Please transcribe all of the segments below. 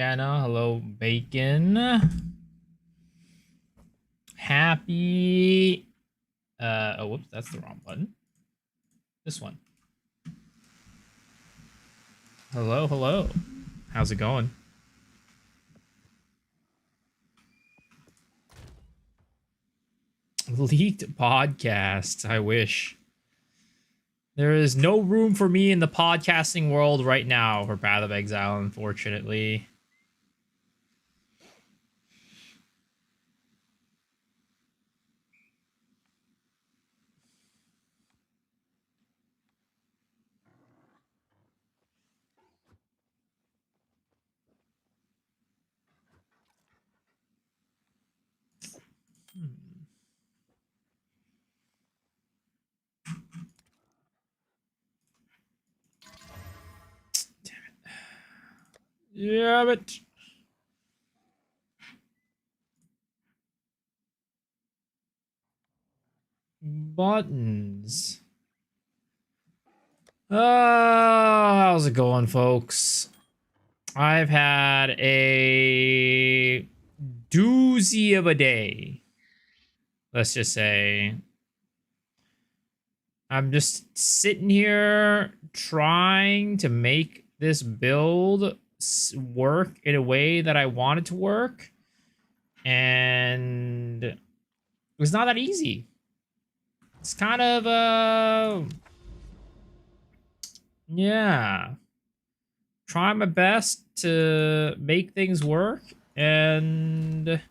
Hannah. Hello, Bacon. Happy. Oh, whoops, that's the wrong button. This one. Hello, hello. How's it going? Leaked podcasts. I wish. There is no room for me in the podcasting world right now for Path of Exile, unfortunately. Damn it. Buttons. How's it going, folks? I've had a doozy of a day. Let's just say. I'm just sitting here trying to make this build work in a way that I want it to work. And it was not that easy. It's kind of, yeah. Try my best to make things work, and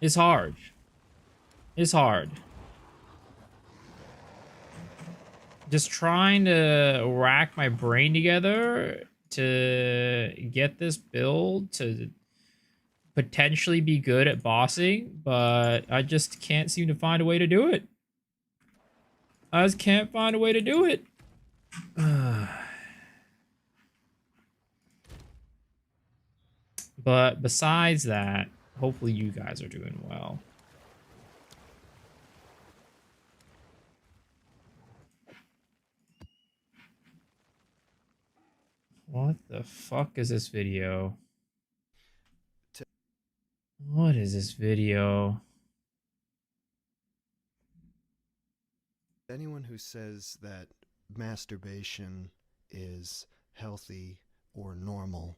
it's hard. It's hard. Just trying to rack my brain together to get this build to potentially be good at bossing, but I just can't seem to find a way to do it. I just can't find a way to do it. But besides that, hopefully you guys are doing well. What the fuck is this video? What is this video? Anyone who says that masturbation is healthy or normal,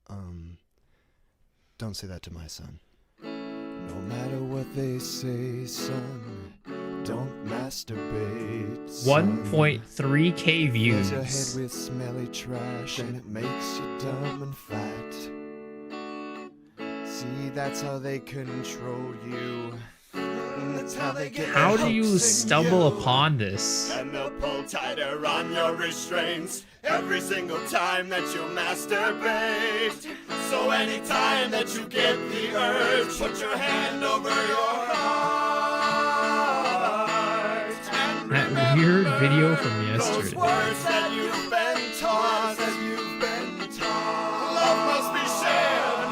don't say that to my son. No matter what they say, son, don't masturbate, son. 1.3k views. Your head with smelly trash and it makes you dumb and fat. See, that's how they control you. That's how they get. How do you stumble upon this? And they'll pull tighter on your restraints every single time that you masturbate. So anytime that you get the urge, put your hand over your heart. And that weird video from yesterday. Those words that you've been taught, love must be shared.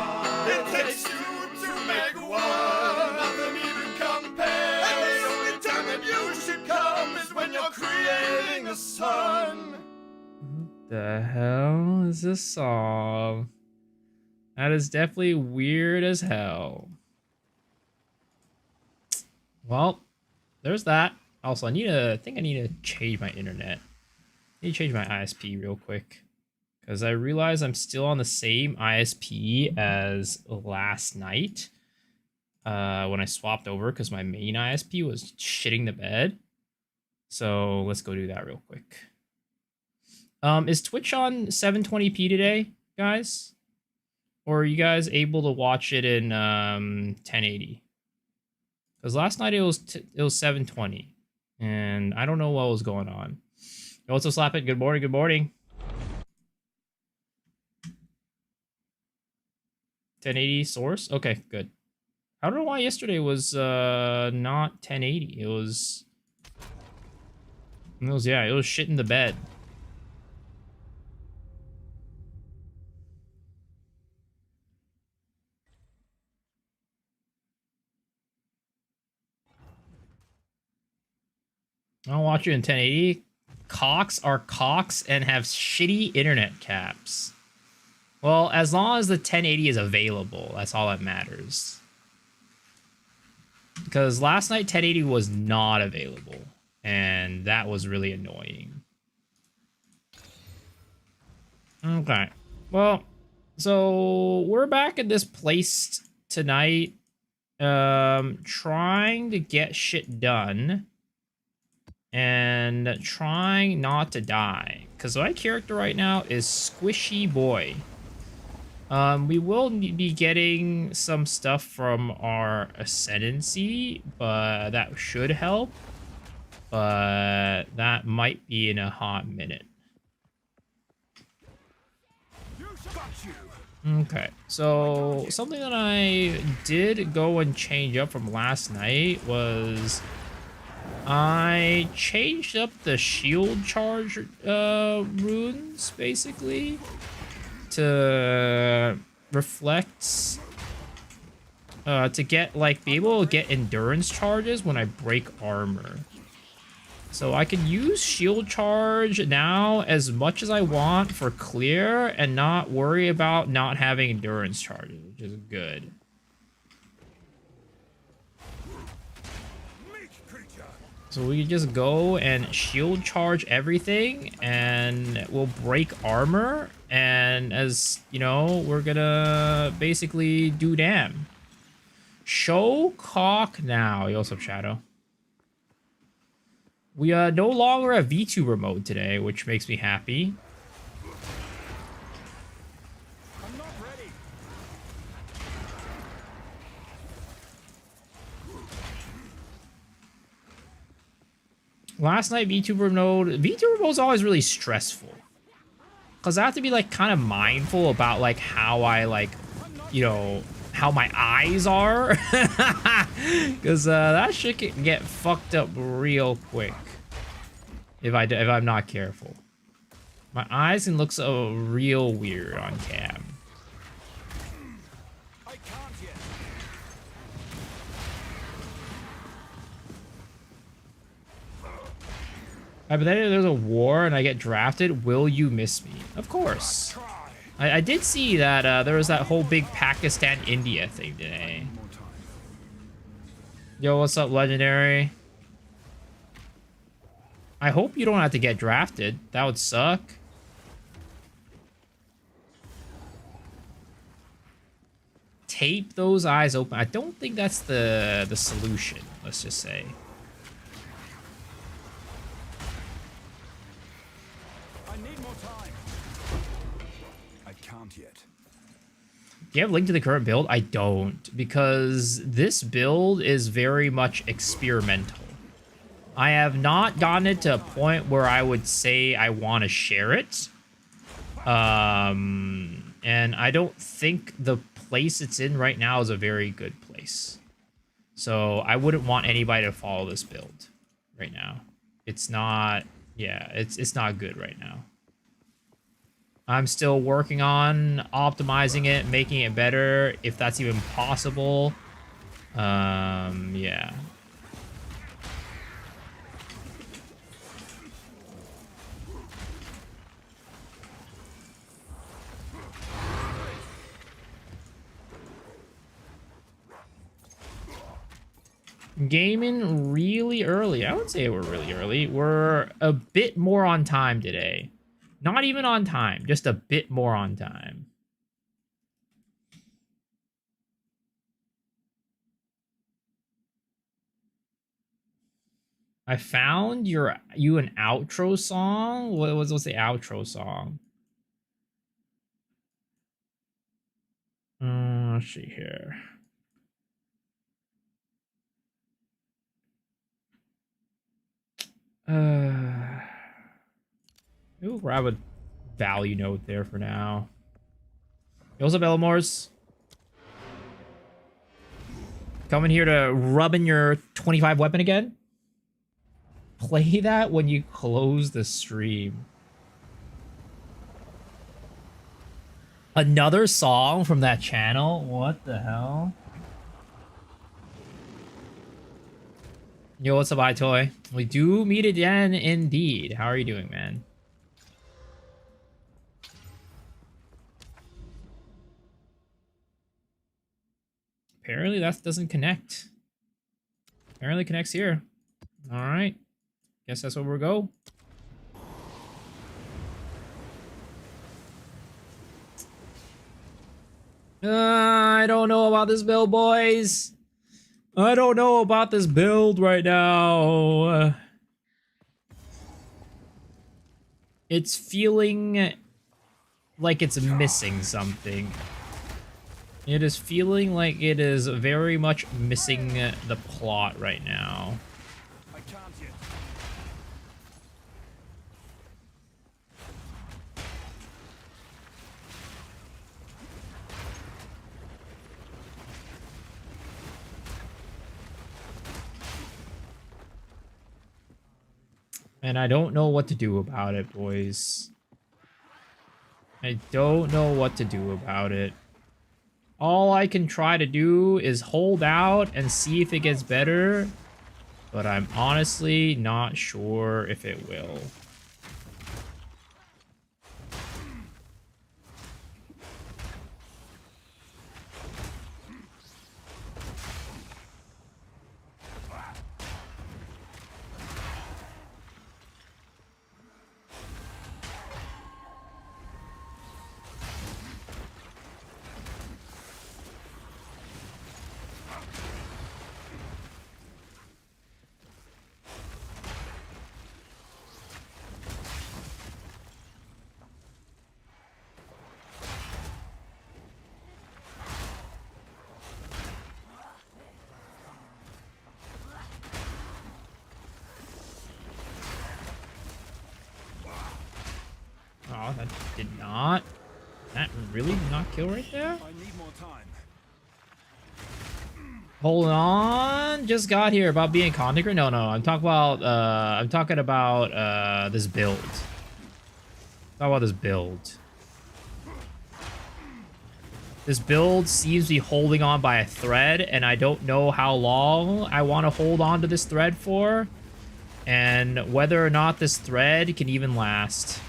It takes two to make one. Nothing even compares. And the only time that you should come is when you're creating a sun. What the hell is this song? That is definitely weird as hell. Well, there's that. Also, I think I need to change my internet. I need to change my ISP real quick, because I realize I'm still on the same ISP as last night when I swapped over, because my main ISP was shitting the bed. So let's go do that real quick. Is Twitch on 720p today, guys? Or are you guys able to watch it in 1080? Because last night it was 720, and I don't know what was going on. Also, slap it. Good morning. Good morning. 1080 source. Okay, good. I don't know why yesterday was not 1080. It was shit in the bed. I'll watch you in 1080. Cocks are cocks and have shitty internet caps. Well, as long as the 1080 is available, that's all that matters. Because last night 1080 was not available, and that was really annoying. Okay. Well, so we're back at this place tonight, trying to get shit done and trying not to die. Because my character right now is Squishy Boy. We will be getting some stuff from our Ascendancy, but that should help. But that might be in a hot minute. Okay, so something that I did go and change up from last night was I changed up the shield charge runes, basically, to reflect, to get, like, be able to get endurance charges when I break armor. So I can use shield charge now as much as I want for clear and not worry about not having endurance charges, which is good. So we can just go and shield charge everything and we'll break armor. And as you know, we're gonna basically do damn. Show cock now. Yo, what's up, Shadow? We no longer have VTuber mode today, which makes me happy. I'm not ready. Last night VTuber mode is always really stressful. Cause I have to be like kind of mindful about like how I like, you know, how my eyes are. Cause that shit can get fucked up real quick. If I'm not careful. My eyes can look so real weird on cam. I can't yet. But then if there's a war and I get drafted, will you miss me? Of course. I did see that there was that whole big Pakistan-India thing today. Yo, what's up, Legendary? I hope you don't have to get drafted. That would suck. Tape those eyes open. I don't think that's the solution, let's just say. I need more time. I can't yet. Do you have a link to the current build? I don't, because this build is very much experimental. I have not gotten it to a point where I would say I want to share it. And I don't think the place it's in right now is a very good place. So I wouldn't want anybody to follow this build right now. It's not, yeah, it's not good right now. I'm still working on optimizing it, making it better, if that's even possible. Yeah. Gaming really early. I would say we're really early. We're a bit more on time today. Not even on time, just a bit more on time. I found you an outro song. What's the outro song? Let's see here. We'll grab a value note there for now. Yo, what's up, Elmores? Coming here to rub in your 25 weapon again? Play that when you close the stream. Another song from that channel? What the hell? Yo, what's up, iToy? We do meet again, indeed. How are you doing, man? apparently that doesn't connect. Apparently it connects here. Alright. Guess that's where we'll go. I don't know about this build, boys. I don't know about this build right now. It's feeling like it's missing something. It is feeling like it is very much missing the plot right now. I can't yet. And I don't know what to do about it, boys. I don't know what to do about it. All I can try to do is hold out and see if it gets better, but I'm honestly not sure if it will. Oh, that did not. That really did not kill right there? I need more time. Hold on. Just got here about being content creator. No, I'm talking about this build. Talk about this build. This build seems to be holding on by a thread, and I don't know how long I want to hold on to this thread for, and whether or not this thread can even last.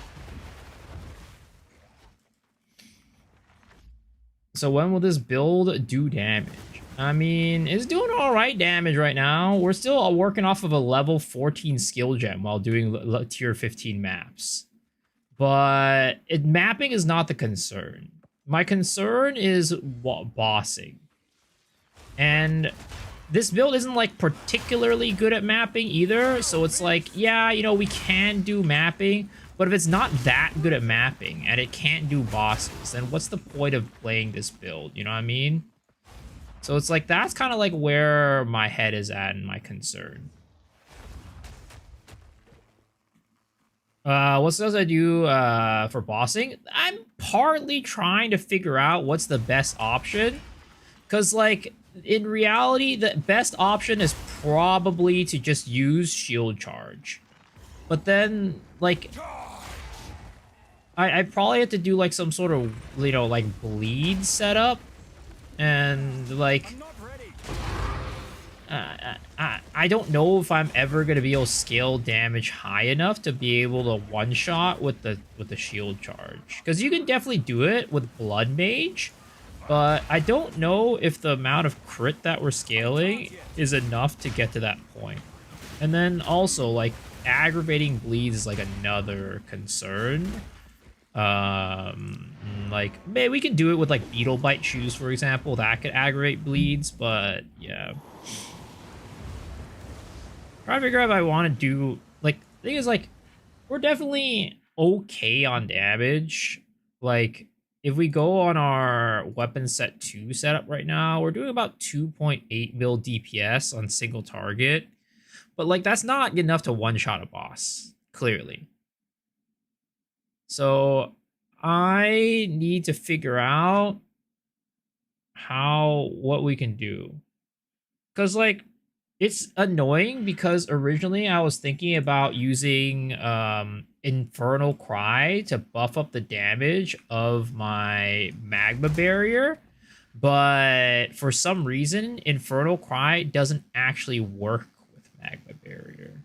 So when will this build do damage? I mean, it's doing all right damage right now. We're still working off of a level 14 skill gem while doing tier 15 maps. But mapping is not the concern. My concern is bossing. And this build isn't like particularly good at mapping either. So it's like, yeah, you know, we can do mapping. But if it's not that good at mapping and it can't do bosses, then what's the point of playing this build? You know what I mean? So it's like, that's kind of like where my head is at and my concern. What else I do for bossing? I'm partly trying to figure out what's the best option. Because, like, in reality, the best option is probably to just use shield charge. But then, like, I probably have to do, like, some sort of, you know, like, bleed setup. And, like, I don't know if I'm ever going to be able to scale damage high enough to be able to one-shot with the shield charge. Because you can definitely do it with Blood Mage. But I don't know if the amount of crit that we're scaling is enough to get to that point. And then also, like, aggravating bleeds is, like, another concern. Like, maybe we can do it with, like, Beetle Bite Shoes, for example. That could aggravate bleeds, but, yeah. Trying to figure out if I want to do, like, the thing is, like, we're definitely okay on damage. Like, if we go on our weapon set 2 setup right now, we're doing about 2.8 mil DPS on single target. But, like, that's not enough to one-shot a boss, clearly. So, I need to figure out what we can do. Because, like, it's annoying because originally I was thinking about using Infernal Cry to buff up the damage of my magma barrier. But for some reason, Infernal Cry doesn't actually work with magma barrier.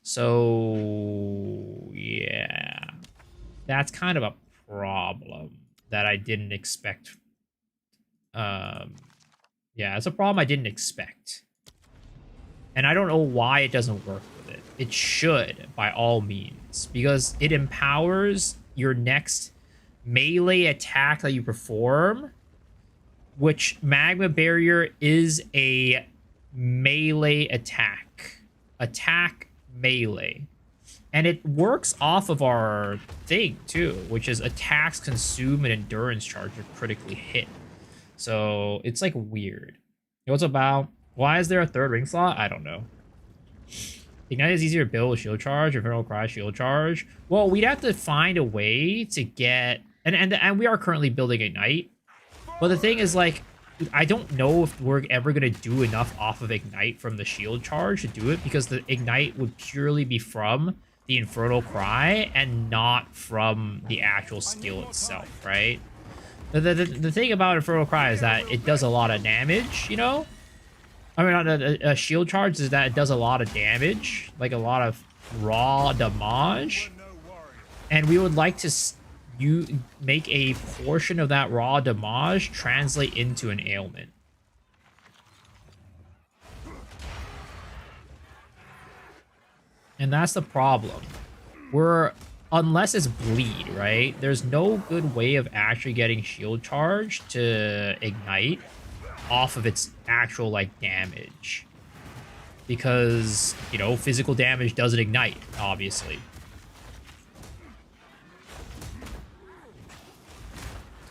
So, yeah. That's kind of a problem that I didn't expect Yeah, it's a problem I didn't expect. And I don't know why it doesn't work with it. It should, by all means, because it empowers your next melee attack that you perform, which Magma Barrier is a melee attack. Attack melee. And it works off of our thing, too, which is attacks consume an endurance charge if critically hit. So it's like weird. You know what's about? Why is there a third ring slot? I don't know. Ignite is easier to build with shield charge, Infernal Cry shield charge. Well, we'd have to find a way to get... And we are currently building Ignite. But the thing is, like, I don't know if we're ever going to do enough off of Ignite from the shield charge to do it, because the Ignite would purely be from the Infernal Cry and not from the actual skill itself, right? The thing about Infernal Cry is that it does a lot of damage, you know? I mean, a shield charge is that it does a lot of damage, like a lot of raw damage. And we would like to make a portion of that raw damage translate into an ailment. And that's the problem. Unless it's bleed, right? There's no good way of actually getting shield charge to ignite off of its actual, like, damage. Because, you know, physical damage doesn't ignite, obviously.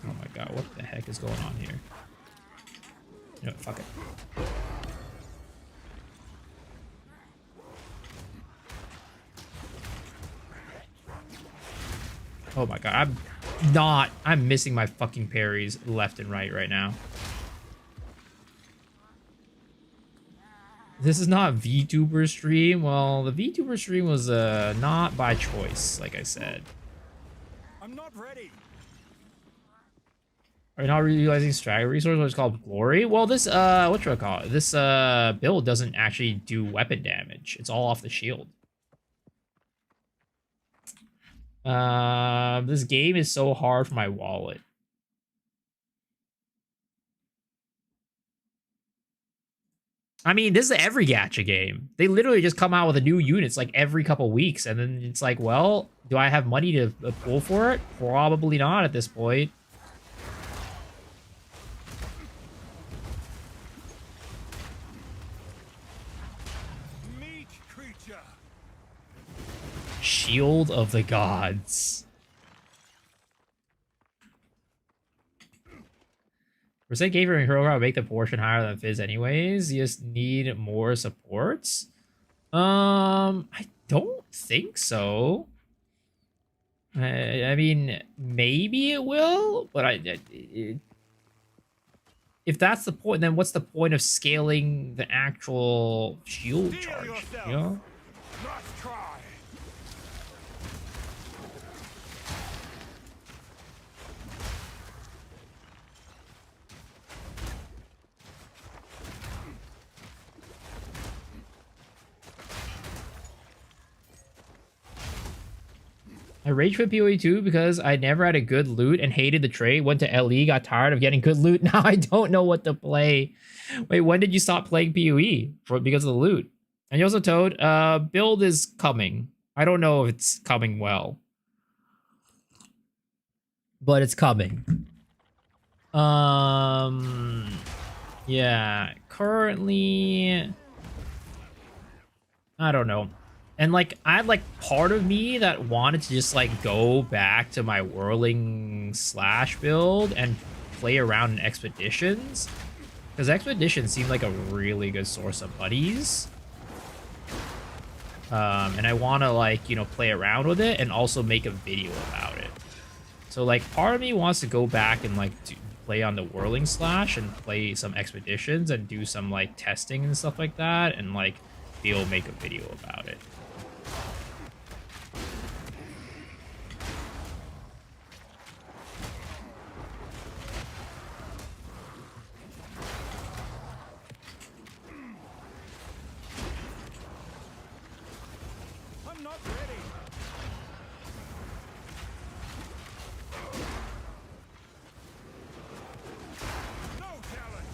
Oh my god, what the heck is going on here? You know, fuck it. Oh my god, I'm missing my fucking parries left and right now. This is not VTuber stream. Well, the VTuber stream was not by choice, like I said. I'm not ready. Are you not utilizing strategy resource, what's called glory? Well, this whatchamacallit? This build doesn't actually do weapon damage. It's all off the shield. This game is so hard for my wallet. I mean, this is every gacha game. They literally just come out with a new units like every couple weeks, and then it's like, well, do I have money to pull for it? Probably not at this point. Meat creature. Shield of the Gods. Percent gamer and hero would make the portion higher than Fizz anyways. You just need more supports. I don't think so. I mean, maybe it will, but if that's the point, then what's the point of scaling the actual shield charge? You know? Nice try. I rage quit PoE 2 because I never had a good loot and hated the trade. Went to LE, got tired of getting good loot. Now I don't know what to play. Wait, when did you stop playing PoE? Because of the loot. And you also told, build is coming. I don't know if it's coming well. But it's coming. Yeah, currently, I don't know. And, like, I had, like, part of me that wanted to just, like, go back to my Whirling / build and play around in Expeditions. Because Expeditions seemed like a really good source of buddies. And I want to, like, you know, play around with it and also make a video about it. So, like, part of me wants to go back and, like, play on the Whirling / and play some Expeditions and do some, like, testing and stuff like that. And, like, make a video about it. I'm not ready. No talent.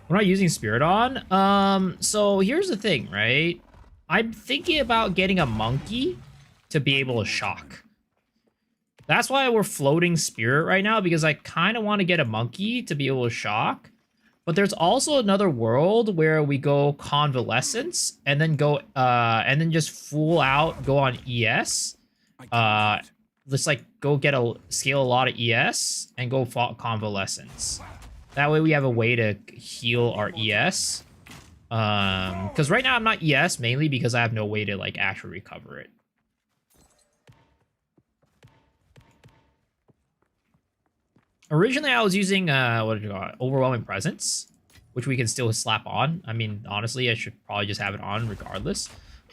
We're not using Spirit on. So here's the thing, right? I'm thinking about getting a monkey to be able to shock. That's why we're floating Spirit right now, because I kind of want to get a monkey to be able to shock. But there's also another world where we go Convalescence and then go and then just full out go on ES. Let's like go get scale a lot of ES and go Convalescence. That way we have a way to heal our ES. Because right now I'm not ES mainly because I have no way to like actually recover it. Originally, I was using, what did you call it? Overwhelming Presence, which we can still slap on. I mean, honestly, I should probably just have it on regardless,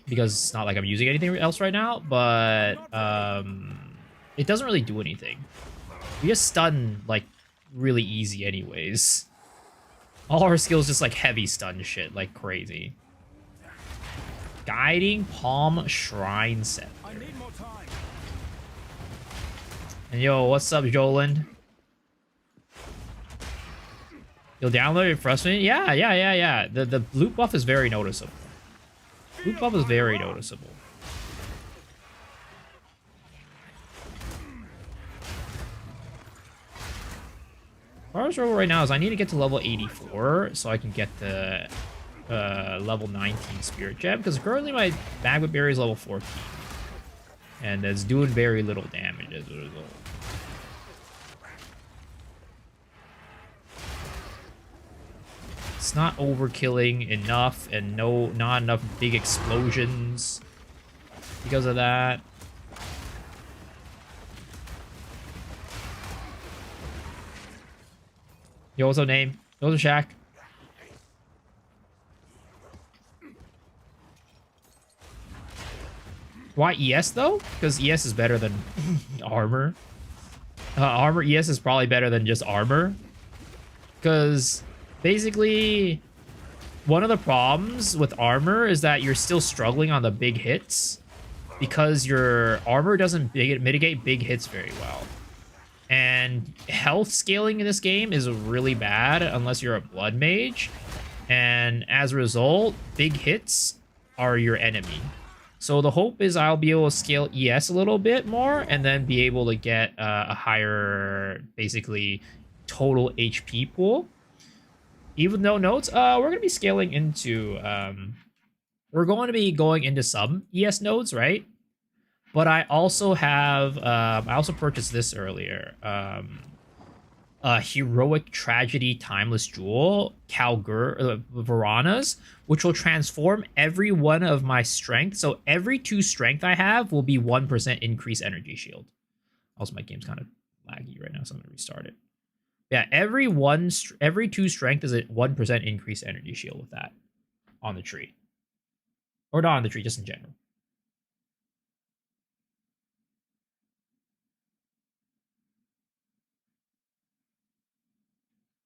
because it's not like I'm using anything else right now, but it doesn't really do anything. We just stun, like, really easy anyways. All our skills just, like, heavy stun shit, like crazy. Guiding Palm Shrine Set. And yo, what's up, Joland? You'll download it frustrating? Yeah. The loot buff is very noticeable. Loot buff is very noticeable. Our struggle right now is I need to get to level 84 so I can get the level 19 Spirit Gem, because currently my Magma Berry is level 14. And it's doing very little damage as a result. It's not overkilling enough, and not enough big explosions because of that. Yo, what's up, name? What's up, Shaq? Why ES though? Because ES is better than armor. Armor ES is probably better than just armor. Because basically, one of the problems with armor is that you're still struggling on the big hits because your armor doesn't mitigate big hits very well. And health scaling in this game is really bad unless you're a blood mage. And as a result, big hits are your enemy. So the hope is I'll be able to scale ES a little bit more and then be able to get a higher, basically, total HP pool. Even though nodes, we're going to be scaling into, we're going to be going into some ES nodes, right? But I also have, I also purchased this earlier, Heroic Tragedy Timeless Jewel, Varanas, which will transform every one of my strength. So every 2 strength I have will be 1% increase energy shield. Also, my game's kind of laggy right now, so I'm going to restart it. Yeah, every 2 strength is a 1% increase energy shield with that on the tree. Or not on the tree, just in general.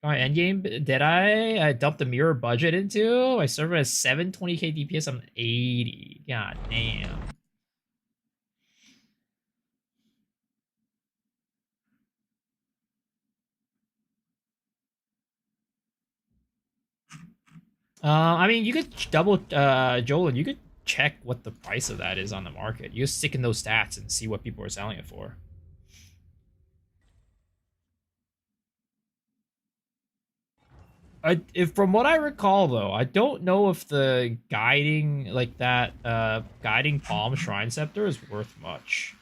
My endgame, did I dump the mirror budget into? My server has 720k DPS, I'm 80. God damn. I mean, you could double, Joel, you could check what the price of that is on the market. You just stick in those stats and see what people are selling it for. If from what I recall, though, I don't know if the guiding, like that, guiding Palm Shrine Scepter is worth much.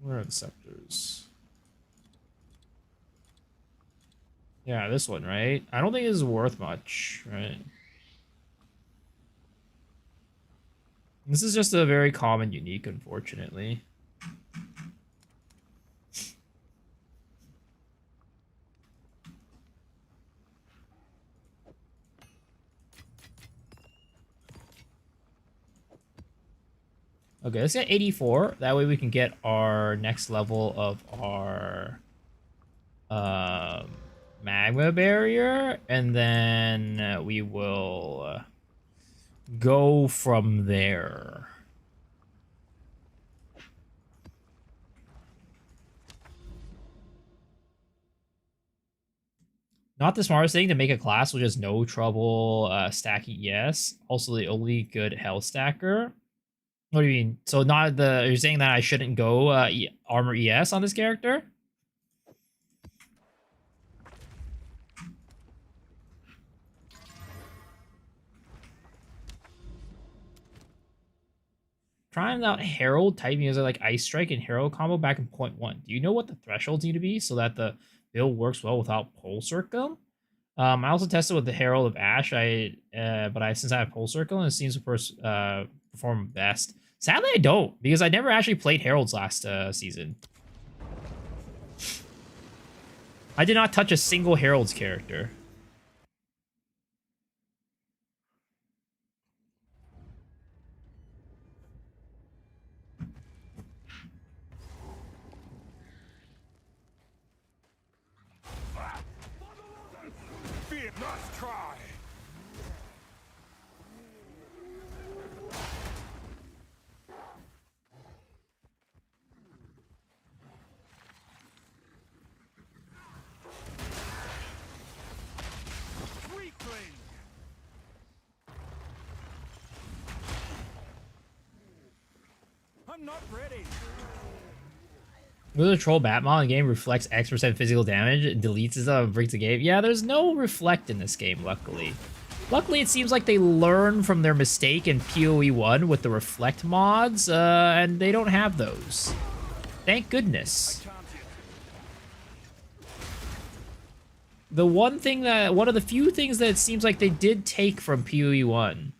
Where are the scepters? Yeah, this one, right? I don't think this is worth much, right? This is just a very common unique, unfortunately. Okay, let's get 84. That way we can get our next level of our magma barrier, and then we will go from there. Not the smartest thing to make a class with just no trouble stacking ES. Also the only good health stacker. What do you mean? So not the... You're saying that I shouldn't go armor ES on this character? Trying out Herald typing as like Ice Strike and Herald combo back in point 1. Do you know what the thresholds need to be so that the build works well without Pole Circle? I also tested with the Herald of Ash, but since I have Pole Circle, and it seems to perform best. Sadly, I don't, because I never actually played Heralds last season. I did not touch a single Herald's character. I'm not ready. Will the troll Batmon in the game reflects X% physical damage and deletes it and breaks the game? Yeah, there's no reflect in this game, luckily. Luckily, it seems like they learn from their mistake in PoE 1 with the reflect mods, and they don't have those. Thank goodness. The one of the few things that it seems like they did take from PoE 1.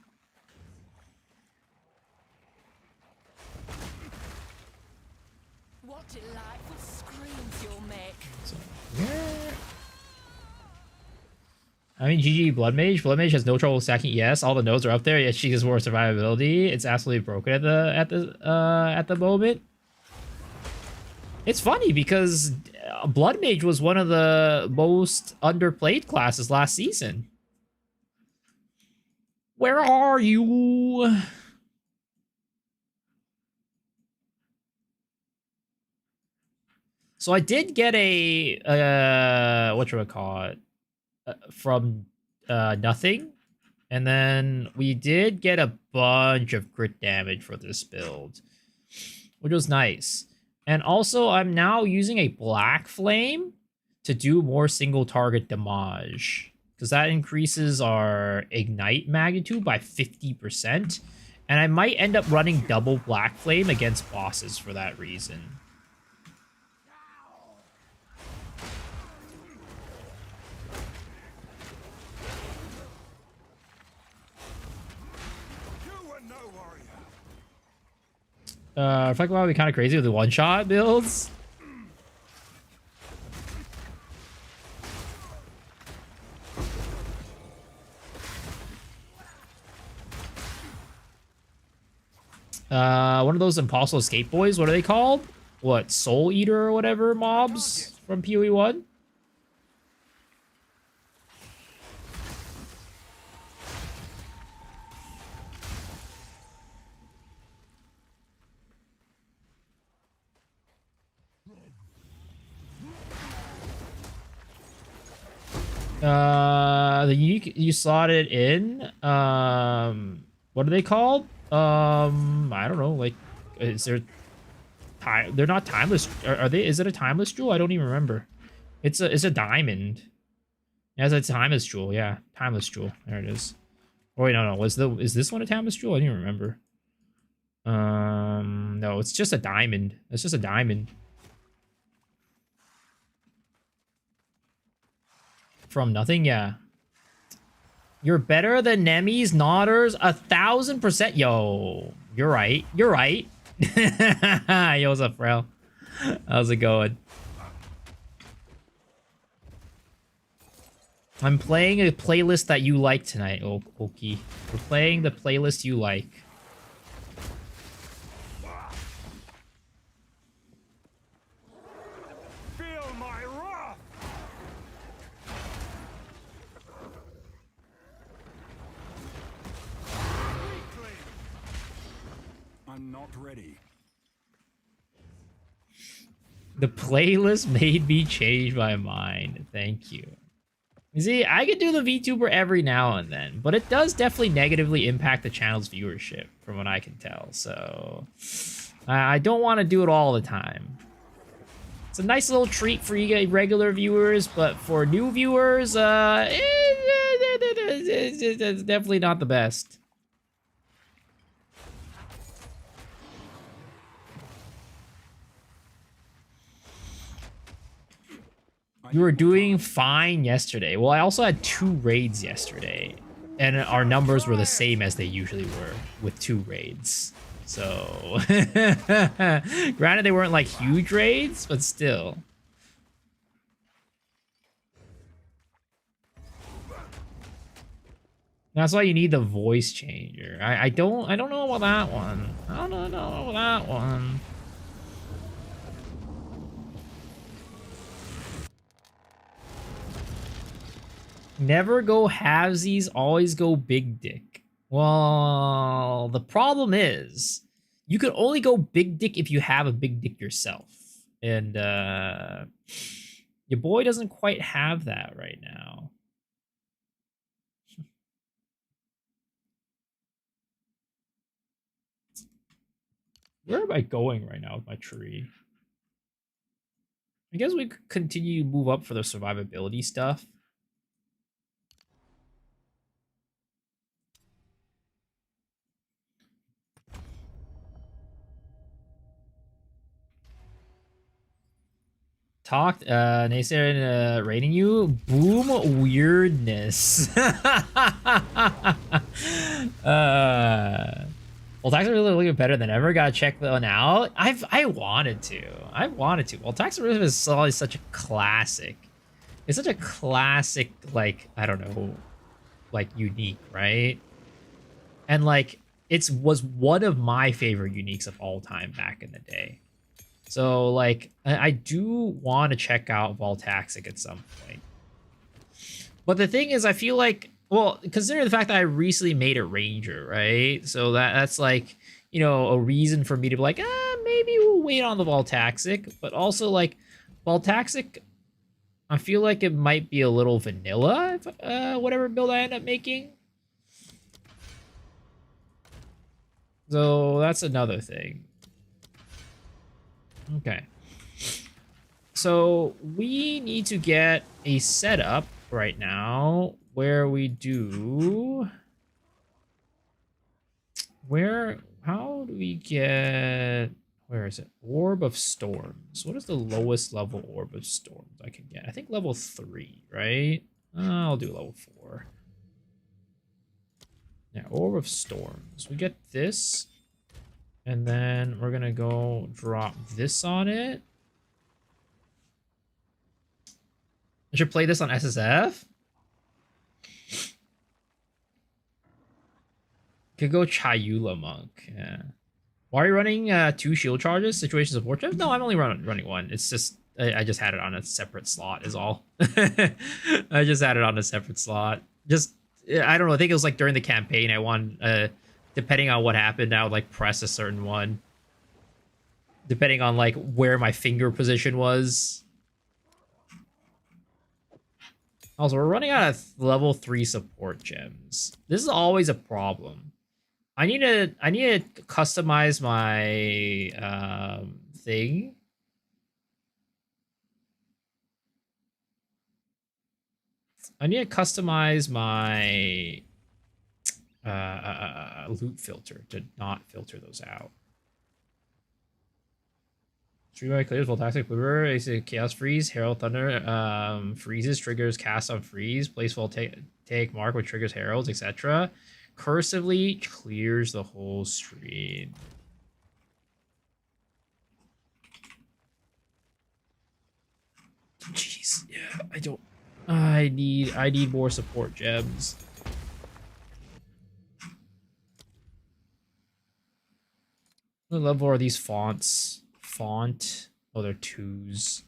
What delightful screams you'll make. So, yeah. I mean, GG Blood Mage. Blood Mage has no trouble stacking. Yes, all the nodes are up there. Yes, she has more survivability. It's absolutely broken at the moment. It's funny because Blood Mage was one of the most underplayed classes last season. Where are you? So I did get a whatchamacallit from nothing, and then we did get a bunch of crit damage for this build, which was nice. And also, I'm now using a Black Flame to do more single target damage, because that increases our ignite magnitude by 50%. And I might end up running double Black Flame against bosses for that reason. Reflect Wild would be kind of crazy with the one-shot builds. One of those Impossible Escape Boys, what are they called? What, Soul Eater or whatever mobs from PoE 1? The unique you slotted in, what are they called? I don't know, like, is there time? They're not timeless. Are they? Is it a timeless jewel? I don't even remember. It's a diamond. It has a timeless jewel. Yeah, timeless jewel. There it is. Oh wait, no. Is this one a timeless jewel? I don't even remember. No, it's just a diamond. It's just a diamond. From nothing, yeah. You're better than Nemis, Nodders, 1000%. Yo, you're right. You're right. Yo, what's up, bro? How's it going? I'm playing a playlist that you like tonight, Oki. We're playing the playlist you like. not ready. The playlist made me change my mind. Thank you. You see, I could do the VTuber every now and then, but it does definitely negatively impact the channel's viewership, from what I can tell. So I don't want to do it all the time. It's a nice little treat for you guys, regular viewers, but for new viewers, it's definitely not the best. You were doing fine yesterday. Well, I also had 2 raids yesterday, and our numbers were the same as they usually were with 2 raids. So, granted, they weren't like huge raids, but still. That's why you need the voice changer. I don't know about that one. I don't know about that one. Never go halvesies, always go big dick. Well, the problem is you can only go big dick if you have a big dick yourself. And your boy doesn't quite have that right now. Where am I going right now with my tree? I guess we could continue to move up for the survivability stuff. Talked, Naysayer rating you. Boom weirdness. Well, tax really looking better than ever. Gotta check that one out. I wanted to. Well, tax is always such a classic. It's such a classic, like, I don't know, like unique, right? And like was one of my favorite uniques of all time back in the day. So like I do want to check out Voltaxic at some point. But the thing is, I feel like, well, considering the fact that I recently made a Ranger, right? So that's like, you know, a reason for me to be like, maybe we'll wait on the Voltaxic. But also like Voltaxic, I feel like it might be a little vanilla if whatever build I end up making. So that's another thing. Okay. So we need to get a setup right now where we do... How do we get... Where is it? Orb of Storms. What is the lowest level Orb of Storms I can get? I think level 3, right? I'll do level 4. Yeah, Orb of Storms. We get this. And then we're gonna go drop this on it. I should play this on SSF. Could go Chayula Monk. Yeah. Why are you running 2 shield charges? Situations of War? No, I'm only running 1. It's just I just had it on a separate slot is all. I just had it on a separate slot. Just I don't know. I think it was like during the campaign. I won. Depending on what happened, I would like press a certain one. Depending on like where my finger position was. Also, we're running out of level 3 support gems. This is always a problem. I need to customize my thing. I need to customize my loot filter to not filter those out. Streamline clears, Voltaxic Quiver, AC Chaos Freeze, Herald Thunder, freezes, triggers, cast on freeze, place take mark which triggers heralds, etc. Cursively clears the whole stream. Jeez, yeah, I need more support gems. What level are these fonts? Font. Oh, they're 2s.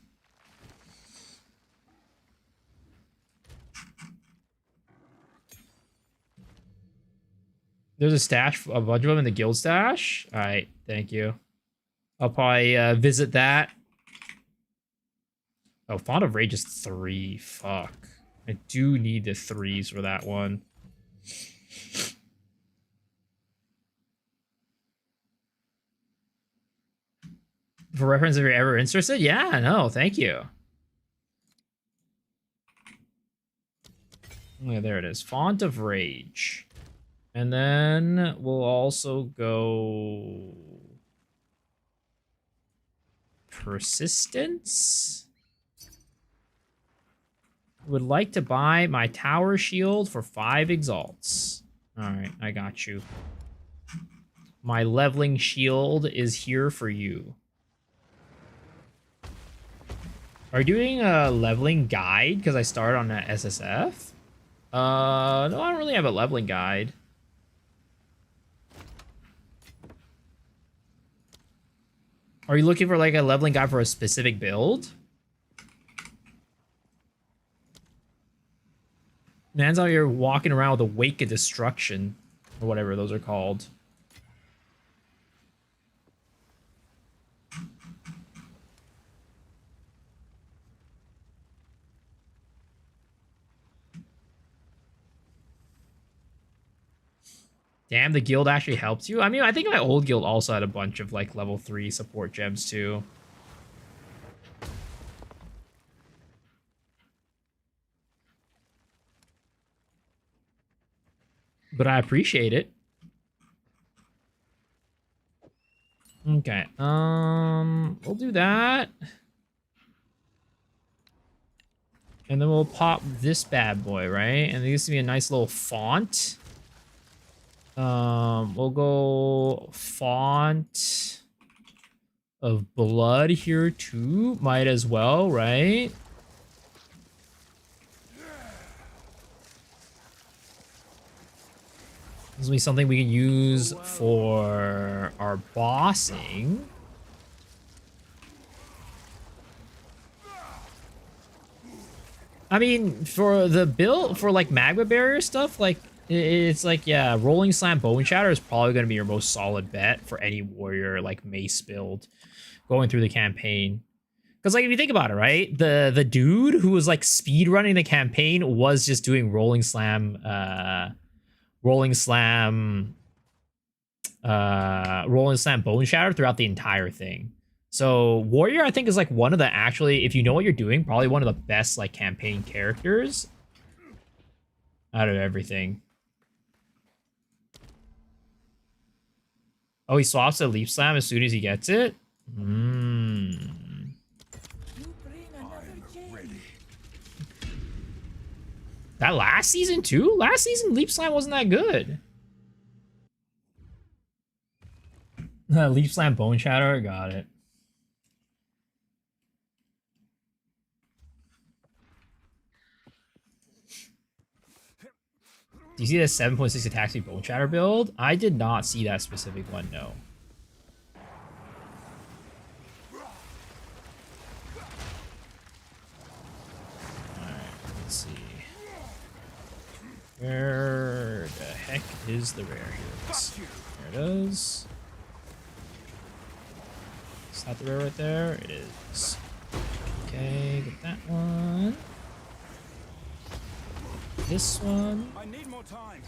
There's a stash, a bunch of them in the guild stash. All right, thank you. I'll probably visit that. Oh, Font of Rage is 3. Fuck. I do need the 3s for that one. For reference, if you're ever interested, yeah, no, thank you. Yeah, there it is. Font of Rage. And then we'll also go Persistence. Would like to buy my tower shield for 5 exalts. Alright, I got you. My leveling shield is here for you. Are you doing a leveling guide? Because I started on a SSF? No, I don't really have a leveling guide. Are you looking for like a leveling guide for a specific build? Man's out here walking around with a Wake of Destruction, or whatever those are called. Damn, the guild actually helped you? I mean, I think my old guild also had a bunch of like level 3 support gems too. But I appreciate it. Okay, we'll do that. And then we'll pop this bad boy, right? And this to be a nice little font. We'll go Font of Blood here too. Might as well, right? This will be something we can use for our bossing. I mean, for the build, for like magma barrier stuff, like it's like, yeah, Rolling Slam Bone Shatter is probably going to be your most solid bet for any warrior like mace build going through the campaign. Because like if you think about it, right, the dude who was like speed running the campaign was just doing Rolling Slam Bone Shatter throughout the entire thing. So warrior, I think, is like one of the actually, if you know what you're doing, probably one of the best like campaign characters out of everything. Oh, he swaps to Leap Slam as soon as he gets it? That last season too? Last season, Leap Slam wasn't that good. Leap Slam Bone Shatter, got it. Do you see the 7.6 attack speed Bone Shatter build? I did not see that specific one, no. Alright, let's see. Where the heck is the rare? Here it is. There it is. Is that the rare right there? It is. Okay, get that one. This one. I need more time.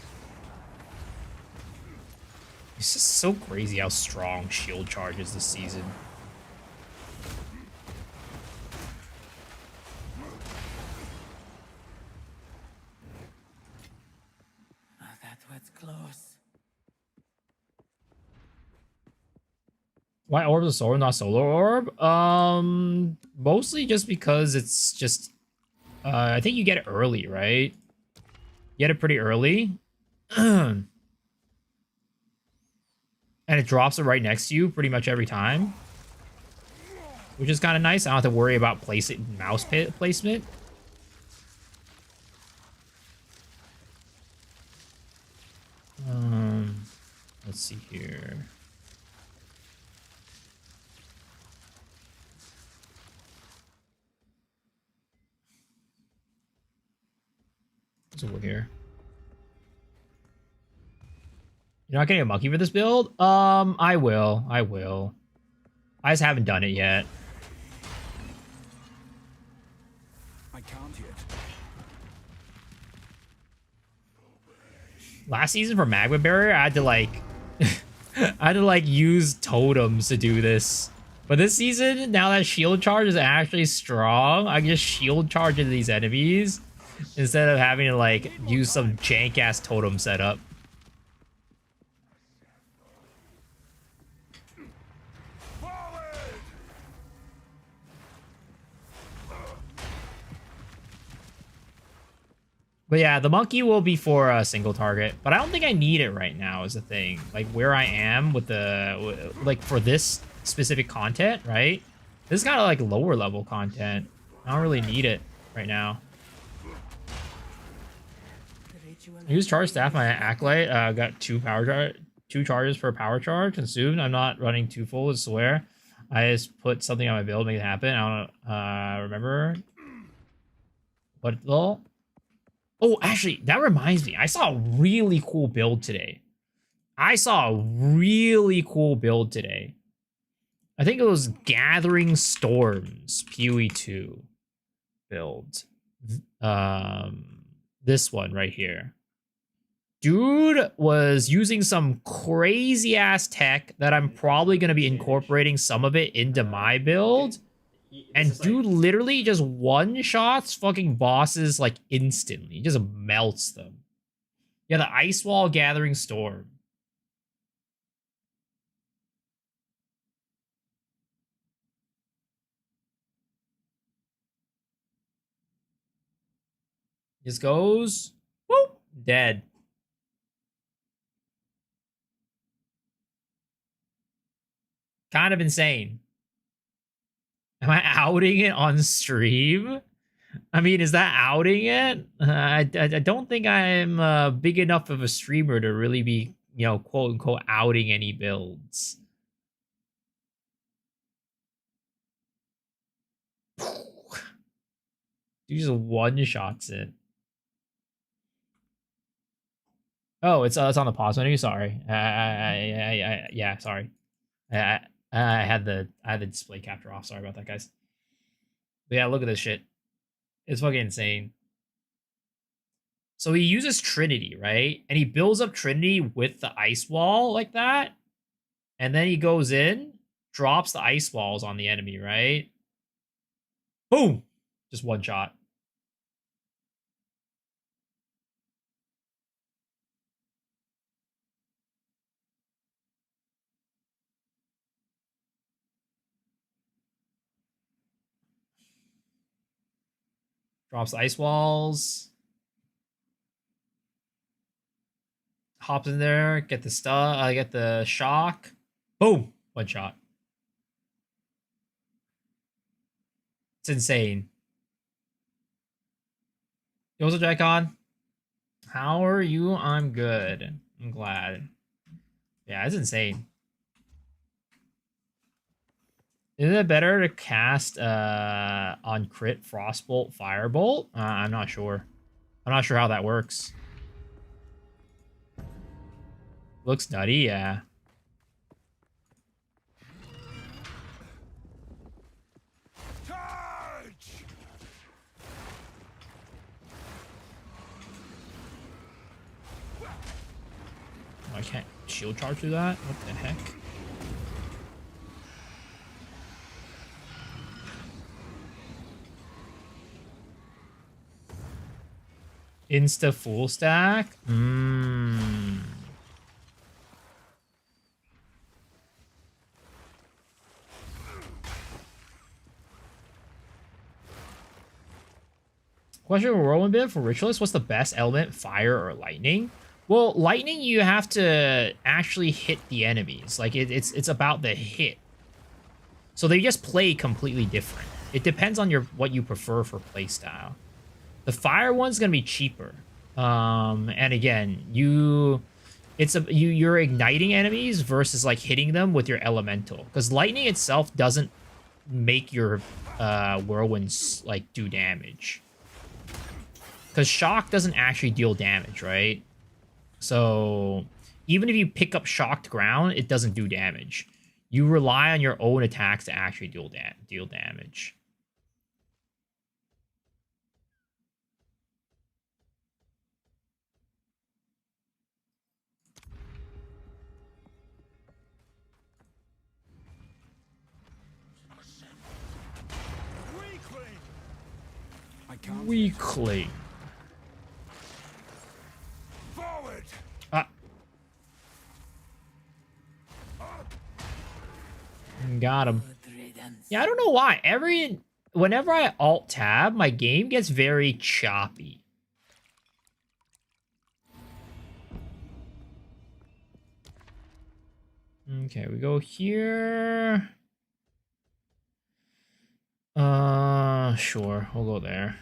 It's just so crazy how strong shield charges this season. Oh, that was close. Why Orb of Storms, not Solar Orb? Mostly just because it's just I think you get it early, right? You get it pretty early. And it drops it right next to you pretty much every time. Which is kind of nice. I don't have to worry about mouse placement. Let's see here. So we're here. You're not getting a monkey for this build? I will. I just haven't done it yet. I can't yet. Last season for Magma Barrier, I had to like use totems to do this. But this season, now that shield charge is actually strong, I can just shield charge into these enemies instead of having to like use some jank ass totem setup. But yeah, the monkey will be for a single target, but I don't think I need it right now is the thing. Like where I am with the, like for this specific content, right? This is kind of like lower level content. I don't really need it right now. I use charge staff, my acolyte, got two charges per power charge consumed. I'm not running too full, I swear. I just put something on my build, make it happen. I don't remember. What though? Oh, actually, that reminds me. I saw a really cool build today. I think it was Gathering Storms, PoE2 build. This one right here. Dude was using some crazy ass tech that I'm probably going to be incorporating some of it into my build. And dude literally just one-shots fucking bosses like instantly. He just melts them. Yeah, the Ice Wall Gathering Storm. Just goes, whoop, dead. Kind of insane. Am I outing it on stream? I mean, is that outing it? I don't think I'm big enough of a streamer to really be, you know, quote unquote outing any builds. Dude just one-shots it. Oh, it's on the pause menu. Sorry. Yeah, sorry. I had the display capture off. Sorry about that, guys. But yeah, look at this shit. It's fucking insane. So he uses Trinity, right? And he builds up Trinity with the ice wall like that. And then he goes in, drops the ice walls on the enemy, right? Boom! Just one shot. Drops the ice walls. Hops in there, get the shock. Boom! One shot. It's insane. Yo, what's up, Jackon? How are you? I'm good. I'm glad. Yeah, it's insane. Isn't it better to cast on crit Frostbolt, Firebolt? I'm not sure. I'm not sure how that works. Looks nutty, yeah. Charge! Oh, I can't shield charge through that? What the heck? Insta full stack? Question for Whirling bit for Ritualist. What's the best element, fire or lightning? Well, lightning, you have to actually hit the enemies. Like, it's about the hit. So they just play completely different. It depends on what you prefer for playstyle. The fire one's gonna be cheaper. And again, you're igniting enemies versus like hitting them with your elemental. Because lightning itself doesn't make your whirlwinds like do damage. Because shock doesn't actually deal damage, right? So even if you pick up shocked ground, it doesn't do damage. You rely on your own attacks to actually deal damage. Weakling. Forward. Ah. Got him. Yeah, I don't know why. Whenever I alt tab, my game gets very choppy. Okay, we go here. Sure, we'll go there.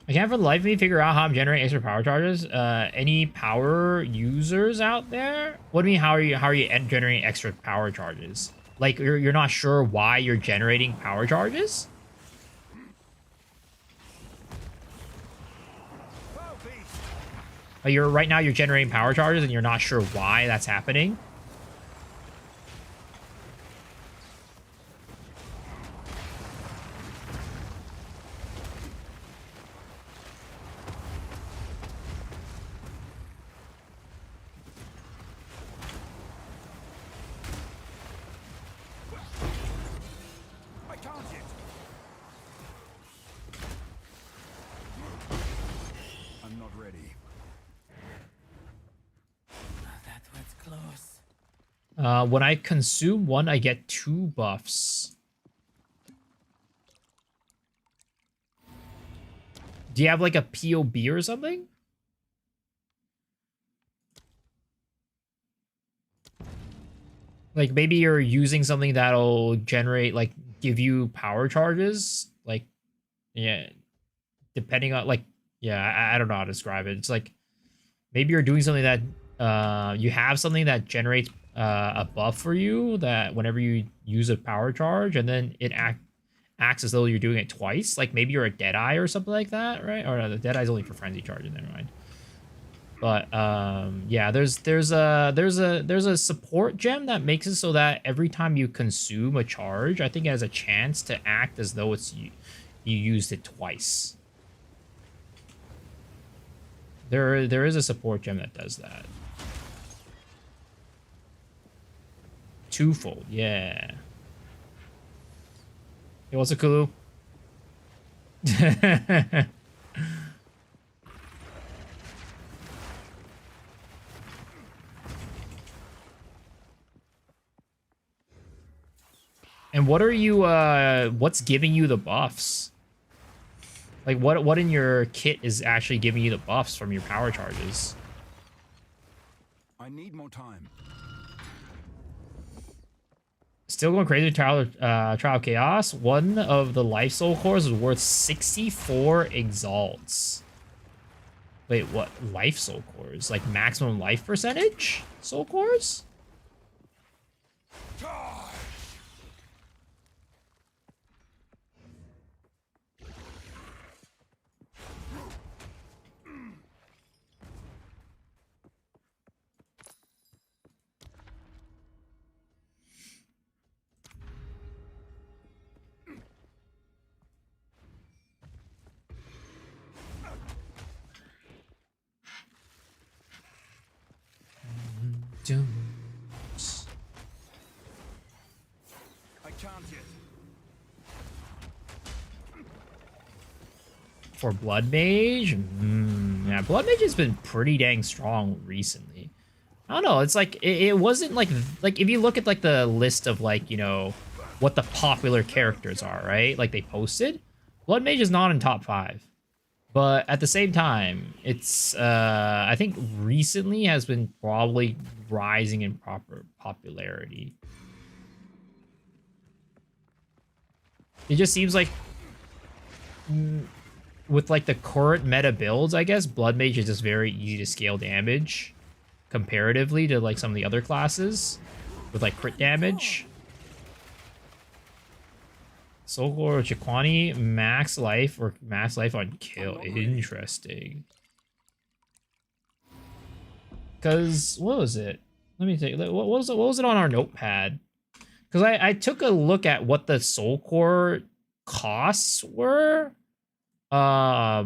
I can't for the life of me figure out how I'm generating extra power charges. Any power users out there? What do you mean? How are you generating extra power charges? Like you're not sure why you're generating power charges? Right now you're generating power charges and you're not sure why that's happening. When I consume one, I get 2 buffs. Do you have like a POB or something? Like maybe you're using something that'll generate, like, give you power charges? Like, yeah, depending on, like, yeah, I don't know how to describe it. It's like, maybe you're doing something that, you have something that generates a buff for you that whenever you use a power charge, and then it acts as though you're doing it twice. Like maybe you're a Deadeye or something like that, right? Or no, the Deadeye's only for frenzy charges. Never mind. But yeah, there's a support gem that makes it so that every time you consume a charge, I think it has a chance to act as though it's you used it twice. There is a support gem that does that. Twofold, yeah. Hey, what's a Kulu? And what are you, what's giving you the buffs? Like, what in your kit is actually giving you the buffs from your power charges? I need more time. Still going crazy with Trial of Chaos. One of the life soul cores is worth 64 exalts. Wait, what? Life soul cores? Like maximum life percentage soul cores? I can't yet. For Blood Mage? Yeah, Blood Mage has been pretty dang strong recently. I don't know, it's like, it wasn't like if you look at like the list of like, you know, what the popular characters are, right? Like they posted, Blood Mage is not in top 5. But at the same time, it's, I think recently has been probably rising in proper popularity. It just seems like, with like the current meta builds, I guess, Blood Mage is just very easy to scale damage. comparatively to like some of the other classes with like crit damage. Soulcore or Chiquani, max life or max life on kill. Interesting. Because what was it? Let me take. What was it on our notepad? Because I took a look at what the Soulcore costs were. Right,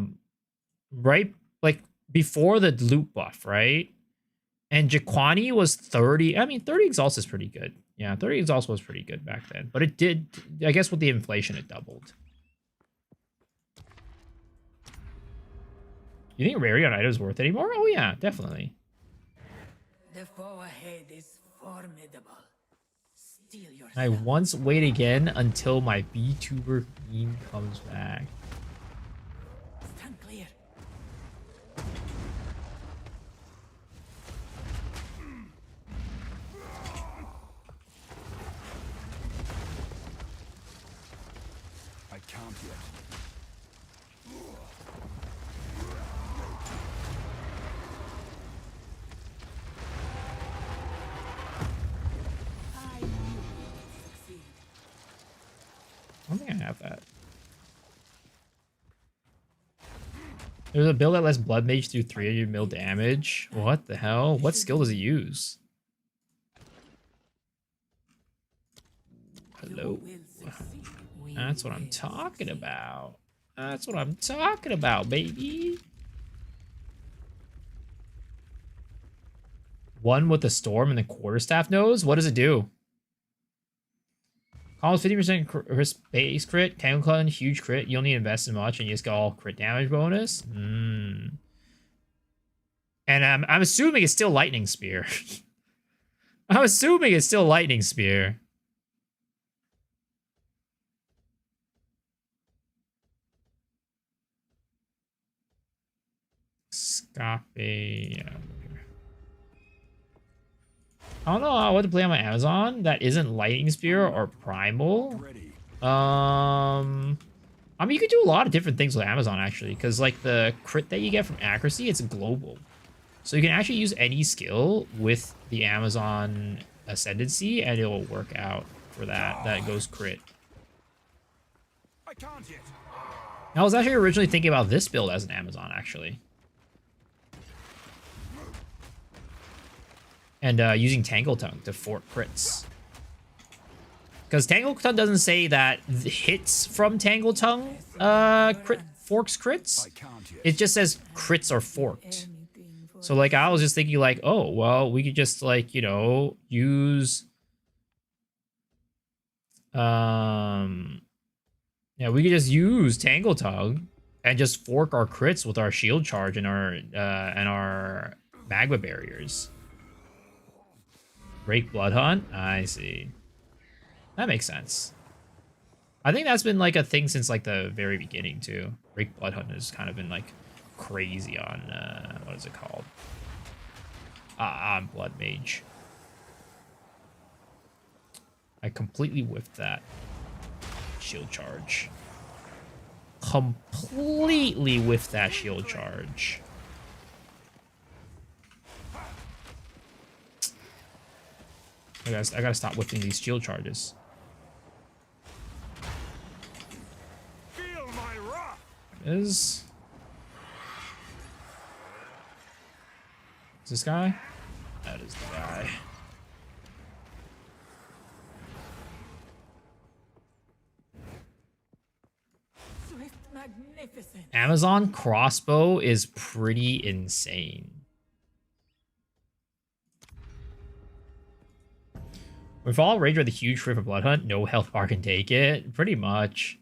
like before the loot buff, right? And Jaquani was 30. I mean, 30 exhaust is pretty good. Yeah, 30 exhaust was pretty good back then. But it did, I guess with the inflation, it doubled. You think rarity on items worth it anymore? Oh yeah, definitely. The foe ahead is formidable. Steel yourself. I once wait again until my VTuber meme comes back. Stand clear. I can't yet. I knew you would succeed. I don't think I have that. There's a build that lets Blood Mage do 300 mil damage. What the hell? What skill does it use? Hello. You will succeed. We That's what I'm will talking succeed. about. That's what I'm talking about, baby. One with the storm and the quarterstaff nose? What does it do? Calls 50% base crit, Tangle huge crit. You don't need to invest in much, and you just get all crit damage bonus. And I'm assuming it's still Lightning Spear. I'm assuming it's still Lightning Spear. Scape. Yeah. I don't know what to play on my Amazon that isn't Lightning Spear or Primal. Ready. I mean, you could do a lot of different things with Amazon, actually, because, like, the crit that you get from accuracy, it's global. So you can actually use any skill with the Amazon Ascendancy, and it will work out for that. That goes crit. I can't yet. I was actually originally thinking about this build as an Amazon, actually. And using Tangle Tongue to fork crits. Because Tangle Tongue doesn't say that hits from Tangle Tongue forks crits. I can't yet. It just says crits are forked. Anything for So, like, I was just thinking, like, oh, well, we could just, like, you know, use... yeah, we could just use Tangle Tongue and just fork our crits with our shield charge and our magma barriers. Break Blood Hunt? I see. That makes sense. I think that's been like a thing since like the very beginning too. Break Blood Hunt has kind of been like crazy on what is it called? On Blood Mage. I completely whiffed that shield charge. Completely whiffed that shield charge. I gotta stop whiffing these shield charges. Feel my wrath. Is this guy? That is the guy. swift magnificence. Amazon crossbow is pretty insane. With all rage with a huge crit for Blood Hunt, no health bar can take it. Pretty much.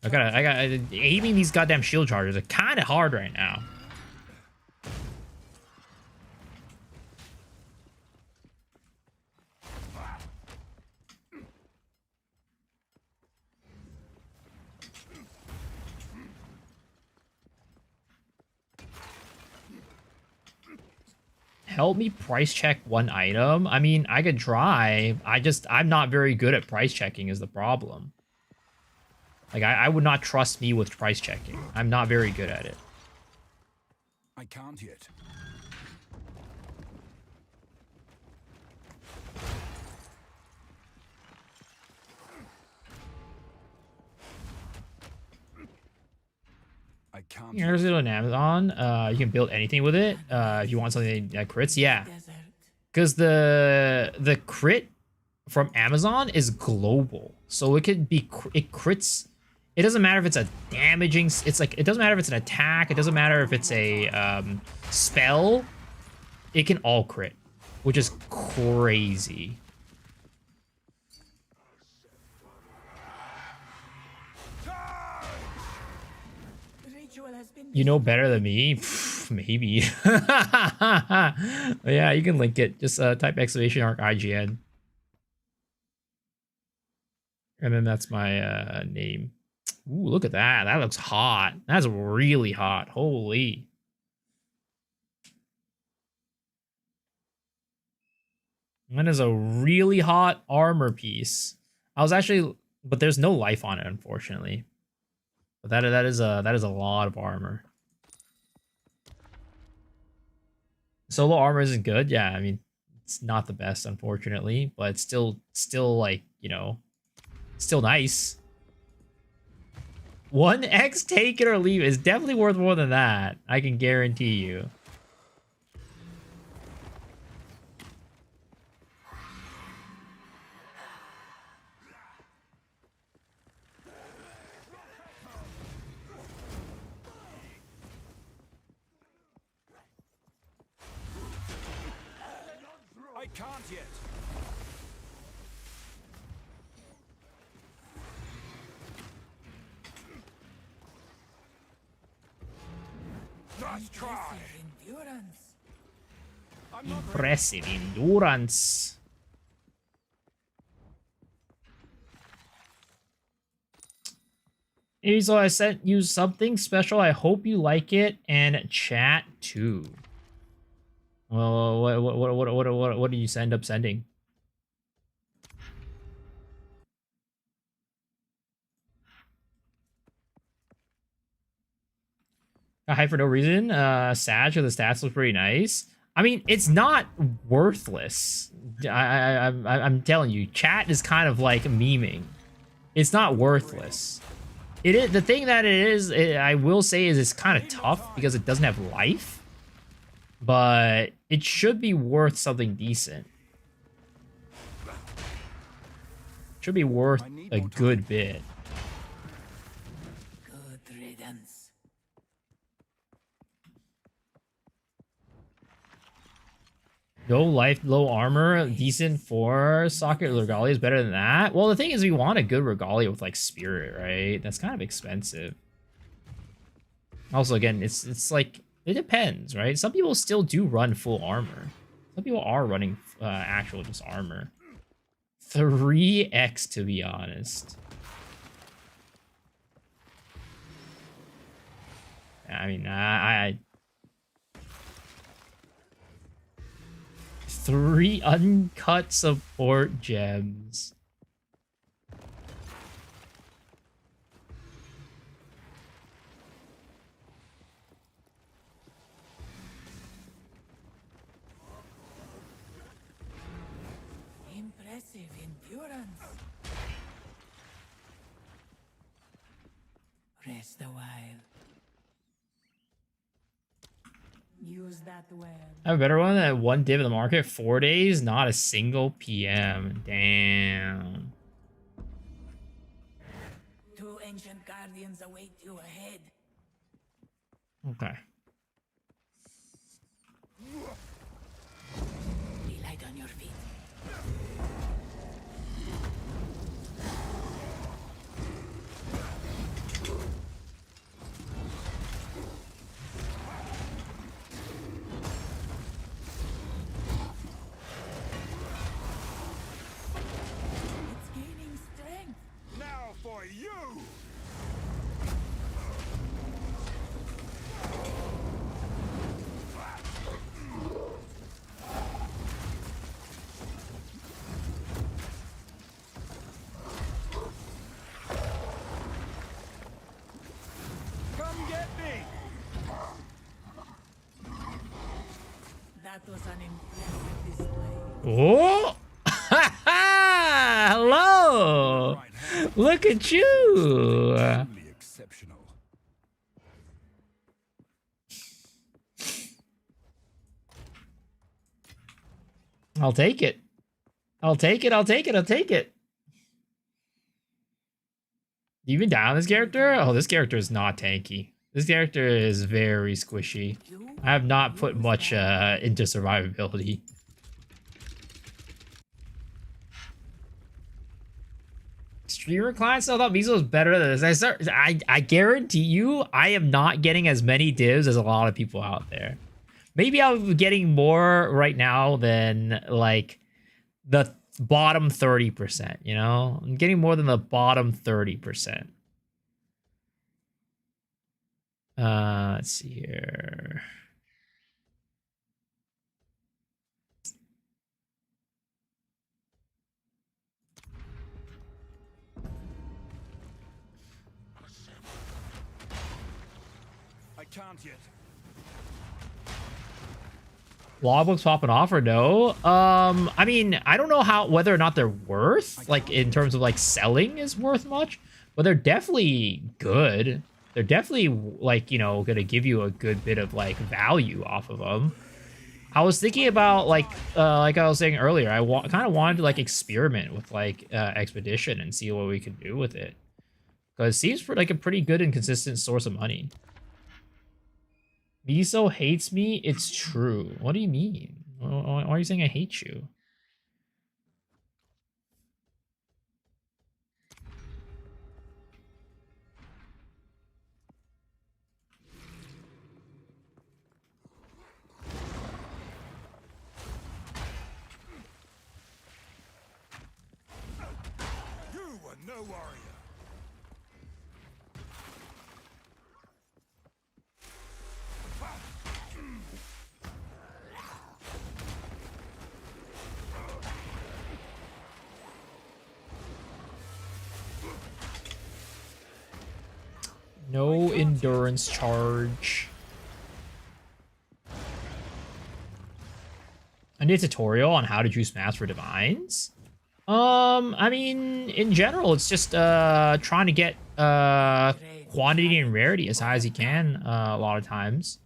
I gotta aiming these goddamn shield charges are kind of hard right now. help me price check one item? I mean, I could try. I'm not very good at price checking is the problem. Like, I would not trust me with price checking. I'm not very good at it. I can't yet. I can't. Here's it on Amazon. You can build anything with it. If you want something that crits, yeah. Desert. Because the crit from Amazon is global, so it could be it crits. It doesn't matter if it's a damaging. It's like it doesn't matter if it's an attack. It doesn't matter if it's a spell. It can all crit, which is crazy. The ritual has been You know better than me? Pff, maybe. Yeah, you can link it. Just type exclamation mark IGN. And then that's my name. Ooh, look at that. That looks hot. That's really hot. Holy. That is a really hot armor piece. I was actually, but there's no life on it, unfortunately. But that is a lot of armor. Solo armor isn't good. Yeah, I mean, it's not the best, unfortunately, but it's still like, you know, still nice. 1x take it or leave is definitely worth more than that. I can guarantee you. I can't yet. Nice try. endurance. I'm not ready. Impressive endurance. Hey, so I sent you something special. I hope you like it and chat too. Well, what did you end up sending? A hype for no reason. Sag or the stats look pretty nice. I mean, it's not worthless. I'm telling you, chat is kind of like memeing. It's not worthless. It is the thing that it is. I will say is it's kind of tough because it doesn't have life, but it should be worth something decent. Should be worth a good bit. Good riddance. No life, low armor, decent for socket regalia is better than that. Well, the thing is, we want a good regalia with like spirit, right? That's kind of expensive. Also, again, it's like it depends, right? Some people still do run full armor. Some people are running actual just armor. 3x to be honest. I mean, I 3 uncut support gems. Impressive endurance. Rest a while. Use that well. I have a better one at 1 div in the market, 4 days, not a single PM. Damn. 2 ancient guardians await you ahead. Okay. Be light on your feet. It's gaining strength. Now for you. That was an impressive display. Oh! Hello! Look at you! Truly exceptional. I'll take it. I'll take it. I'll take it. I'll take it. Even down this character? Oh, this character is not tanky. This character is very squishy. I have not put much into survivability. Streamer clients, I thought Miso was better than this. I guarantee you, I am not getting as many divs as a lot of people out there. Maybe I'm getting more right now than like the bottom 30%, you know? I'm getting more than the bottom 30%. Let's see here. I can't yet. Logbooks popping off or no? I mean, I don't know whether or not they're worth, like in terms of like selling is worth much, but they're definitely good. They're definitely like, you know, gonna give you a good bit of like value off of them. I was thinking about like I was saying earlier, I kind of wanted to like experiment with like Expedition and see what we could do with it, because it seems like a pretty good and consistent source of money. Miso hates me. It's true. What do you mean? Why are you saying I hate you? You were no warrior. No endurance charge. I need a tutorial on how to juice mass for divines. I mean, in general, it's just trying to get quantity and rarity as high as you can a lot of times.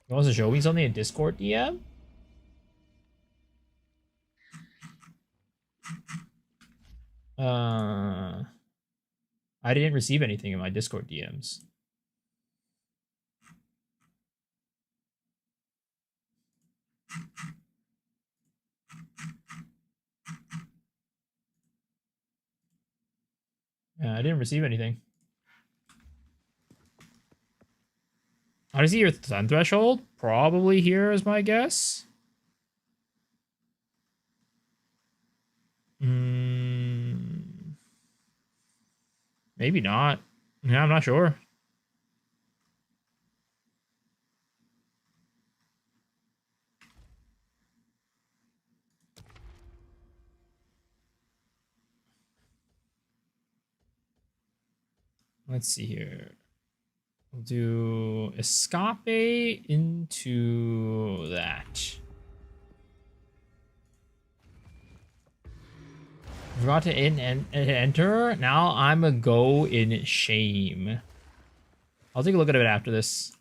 You want to show me something in Discord DM? I didn't receive anything in my Discord DMs. Yeah, I didn't receive anything. How do you see your sun threshold? Probably here is my guess. Maybe not. Yeah, I'm not sure. Let's see here. We'll do escape into that. Forgot to enter. Now I'm a go in shame. I'll take a look at it after this.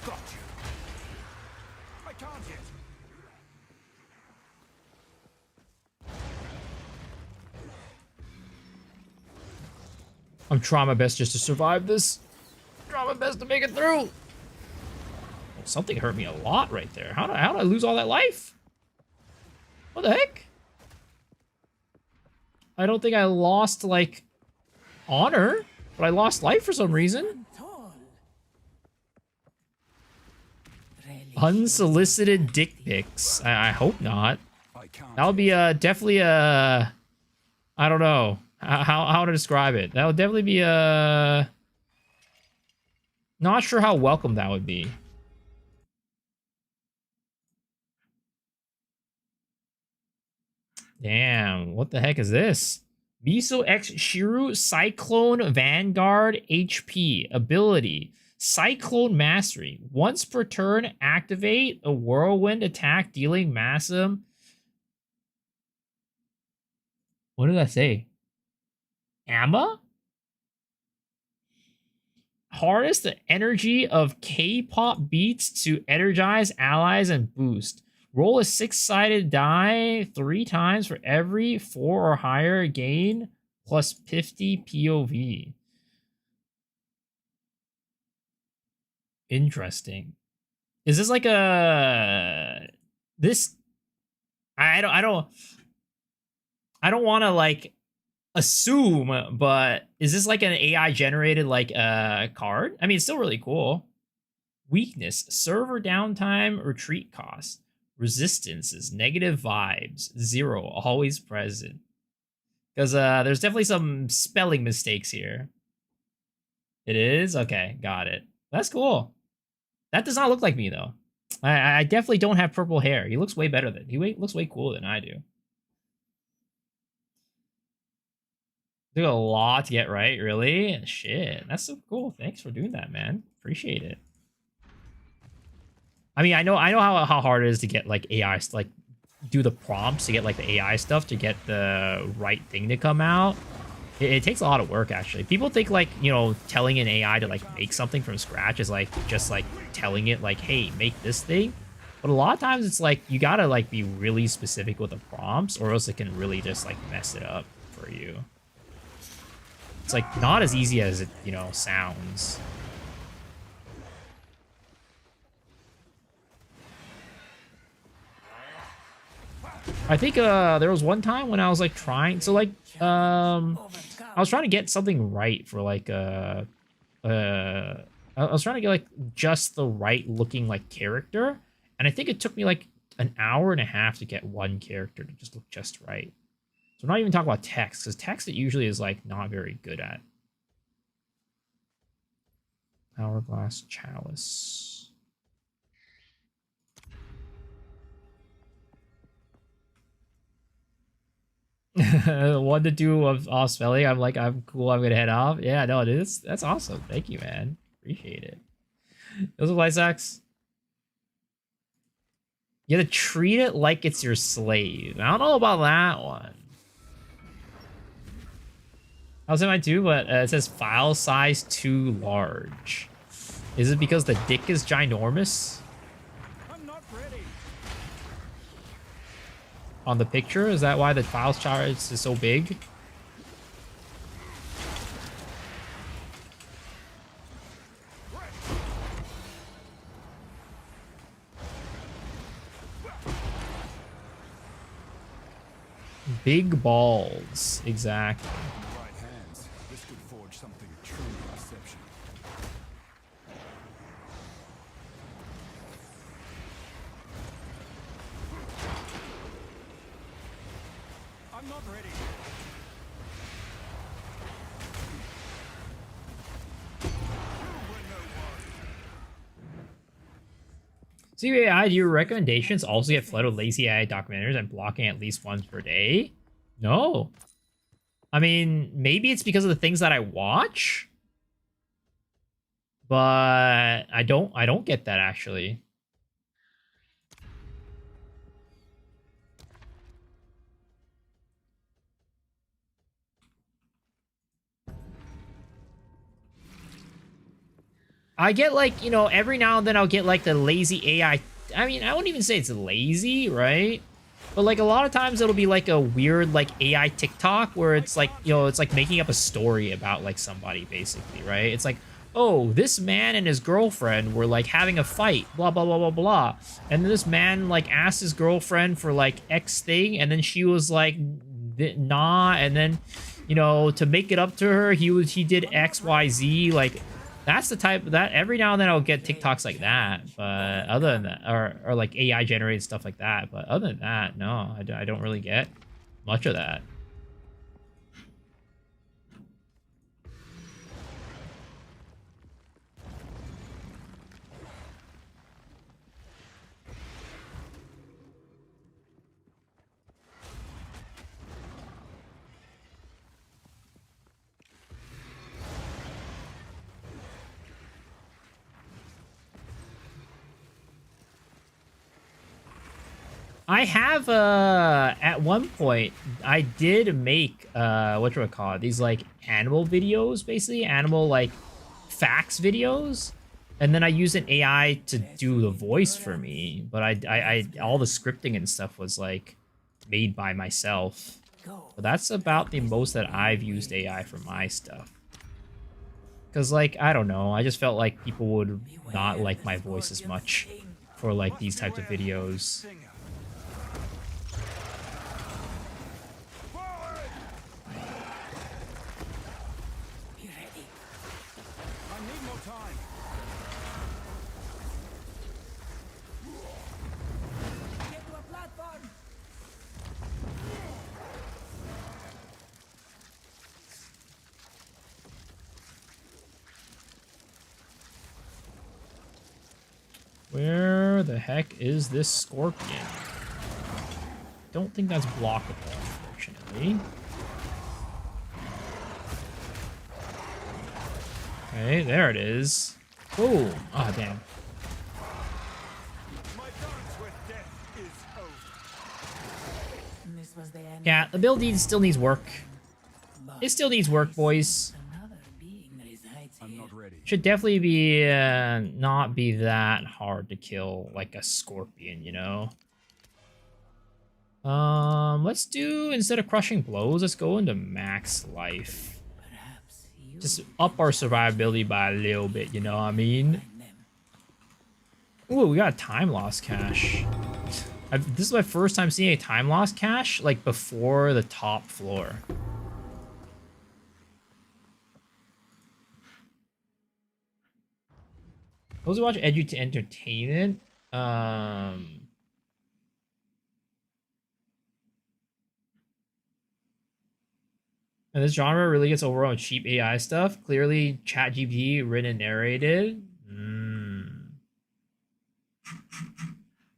Got you. I can't yet. I'm trying my best just to survive this. Trying my best to make it through. Oh, something hurt me a lot right there. How did I lose all that life? What the heck? I don't think I lost, like, honor, but I lost life for some reason. Unsolicited dick pics. I hope not. That would be definitely a... I don't know how to describe it. That would definitely be a... Not sure how welcome that would be. Damn, what the heck is this? Miso X Shiru Cyclone Vanguard HP ability. Cyclone Mastery. Once per turn, activate a whirlwind attack dealing massive. What did I say? Amma? Harness the energy of K-pop beats to energize allies and boost. Roll a 6-sided die 3 times for every 4 or higher gain plus 50 POV. Interesting. Is this like a this? I don't want to like assume, but is this like an AI generated like card? I mean, it's still really cool. Weakness: server downtime, retreat cost. Resistances, negative vibes, 0, always present. Because there's definitely some spelling mistakes here. It is? Okay, got it. That's cool. That does not look like me, though. I definitely don't have purple hair. He looks way better than... He looks way cooler than I do. Took a lot to get right, really? Shit, that's so cool. Thanks for doing that, man. Appreciate it. I mean, I know how hard it is to get like AI, like do the prompts to get like the AI stuff to get the right thing to come out. It takes a lot of work, actually. People think like, you know, telling an AI to like make something from scratch is like just like telling it like, hey, make this thing. But a lot of times it's like you gotta like be really specific with the prompts, or else it can really just like mess it up for you. It's like not as easy as it, you know, sounds. I think there was one time when I was like trying, so like I was trying to get something right for like I was trying to get like just the right looking like character, and I think it took me like an hour and a half to get one character to just look just right. So we're not even talking about text, because text it usually is like not very good at. Hourglass Chalice. One to two of off spelling. I'm like, I'm cool. I'm gonna head off. Yeah, no, it is. That's awesome. Thank you, man. Appreciate it. Those are Lysax. You gotta treat it like it's your slave. I don't know about that one. I was in mine too, but it says file size too large. Is it because the dick is ginormous? I'm not ready. On the picture? Is that why the file size is so big? Big balls. Exactly. Right hands. This could forge something truly exceptional. I'm not ready. CBAI, do your recommendations also get flooded with lazy AI documentaries and blocking at least once per day? No. I mean, maybe it's because of the things that I watch, but I don't get that actually. I get like, you know, every now and then I'll get like the lazy AI. I mean, I wouldn't even say it's lazy, right? But like a lot of times it'll be like a weird like AI TikTok where it's like, you know, it's like making up a story about like somebody basically, right? It's like, oh, this man and his girlfriend were like having a fight, blah, blah, blah, blah, blah. And then this man like asked his girlfriend for like X thing, and then she was like, nah. And then, you know, to make it up to her, he did X, Y, Z. Like, that's the type that every now and then I'll get TikToks like that, but other than that, or like AI generated stuff like that. But other than that, no, I don't really get much of that. I have at one point I did make whatchamacallit, these like animal videos, basically animal like facts videos, and then I used an AI to do the voice for me, but I all the scripting and stuff was like made by myself. But that's about the most that I've used AI for my stuff. Cause like, I don't know, I just felt like people would not like my voice as much for like these types of videos. Be ready. I need more time. Get to a platform. Where the heck is this scorpion? Don't think that's blockable, unfortunately. Okay, there it is. Boom. Ah, damn. My dance with death is over. This was the end. Yeah, the build still needs work. But It still needs work, boys. another being that resides I'm here. not ready. Should definitely be not be that hard to kill like a scorpion, you know. Let's do, instead of crushing blows, let's go into max life. Perhaps you Just up our survivability by a little bit, you know what I mean? find them. Ooh, we got a time loss cache. This is my first time seeing a time loss cache like before the top floor. Those who watch Edu to Entertainment, and this genre really gets overrun with cheap AI stuff. Clearly, ChatGPT written and narrated.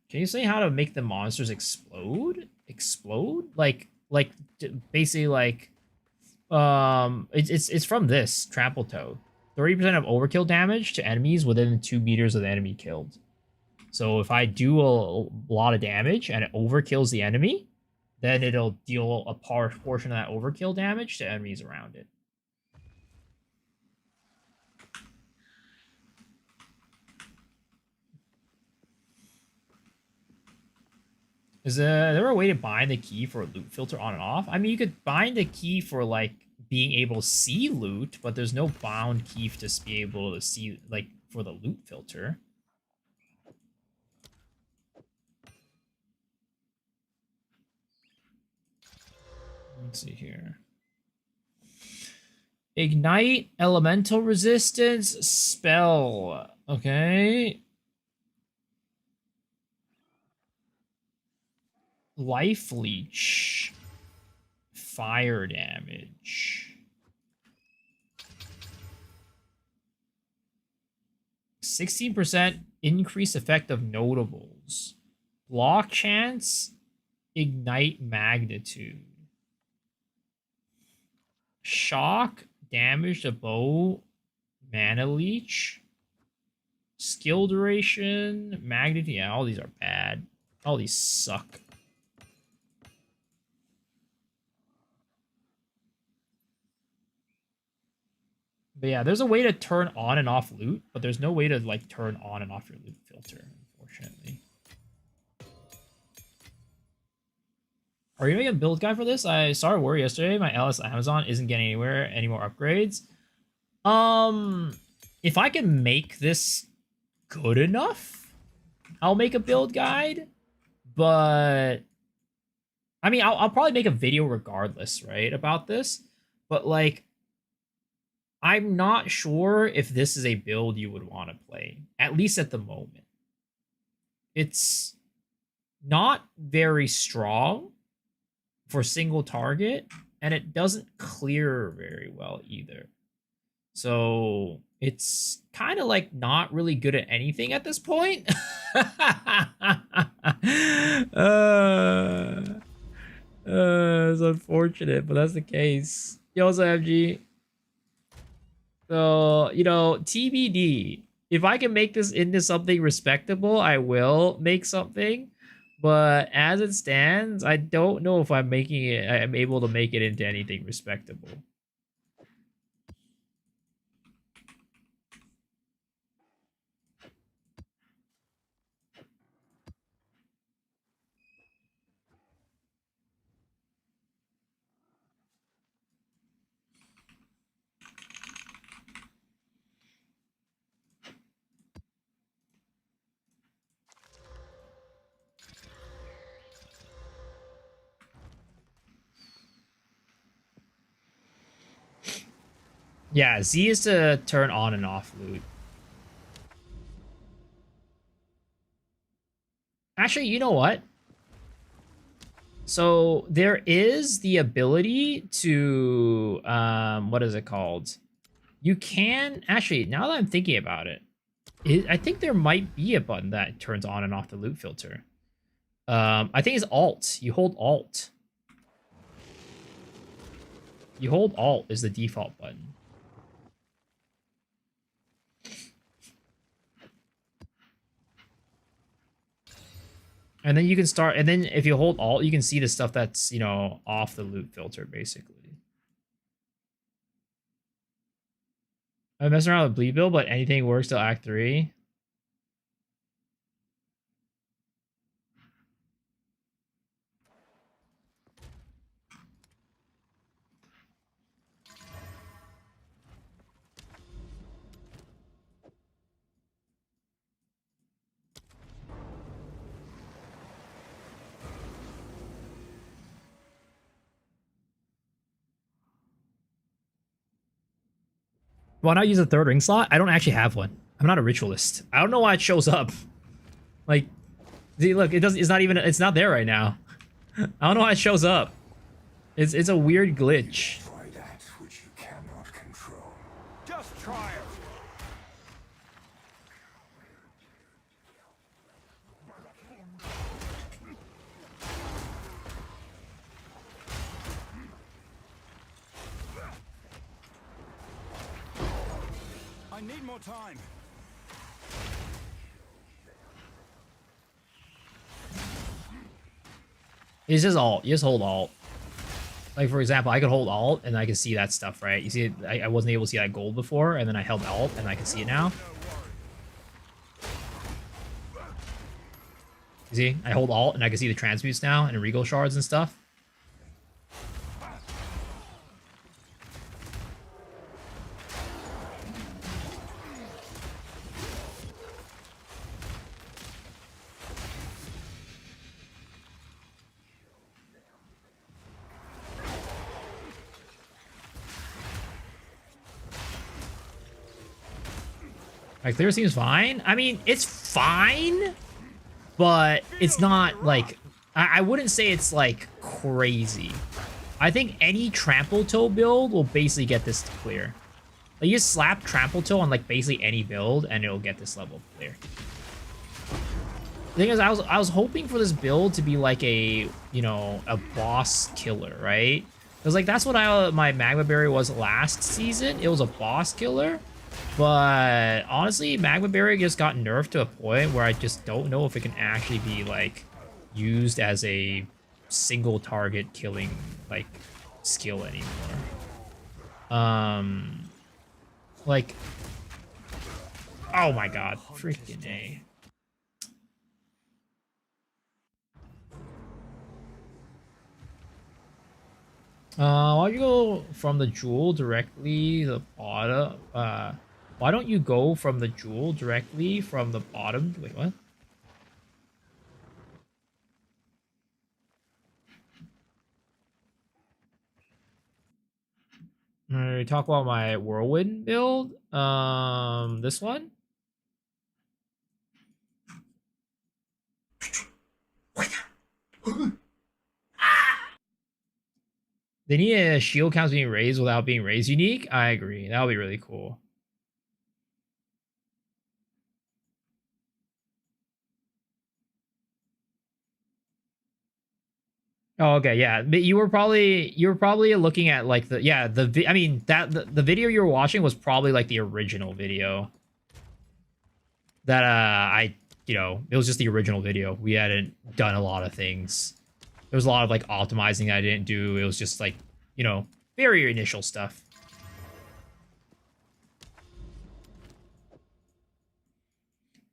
Can you say how to make the monsters explode? Explode? Basically like, it's from this Trample Toad. 30% of overkill damage to enemies within 2 meters of the enemy killed. So if I do a lot of damage and it overkills the enemy, then it'll deal a portion of that overkill damage to enemies around it. Is there a way to bind the key for a loot filter on and off? I mean, you could bind the key for like being able to see loot, but there's no bound key to just be able to see like for the loot filter. Let's see here. Ignite elemental resistance spell. Okay. Life leech. Fire damage. 16% increase effect of notables. Block chance. Ignite magnitude. Shock damage to bow. Mana leech. Skill duration. Magnitude. Yeah, all these are bad. All these suck. But yeah, there's a way to turn on and off loot, but there's no way to like turn on and off your loot filter, unfortunately. Are you making a build guide for this? I started worry yesterday. My LS Amazon isn't getting anywhere, any more upgrades. If I can make this good enough, I'll make a build guide. But I mean, I'll probably make a video regardless, right, about this. But like, I'm not sure if this is a build you would want to play, at least at the moment. It's not very strong for single target, and it doesn't clear very well either. So it's kind of like not really good at anything at this point. It's unfortunate, but that's the case. Yo, what's up, MG? So, you know, TBD. If I can make this into something respectable, I will make something. But as it stands, I don't know if I'm able to make it into anything respectable. Yeah, Z is to turn on and off loot. Actually, you know what? So there is the ability to what is it called? You can actually, now that I'm thinking about it, I think there might be a button that turns on and off the loot filter. I think it's Alt. You hold Alt. You hold Alt is the default button. And then you can start, and then if you hold Alt, you can see the stuff that's, you know, off the loot filter, basically. I'm messing around with Bleed Build, but anything works till Act 3. Why not use a third ring slot? I don't actually have one. I'm not a ritualist. I don't know why it shows up. Like, see, look, it doesn't. It's not even. It's not there right now. I don't know why it shows up. It's a weird glitch. Try that which you cannot control. Just try it. I need more time. It's just Alt. You just hold Alt. Like, for example, I could hold Alt and I can see that stuff, right? You see, I wasn't able to see that gold before, and then I held Alt and I can see it now. You see, I hold Alt and I can see the transmutes now and regal shards and stuff. Like, clear seems fine. I mean, it's fine, but it's not like, I wouldn't say it's like crazy. I think any trample toe build will basically get this to clear. Like, you just slap trample toe on like basically any build and it'll get this level clear. The thing is, I was hoping for this build to be like a, you know, a boss killer, right? Because like that's what my Magma Berry was last season. It was a boss killer. But honestly, Magma Berry just got nerfed to a point where I just don't know if it can actually be like used as a single target killing like skill anymore. Like, oh my god, freaking A. Why don't you go from the jewel directly the bottom? Why don't you go from the jewel directly from the bottom? Wait, what? Talk about my whirlwind build. This one. They need a shield counts being raised without being raised unique. I agree. That would be really cool. Oh, okay, yeah. But you were probably looking at like I mean the video you were watching was probably like the original video that I you know, it was just the original video. We hadn't done a lot of things. There was a lot of like optimizing that I didn't do. It was just like, you know, very initial stuff.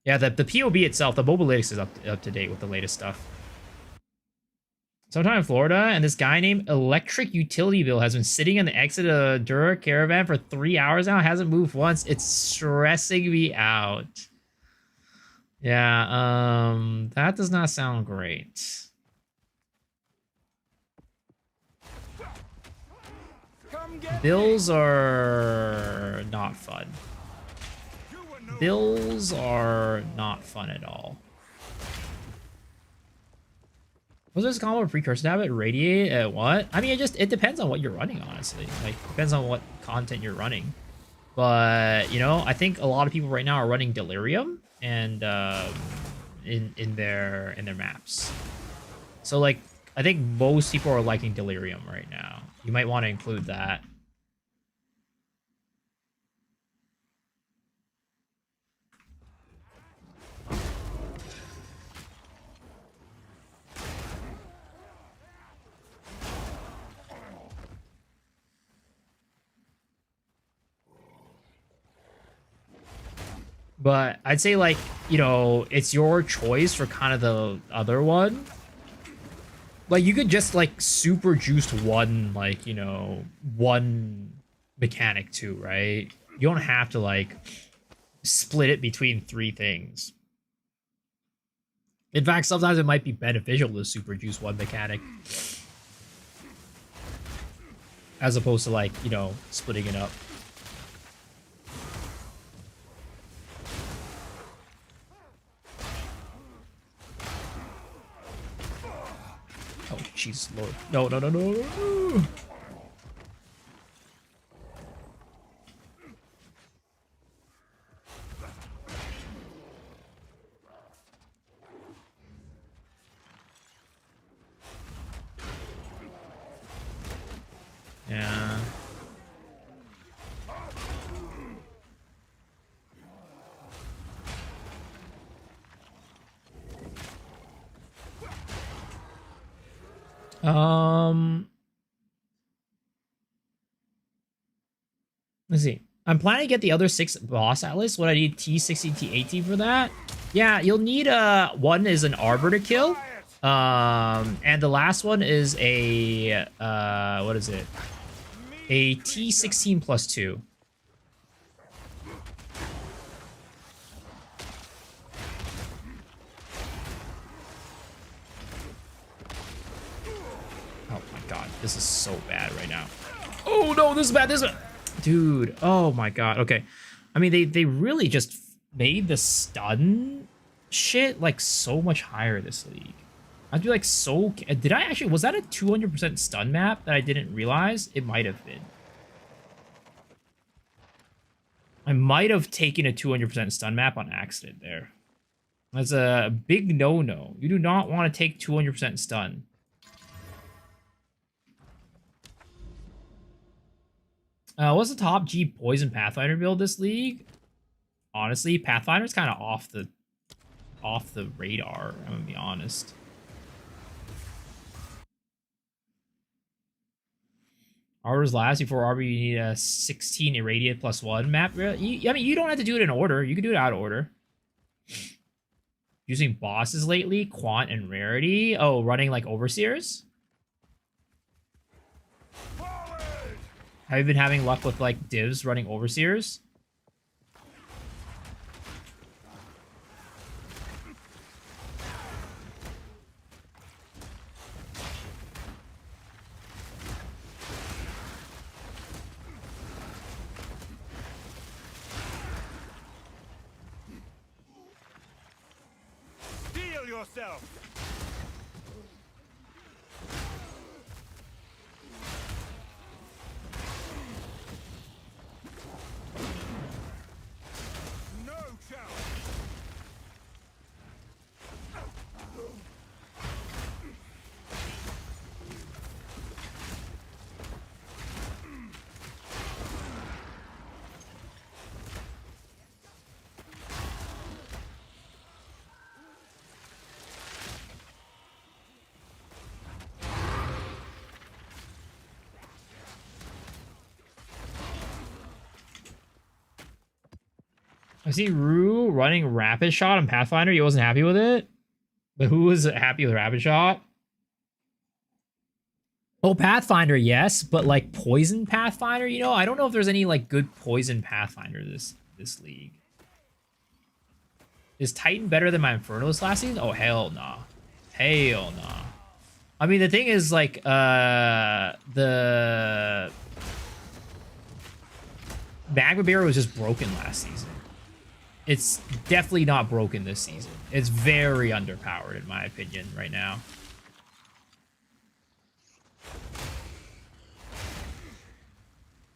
Yeah, the POB itself, the Mobalytics is up to date with the latest stuff. Sometime in Florida, and this guy named Electric Utility Bill has been sitting on the exit of Dura Caravan for 3 hours now. Hasn't moved once. It's stressing me out. Yeah, that does not sound great. Bills are not fun. Bills are not fun at all. Was this combo a precursor to have it radiate? What? I mean, it depends on what you're running, honestly. Like, depends on what content you're running. But, you know, I think a lot of people right now are running Delirium and in their maps. So, like, I think most people are liking Delirium right now. You might want to include that. But I'd say, like, you know, it's your choice for kind of the other one. Like, you could just, like, super juice one, like, you know, one mechanic too, right? You don't have to, like, split it between 3 things. In fact, sometimes it might be beneficial to super juice one mechanic. As opposed to, like, you know, splitting it up. Oh, jeez, Lord. No, no, no, no, no. Yeah. Let's see. I'm planning to get the other 6 boss atlas. What I need T60, T80 for that? Yeah, you'll need one is an arbor to kill. And the last one is a what is it? A T16 plus 2. Oh my god, this is so bad right now. Oh no, this is bad, this is bad. Dude, oh my god, okay. I mean, they really just made the stun shit, like, so much higher this league. I'd be like, so... Did I actually... Was that a 200% stun map that I didn't realize? It might have been. I might have taken a 200% stun map on accident there. That's a big no-no. You do not want to take 200% stun. What's the top G Poison Pathfinder build this league? Honestly, Pathfinder's kind of off the radar, I'm gonna be honest. Arbor's last. Before Arbor, you need a 16 irradiate plus 1 map. I mean, you don't have to do it in order. You can do it out of order. Using bosses lately, quant and rarity. Oh, running like overseers. Have you been having luck with like divs running overseers? Heal yourself. No chance. see Rue running Rapid Shot on Pathfinder. He wasn't happy with it. But who was happy with Rapid Shot? Oh, Pathfinder, yes, but like Poison Pathfinder, you know, I don't know if there's any like good Poison Pathfinder this league. Is Titan better than my Infernalist last season? Oh, hell nah. Hell nah. I mean, the thing is, like, the Magma Barrier was just broken last season. It's definitely not broken this season. It's very underpowered, in my opinion, right now.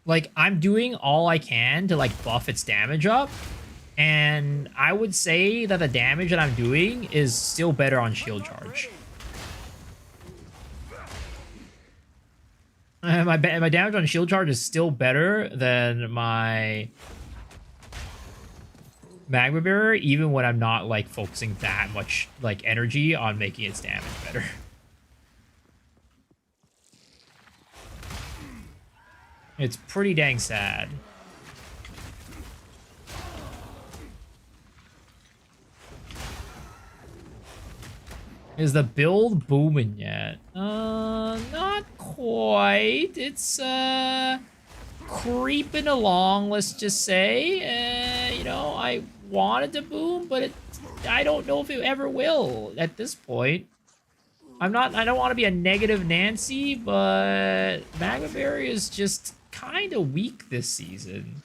Like, I'm doing all I can to, like, buff its damage up. And I would say that the damage that I'm doing is still better on shield charge. My damage on shield charge is still better than my Magma Barrier, even when I'm not, like, focusing that much, like, energy on making its damage better. It's pretty dang sad. Is the build booming yet? Not quite. It's, creeping along, let's just say. You know, I wanted to boom, but I don't know if it ever will at this point. I don't want to be a negative Nancy, but Magma Barrier is just kind of weak this season.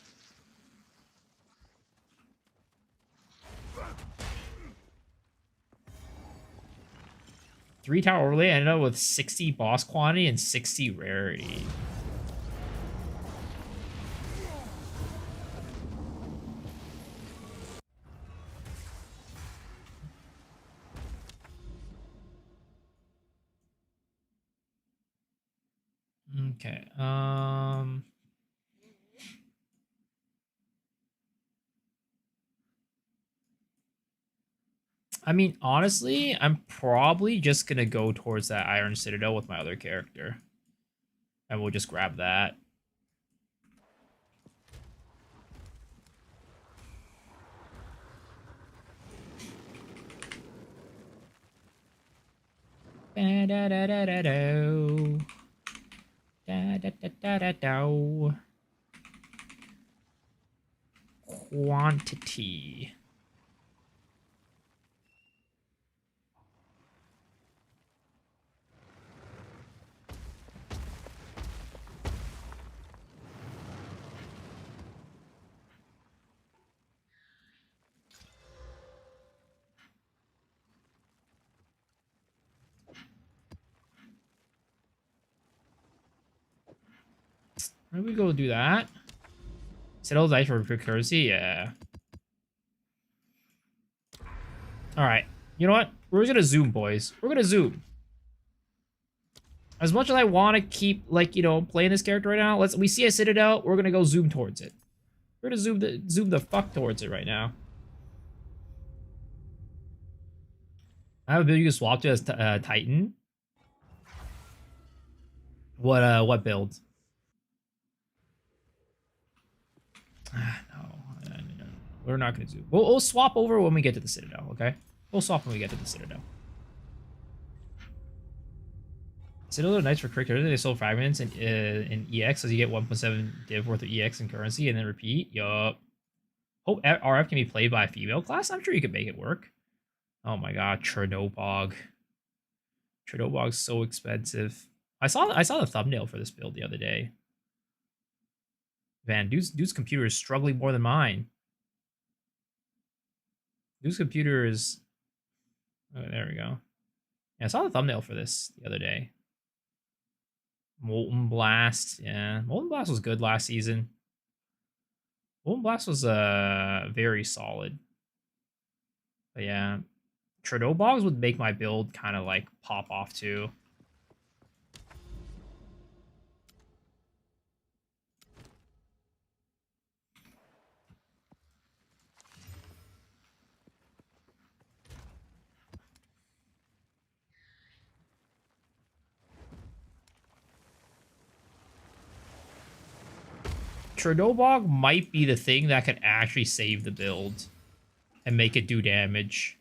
Three tower overlay, I ended up with 60 boss quantity and 60 rarity. Okay, I mean, honestly, I'm probably just gonna go towards that Iron Citadel with my other character. And we'll just grab that. Da-da-da-da-da-do. Da-da-da-da-da-do. Quantity. Maybe we go do that. Citadel dice for recurrency, yeah. Alright. You know what? We're gonna zoom, boys. We're gonna zoom. As much as I want to keep, like, you know, playing this character right now, we see a Citadel, we're gonna go zoom towards it. We're gonna zoom the fuck towards it right now. I have a build you can swap to as Titan. What build? No. We're not gonna zoom. We'll swap over when we get to the Citadel, okay? We'll swap when we get to the Citadel. Citadel are nice for quick. They sold fragments in EX, so you get 1.7 div worth of EX in currency, and then repeat. Yup. Hope RF can be played by a female class. I'm sure you can make it work. Oh my god, Chernobog. Chernobog's so expensive. I saw the thumbnail for this build the other day. Man, dude's computer is struggling more than mine. Dude's computer is... Oh, there we go. Yeah, I saw the thumbnail for this the other day. Molten Blast. Yeah, Molten Blast was good last season. Molten Blast was very solid. But yeah, Chernobog would make my build kind of like pop off too. Chernobog might be the thing that can actually save the build and make it do damage.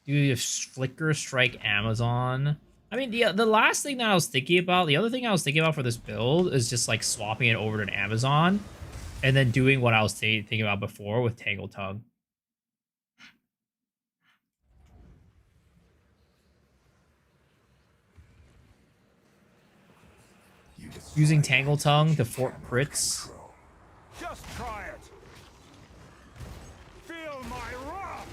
Do you Flicker Strike Amazon? I mean, the last thing that I was thinking about, the other thing I was thinking about for this build is just like swapping it over to an Amazon and then doing what I was thinking about before with Tangle Tongue. Using Tangle Tongue to fort crits. Just try it. Feel my wrath.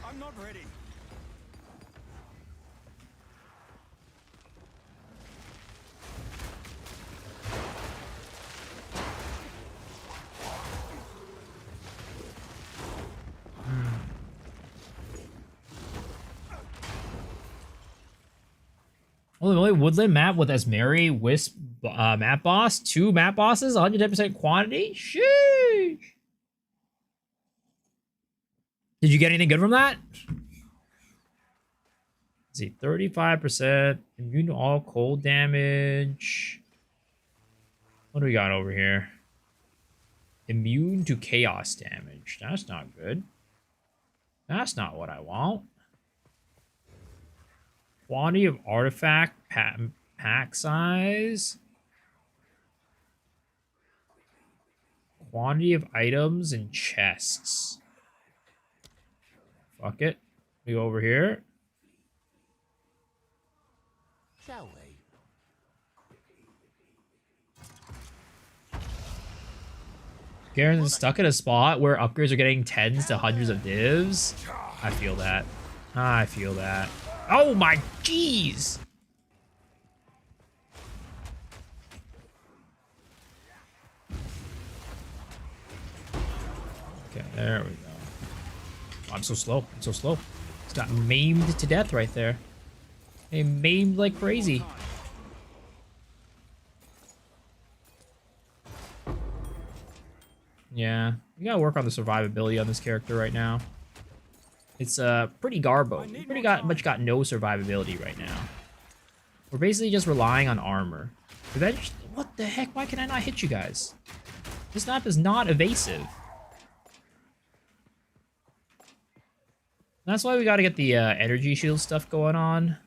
I'm not ready. Well, the only woodland map with Asmeri Wisp map boss, 2 map bosses, 110% quantity. Sheesh. Did you get anything good from that? Let's see, 35% immune to all cold damage. What do we got over here? Immune to chaos damage. That's not good. That's not what I want. Quantity of artifact pack size. Quantity of items and chests. Fuck it. We go over here. Shall we? Garen's stuck in a spot where upgrades are getting tens to hundreds of divs. I feel that. I feel that. Oh my jeez! Okay, there we go. Oh, I'm so slow. I'm so slow. It's got maimed to death right there. They maimed like crazy. Yeah, we gotta work on the survivability on this character right now. It's pretty garbo. We pretty much got no survivability right now. We're basically just relying on armor. What the heck? Why can I not hit you guys? This map is not evasive. That's why we gotta get the energy shield stuff going on.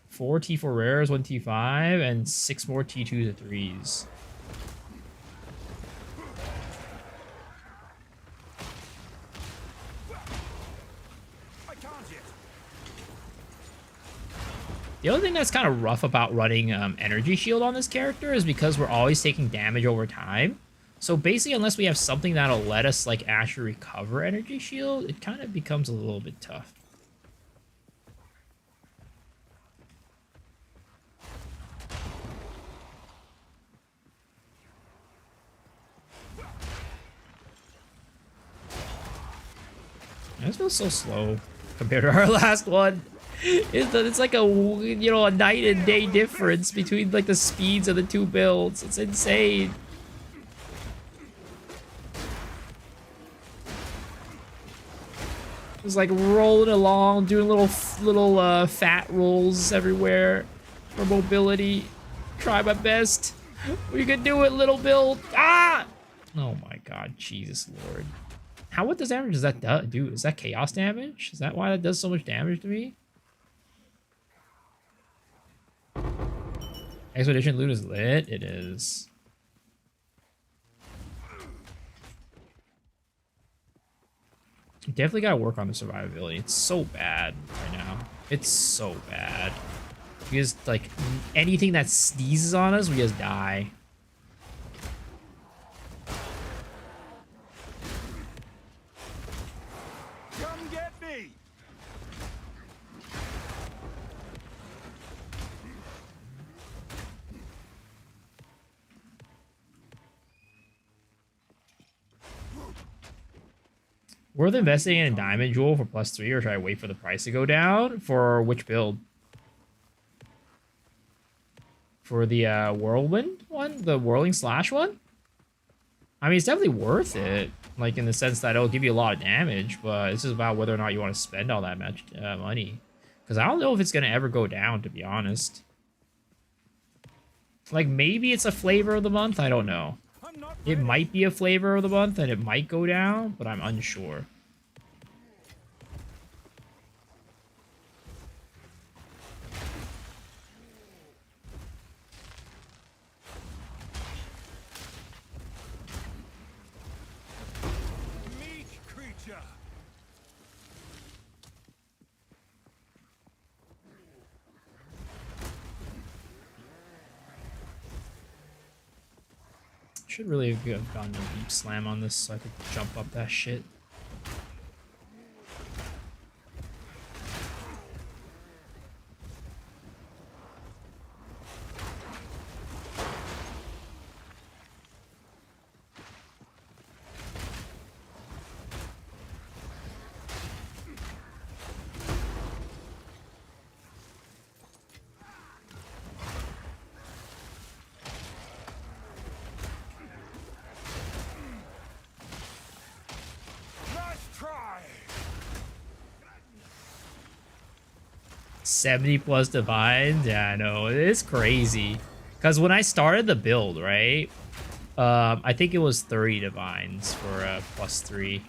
Four T4 rares, 1 T5, and 6 more T2s to 3s. The other thing that's kind of rough about running energy shield on this character is because we're always taking damage over time. So basically, unless we have something that'll let us like actually recover energy shield, it kind of becomes a little bit tough. This feels so slow compared to our last one. It's like a, you know, a night and day difference between like the speeds of the two builds. It's insane. Just like rolling along, doing little fat rolls everywhere for mobility. Try my best. We can do it, little build. Ah! Oh my god, Jesus Lord. What damage does that do? Is that chaos damage? Is that why that does so much damage to me? Expedition loot is lit. It is. Definitely gotta work on the survivability. It's so bad right now. It's so bad. Because like anything that sneezes on us, we just die. Worth investing in a diamond jewel for +3, or should I wait for the price to go down? For which build? For the whirlwind one? The whirling slash one? I mean, it's definitely worth it. Like, in the sense that it'll give you a lot of damage, but it's just about whether or not you want to spend all that much money. Because I don't know if it's going to ever go down, to be honest. Like, maybe it's a flavor of the month? I don't know. It might be a flavor of the month, and it might go down, but I'm unsure. Should really have gotten a deep slam on this so I could jump up that shit. Try. 70 plus divines? Yeah, I know. It's crazy. Because when I started the build, right? I think it was 30 divines for +3.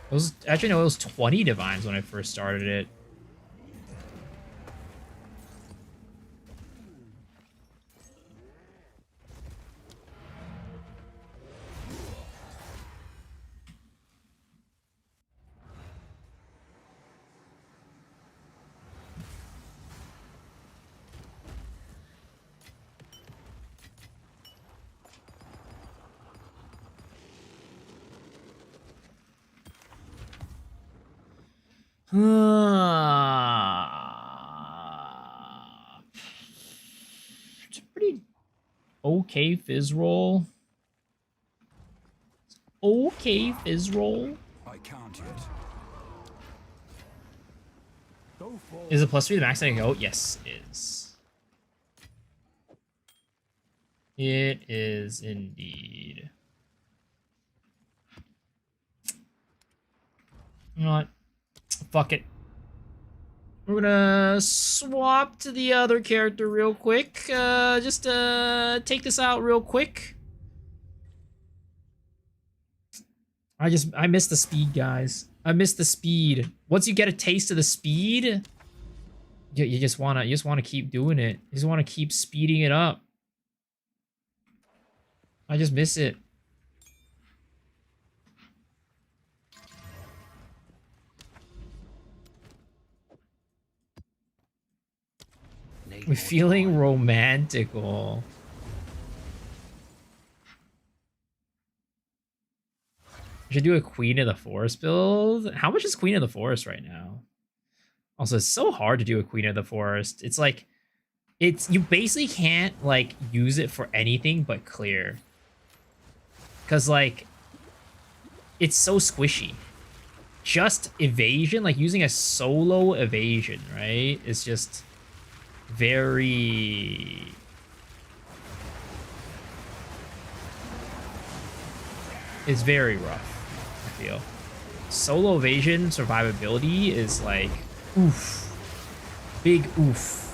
It was actually no, it was 20 divines when I first started it. It's a pretty okay fizz roll. Okay fizz roll. I can't yet. Go for Is it +3 the max I can go? Yes, it is. It is indeed. You know what? Fuck it. We're gonna swap to the other character real quick. Just take this out real quick. I miss the speed, guys. I miss the speed. Once you get a taste of the speed, you just wanna keep doing it. You just wanna keep speeding it up. I just miss it. We're feeling romantical. I should do a Queen of the Forest build. How much is Queen of the Forest right now? Also, it's so hard to do a Queen of the Forest. It's like, you basically can't like use it for anything but clear. Cause like, it's so squishy. Just evasion, like using a solo evasion, right? It's just very... It's very rough, I feel. Solo evasion survivability is like, oof. Big oof.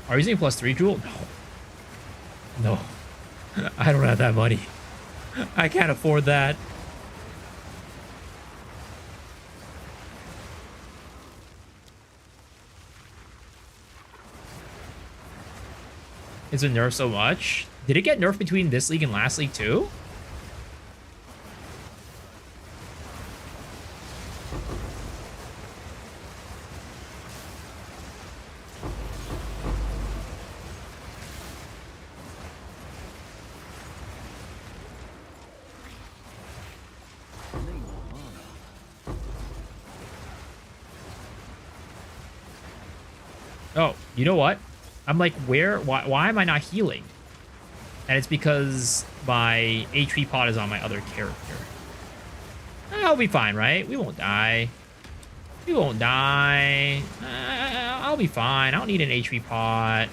Are you using +3 jewel? No. No. I don't have that money. I can't afford that. It's been nerfed so much. Did it get nerfed between this league and last league too? Oh, you know what? I'm like, why am I not healing? And it's because my HP pot is on my other character. I'll be fine, right? We won't die. We won't die. I'll be fine. I don't need an HP pot.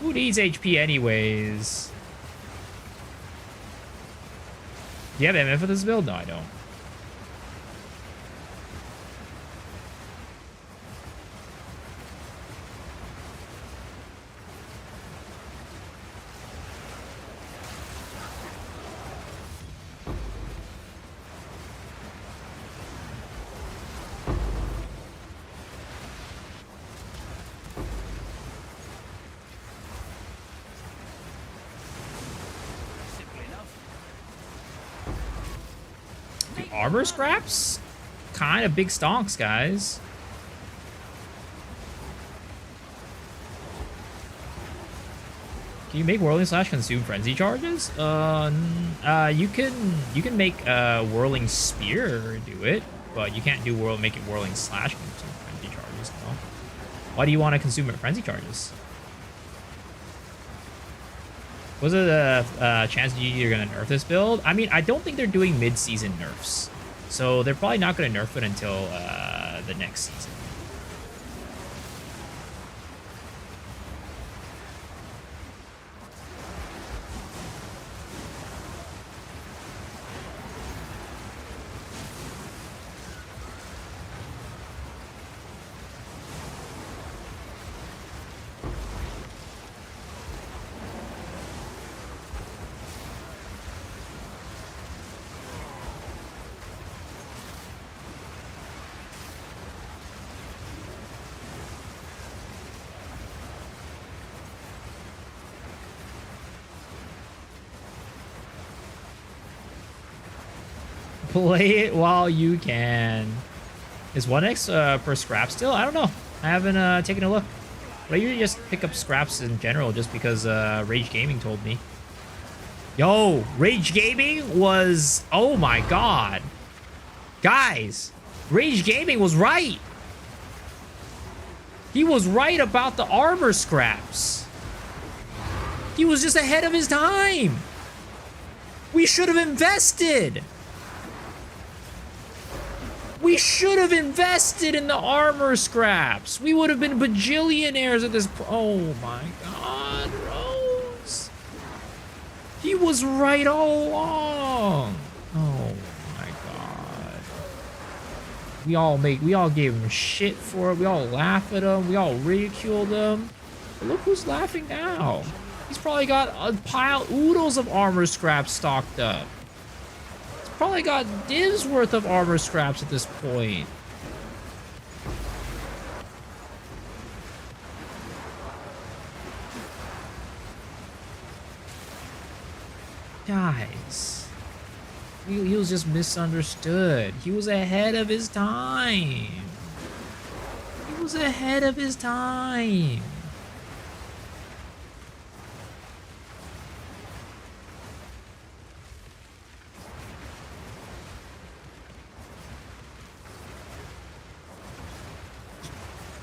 Who needs HP anyways? Do you have MF for this build? No, I don't. Armor scraps? Kind of big stonks, guys. Can you make Whirling Slash consume frenzy charges? You can make Whirling Spear do it, but you can't do make it Whirling Slash consume frenzy charges. No. Why do you want to consume frenzy charges? Was it a chance you're gonna nerf this build? I mean, I don't think they're doing mid-season nerfs, so they're probably not gonna nerf it until the next season. Play it while you can. Is 1x per scrap still? I don't know. I haven't taken a look. But I usually just pick up scraps in general just because Rage Gaming told me. Yo, Rage Gaming was... Oh my god. Guys, Rage Gaming was right. He was right about the armor scraps. He was just ahead of his time. We should have invested. We should have invested in the armor scraps. We would have been bajillionaires at this oh my god, Rose. He was right all along. Oh my god. We all gave him shit for it. We all laugh at him. We all ridiculed him. But look who's laughing now. He's probably got a pile oodles of armor scraps stocked up. Probably got divs worth of armor scraps at this point. Guys, he was just misunderstood. He was ahead of his time. He was ahead of his time.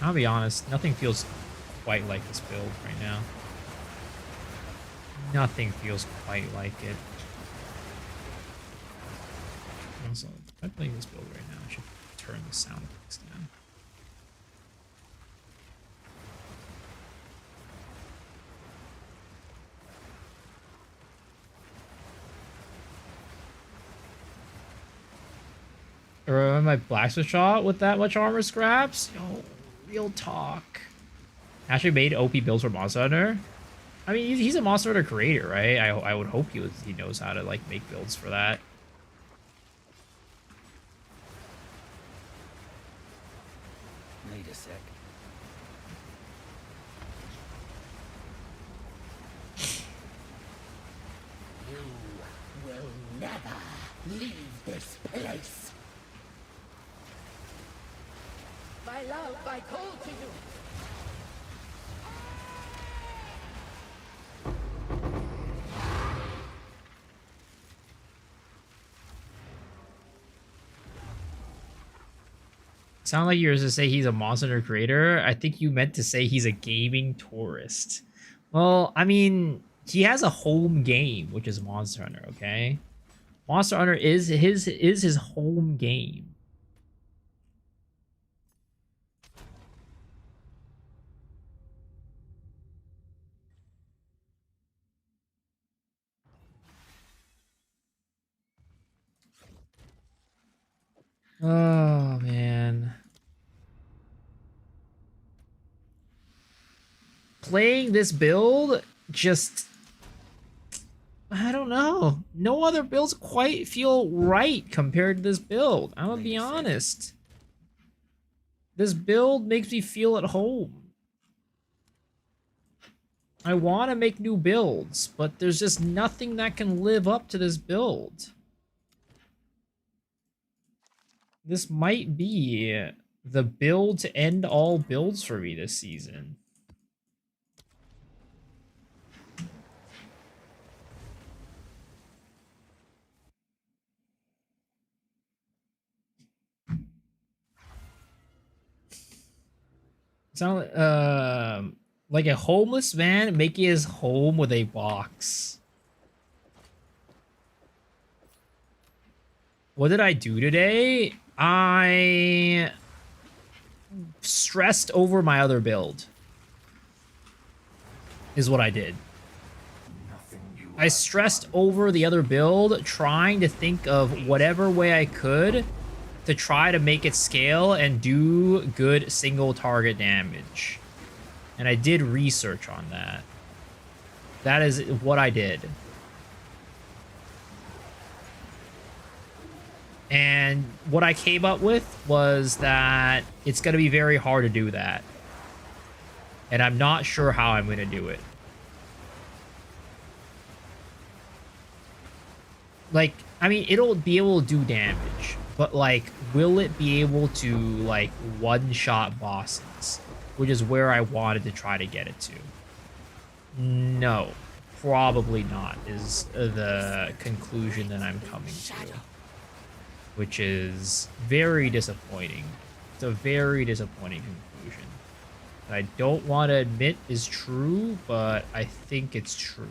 I'll be honest, nothing feels quite like this build right now. Nothing feels quite like it. Also, if I'm playing this build right now, I should turn the sound effects down. Remember my blacksmith shot with that much armor scraps? Yo, real talk. Actually made OP builds for Monster Hunter. I mean, he's a Monster Hunter creator, right? I would hope he knows how to like make builds for that. Wait a sec. You will never leave this place. My love, I call to you. Sound like you're to say he's a Monster Hunter creator. I think you meant to say he's a gaming tourist. Well, I mean, he has a home game, which is Monster Hunter, okay? Monster Hunter is his home game. Oh, man. Playing this build, just... I don't know. No other builds quite feel right compared to this build. I'm gonna be honest. This build makes me feel at home. I want to make new builds, but there's just nothing that can live up to this build. This might be the build to end all builds for me this season. Sound like a homeless man making his home with a box. What did I do today? I stressed over my other build. Is what I did. I stressed over the other build, trying to think of whatever way I could to try to make it scale and do good single target damage. And I did research on that. That is what I did. And what I came up with was that it's going to be very hard to do that. And I'm not sure how I'm going to do it. Like, I mean, it'll be able to do damage. But, like, will it be able to, like, one-shot bosses? Which is where I wanted to try to get it to. No. Probably not, is the conclusion that I'm coming to. Which is very disappointing. It's a very disappointing conclusion. That I don't want to admit is true, but I think it's true.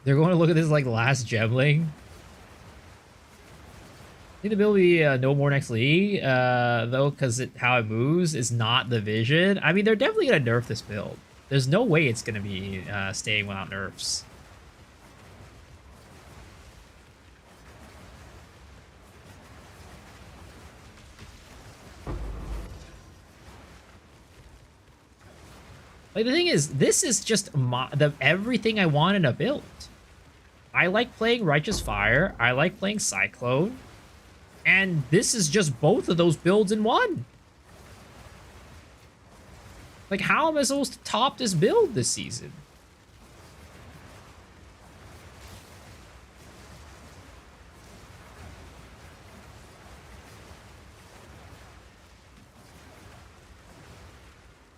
They're going to look at this like last Gemling. I think the build will be no more next league, though, because how it moves is not the vision. I mean, they're definitely going to nerf this build. There's no way it's going to be staying without nerfs. Like, the thing is, this is just everything I want in a build. I like playing Righteous Fire. I like playing Cyclone. And this is just both of those builds in one. Like, how am I supposed to top this build this season?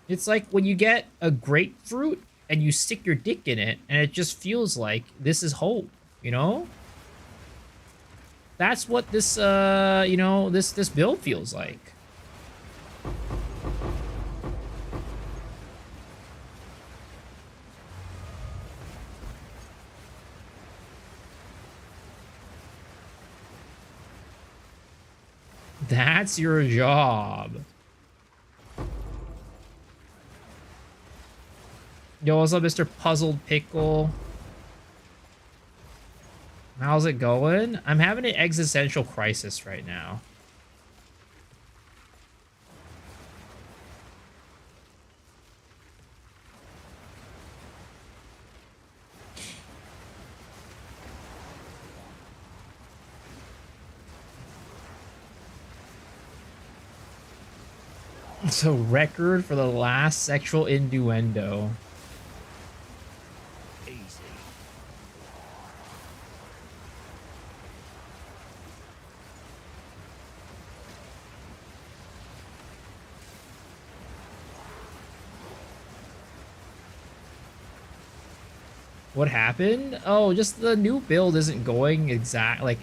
It's like when you get a grapefruit and you stick your dick in it, and it just feels like this is hope, you know? That's what this, you know, this build feels like. That's your job. Yo, what's up, Mr. Puzzled Pickle? How's it going? I'm having an existential crisis right now. It's a record for the last sexual innuendo. What happened? Oh, just the new build isn't going exact. Like,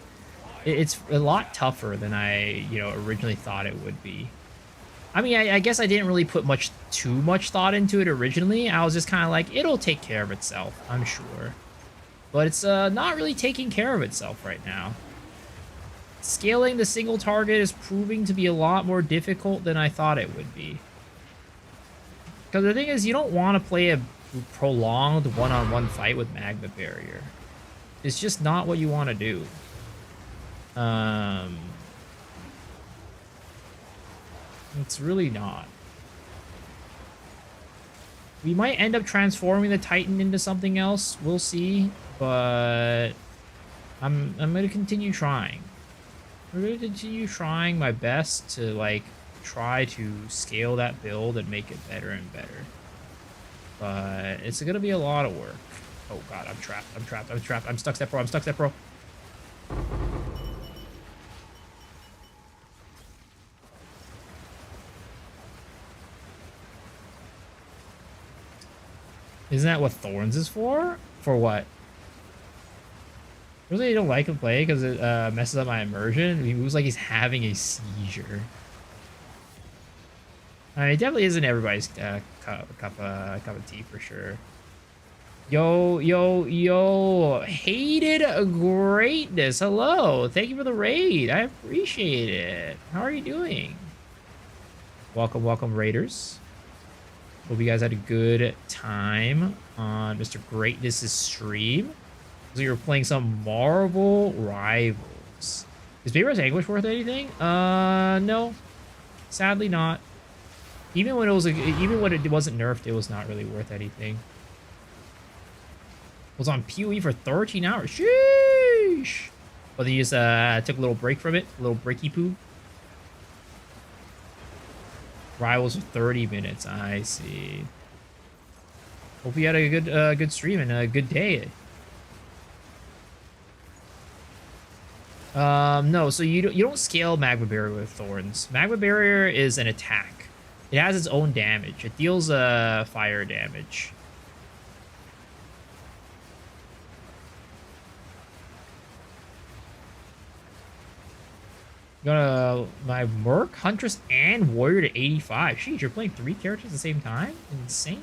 it's a lot tougher than I, originally thought it would be. I mean, I guess I didn't really put too much thought into it originally. I was just kind of like, it'll take care of itself, I'm sure. But it's not really taking care of itself right now. Scaling the single target is proving to be a lot more difficult than I thought it would be. Because the thing is, you don't want to play a prolonged one-on-one fight with Magma Barrier. It's just not what you want to do. It's really not. We might end up transforming the Titan into something else. We'll see. But I'm going to continue trying. I'm going to continue trying my best to, like, try to scale that build and make it better and better. But it's going to be a lot of work. Oh, God, I'm trapped. I'm trapped. I'm trapped. I'm stuck, Step Bro. I'm stuck, Step Bro. Isn't that what Thorns is for? For what? Really, don't like him play because it messes up my immersion. He moves like he's having a seizure. I mean, it definitely isn't everybody's cup of tea for sure. Yo, hated greatness. Hello, thank you for the raid. I appreciate it. How are you doing? Welcome, raiders. Hope you guys had a good time on Mr. Greatness's stream. So you're playing some Marvel Rivals. Is Beaver's Anguish worth anything? No. Sadly not. Even when it wasn't nerfed, it was not really worth anything. It was on PoE for 13 hours. Sheesh. But then you just took a little break from it. A little breaky poo. Rivals for 30 minutes. I see. Hope you had a good stream and a good day. No, so you don't scale Magma Barrier with Thorns. Magma Barrier is an attack. It has its own damage. It deals fire damage. Got my Merc, Huntress, and Warrior to 85. Jeez, you're playing 3 characters at the same time? Insane.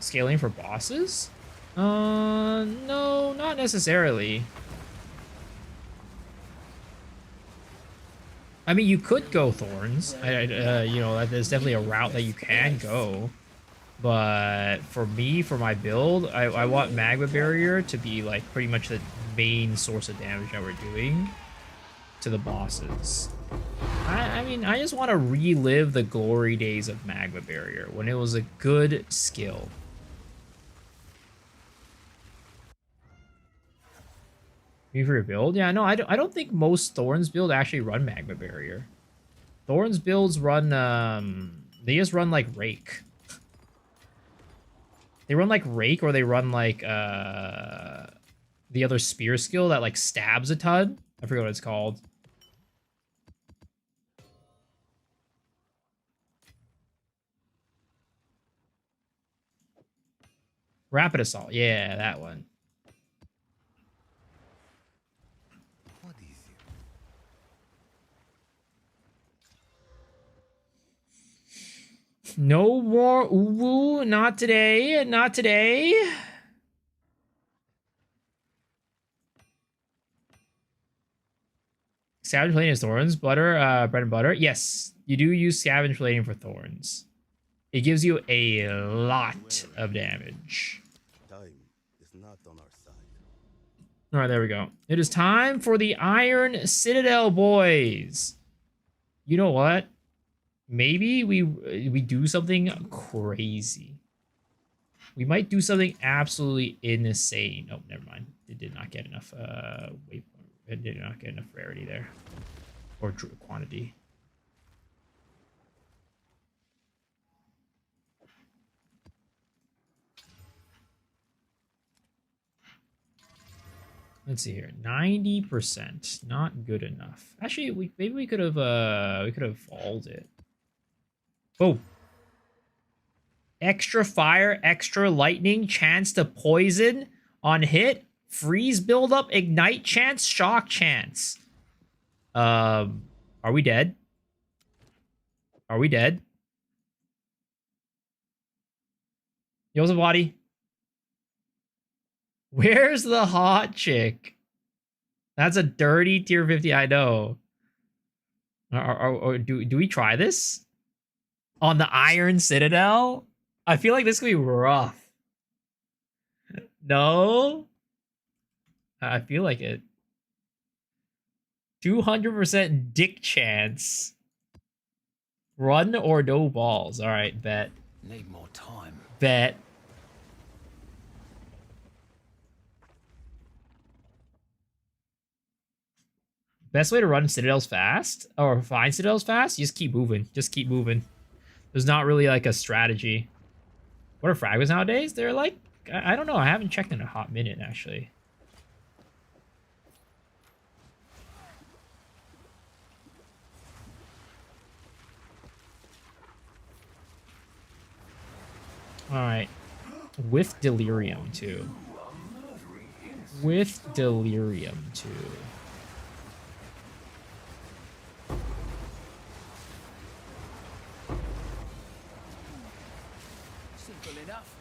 Scaling for bosses? No, not necessarily. I mean, you could go Thorns. There's definitely a route that you can go. But for me, for my build, I want Magma Barrier to be like pretty much the main source of damage that we're doing to the bosses. I mean, I just want to relive the glory days of Magma Barrier when it was a good skill. Me for your build? Yeah, no, I don't think most Thorns build actually run Magma Barrier. Thorns builds run, they just run like Rake. They run like Rake, or they run like the other spear skill that like stabs a ton. I forget what it's called. Rapid Assault. Yeah, that one. What is it? No more uwu. Not today. Not today. Scavenge plating is Thorns. Bread and butter. Yes, you do use scavenge plating for Thorns. It gives you a lot of damage. Time is not on our side. All right, there we go. It is time for the Iron Citadel, boys. You know what? Maybe we do something crazy. We might do something absolutely insane. Oh, never mind. It did not get enough waypoint. It did not get enough rarity there, or quantity. Let's see here. 90%. Not good enough. Actually, maybe we could have followed it. Oh. Extra fire, extra lightning, chance to poison on hit, freeze buildup, ignite chance, shock chance. Are we dead? Are we dead? Yo's a body. Where's the hot chick? That's a dirty tier 50, I know. Or do we try this? On the Iron Citadel? I feel like this could be rough. No? I feel like it. 200% dick chance. Run or no balls. Alright, bet. Need more time. Bet. Best way to run Citadels fast, or find Citadels fast, you just keep moving. Just keep moving. There's not really like a strategy. What are fragments nowadays? They're like, I don't know. I haven't checked in a hot minute, actually. Alright. With Delirium, too. With Delirium, too. Simple enough.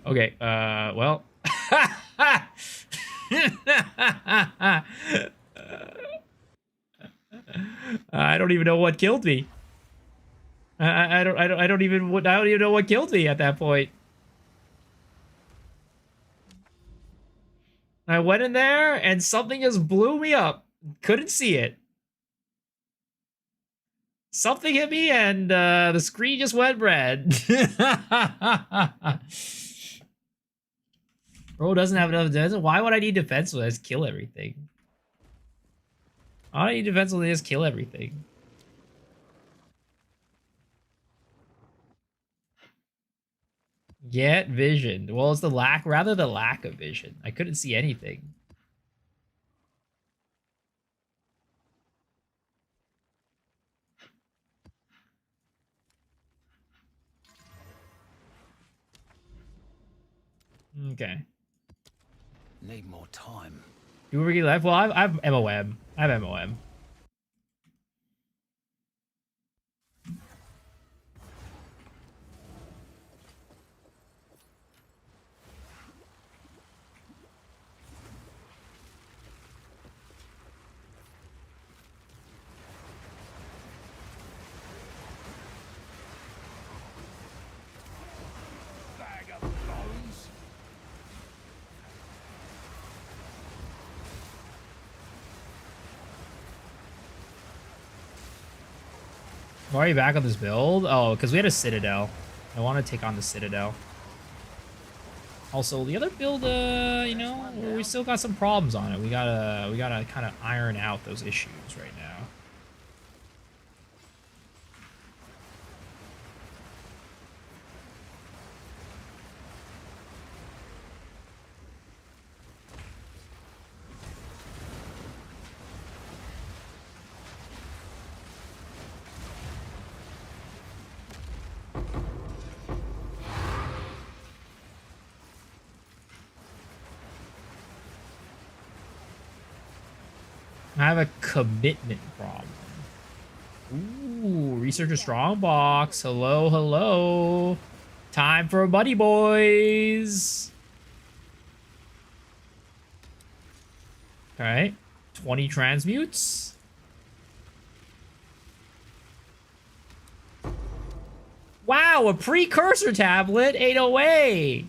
Okay, well. I don't even know what killed me. I don't even know what killed me at that point. I went in there and something just blew me up. Couldn't see it. Something hit me and the screen just went red. Bro doesn't have enough defense. Why would I need defensive? Just kill everything. I don't need defensive. Just kill everything. Get vision. Well, it's the lack of vision. I couldn't see anything. Okay. Need more time. Do we get left? Well, I've MOM. I have MOM. Bag of bones. Why are you back on this build? Oh, because we had a Citadel. I want to take on the Citadel. Also, the other build, you know, we still got some problems on it. We gotta kind of iron out those issues right now. I have a commitment problem. Ooh, Researcher Strongbox. Hello, hello. Time for Buddy Boys. Alright. 20 transmutes. Wow, a precursor tablet. 808.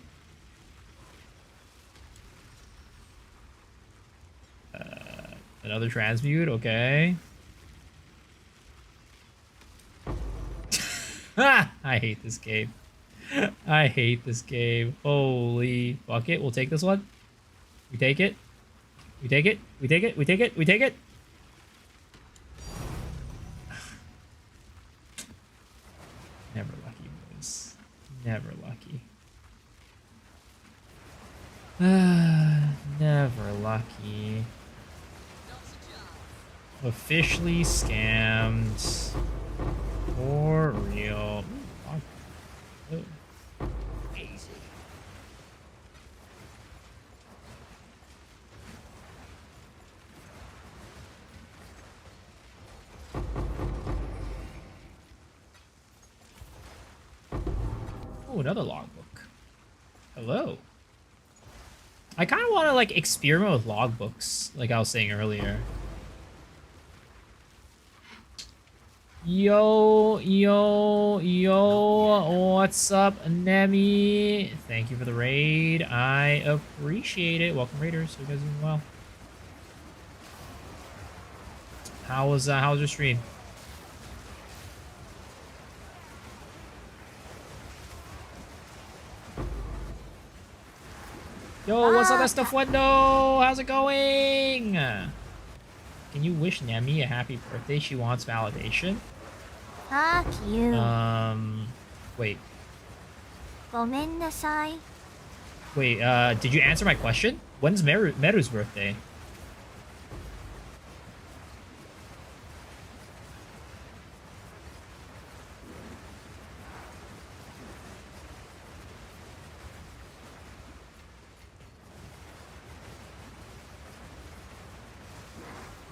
Another transmute, okay. I hate this game. I hate this game. Holy fuck it. We'll take this one. We take it. We take it. We take it. We take it. We take it. Never Never lucky. Never lucky. Officially scammed. For real. Ooh, Easy. oh, another logbook. Hello. I kind of want to like experiment with logbooks, like I was saying earlier. Yo, what's up, Nemi? Thank you for the raid. I appreciate it. Welcome, Raiders. Hope you guys are doing well. How was your stream? Yo, what's up, Estafuendo? How's it going? Can you wish Nemi a happy birthday? She wants validation. Fuck you. Wait. ごめんなさい. Wait, did you answer my question? When's Meru's birthday?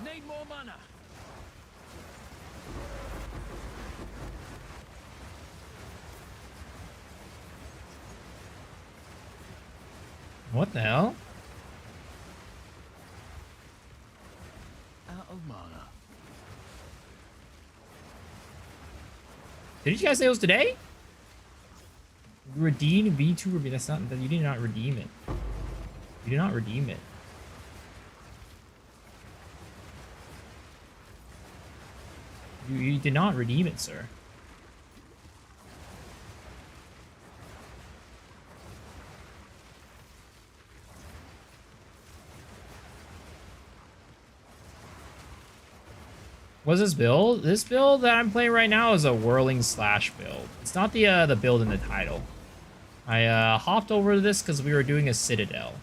Need more mana. What the hell? Out of mana. Did you guys say it was today? Redeem V2 Ruby. That's not. You did not redeem it. You did not redeem it. You did not redeem it, sir. What's this build? This build that I'm playing right now is a Whirling slash build. It's not the build in the title. I hopped over to this because we were doing a Citadel.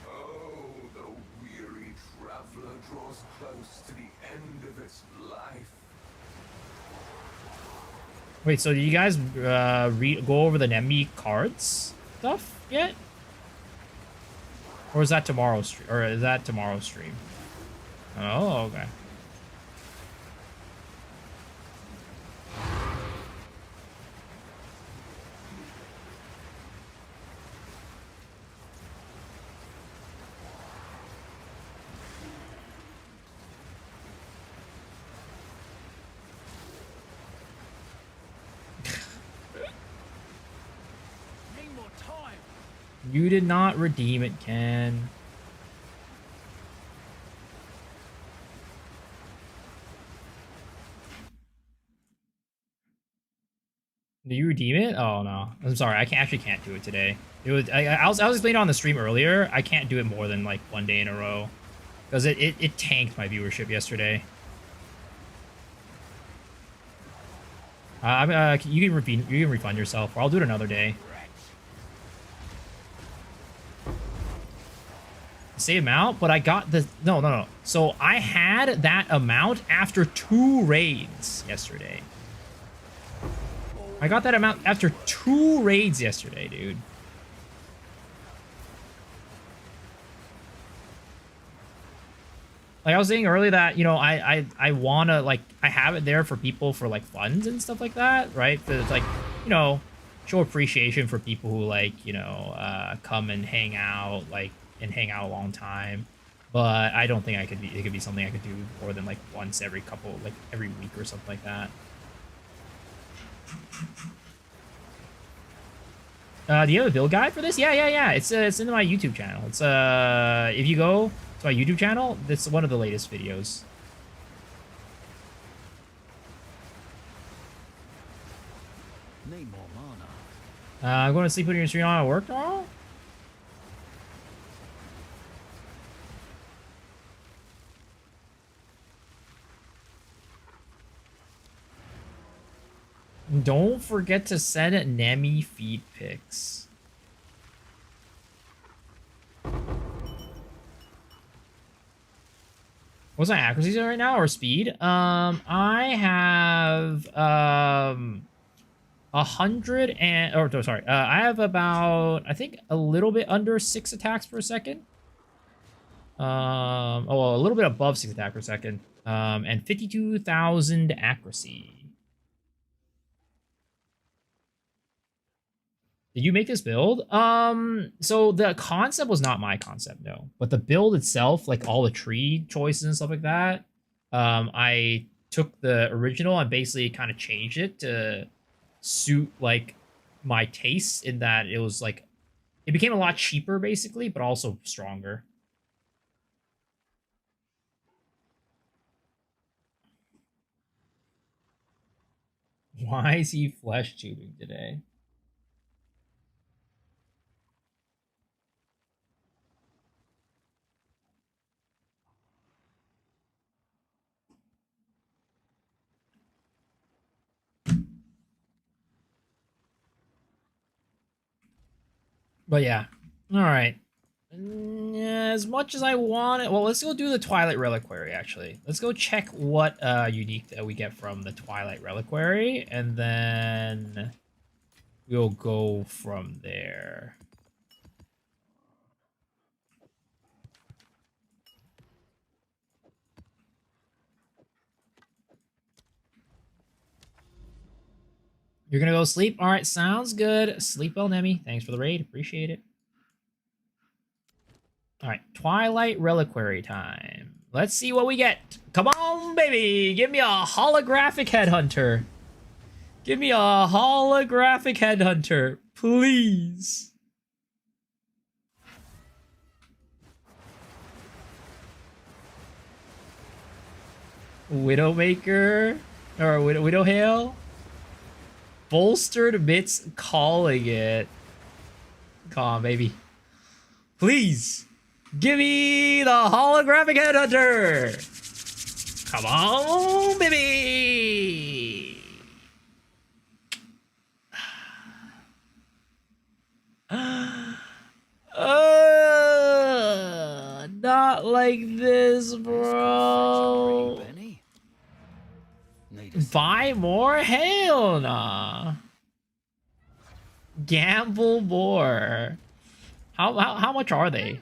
Oh, the weary traveler draws close to the end of its life. Wait, so do you guys go over the Nemi cards stuff yet? Or is that tomorrow's stream? Or is that tomorrow's stream? Oh, okay. Need more time. You did not redeem it, Ken. Did you redeem it? Oh no, I'm sorry. I can't do it today. It was I was explaining on the stream earlier. I can't do it more than like one day in a row because it tanked my viewership yesterday. You can refund yourself, or I'll do it another day. Same amount, but I got the no. So I had that amount after 2 raids yesterday. I got that amount after 2 raids yesterday, dude. Like I was saying earlier that, you know, I wanna, like, I have it there for people for, like, funds and stuff like that, right? But it's like, you know, show appreciation for people who, like, you know, come and hang out, like, and hang out a long time. But I don't think it could be something I could do more than, like, once every every week or something like that. Do you have a build guide for this? Yeah. It's in my YouTube channel. It's if you go to my YouTube channel, that's one of the latest videos. Need more mana. I'm going to sleep when you're streaming on at work tomorrow. Don't forget to send Nemi feed pics. What's my accuracy right now or speed? I have 100 and I have about I think a little bit under 6 attacks per second. Oh, well, a little bit above 6 attacks per second. And 52,000 accuracy. Did you make this build? So the concept was not my concept, no. But the build itself, like all the tree choices and stuff like that, I took the original and basically kind of changed it to suit like my tastes in that it was like it became a lot cheaper basically, but also stronger. Why is he flesh tubing today? But yeah, all right. As much as I want it, well, let's go do the Twilight Reliquary. Actually, let's go check what unique that we get from the Twilight Reliquary, and then we'll go from there. You're gonna go sleep? All right, sounds good. Sleep well, Nemi. Thanks for the raid. Appreciate it. All right, Twilight Reliquary time. Let's see what we get. Come on, baby. Give me a holographic headhunter. Give me a holographic headhunter, please. Widowmaker or Widow Hail. Bolstered Mitts calling it. Come on, baby. Please. Give me the holographic headhunter. Come on, baby. Not like this, bro. Buy more? Hell nah. Gamble more. How much are they?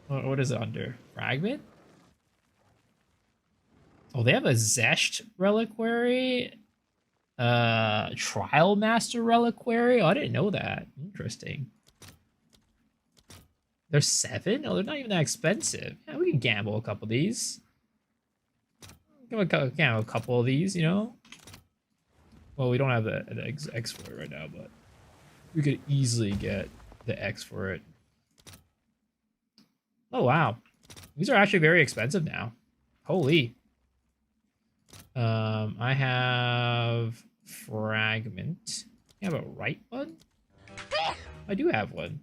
What is it under? Fragment? Oh, they have a Zesht Reliquary. Trialmaster Reliquary. Oh, I didn't know that. Interesting. They're 7? Oh, they're not even that expensive. Yeah, we can gamble a couple of these. Gamble a couple of these, you know? Well, we don't have the X for it right now, but we could easily get the X for it. Oh, wow. These are actually very expensive now. Holy. I have Fragment. I have a right one? I do have one.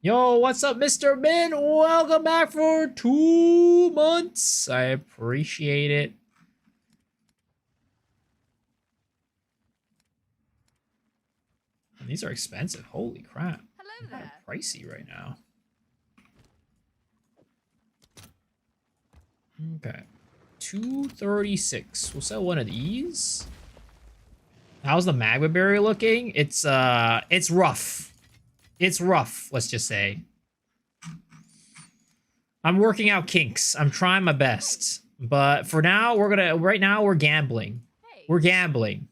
Yo, what's up, Mr. Min? Welcome back for 2 months. I appreciate it. And these are expensive. Holy crap. Hello They're there. pricey right now. Okay. 236. We'll sell one of these. How's the magma berry looking? It's rough. It's rough, let's just say. I'm working out kinks. I'm trying my best. But for now, right now we're gambling. Hey. We're gambling.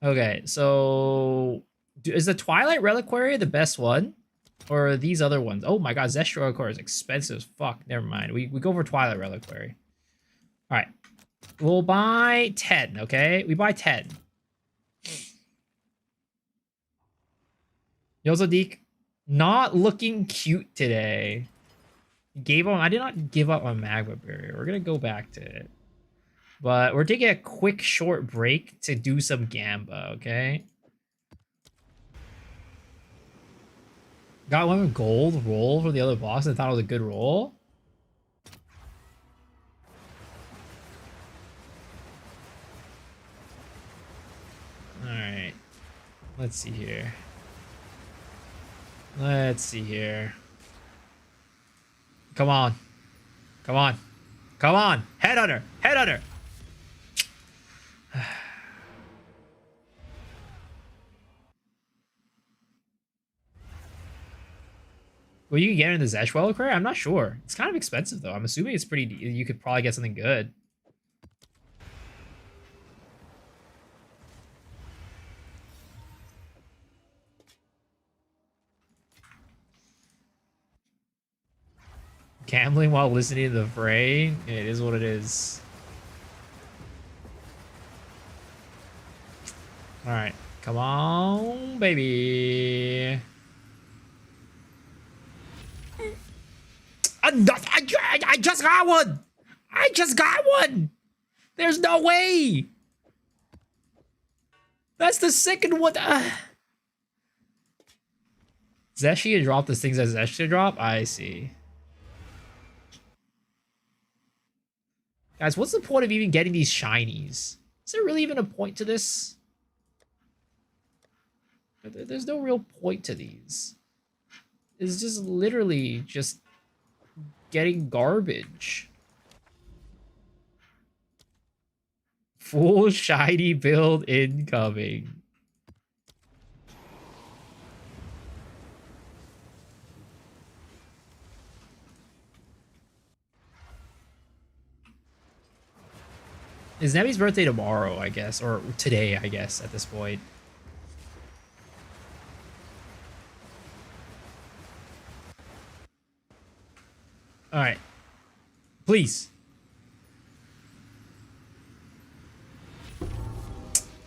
Okay, so is the Twilight Reliquary the best one? Or are these other ones? Oh my god, Zesht Reliquary is expensive as fuck. Never mind. We go for Twilight Reliquary. Alright. We'll buy 10, okay? We buy 10. Yo, Zadik, not looking cute today. I did not give up on Magma Barrier. We're gonna go back to it. But we're taking a quick short break to do some Gamba, okay? Got one with gold roll for the other boss and thought it was a good roll. Let's see here. Let's see here. Come on. Come on. Come on. Headhunter. Headhunter. Well, you can get in the Zesh Reliquary? I'm not sure. It's kind of expensive, though. I'm assuming it's pretty... You could probably get something good. Gambling while listening to the fray? It is what it is. Alright. Come on, baby. I just got one! I just got one! There's no way! That's the second one. Zeshi to drop this thing's as Zesh to drop? I see. Guys, what's the point of even getting these shinies? Is there really even a point to this? There's no real point to these. It's just literally just getting garbage. Full shiny build incoming. Is Nebi's birthday tomorrow, I guess, or today, I guess, at this point. All right. Please.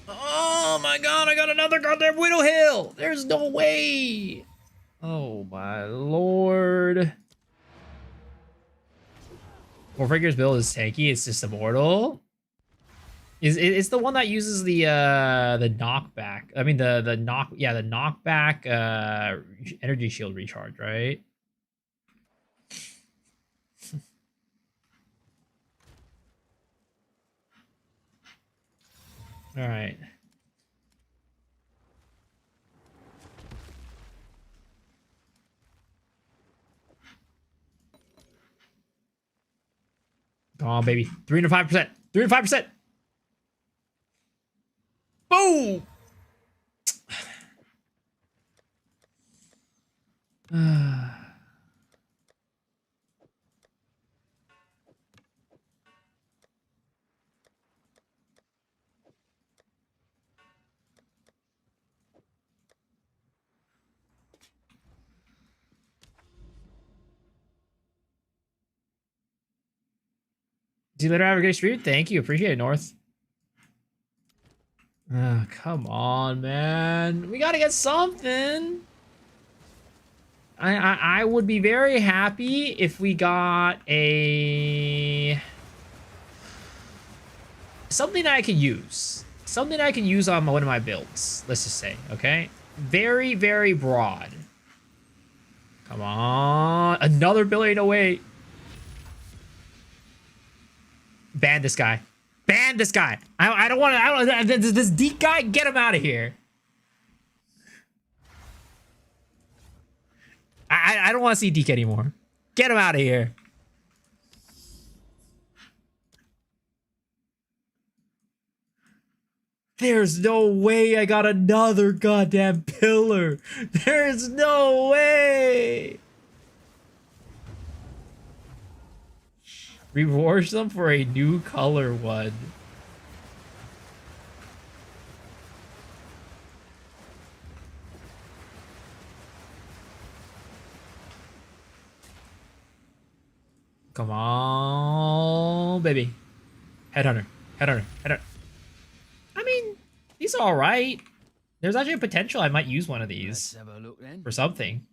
Oh my god, I got another goddamn Widow Hill! There's no way! Oh my lord. Warfigur's build is tanky, it's just immortal. It's the one that uses the knockback. I mean the knockback energy shield recharge, right? All right. Come on, baby. 305%. 305%. Boom. See you later. Have a great stream. Thank you. Appreciate it, North. Oh, come on, man. We gotta get something. I would be very happy if we got a... something I could use. Something I can use on one of my builds. Let's just say, okay? Very, very broad. Come on. Another billion away. Ban this guy. Ban this guy. I don't want to. I don't. This Deke guy, get him out of here. I don't want to see Deke anymore. Get him out of here. There's no way I got another goddamn pillar. There's no way. Reward them for a new color one. Come on, baby. Headhunter. Headhunter. Headhunter. I mean, these are alright. There's actually a potential I might use one of these for something.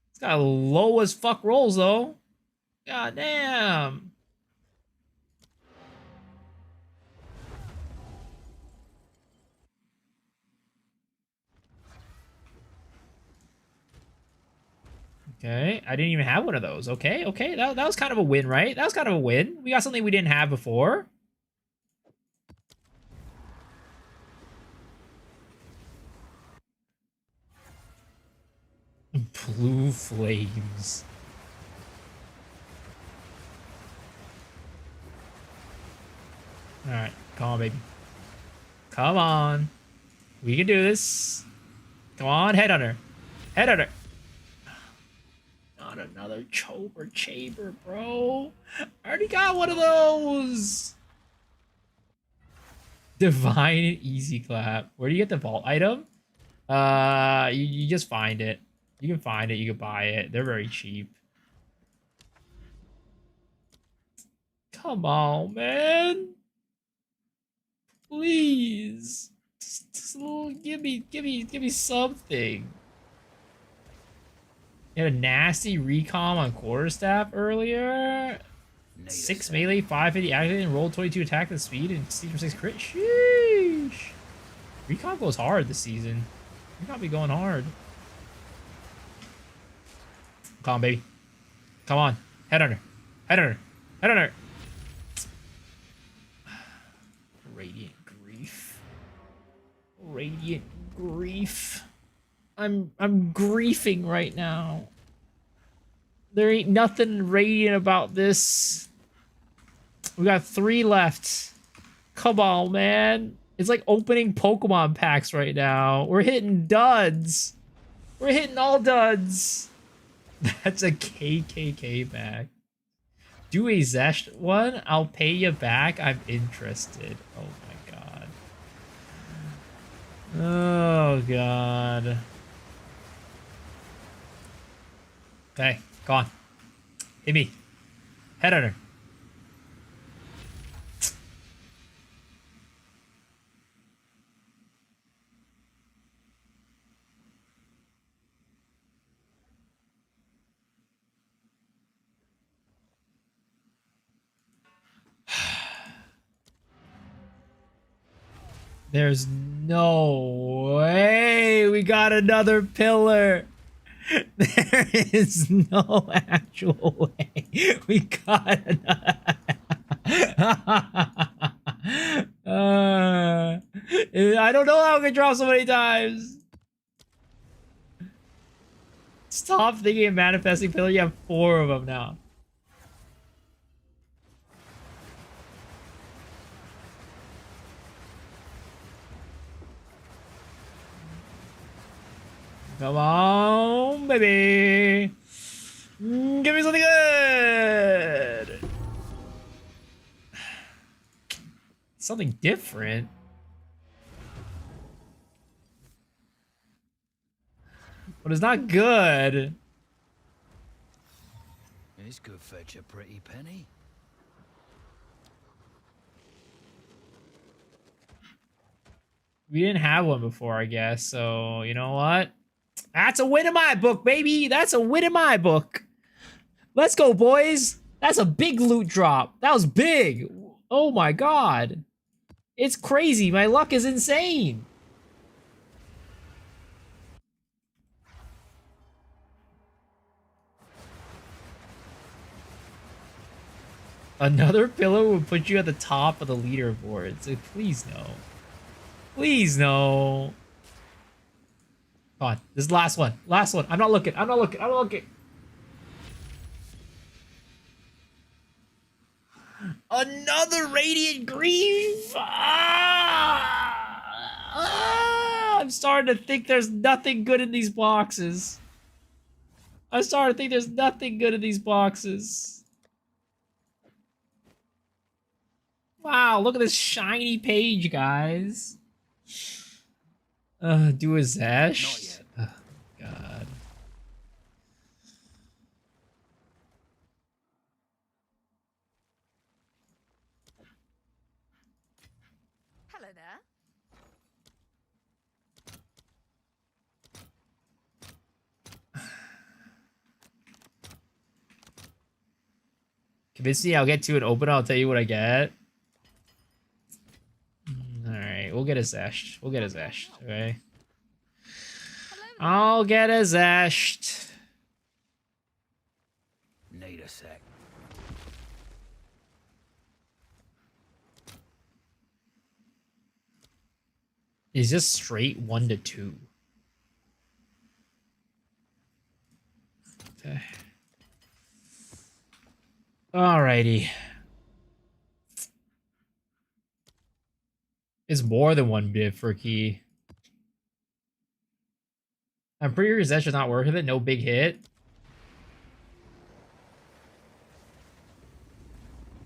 It's got low as fuck rolls, though. God damn. Okay, I didn't even have one of those. Okay, okay, that was kind of a win, right? That was kind of a win. We got something we didn't have before. Blue flames. Alright, come on, baby. Come on. We can do this. Come on, headhunter. Headhunter. Not another chober chamber, bro. I already got one of those. Divine and easy clap. Where do you get the vault item? You just find it. You can find it. You can buy it. They're very cheap. Come on, man. Please. Just give me something. You had a nasty recom on quarterstaff earlier. 6 melee, 550 activate, and roll 22 attack with speed and speed for 6 crit. Sheesh. Recon goes hard this season. Recon be going hard. Come on, baby. Come on. Headhunter. Headhunter. Headhunter. Radiant grief. Radiant grief. I'm griefing right now. There ain't nothing radiant about this. We got 3 left. Come on, man. It's like opening Pokemon packs right now. We're hitting duds. We're hitting all duds. That's a KKK pack. Do a Zest one? I'll pay you back. I'm interested. Oh my god. Oh god. Okay, go on. Hit me. Headhunter. There's no way we got another pillar. There is no actual way we got another. I don't know how I can draw so many times. Stop thinking of manifesting pillar. You have 4 of them now. Come on, baby. Give me something good. Something different. But it's not good. This could fetch a pretty penny. We didn't have one before, I guess. So, you know what? That's a win in my book, baby. That's a win in my book. Let's go, boys. That's a big loot drop. That was big. Oh my god. It's crazy. My luck is insane. Another pillar would put you at the top of the leaderboard. So please no. Please no. Come on. This is the last one. Last one. I'm not looking. I'm not looking. I'm not looking. Another Radiant Grief. I'm starting to think there's nothing good in these boxes. I'm starting to think there's nothing good in these boxes. Wow, look at this shiny page, guys. Do a Zash? Not yet. Oh, God. Hello there. Convince me I'll get to an open, I'll tell you what I get. Alright, we'll get a Zeshed. We'll get a Zeshed, okay? I'll get a Zeshed. Need a sec. Is just straight 1 to 2. Alrighty. It's more than one div for key. I'm pretty sure that's just not worth it. No big hit.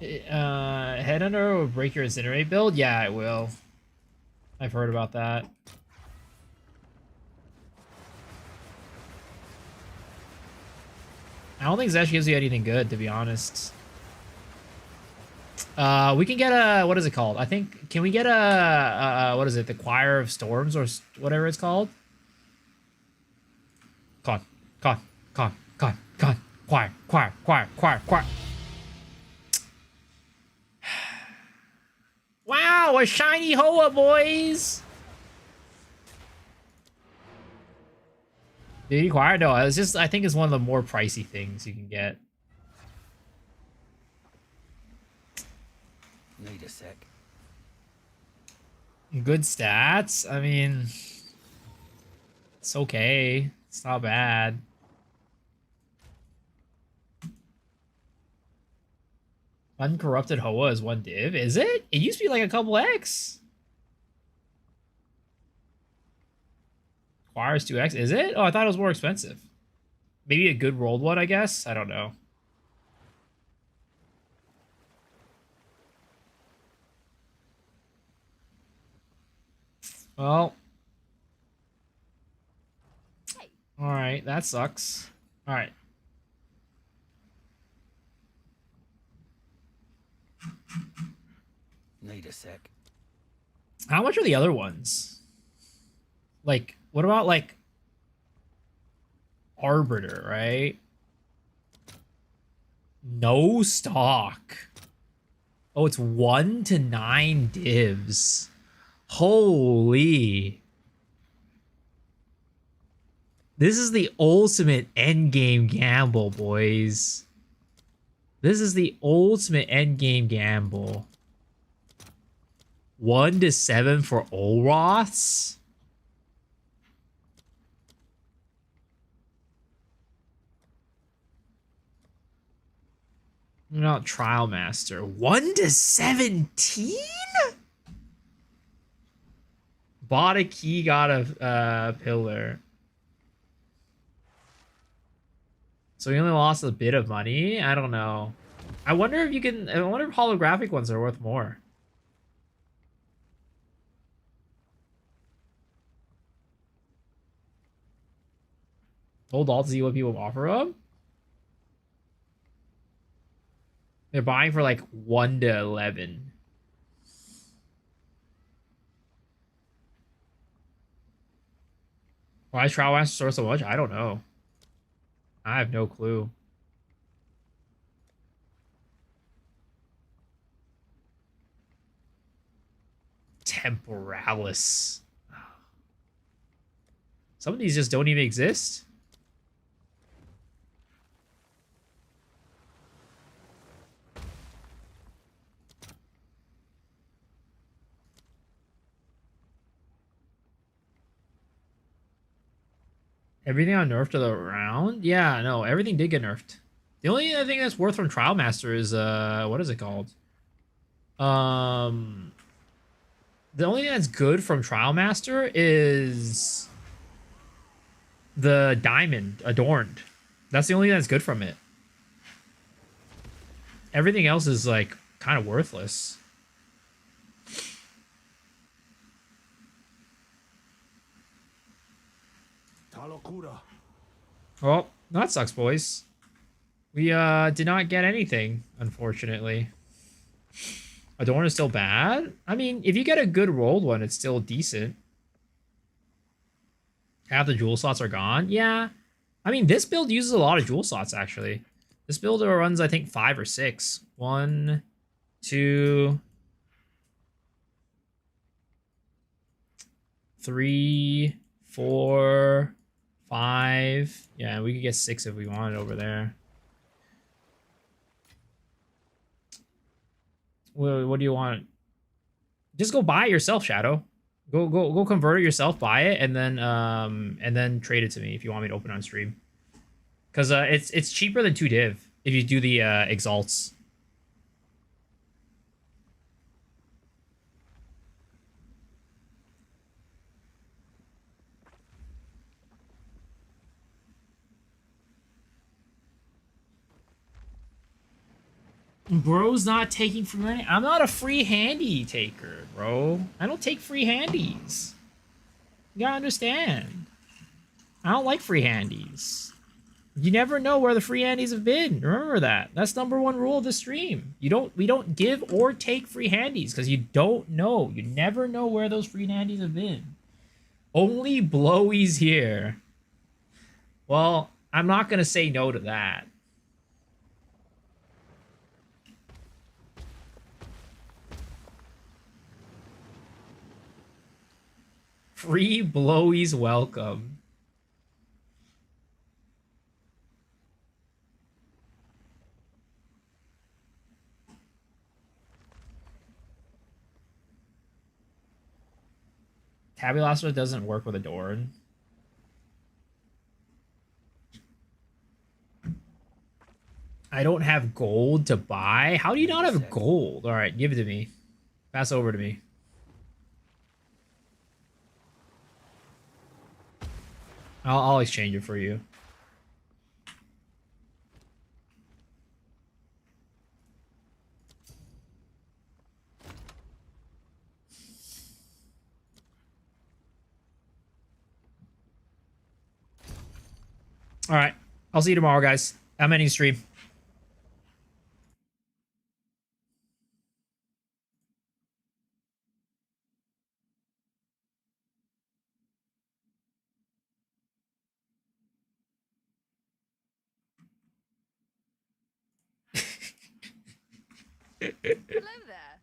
Headhunter will break your incinerate build? Yeah, it will. I've heard about that. I don't think Zesh gives you anything good, to be honest. We can get a, what is it called? I think, can we get a what is it? The Choir of Storms or whatever it's called? Con. Choir. Wow, a shiny Hoa, boys! Duty Choir? No, it's just, I think it's one of the more pricey things you can get. Need a sec. Good stats? I mean, it's okay. It's not bad. Uncorrupted Hoa is 1 div, is it? It used to be like a couple X. Choir's 2x, is it? Oh, I thought it was more expensive. Maybe a good rolled one, I guess? I don't know. Well. Alright, that sucks. Alright. Need a sec. How much are the other ones? Like, what about, like, Arbiter, right? No stock. Oh, it's 1 to 9 divs. Holy. This is the ultimate endgame gamble, boys. This is the ultimate endgame gamble. 1 to 7 for Olroths? Not Trialmaster. 1 to 17? Bought a key, got a pillar. So we only lost a bit of money? I don't know. I wonder if you can... I wonder if holographic ones are worth more. Hold all to see what people offer them? They're buying for like 1 to 11. Why is Trialmaster store so much? I don't know. I have no clue. Temporalis. Some of these just don't even exist. Everything on nerfed to the round? Yeah, no, everything did get nerfed. The only other thing that's worth from Trialmaster is what is it called? The only thing that's good from Trialmaster is the diamond adorned. That's the only thing that's good from it. Everything else is like kind of worthless. Well, that sucks, boys. We did not get anything, unfortunately. Adorn is still bad? I mean, if you get a good rolled one, it's still decent. Half the jewel slots are gone? Yeah. I mean, this build uses a lot of jewel slots, actually. This build runs, I think, 5 or 6. 1, 2, 3, 4, 5. Yeah, we could get 6 if we wanted over there. What do you want? Just go buy it yourself, Shadow. Go convert it yourself, buy it, and then trade it to me if you want me to open on stream. Because it's cheaper than 2 div if you do the exalts. Bro's not taking free handy. I'm not a free handy taker, bro. I don't take free handies. You gotta understand. I don't like free handies. You never know where the free handies have been. Remember that. That's #1 rule of the stream. We don't give or take free handies because you don't know. You never know where those free handies have been. Only blowies here. Well, I'm not gonna say no to that. Free blowies welcome. Tabulaster doesn't work with Adorn. I don't have gold to buy. How do you not have gold? All right, give it to me. Pass over to me. I'll exchange it for you. All right. I'll see you tomorrow, guys. I'm ending stream. Hello there.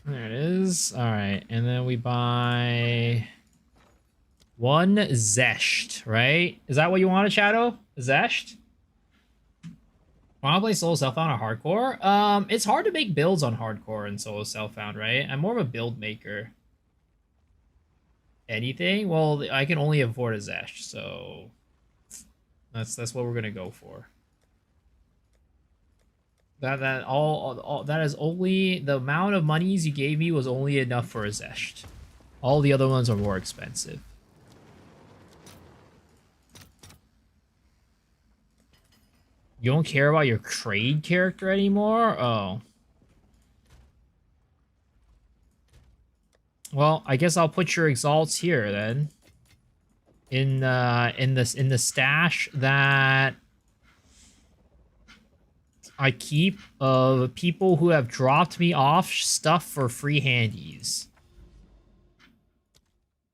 There it is. All right, and then we buy 1 Zesht, right? Is that what you want, Shadow? Zesht? Want to play solo self-found or hardcore? It's hard to make builds on hardcore and solo self-found, right? I'm more of a build maker. Anything? Well, I can only afford a Zesht, so that's what we're gonna go for. That is only the amount of monies you gave me was only enough for a Zesht. All the other ones are more expensive. You don't care about your trade character anymore? Oh. Well, I guess I'll put your exalts here then. In the stash that I keep of people who have dropped me off stuff for free handies.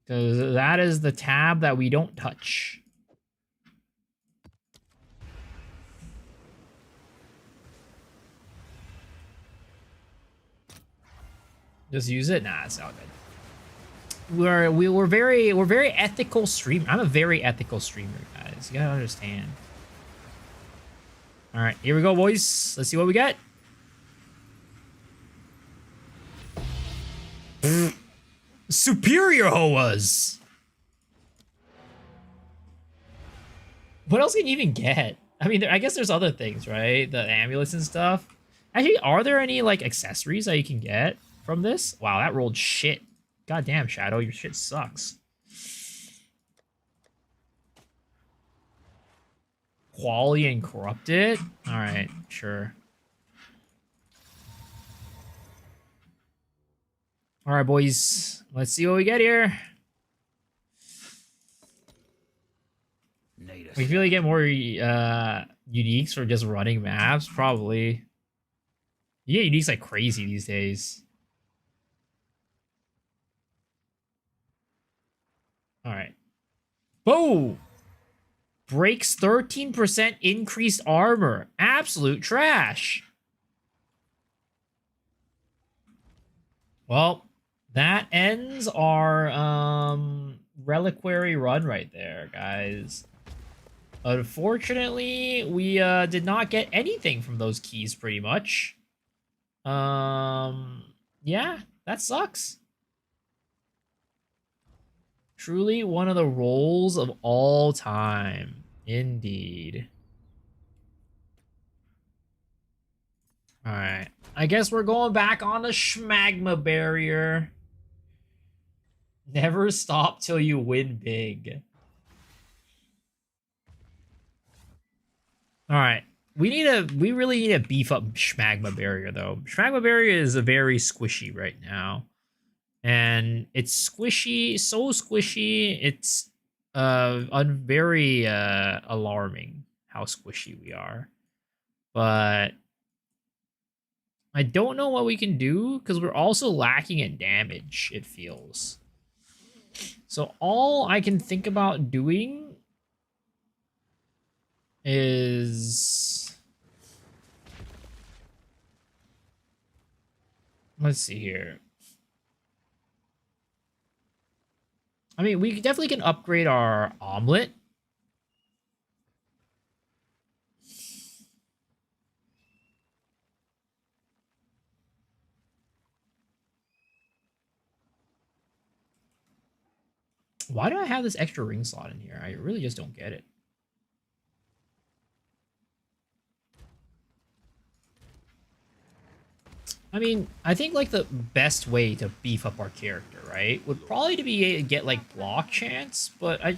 Because that is the tab that we don't touch. Just use it? Nah, it's all good. We're very ethical streamer. I'm a very ethical streamer, guys. You gotta understand. All right, here we go, boys. Let's see what we got. Superior Hoas. What else can you even get? I mean, I guess there's other things, right? The amulets and stuff. Actually, are there any like accessories that you can get from this? Wow, that rolled shit. Goddamn, Shadow, your shit sucks. Quality and corrupted? Alright, sure. Alright, boys. Let's see what we get here. We feel like get more uniques for just running maps, probably. You get uniques like crazy these days. Alright. Whoa! Breaks 13% increased armor. Absolute trash. Well, that ends our Reliquary run right there, guys. Unfortunately, we did not get anything from those keys pretty much. Yeah, that sucks. Truly one of the rolls of all time. Indeed. Alright. I guess we're going back on the schmagma barrier. Never stop till you win big. Alright. We really need to beef up schmagma barrier though. Schmagma barrier is a very squishy right now. And it's squishy, so squishy, it's very alarming how squishy we are. But I don't know what we can do because we're also lacking in damage, it feels. So all I can think about doing is... Let's see here. I mean, we definitely can upgrade our omelet. Why do I have this extra ring slot in here? I really just don't get it. I mean, I think like the best way to beef up our character, right, would probably to be get like block chance, but I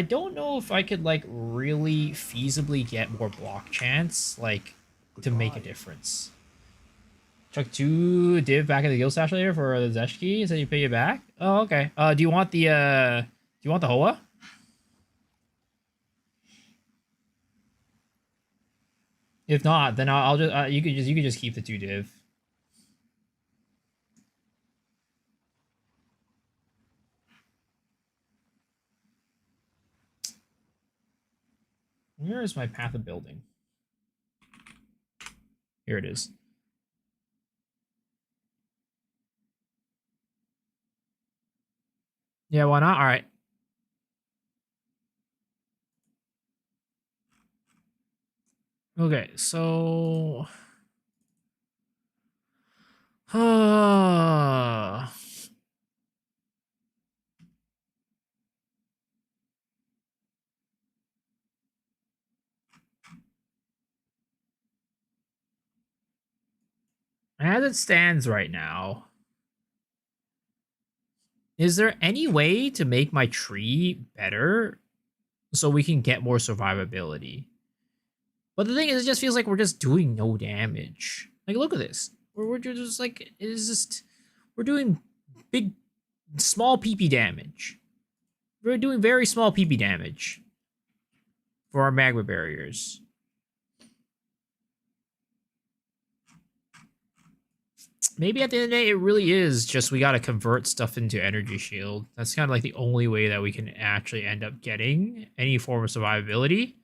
don't know if I could like really feasibly get more block chance like to make a difference. Chuck 2 div back in the guild stash later for the Zeshki, so you pay it back. Oh, okay. Do you want the Hoa? If not, then I'll just you could just keep the 2 div. Where is my path of building? Here it is. Yeah, why not? All right. Okay, so... As it stands right now, is there any way to make my tree better so we can get more survivability? But the thing is, it just feels like we're just doing no damage. Like, look at this. We're just like, it's just, we're doing small PP damage. We're doing very small PP damage for our magma barriers. Maybe at the end of the day, it really is just we got to convert stuff into energy shield. That's kind of like the only way that we can actually end up getting any form of survivability.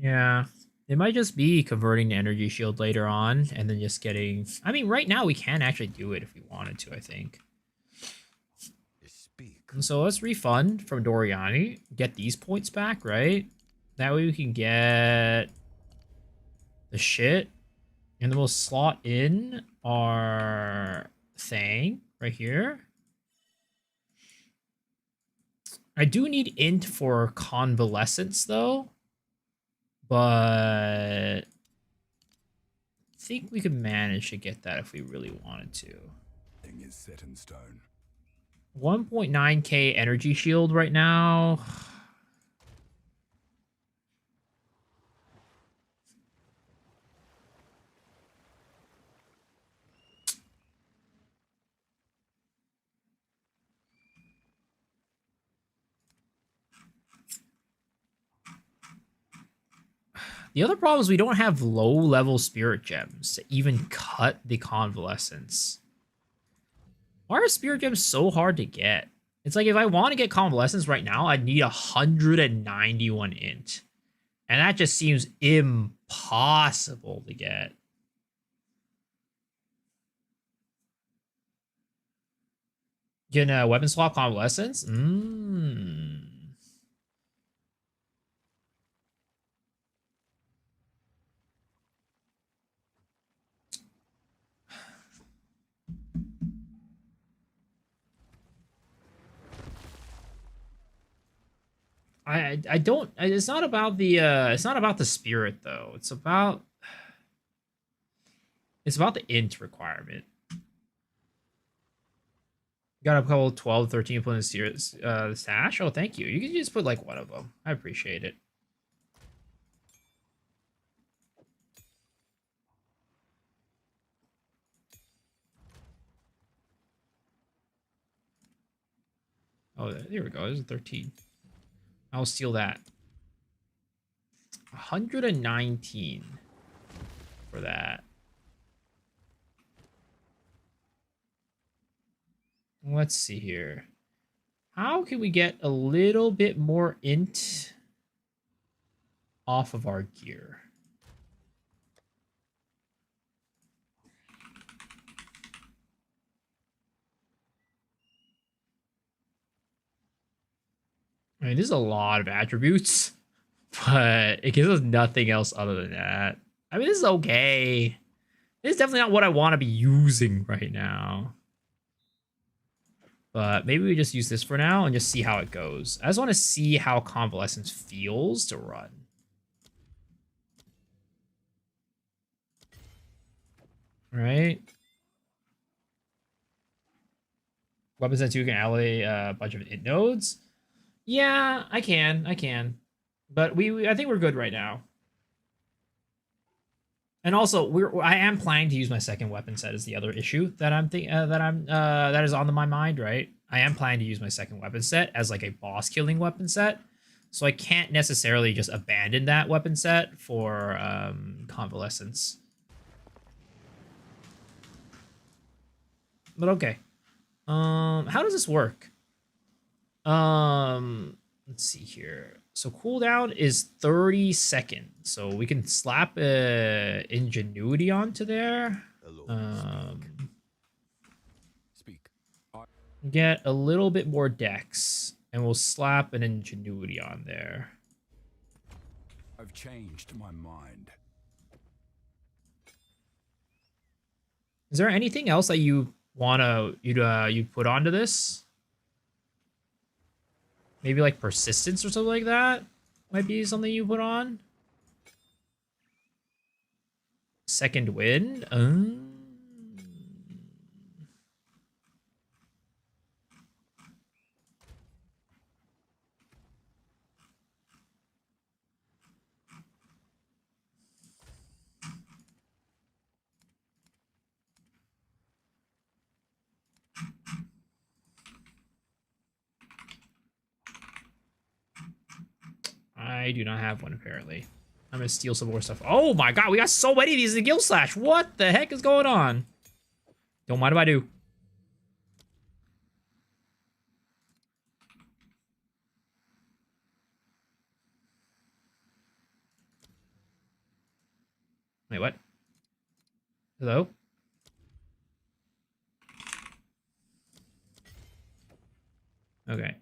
Yeah, it might just be converting the energy shield later on and then just getting... I mean, right now we can actually do it if we wanted to, I think. So let's refund from Doriani, get these points back, right? That way we can get the shit, and then we'll slot in our thing right here. I do need int for convalescence though, but I think we could manage to get that if we really wanted to. Thing is set in stone. 1.9k energy shield right now. The other problem is we don't have low-level spirit gems to even cut the convalescence. Why are spirit gems so hard to get? It's like if I want to get Convalescence right now, I'd need 191 int. And that just seems impossible to get. Can weapon swap Convalescence? I don't, it's not about the spirit though. It's about the int requirement. Got a couple 12, 13 opponent stash. Oh, thank you. You can just put like one of them. I appreciate it. Oh, there we go. There's a 13. I'll steal that. 119 for that. Let's see here. How can we get a little bit more int off of our gear? I mean, this is a lot of attributes, but it gives us nothing else other than that. I mean, this is okay. This is definitely not what I want to be using right now. But maybe we just use this for now and just see how it goes. I just want to see how Convalescence feels to run. Right? Weapons that you can ally a bunch of int nodes. Yeah, I can. But I think we're good right now. And also, I am planning to use my second weapon set is the other issue that that is on my mind, right? I am planning to use my second weapon set as like a boss killing weapon set. So I can't necessarily just abandon that weapon set for Convalescence. But okay. How does this work? Let's see here. So cooldown is 30 seconds. So we can slap Ingenuity onto there. Speak. Get a little bit more dex, and we'll slap an Ingenuity on there. I've changed my mind. Is there anything else that you you'd put onto this? Maybe like persistence or something like that might be something you put on. Second wind. I do not have one, apparently. I'm gonna steal some more stuff. Oh my god, we got so many of these in Guild Slash. What the heck is going on? Don't mind if I do. Wait, what? Hello? Okay.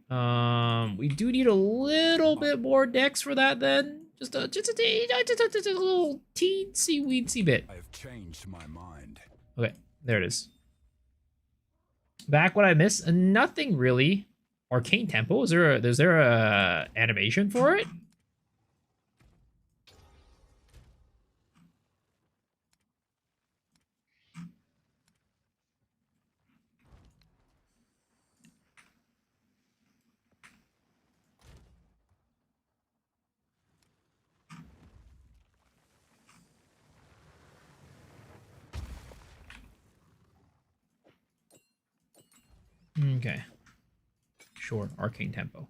We do need a little bit more dex for that then. Just a little teensy weensy bit. I have changed my mind. Okay, there it is. Back what I missed? Nothing really. Arcane Tempo. Is there a animation for it? Okay. Sure, Arcane Tempo.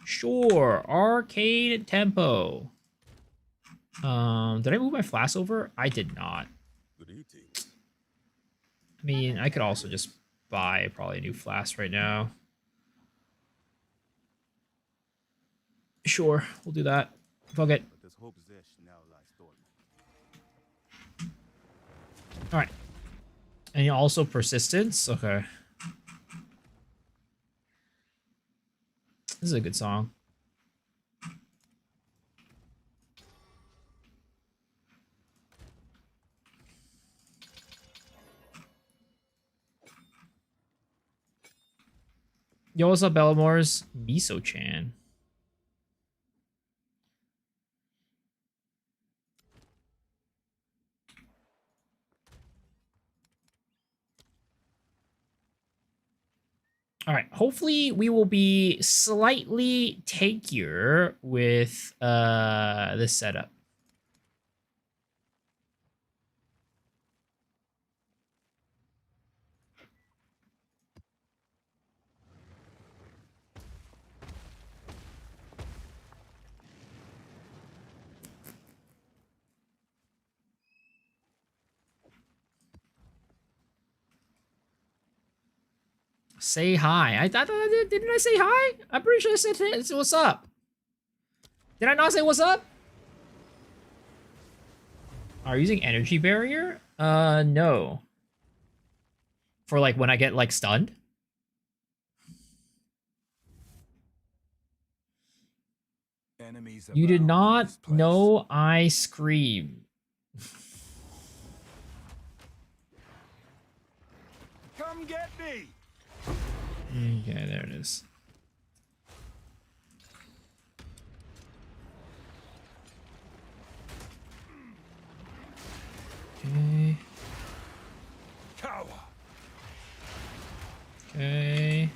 Sure, Arcane Tempo. Did I move my flask over? I did not. Good evening. I mean, I could also just buy probably a new flask right now. Sure, we'll do that. Fuck it. But this whole possession now lies dormant. All right. And also persistence. Okay. This is a good song. Yo, what's up, Bellamores? Miso-chan. All right, hopefully we will be slightly tankier with this setup. Say hi. I thought didn't I say hi? I'm pretty sure I said what's up. Did I not say what's up? Are you using energy barrier? No. For like when I get like stunned? Enemies You did abound in not this place. know I scream. Come get me! Okay, there it is. Okay. Cower! Okay.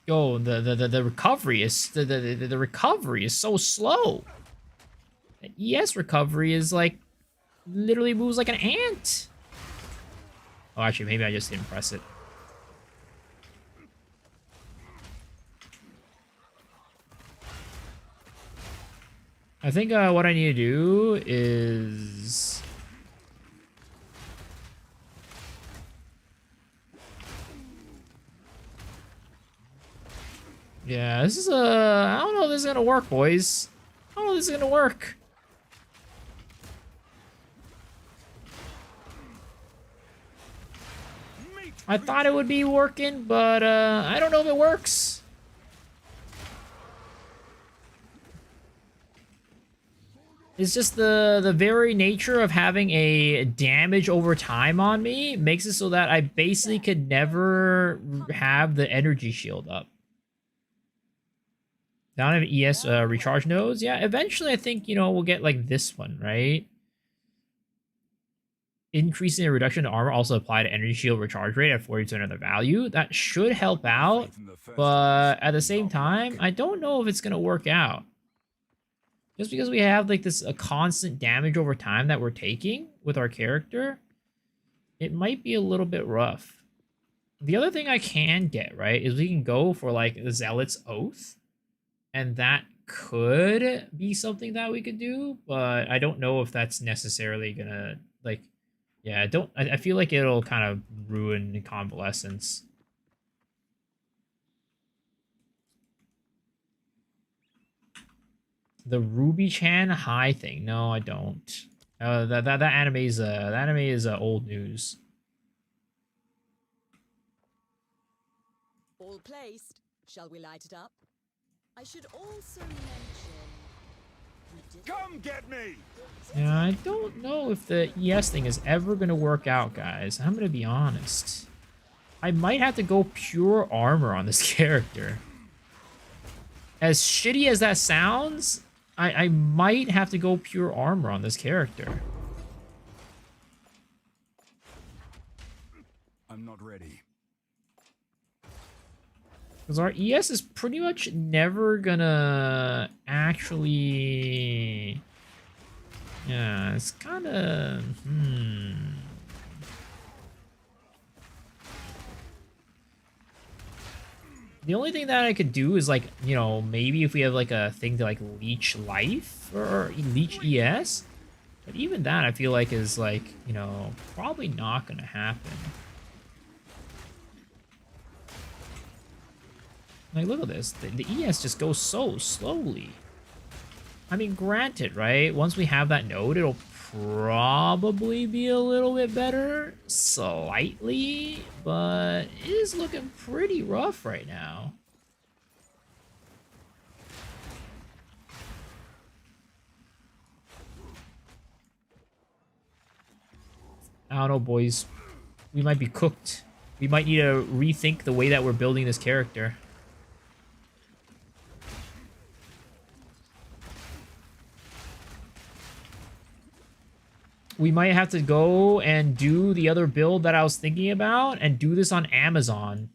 Yo, the recovery is the recovery is so slow. The ES recovery is like literally moves like an ant. Oh, actually, maybe I just didn't press it. I think what I need to do is... Yeah, this is I don't know if this is gonna work, boys. I don't know if this is gonna work. I thought it would be working, but I don't know if it works. It's just the very nature of having a damage over time on me makes it so that I basically could never have the energy shield up. Down have ES recharge nodes. Yeah, eventually I think, you know, we'll get like this one, right? Increasing the reduction to armor also apply to energy shield recharge rate at 40% of the value. That should help out, but at the same time, I don't know if it's going to work out. Just because we have like this a constant damage over time that we're taking with our character, it might be a little bit rough. The other thing I can get, right, is we can go for like the Zealot's Oath. And that could be something that we could do, but I don't know if that's necessarily gonna, like, yeah, I feel like it'll kind of ruin Convalescence. The Ruby-chan high thing. No, I don't. That anime is old news. All placed. Shall we light it up? I should also mention... Come get me! Yeah, I don't know if the ES thing is ever going to work out, guys. I'm going to be honest. I might have to go pure armor on this character. As shitty as that sounds, I might have to go pure armor on this character. I'm not ready. Because our ES is pretty much never gonna actually... Yeah, it's kind of... The only thing that I could do is, like, you know, maybe if we have, like, a thing to, like, leech life or leech ES. But even that, I feel like, is like, you know, probably not going to happen. Like, look at this. The ES just goes so slowly. I mean, granted, right? Once we have that node, it'll probably be a little bit better. Slightly. But it is looking pretty rough right now. I don't know, boys. We might be cooked. We might need to rethink the way that we're building this character. We might have to go and do the other build that I was thinking about and do this on Amazon.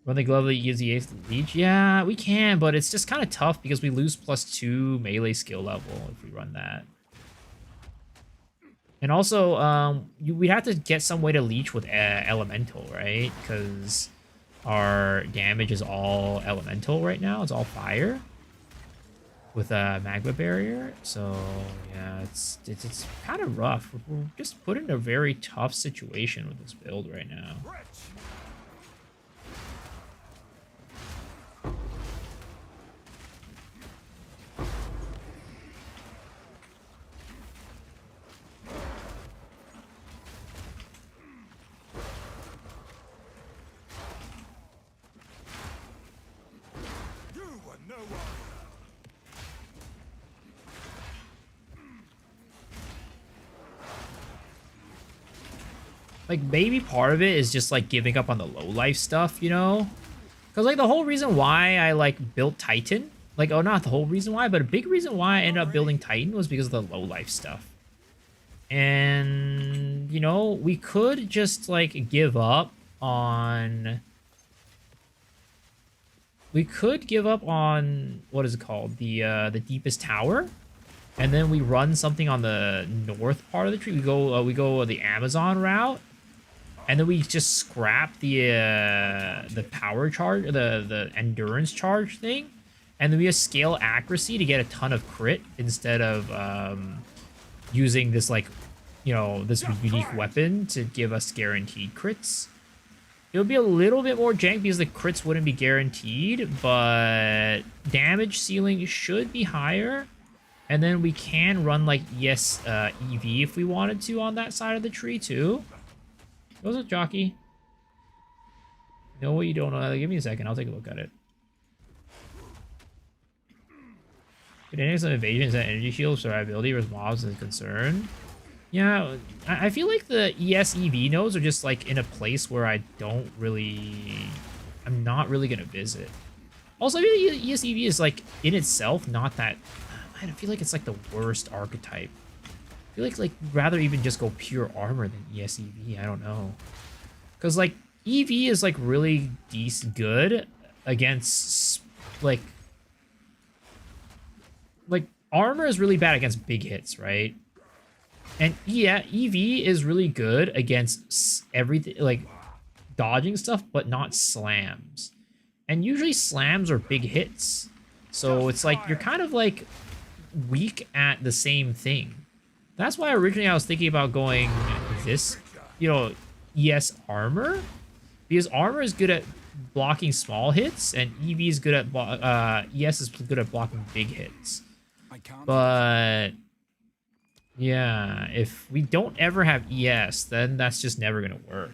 Run the glove that gives the ace leech? Yeah, we can, but it's just kind of tough because we lose +2 melee skill level if we run that. And also, we'd have to get some way to leech with elemental, right? Because our damage is all elemental right now. It's all fire with a magma barrier. So yeah, it's kind of rough. We're just put in a very tough situation with this build right now. Like, maybe part of it is just, like, giving up on the low-life stuff, you know? Because, like, the whole reason why I, like, built Titan, like, oh, not the whole reason why, but a big reason why I ended up building Titan was because of the low-life stuff. And, you know, we could just, like, give up on... We could give up on, what is it called? The deepest tower. And then we run something on the north part of the tree. We go the Amazon route. And then we just scrap the power charge, the endurance charge thing, and then we just scale accuracy to get a ton of crit instead of using this, like, you know, this unique weapon to give us guaranteed crits. It would be a little bit more jank because the crits wouldn't be guaranteed, but damage ceiling should be higher. And then we can run, like, EV if we wanted to on that side of the tree too. What's up, Jockey? No, what you don't know. Give me a second. I'll take a look at it. Could any some evasions and energy shield survivability versus mobs is a concern? Yeah, I feel like the EV nodes are just, like, in a place where I don't really... I'm not really going to visit. Also, I feel like EV is, like, in itself, not that... I feel like it's, like, the worst archetype. I feel like rather even just go pure armor than EV. I don't know, because like EV is like really decent good against like armor is really bad against big hits, right? And yeah, EV is really good against everything, like dodging stuff, but not slams. And usually slams are big hits, so it's like you're kind of like weak at the same thing. That's why originally I was thinking about going this, you know, ES armor, because armor is good at blocking small hits, and EV is good at ES is good at blocking big hits. But yeah, if we don't ever have ES, then that's just never gonna work.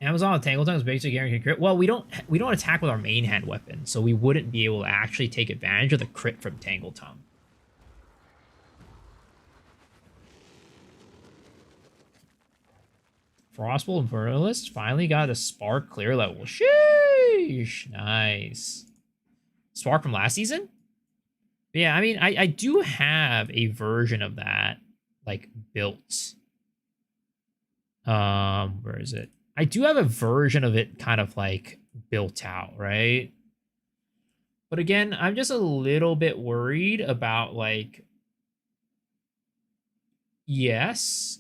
Amazon with Tangle Tongue is basically guaranteed crit. Well, we don't attack with our main hand weapon, so we wouldn't be able to actually take advantage of the crit from Tangle Tongue. Frostbolt Infernalist finally got a Spark clear level. Sheesh! Nice. Spark from last season? But yeah, I mean, I do have a version of that, like, built. Where is it? I do have a version of it kind of, like, built out, right? But again, I'm just a little bit worried about, like... Yes...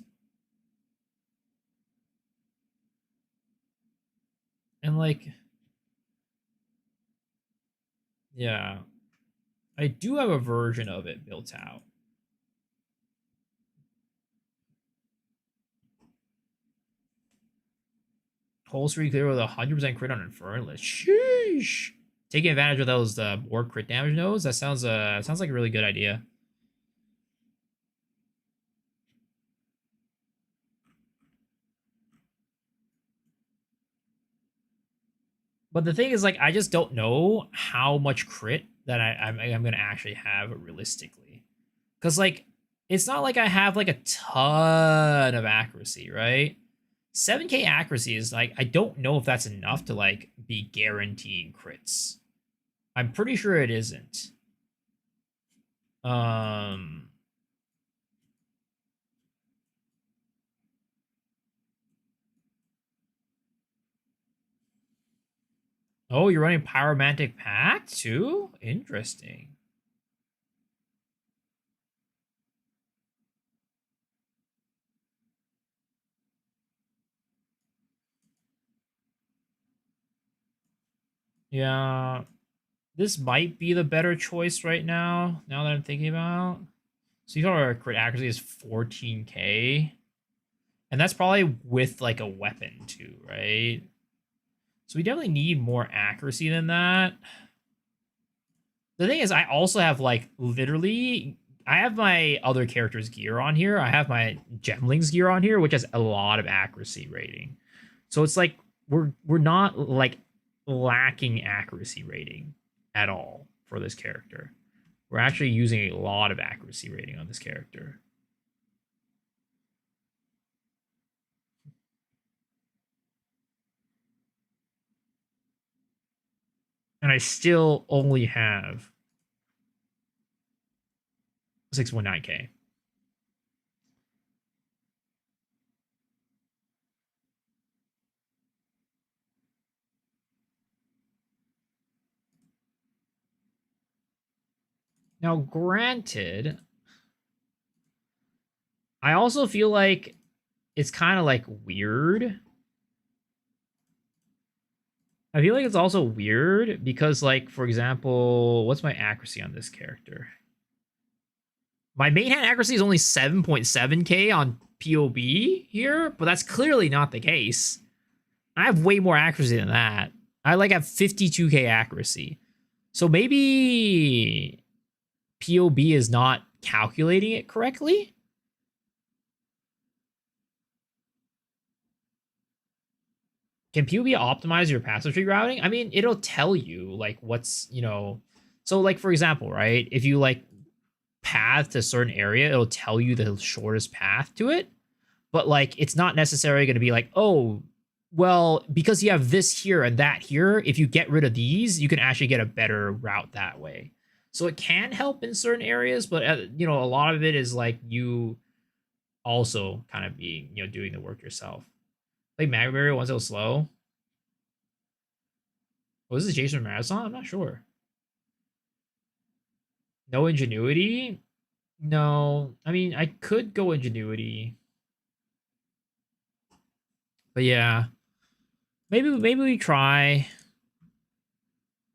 And, like, yeah. I do have a version of it built out. Whole streak clear with 100% crit on Infernal. Sheesh. Taking advantage of those more crit damage nodes. That sounds like a really good idea. But the thing is, like, I just don't know how much crit that I'm gonna actually have realistically, because like it's not like I have like a ton of accuracy, right? 7k accuracy is like, I don't know if that's enough to like be guaranteeing crits. I'm pretty sure it isn't. Oh, you're running Pyromantic Pact too? Interesting. Yeah, this might be the better choice right now, now that I'm thinking about. So you thought our crit accuracy is 14k. And that's probably with like a weapon too, right? So we definitely need more accuracy than that. The thing is, I also have like literally, I have my other character's gear on here. I have my Gemling's gear on here, which has a lot of accuracy rating. So it's like we're not like lacking accuracy rating at all for this character. We're actually using a lot of accuracy rating on this character. And I still only have 619k. Now, granted, I also feel like it's kind of like weird. I feel like it's also weird because, like, for example, what's my accuracy on this character? My main hand accuracy is only 7.7k on POB here, but that's clearly not the case. I have way more accuracy than that. I like have 52k accuracy. So maybe POB is not calculating it correctly. Can POB optimize your passive tree routing? I mean, it'll tell you like what's, you know, so like for example, right? If you like path to a certain area, it'll tell you the shortest path to it. But like it's not necessarily going to be like, oh, well, because you have this here and that here, if you get rid of these, you can actually get a better route that way. So it can help in certain areas, but you know, a lot of it is like you also kind of being, you know, doing the work yourself. Like Magma Barrier once it was slow. Was this Jason Marathon? I'm not sure. No Ingenuity? No. I mean, I could go Ingenuity. But yeah. Maybe we try.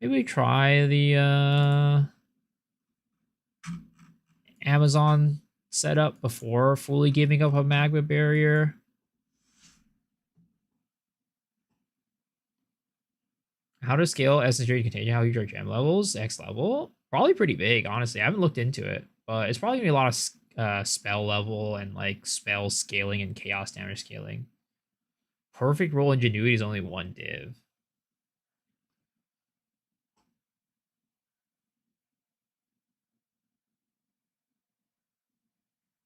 Maybe we try the Amazon setup before fully giving up a Magma Barrier. How to scale Essential Contagion? How huge are gem levels? X level? Probably pretty big, honestly. I haven't looked into it, but it's probably gonna be a lot of spell level and like spell scaling and chaos damage scaling. Perfect roll Ingenuity is only 1 div.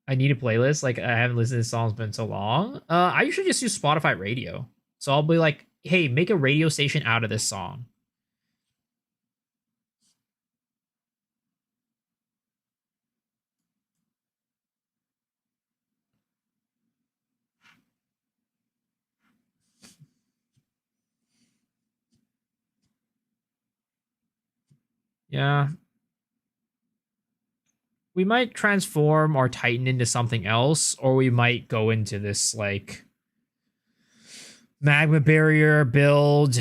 I need a playlist. Like I haven't listened to this song in so long. I usually just use Spotify Radio. So I'll be like, hey, make a radio station out of this song. Yeah. We might transform our Titan into something else, or we might go into this like Magma Barrier build.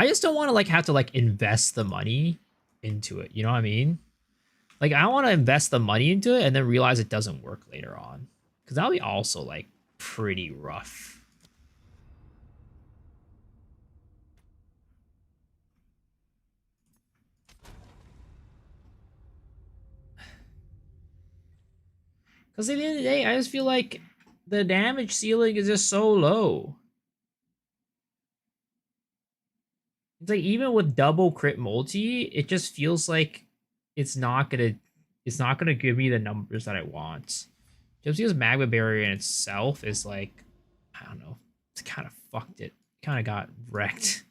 I just don't want to like have to like invest the money into it. You know what I mean? Like I want to invest the money into it and then realize it doesn't work later on. Because that'll be also like pretty rough. Because at the end of the day, I just feel like the damage ceiling is just so low. It's like even with double crit multi, it just feels like it's not gonna give me the numbers that I want. Just because magma barrier in itself is like, I don't know, it's kind of fucked it. Kind of got wrecked.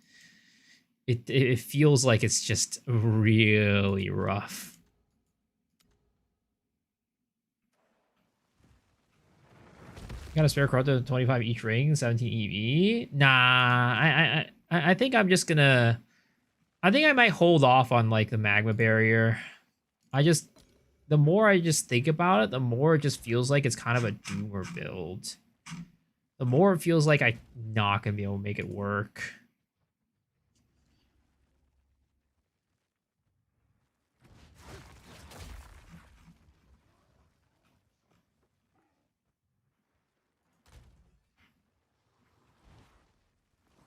It feels like it's just really rough. Got a spare corrupted 25 each ring, 17 EV. Nah, I think I'm just gonna. I think I might hold off on like the magma barrier. The more I just think about it, the more it just feels like it's kind of a doomer build. The more it feels like I'm not gonna be able to make it work.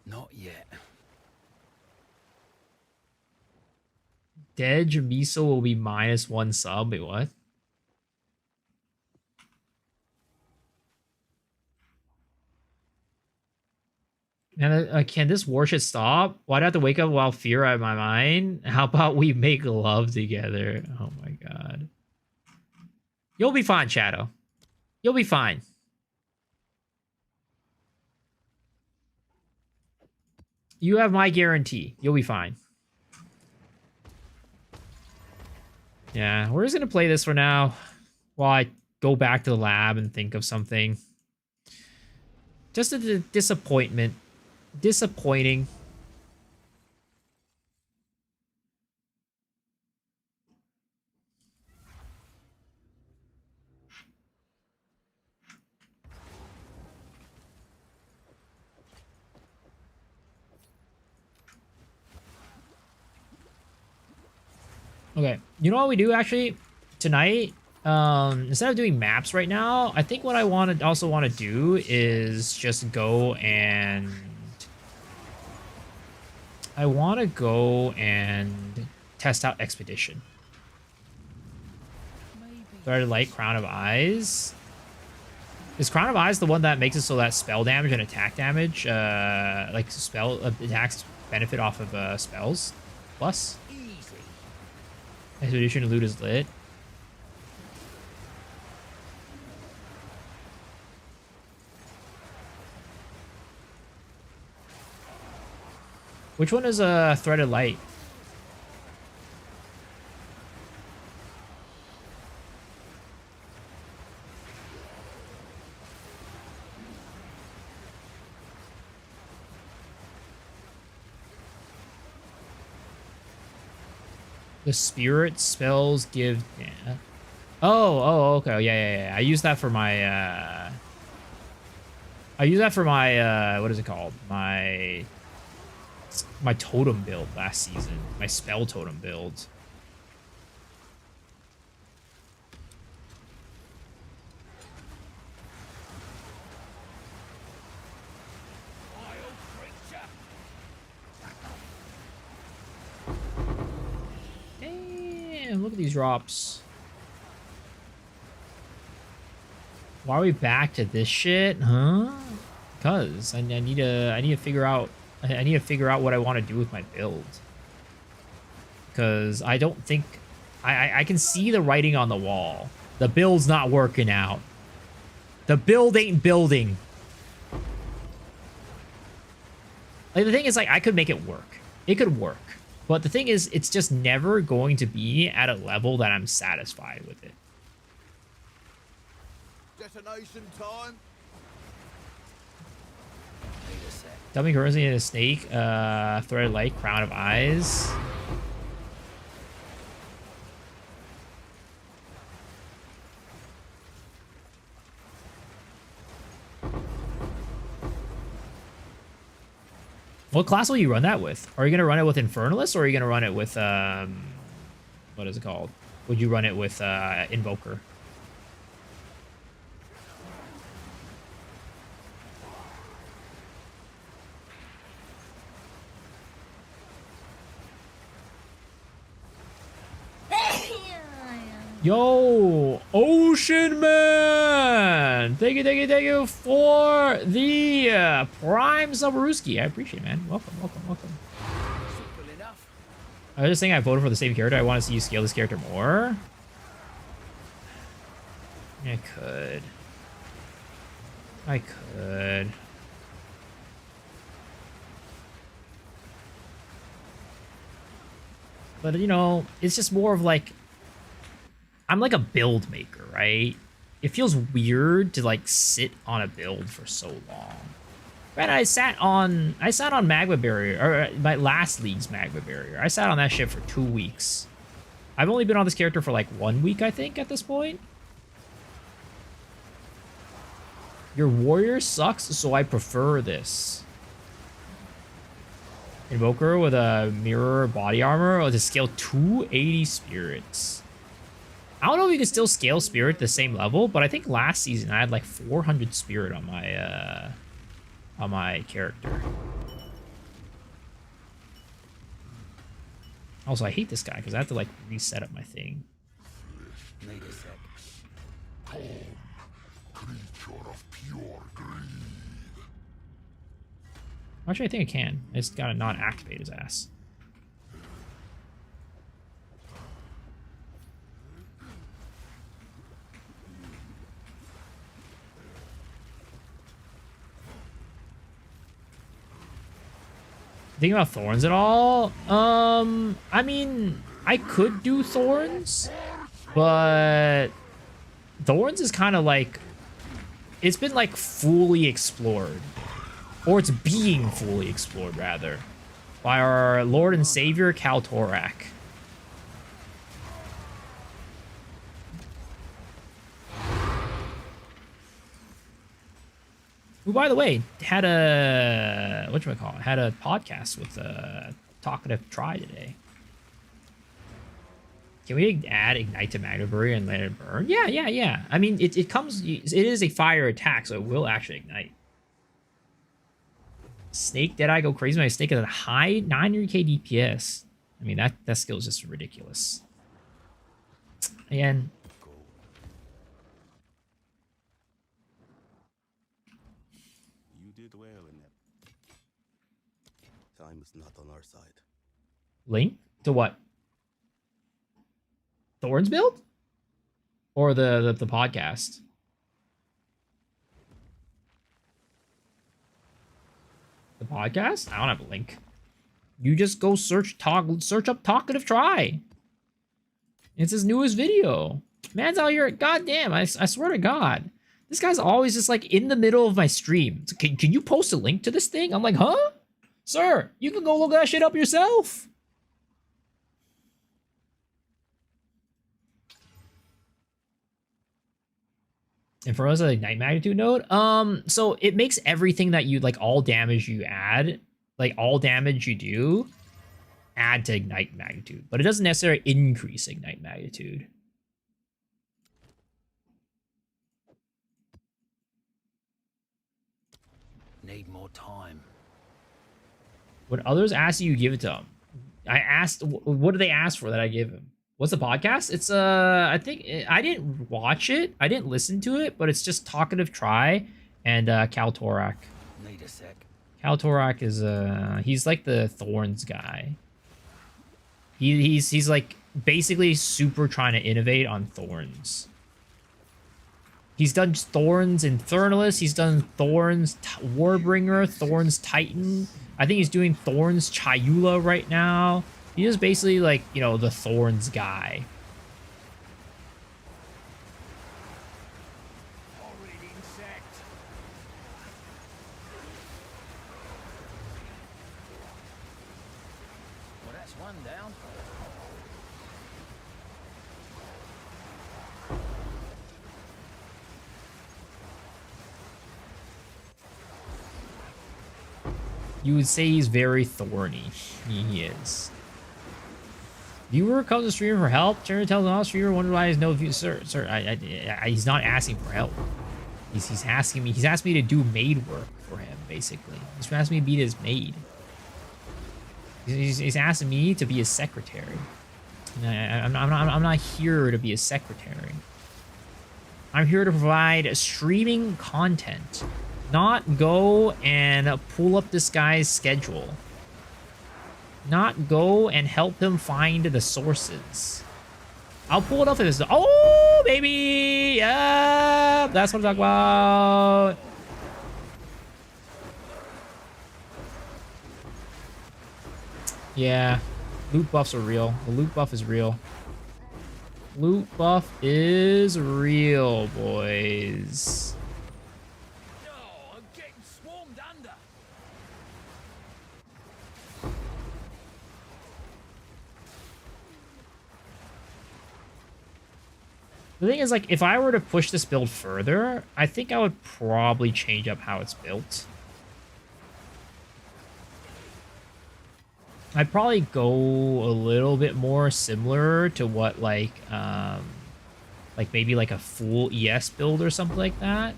Not yet. Dej Miso will be -1 sub. Wait, what? And can this war shit stop? Why'd I have to wake up while fear out of my mind? How about we make love together? Oh my god. You'll be fine, Shadow. You'll be fine. You have my guarantee. You'll be fine. Yeah, we're just gonna play this for now while I go back to the lab and think of something. Just a disappointment. Disappointing. Okay, you know what we do actually tonight? Instead of doing maps right now, I think what I want to do is just go and I want to go and test out Expedition. Threaded Light, Crown of Eyes. Is Crown of Eyes the one that makes it so that spell damage and attack damage, like spell attacks benefit off of spells? Plus? Expedition loot is lit. Which one is a Threaded Light? The spirit spells give. Yeah. Oh, okay. Yeah. I use that for my. I use that for my. What is it called? My totem build last season. My spell totem build. Damn! Look at these drops. Why are we back to this shit, huh? Because I need to figure out. I need to figure out what I want to do with my build. Because I don't think... I can see the writing on the wall. The build's not working out. The build ain't building. Like, the thing is, like, I could make it work. It could work. But the thing is, it's just never going to be at a level that I'm satisfied with it. Detonation time. Dummy currency and a snake, threaded light, crown of eyes. What class will you run that with? Are you gonna run it with Infernalist, or are you gonna run it with what is it called? Would you run it with Invoker? Yo, Ocean Man! Thank you for the Prime Subaruski. I appreciate it, man. Welcome. Simple enough. I was just saying I voted for the same character. I want to see you scale this character more. I could. But, you know, it's just more of like... I'm like a build maker, right? It feels weird to like sit on a build for so long. Right, I sat on Magma Barrier, or my last league's Magma Barrier. I sat on that shit for 2 weeks. I've only been on this character for like 1 week, I think, at this point. Your warrior sucks, so I prefer this. Invoker with a mirror body armor or to scale 280 spirits. I don't know if you can still scale spirit the same level, but I think last season I had like 400 spirit on my character. Also, I hate this guy because I have to like reset up my thing. Need a sec. Creature of pure greed. Actually, I think I can. I just gotta not activate his ass. Thinking about thorns at all? I mean, I could do thorns, but thorns is kind of like, it's been like fully explored, or it's being fully explored rather, by our Lord and Savior Kaltorak. Who, by the way, had a had a podcast with Talkative Try today. Can we add Ignite to Magnabury and let it burn? Yeah. I mean, it is a fire attack, so it will actually ignite. Snake Deadeye go crazy. My snake is at a high 900k DPS. I mean, that skill is just ridiculous. And Time is not on our side. Link to what? Thorns build? Or the podcast? The podcast? I don't have a link. You just go search up Talkative Try. It's his newest video. Man's out here. Goddamn, I swear to God. This guy's always just like in the middle of my stream. Can you post a link to this thing? I'm like, huh? Sir, you can go look that shit up yourself. And for us, a Ignite Magnitude node, so it makes everything that you like, all damage you add, like all damage you do, add to Ignite Magnitude, but it doesn't necessarily increase Ignite Magnitude. Need more time. When others ask you, give it to them. I asked, what do they ask for that I give him? What's the podcast? It's I think I didn't watch it, I didn't listen to it, but it's just Talkative Try and Kaltorak. Need a sec. Kaltorak is he's like the Thorns guy. He's like basically super trying to innovate on Thorns. He's done Thorns Infernalist, he's done Thorns Warbringer, Thorns Titan. I think he's doing Thorns Chayula right now. He is basically like, you know, the Thorns guy. Well, that's one down. You would say he's very thorny. He is. Viewer comes to streamer for help. Turner tells another streamer, wonder why there's no view. Sir, he's not asking for help. He's asking me. He's asked me to do maid work for him, basically. He's asking me to be his maid. He's asking me to be his secretary. I'm not here to be a secretary. I'm here to provide streaming content, not go and pull up this guy's schedule. Not go and help him find the sources. I'll pull it up if it's... Oh, baby! Yeah, that's what I'm talking about. Yeah, loot buffs are real. The loot buff is real. Loot buff is real, boys. No, I'm getting swarmed under. The thing is, like, if I were to push this build further, I think I would probably change up how it's built. I'd probably go a little bit more similar to what, like maybe like a full ES build or something like that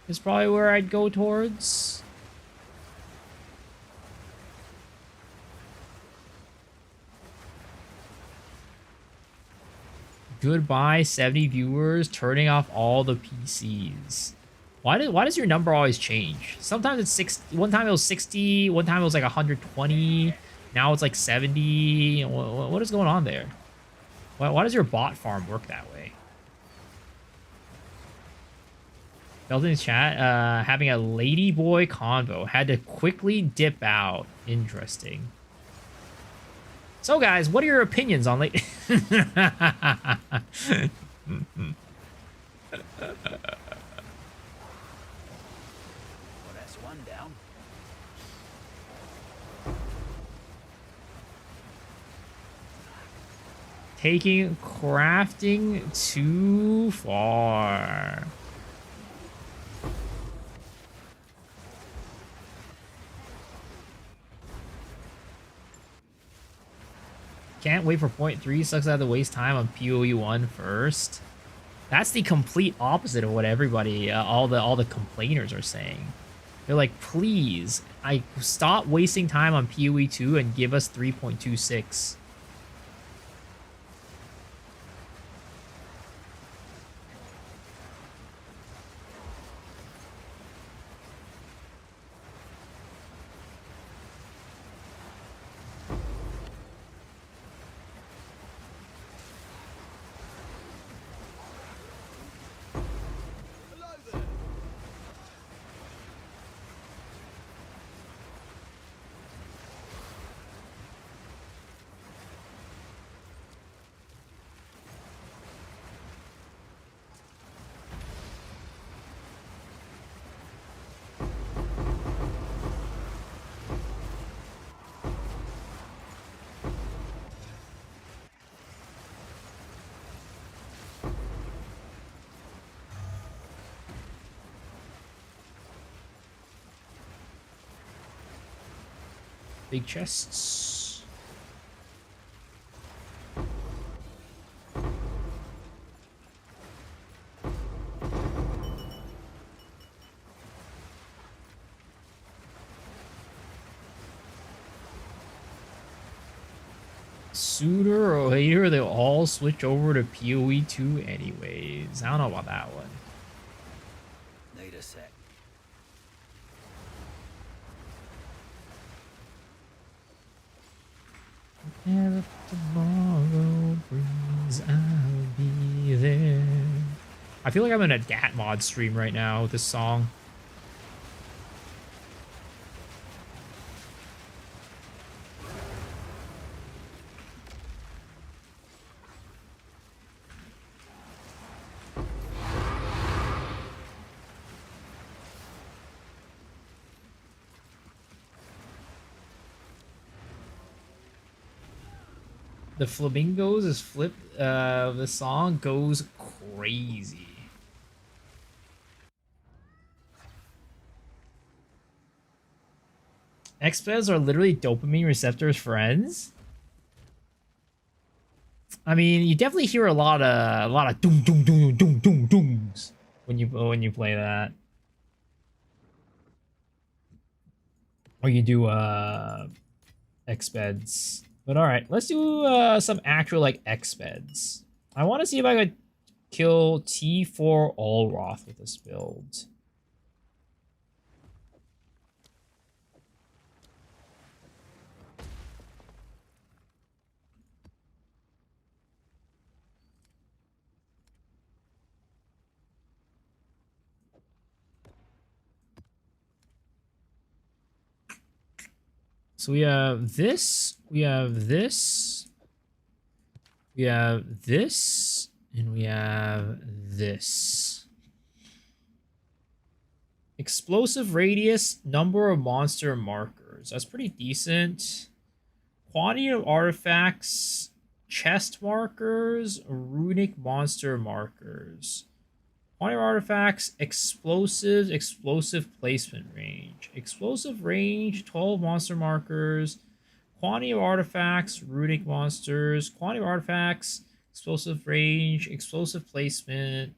is probably where I'd go towards. Goodbye, 70 viewers, turning off all the PCs. Why does your number always change? Sometimes it's 60. One time it was 60. One time it was like 120. Now it's like 70. What is going on there? Why does your bot farm work that way? Belton's chat, having a ladyboy convo. Had to quickly dip out. Interesting. So guys, what are your opinions on late? Well, that's one down. Taking crafting too far. Can't wait for point 3. Sucks I have to waste time on PoE 1 first. That's the complete opposite of what everybody, all the complainers are saying. They're like, please, stop wasting time on PoE 2 and give us 3.26. Big chests. Sooner or later, they'll all switch over to PoE 2 anyways. I don't know about that one. Need a sec. If tomorrow brings, I'll be there. I feel like I'm in a Dat mod stream right now with this song. The flamingos is flipped. The song goes crazy. Expeds are literally dopamine receptors friends. I mean, you definitely hear a lot of doom doom doom doom doom dooms when you play that. Or you do Expeds. But alright, let's do some actual like Expeds. I want to see if I could kill T4 Allroth with this build. So we have this, we have this, we have this, and we have this. Explosive radius, number of monster markers. That's pretty decent. Quantity of artifacts, chest markers, runic monster markers. Quantity of artifacts, explosives, explosive placement range. Explosive range, 12 monster markers. Quantity of artifacts, runic monsters. Quantity of artifacts, explosive range, explosive placement.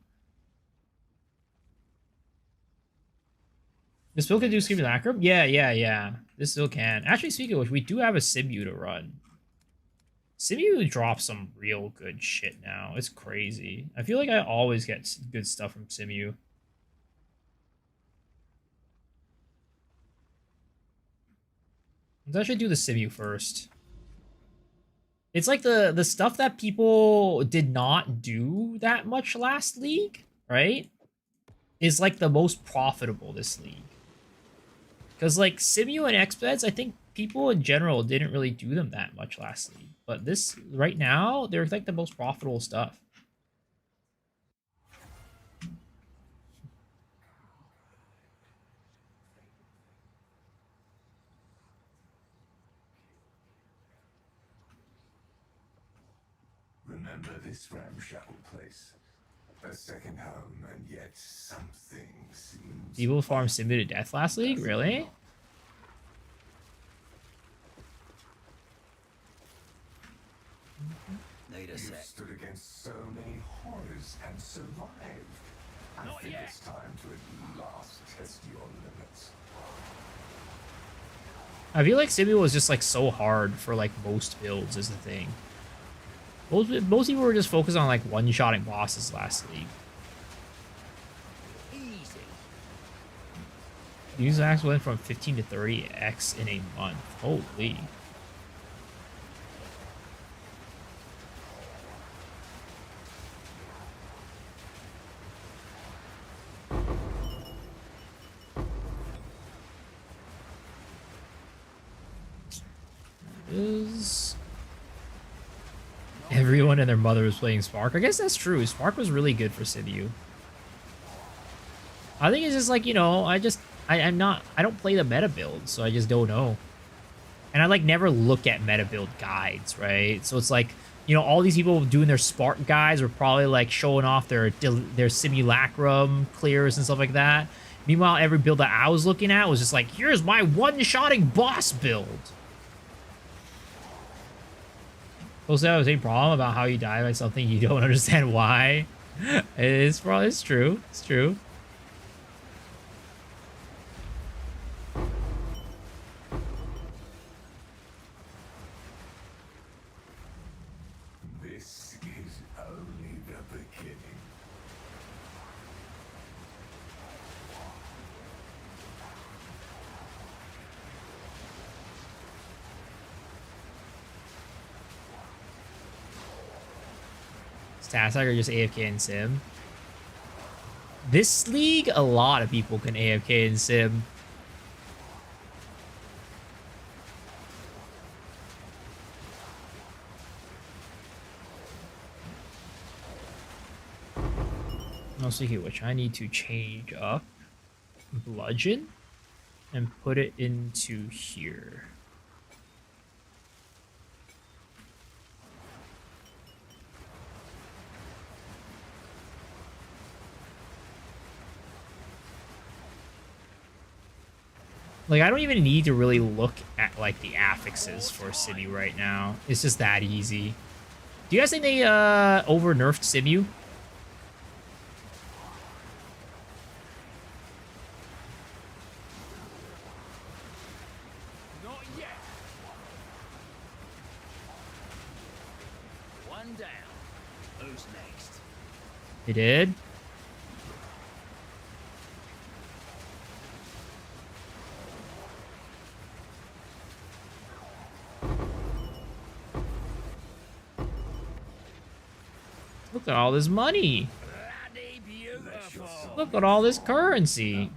This still can do Simulacrum? Yeah. This still can. Actually, speaking of which, we do have a Simu to run. Simu drops some real good shit now. It's crazy. I feel like I always get good stuff from Simu. I should do the Simu first. It's like the stuff that people did not do that much last league, right? Is like the most profitable this league. Because like Simu and Expeds, I think people in general didn't really do them that much last league. But this, right now, they're like the most profitable stuff. Remember this ramshackle place. A second home, and yet something seems... People farm Simu to death last league? Really? You stood against so many horrors and survived. I think it's time to at last test your limits. I feel like Simu was just like so hard for like most builds is the thing. Most people were just focused on like one-shotting bosses last league. Easy. User max went from 15 to 30x in a month. Holy. Is everyone and their mother was playing Spark? I guess that's true. Spark was really good for Simu. I think it's just like, you know, I don't play the meta build, so I just don't know. And I like never look at meta build guides, right? So it's like, you know, all these people doing their Spark guides were probably like showing off their Simulacrum clears and stuff like that. Meanwhile, every build that I was looking at was just like, here's my one-shotting boss build. Also, I have the same problem about how you die by something you don't understand why. It's true. It's true. This is only the beginning. Stats are just AFK in Sim. This league, a lot of people can AFK in Sim. Also, here, which I need to change up Bludgeon and put it into here. Like, I don't even need to really look at, like, the affixes for City right now. It's just that easy. Do you guys think they, over-nerfed Simu? Not yet. One down. Who's next? They did? Look at all this money. Bloody beautiful. Look at all this currency.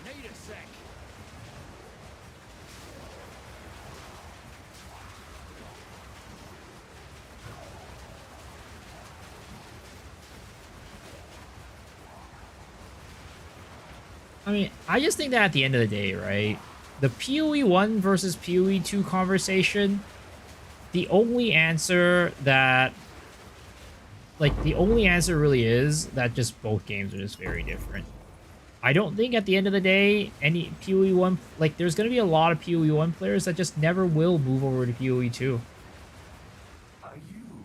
Need a sec. I mean, I just think that at the end of the day, right? The PoE 1 versus PoE 2 conversation, the only answer that... Like, the only answer really is that just both games are just very different. I don't think at the end of the day, any PoE 1... Like, there's going to be a lot of PoE 1 players that just never will move over to PoE 2.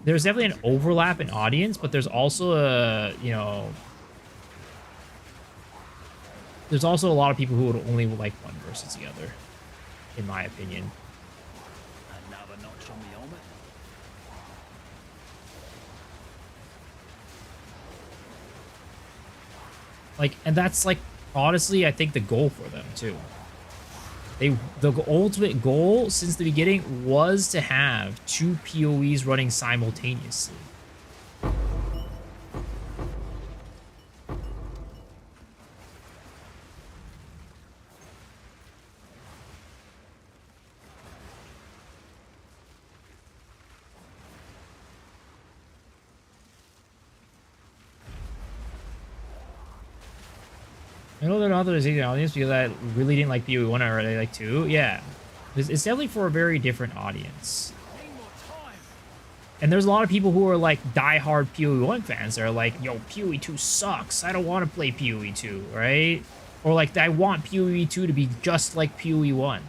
There's definitely an overlap in audience, but there's also a, you know... There's also a lot of people who would only like one versus the other, in my opinion. Another notch on the helmet. Like, and that's like, honestly, I think the goal for them too. The ultimate goal since the beginning was to have two PoEs running simultaneously. I know they're not the receiving audience because I really didn't like PoE 1, I really like 2. Yeah. It's definitely for a very different audience. Need more time. And there's a lot of people who are like diehard PoE 1 fans that are like, yo, PoE 2 sucks. I don't want to play PoE 2, right? Or like, I want PoE 2 to be just like PoE 1.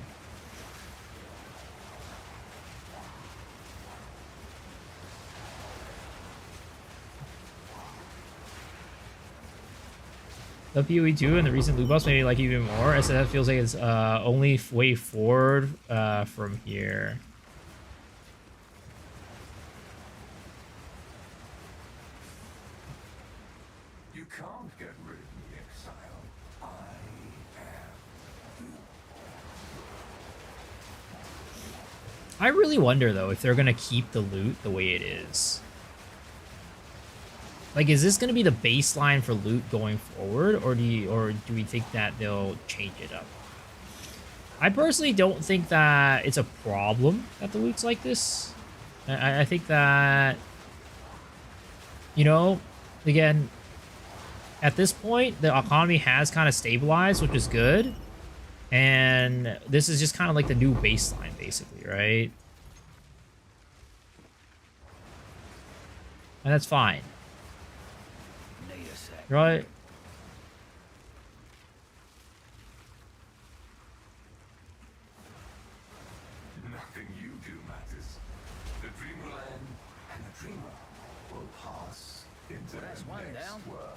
The PoE 2 and the recent loot buffs maybe like even more. SSF feels like it's only way forward from here. You can't get rid of me, exile. I am you. I really wonder though if they're gonna keep the loot the way it is. Like, is this gonna be the baseline for loot going forward, or do we think that they'll change it up? I personally don't think that it's a problem that the loot's like this. I think that, you know, again, at this point, the economy has kind of stabilized, which is good. And this is just kind of like the new baseline, basically, right? And that's fine. Need a sec. Right? Nothing you do matters. The dream will end, and the dreamer will pass into That's the one next down. world.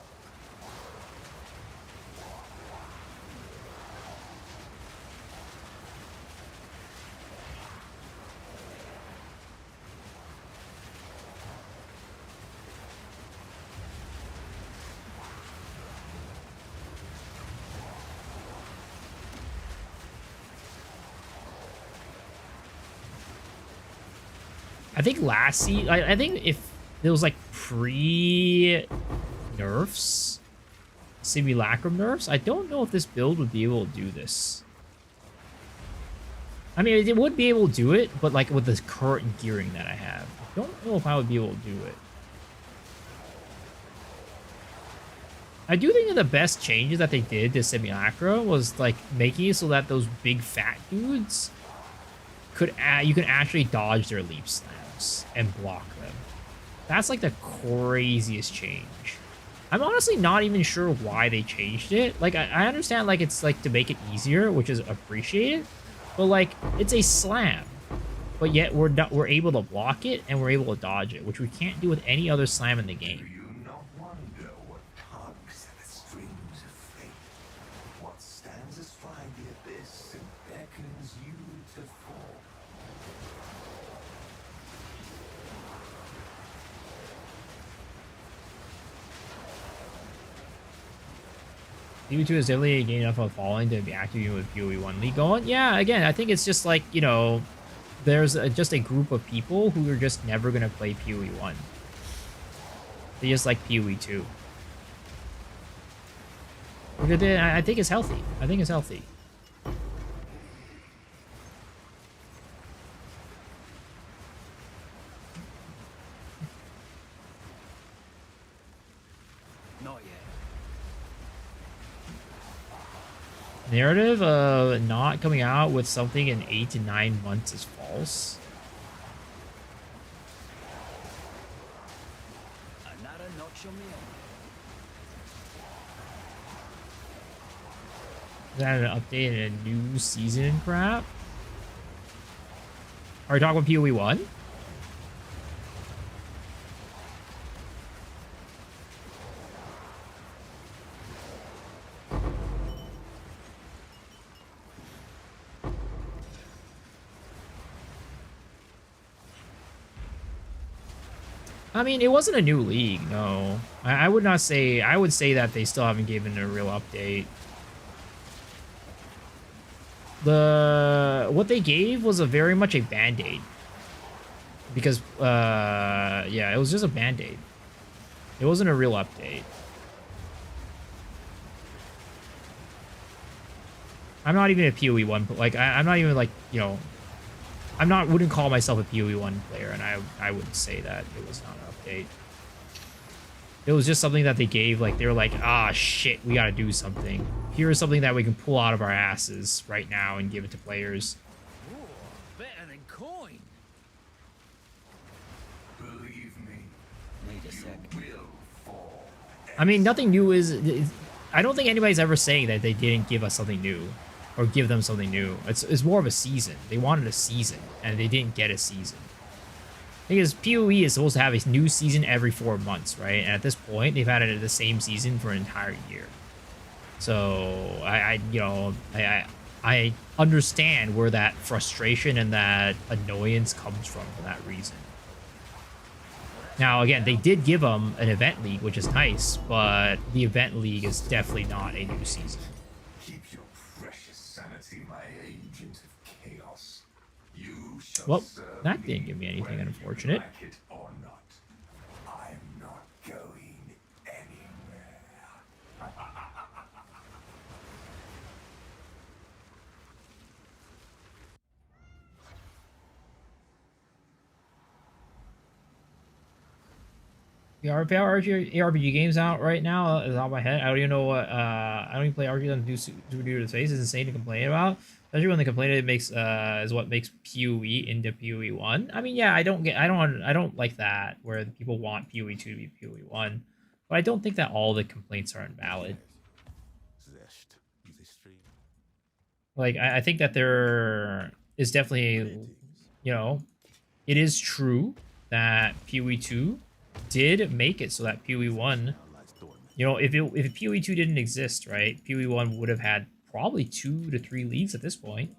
I think last season, I think if there was like pre-nerfs, Simulacrum nerfs, I don't know if this build would be able to do this. I mean, it would be able to do it, but like with the current gearing that I have, I don't know if I would be able to do it. I do think that the best changes that they did to Simulacra was like making it so that those big fat dudes could you can actually dodge their leap slams and block them. That's like the craziest change. I'm honestly not even sure why they changed it. Like I understand like it's like to make it easier, which is appreciated, but like it's a slam. But yet we're able to block it and we're able to dodge it, which we can't do with any other slam in the game. PoE2 is definitely gained enough of following to be active with PoE1 League going. Yeah, again, I think it's just like, you know, there's just a group of people who are just never going to play PoE1. They just like PoE2. I think it's healthy. I think it's healthy. Not yet. Narrative of not coming out with something in 8 to 9 months is false. Another notch on me. Is that an update and a new season crap? Are we talking about PoE1? I mean, it wasn't a new league, no. I would not say... I would say that they still haven't given a real update. What they gave was very much a band-aid. Because, yeah, it was just a band-aid. It wasn't a real update. I'm not even a PoE1, but, like, I'm not even, like, you know... wouldn't call myself a PoE1 player, and I would say that it was not an update. It was just something that they gave, like, they were like, ah, shit, we gotta do something. Here's something that we can pull out of our asses right now and give it to players. Ooh, better than coin. Believe me, Need a sec. will fall. I mean, nothing new is... I don't think anybody's ever saying that they didn't give us something new. Or give them something new. It's more of a season. They wanted a season, and they didn't get a season. Because PoE is supposed to have a new season every 4 months, right? And at this point, they've had it at the same season for an entire year. So I understand where that frustration and that annoyance comes from for that reason. Now, again, they did give them an event league, which is nice, but the event league is definitely not a new season. Keep your precious sanity, my agent of chaos. You shall Well, serve that me didn't give me anything whether you unfortunate. like it or not. I'm not going anywhere. The RPG games out right now is out of my head. I don't even know what. I don't even play RPGs on due to space. It's insane to complain about, especially when the complaint it makes is what makes PoE into PoE1. I mean, yeah, I don't like that where the people want PoE2 to be PoE1, but I don't think that all the complaints are invalid. Like I think that there is definitely, you know, it is true that PoE2 did make it so that PoE1, you know, if PoE2 didn't exist, right, PoE1 would have had probably 2 to 3 leagues at this point.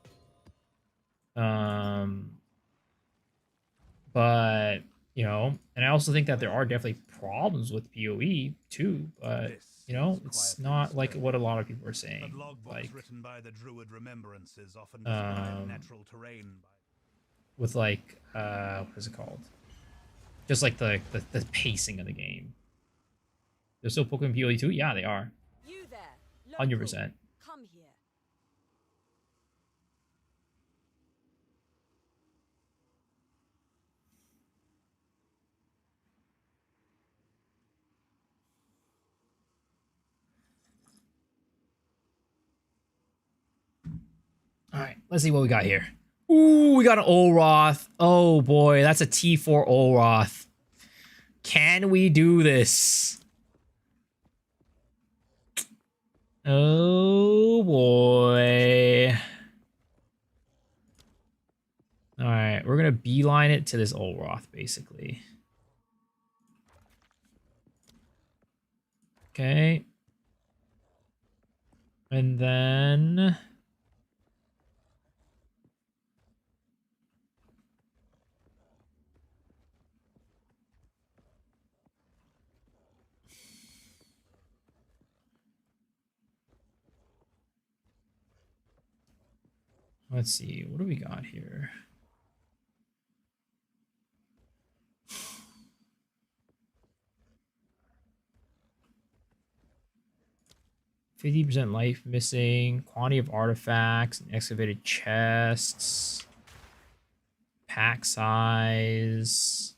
But, you know, and I also think that there are definitely problems with PoE too, but, you know, it's not like what a lot of people are saying. Like, written by the Druid remembrances often describe natural terrain. with like what is it called? Just like the pacing of the game. They're still Pokemon PoE 2? Yeah, they are. You there, 100%. come here. All right, let's see what we got here. Ooh, we got an Olroth. Oh boy, that's a T4 Olroth. Can we do this? Oh boy. All right, we're gonna beeline it to this Olroth, basically. Okay. And then... let's see, what do we got here? %50 life missing, quantity of artifacts, and excavated chests, pack size.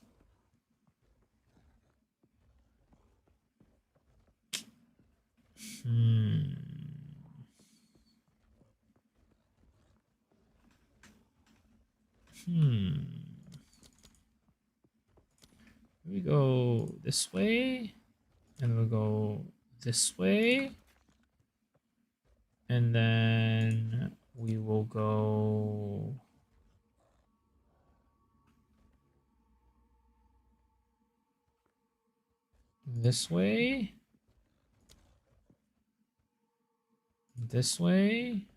Hmm. We go this way, and we'll go this way, and then we will go this way, this way,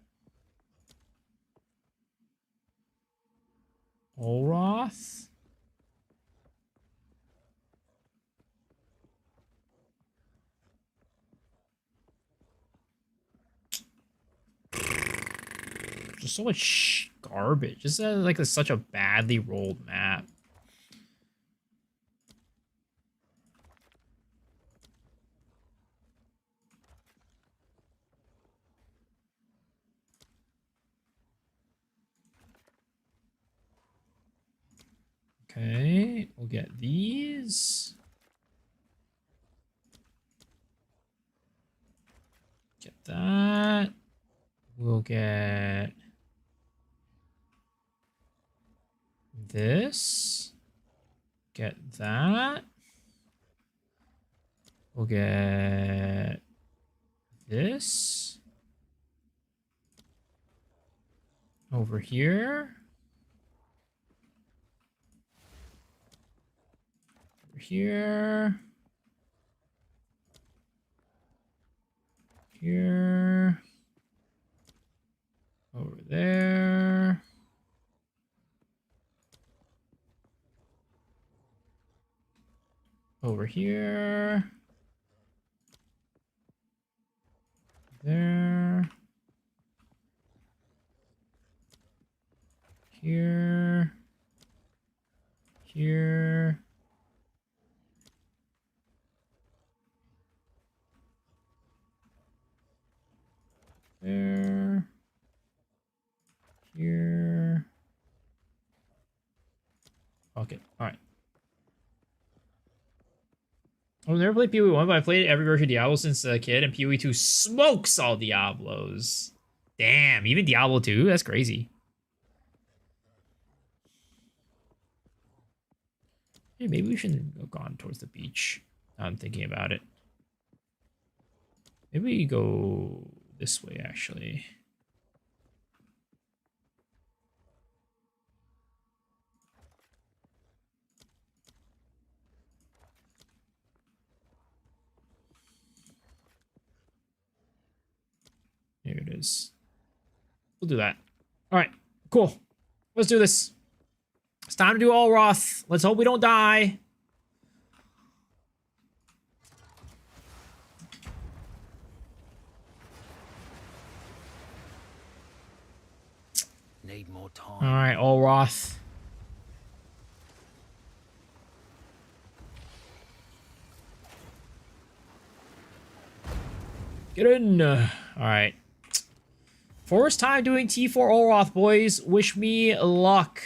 Olroth. Just so much garbage. This is like such a badly rolled map. Okay, we'll get these. Get that. We'll get this. Get that. We'll get this. Over here. Over here. Here. Over there. Over here. There. Here. Here. There. Here. Okay, alright. I've never played PoE 1, but I've played every version of Diablo since a kid, and PoE 2 smokes all Diablos. Damn, even Diablo 2? That's crazy. Hey, maybe we shouldn't have gone towards the beach. Now I'm thinking about it. Maybe we go this way, actually. Here it is. We'll do that. All right, cool. Let's do this. It's time to do Olroth. Let's hope we don't die. Need more time. All right, Olroth. Get in. All right. First time doing T4 Olroth, boys. Wish me luck.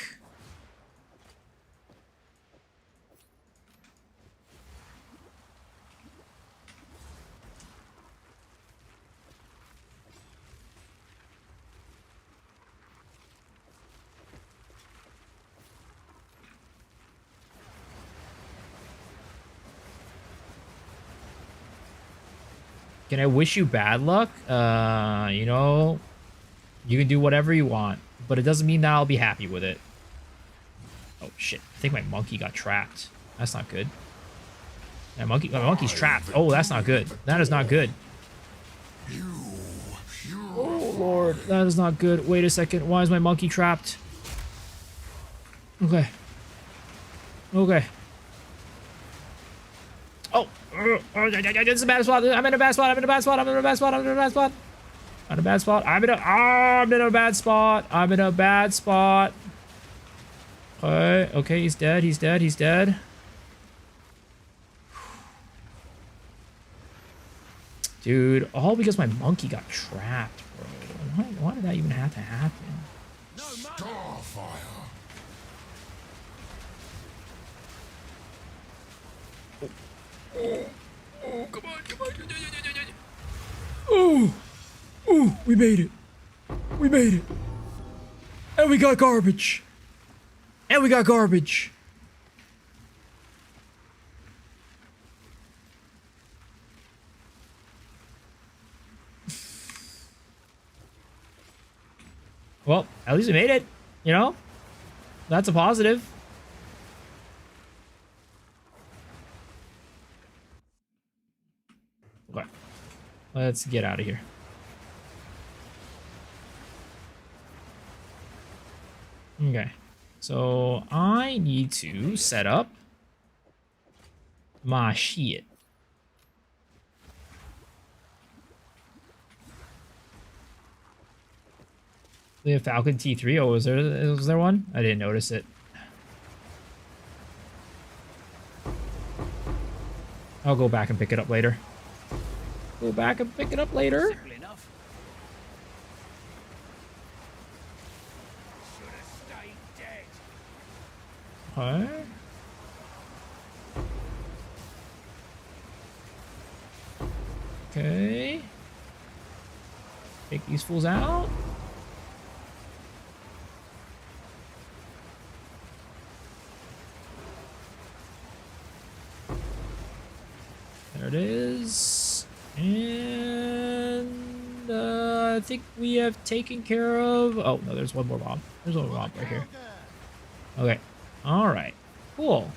Can I wish you bad luck? You know, you can do whatever you want, but it doesn't mean that I'll be happy with it. Oh shit! I think my monkey got trapped. That's not good. My monkey's trapped. Oh, that's not good. That is not good. Oh lord, that is not good. Wait a second. Why is my monkey trapped? Okay. Okay. Oh, this is a bad spot. I'm in a bad spot. I'm in a bad spot. I'm in a bad spot. I'm in a bad spot. I'm in a bad spot. I'm in a bad spot. I'm in a bad spot. Okay, okay, he's dead. He's dead. He's dead. Dude, all because my monkey got trapped, bro. Why did that even have to happen? Starfire. Oh, come on, come on. Oh, oh, we made it. We made it. And we got garbage. And we got garbage. Well, at least we made it, you know? That's a positive. Okay. Let's get out of here. Okay. So I need to set up my shit. We have Falcon T3. Oh, was there one? I didn't notice it. I'll go back and pick it up later. Go back and pick it up later. Simple enough. Should have stayed dead. Okay. Okay. Take these fools out. There it is. And I think we have taken care of... Oh, no, there's one more mob. There's one more mob right here. Okay. All right. Cool.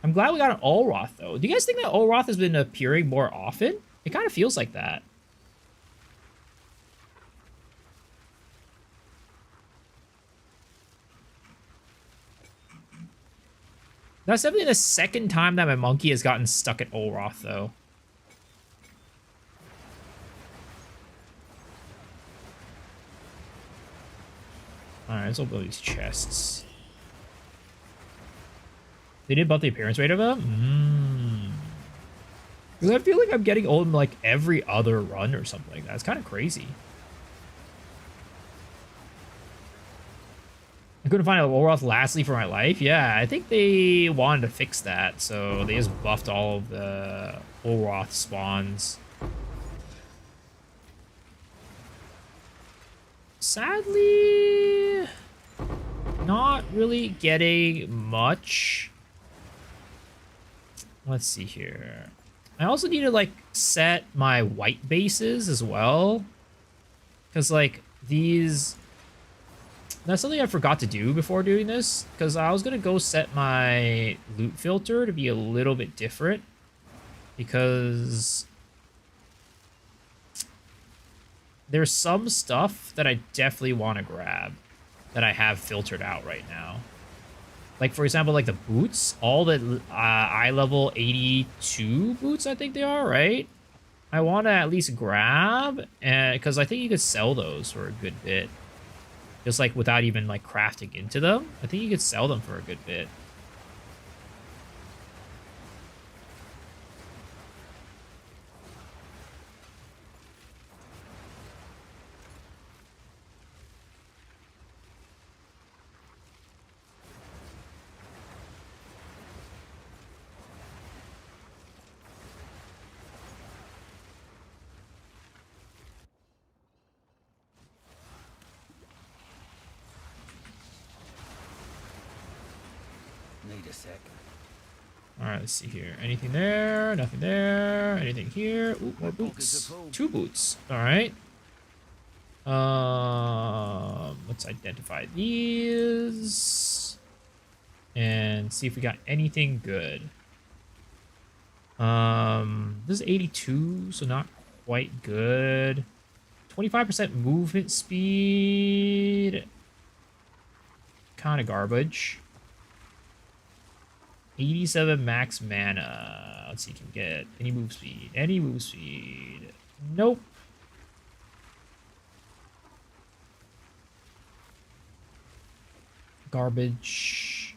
I'm glad we got an Olroth, though. Do you guys think that Olroth has been appearing more often? It kind of feels like that. That's definitely the second time that my monkey has gotten stuck at Olroth, though. Alright, let's open these chests. They did buff the appearance rate of them? Because I feel like I'm getting old in like every other run or something like that. It's kind of crazy. I couldn't find a Olroth lastly for my life. Yeah, I think they wanted to fix that, so they just buffed all of the Olroth spawns. Sadly, not really getting much. Let's see here. I also need to like set my white bases as well, because like these. That's something I forgot to do before doing this, because I was going to go set my loot filter to be a little bit different, because there's some stuff that I definitely want to grab that I have filtered out right now. Like, for example, like the boots, all the eye level 82 boots, I think they are, right? I want to at least grab, because I think you could sell those for a good bit. Just like without even like crafting into them. I think you could sell them for a good bit. Need a sec. All right, let's see here. Anything there? Nothing there. Anything here? Ooh, more boots. 2 boots. All right. Let's identify these and see if we got anything good. This is 82, so not quite good. 25% movement speed. Kind of garbage. 87 max mana. Let's see if we can get any move speed. Any move speed. Nope. Garbage.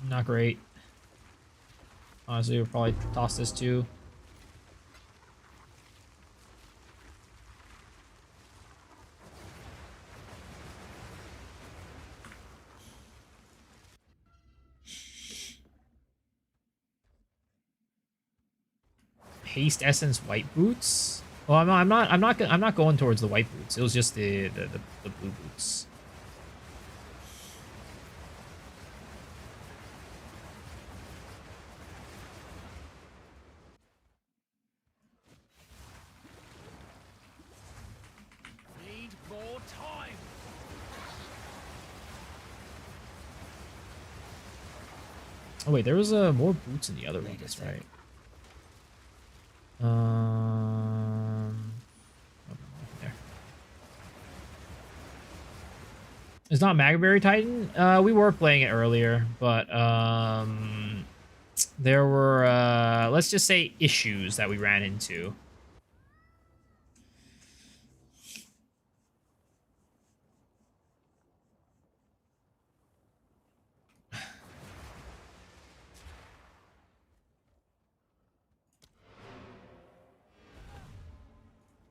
Not great. Honestly, we'll probably toss this too. Haste essence white boots. Well, I'm not going towards the white boots. It was just the blue boots. Need more time. Oh wait, there was more boots in the other one. That's right. Oh, there. It's not Magaberry Titan. We were playing it earlier, but there were let's just say issues that we ran into.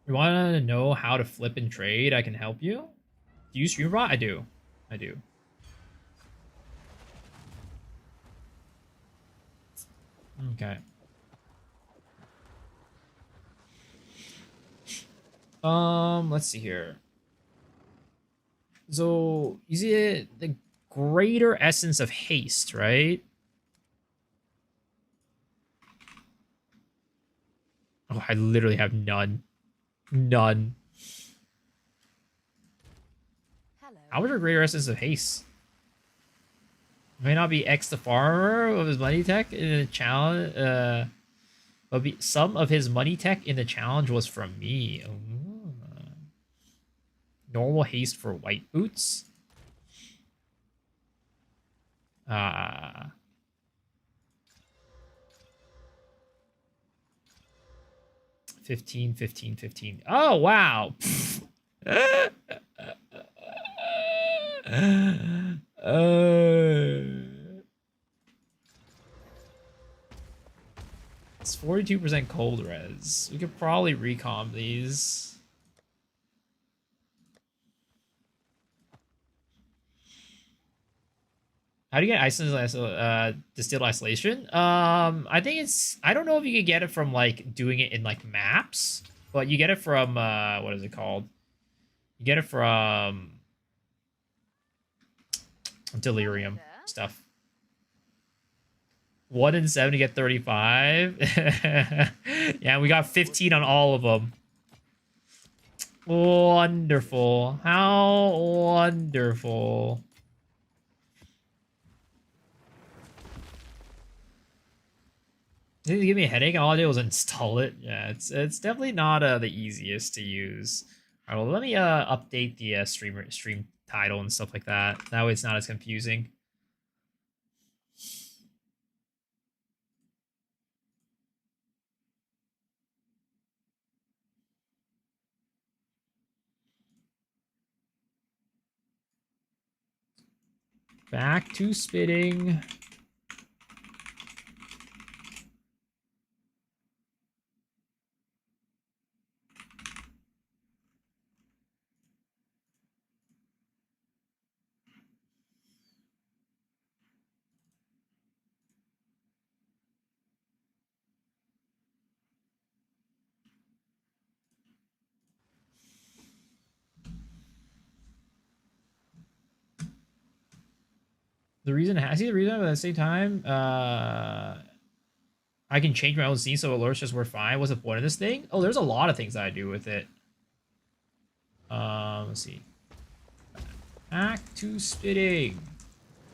You want to know how to flip and trade? I can help you. Do you stream bot? I do. I do. Okay. Let's see here. So, you see the greater essence of haste, right? Oh, I literally have none. None. Hello. How much are greater essence of haste? May not be X the farmer of his money tech in the challenge. But some of his money tech in the challenge was from me. Oh. Normal haste for white boots. 15, 15, 15. Oh, wow. It's 42% cold res. We could probably recomp these. How do you get distilled isolation? I think it's, I don't know if you could get it from like doing it in like maps, but you get it from what is it called? You get it from delirium stuff. 1 in 7 to get 35. Yeah, we got 15 on all of them. Wonderful. How wonderful. Did it give me a headache? All I did was install it. Yeah, it's definitely not the easiest to use. All right, well, let me update the stream title and stuff like that. That way it's not as confusing. Back to spitting. The reason at the same time, I can change my own scene so alerts just work fine. What's the point of this thing? Oh, there's a lot of things that I do with it. Let's see. Act 2 spitting.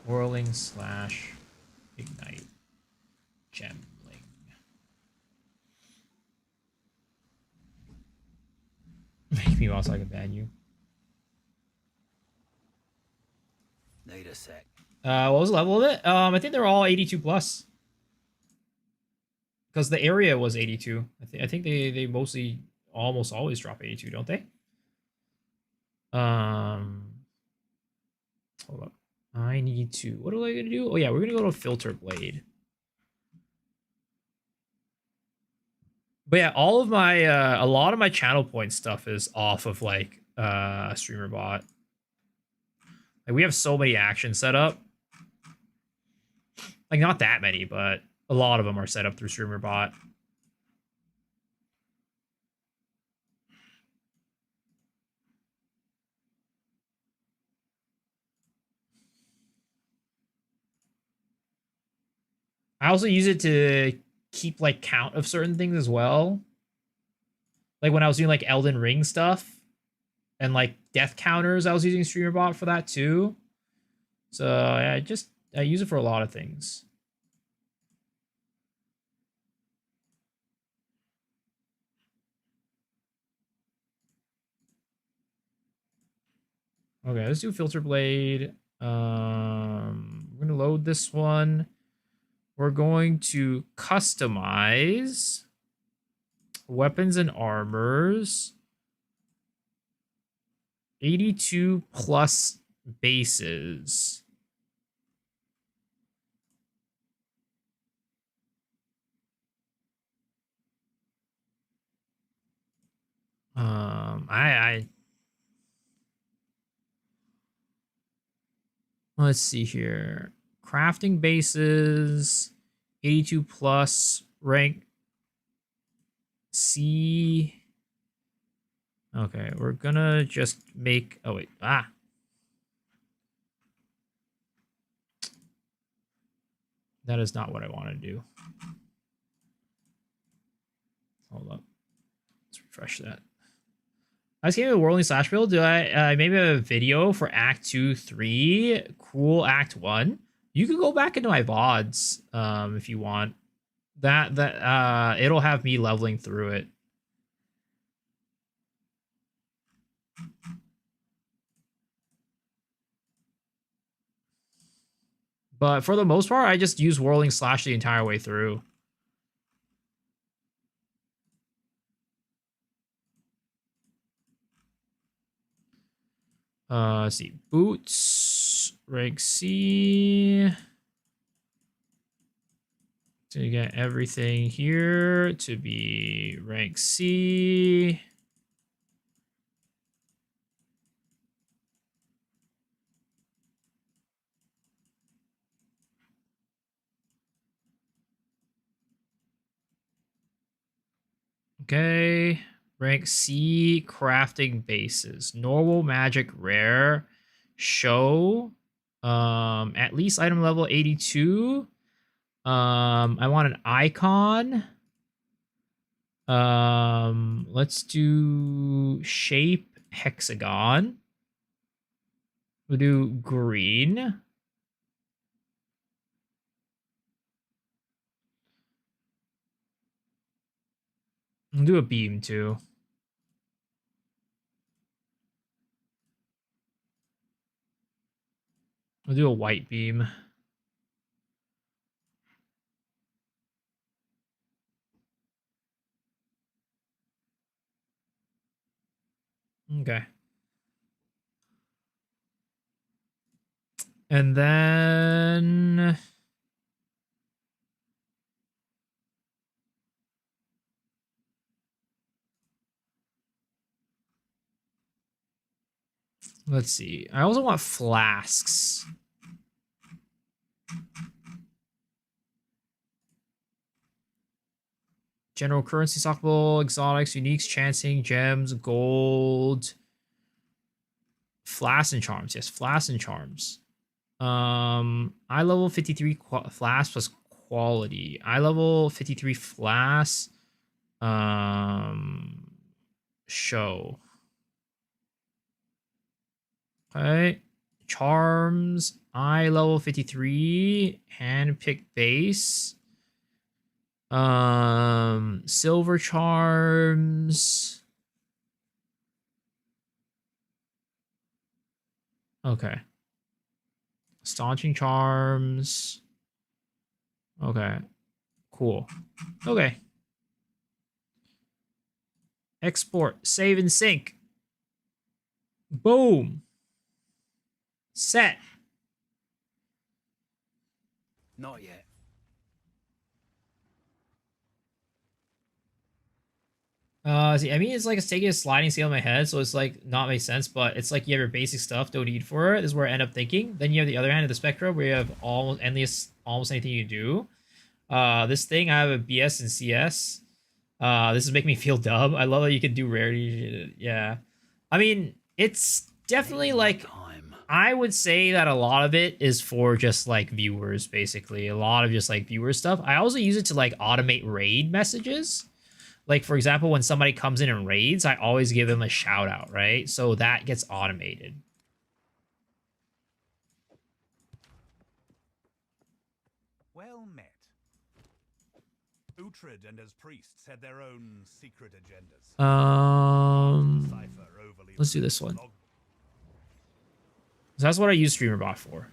Whirling / ignite. Gemling. Make me while so I can ban you. Need a sec. What was the level of it? I think they're all 82 plus. Because the area was 82. I think they mostly almost always drop 82, don't they? Hold up. I need to. What am I gonna do? Oh yeah, we're gonna go to Filter Blade. But yeah, all of my a lot of my channel point stuff is off of like streamer bot. Like we have so many actions set up. Like not that many, but a lot of them are set up through streamer bot. I also use it to keep like count of certain things as well. Like when I was doing like Elden Ring stuff and like death counters, I was using streamer bot for that too. So yeah, I use it for a lot of things. Okay, let's do Filter Blade. We're gonna load this one. We're going to customize weapons and armors. 82 plus bases. Let's see here. Crafting bases, 82 plus, rank C. Okay, we're gonna just make, oh wait, that is not what I want to do. Hold up. Let's refresh that. I was getting a Whirling / build. Do I maybe have a video for Act 2, 3, cool Act 1? You can go back into my VODs if you want. That it'll have me leveling through it. But for the most part, I just use Whirling / the entire way through. Let's see. Boots. Rank C. To get everything here to be rank C. Okay. Rank C crafting bases. Normal, magic, rare. Show. At least item level 82. I want an icon. Let's do shape hexagon. We'll do green. We'll do a beam too. We'll do a white beam. Okay. And then let's see. I also want flasks. General currency, stockable, exotics, uniques, chancing, gems, gold. Flasks and charms. Yes, flasks and charms. Eye level 53 flask plus quality. Eye level 53 flask. Show. Okay. Charms. Eye level 53. Handpicked base. Silver charms. Okay. Staunching charms. Okay. Cool. Okay. Export. Save and sync. Boom. Set. Not yet. See, I mean, it's like it's taking a sliding scale in my head, so it's like not make sense, but it's like you have your basic stuff, don't need for it. This is where I end up thinking. Then you have the other hand of the spectrum where you have almost endless, almost anything you do. This thing, I have a BS and CS. This is making me feel dumb. I love that you can do rarity. Yeah. I mean, it's definitely like, I would say that a lot of it is for just like viewers, basically. A lot of just like viewer stuff. I also use it to like automate raid messages. Like, for example, when somebody comes in and raids, I always give them a shout out, right? So that gets automated. Well met. Uhtred and his priests had their own secret agendas. Let's do this one. So that's what I use StreamerBot for.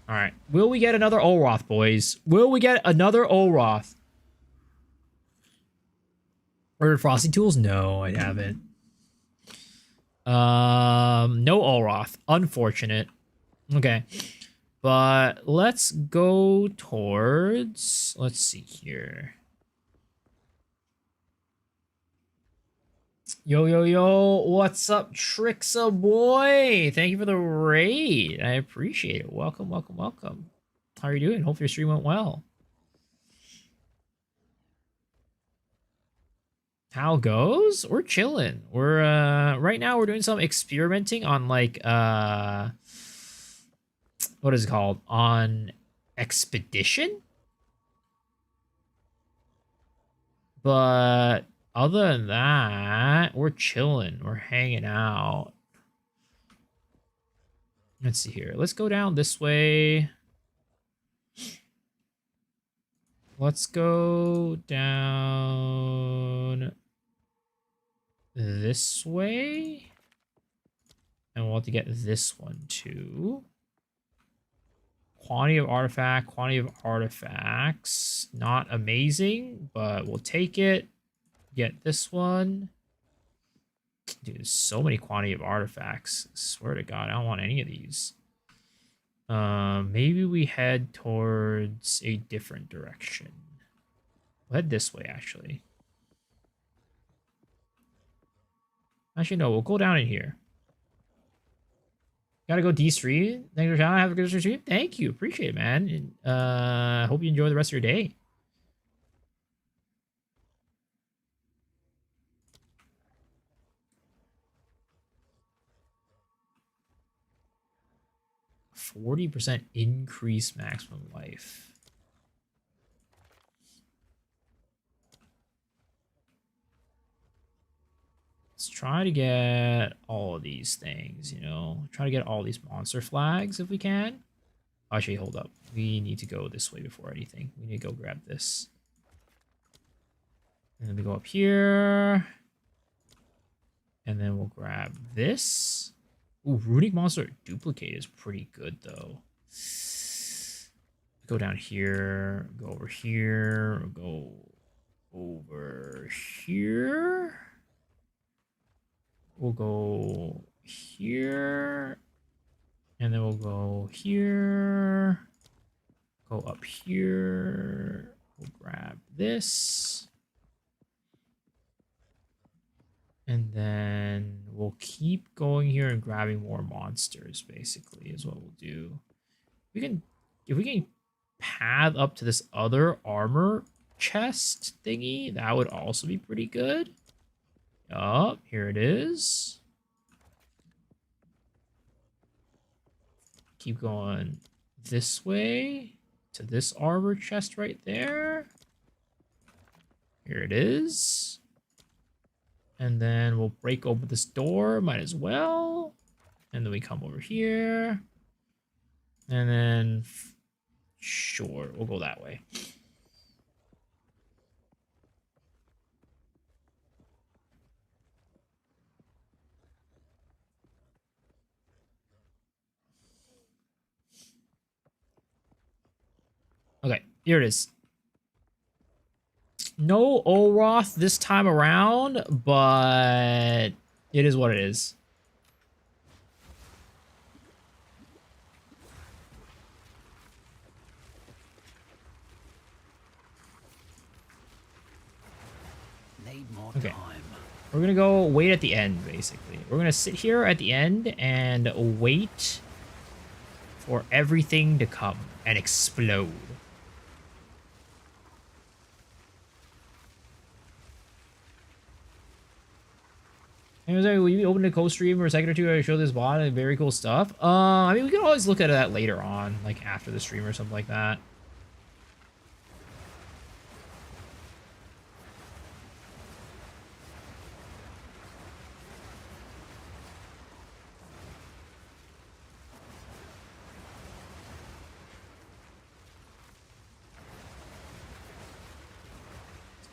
All right. Will we get another Olroth, boys? Will we get another Olroth? Ordered frosting tools? No, I haven't. No Olroth. Unfortunate. Okay. But let's go towards... Let's see here. Yo, yo, yo. What's up, Trixa boy? Thank you for the raid. I appreciate it. Welcome, welcome, welcome. How are you doing? Hope your stream went well. How goes? We're chilling. We're right now we're doing some experimenting on like what is it called? On expedition? But other than that, we're chilling. We're hanging out. Let's see here. Let's go down this way. Let's go down this way. And we'll have to get this one too. Quantity of artifacts. Not amazing, but we'll take it. Get this one. Dude, there's so many quantity of artifacts. I swear to God, I don't want any of these. Maybe we head towards a different direction. We'll head this way, actually. Actually, no, we'll go down in here. Gotta go D3. Thanks for shouting. Have a good stream. Thank you. Appreciate it, man. And, hope you enjoy the rest of your day. %40 increase maximum life. Let's try to get all of these things, you know. Try to get all these monster flags if we can. Actually, hold up. We need to go this way before anything. We need to go grab this. And then we go up here. And then we'll grab this. Ooh, Runic Monster Duplicate is pretty good, though. Go down here. Go over here. Go over here. We'll go here. And then we'll go here. Go up here. We'll grab this. And then we'll keep going here and grabbing more monsters, basically, is what we'll do. If we can path up to this other armor chest thingy, that would also be pretty good. Yup, here it is. keep going this way to this arbor chest right there. Here it is. And then we'll break open this door, might as well. And then we come over here. And then, sure, we'll go that way. Okay, here it is. No Olroth this time around, but it is what it is. Need more Okay. time. We're gonna go wait at the end, basically. We're gonna sit here at the end and wait for everything to come and explode. And was like, will you open a co-stream or a second or two to show this bot and very cool stuff? I mean, we can always look at that later on, like after the stream or something like that.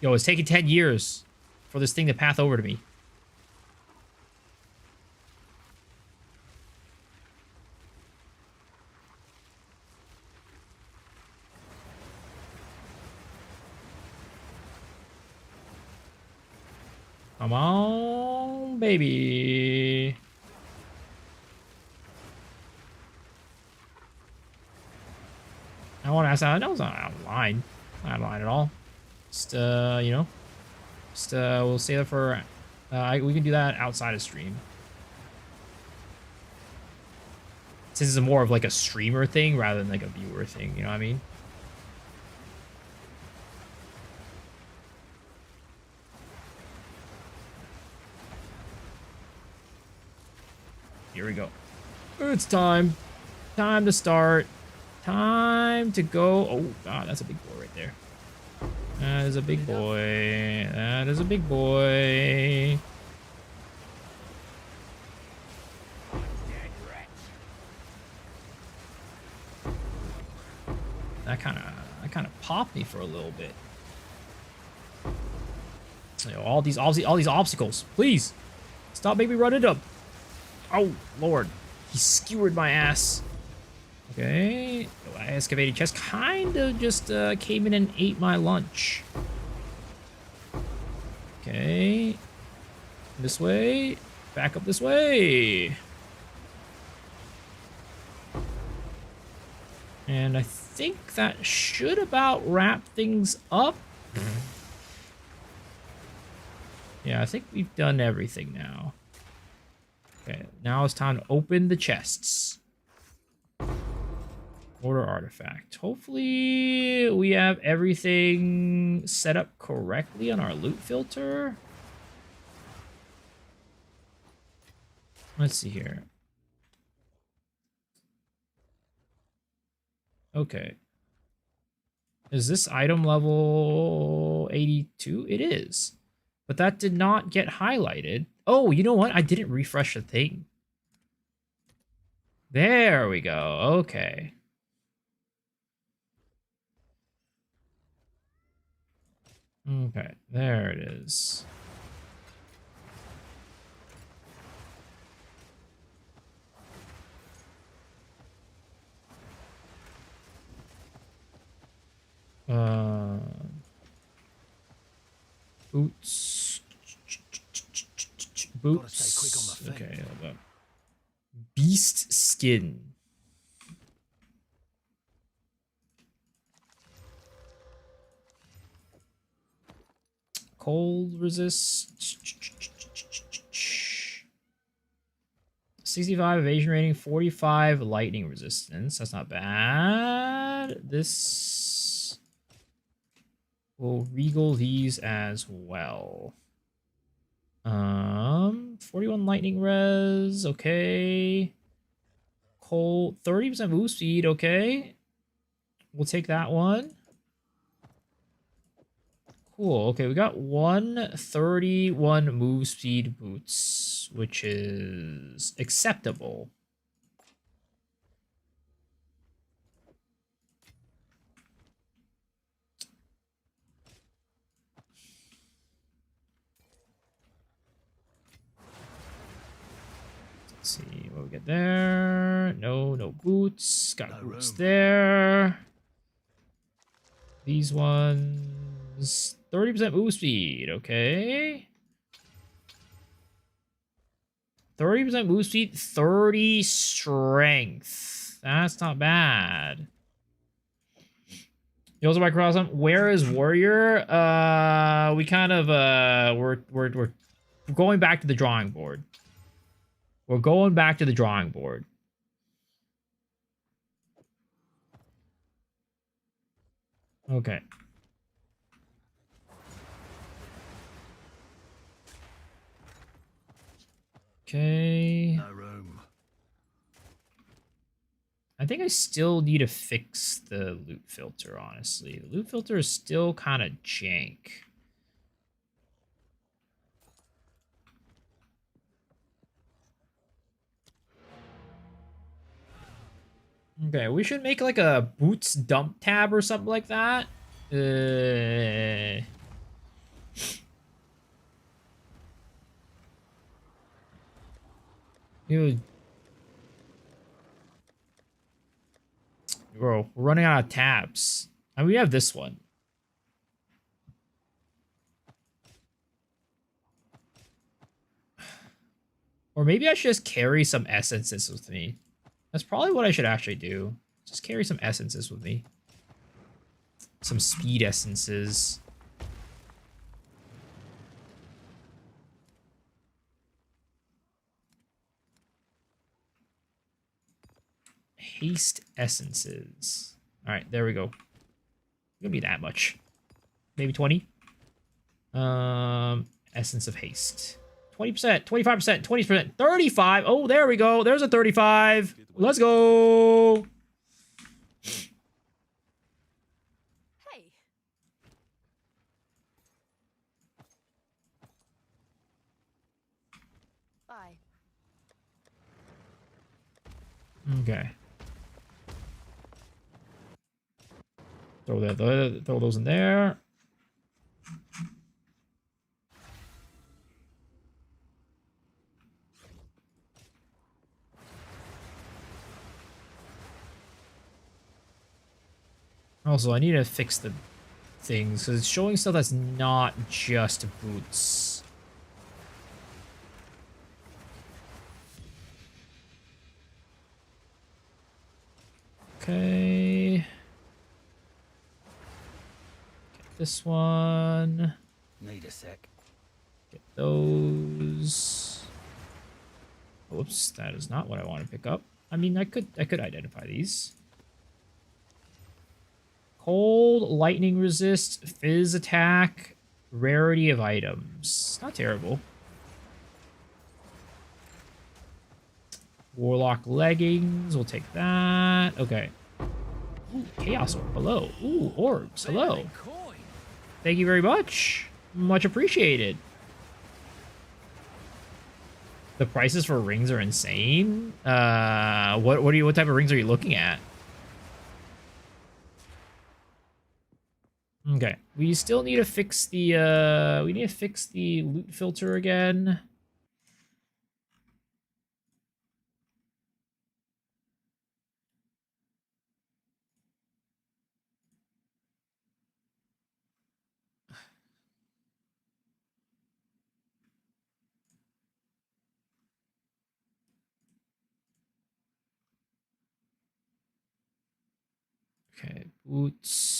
Yo, it's taking 10 years for this thing to path over to me. Come on, baby. I want to ask that. That was not out of line. Not out of line at all. Just, you know, just, we'll save that for, we can do that outside of stream. Since it's more of like a streamer thing rather than like a viewer thing, you know what I mean? Here we go. It's time. Time to start. Time to go. Oh, God, that's a big boy right there. That is a big boy. That is a big boy. That kind of popped me for a little bit. You know, all these obstacles. Please stop making me run into them. Oh Lord, he skewered my ass. Okay, excavated chest kind of just came in and ate my lunch. Okay, this way, back up this way. And I think that should about wrap things up. Yeah, I think we've done everything now. Okay, now it's time to open the chests. Order artifact. Hopefully we have everything set up correctly on our loot filter. Let's see here. Okay. Is this item level 82? It is. But that did not get highlighted. Oh, you know what? I didn't refresh the thing. There we go. Okay. Okay, there it is. Boots. Gotta stay quick on the feet. Okay, hold up. Beast skin. Cold resist. 65 evasion rating, 45 lightning resistance. That's not bad. This will regal these as well. 41 lightning res. Okay. Cold, 30% move speed, okay. We'll take that one. Cool, okay, we got 131 move speed boots, which is acceptable. Let's see what we get there. No boots. Got No boots room. there. These ones, 30% move speed, okay. 30% move speed, 30 strength. That's not bad. You also buy cross on where is warrior? We kind of we're going back to the drawing board. We're going back to the drawing board. Okay. Okay. No room. I think I still need to fix the loot filter, honestly. The loot filter is still kind of jank. Okay, we should make like a boots dump tab or something like that. Dude. Bro, we're running out of tabs. And we have this one. Or maybe I should just carry some essences with me. That's probably what I should actually do. Just carry some essences with me. Some speed essences. Haste essences. All right, there we go. Gonna be that much. Maybe 20. Essence of haste. 20%, 25%, 20%, 35. Oh, there we go. There's a 35. Let's go. Hey. Bye. Okay. Throw those in there. Also, I need to fix the things because it's showing stuff that's not just boots. Okay. Get this one. Need a sec. Get those. Whoops, that is not what I want to pick up. I mean, I could identify these. Cold, lightning resist, fizz attack, rarity of items. Not terrible. Warlock leggings, we'll take that. Okay. Ooh, chaos orb, hello. Ooh, orbs, hello. Coin. Thank you very much. Much appreciated. The prices for rings are insane. What type of rings are you looking at? Okay, we still need to fix the loot filter again. Okay, boots.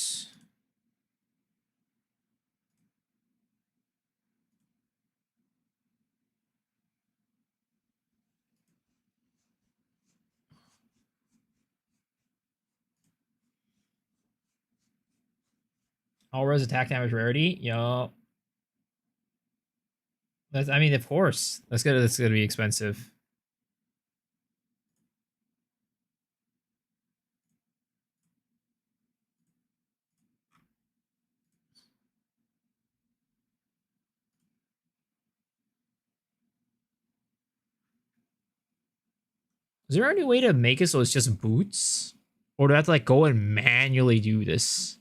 All res attack damage rarity. Yup. I mean, of course. That's gonna be expensive. Is there any way to make it so it's just boots? Or do I have to like go and manually do this?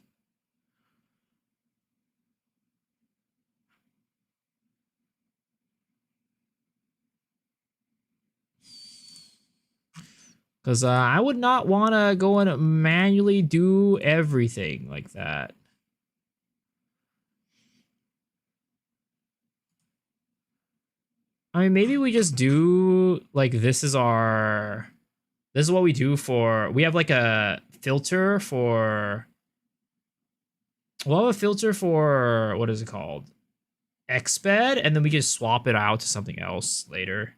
Because I would not want to go and manually do everything like that. I mean, maybe we just do like this is what we do for. We have like a filter for. We'll have a filter for what is it called? Xbed, and then we can swap it out to something else later.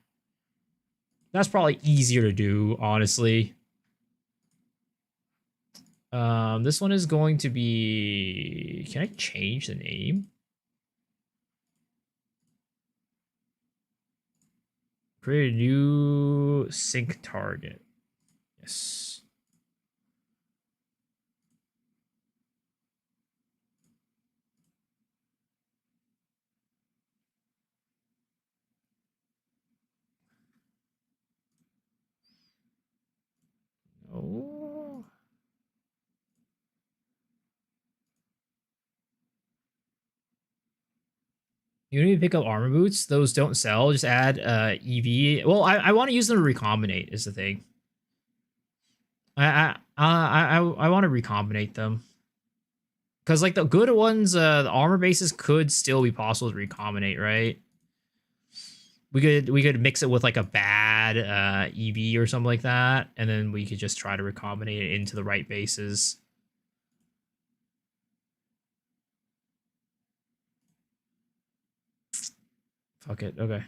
That's probably easier to do, honestly. This one is going to be. Can I change the name? Create a new sync target. Yes. Oh. You need to pick up armor boots. Those don't sell. Just add EV. Well, I want to use them to recombinate. Is the thing. I want to recombinate them because like the good ones, the armor bases could still be possible to recombinate, right? We could mix it with like a bad EV or something like that, and then we could just try to recombinate it into the right bases. Fuck it. Okay.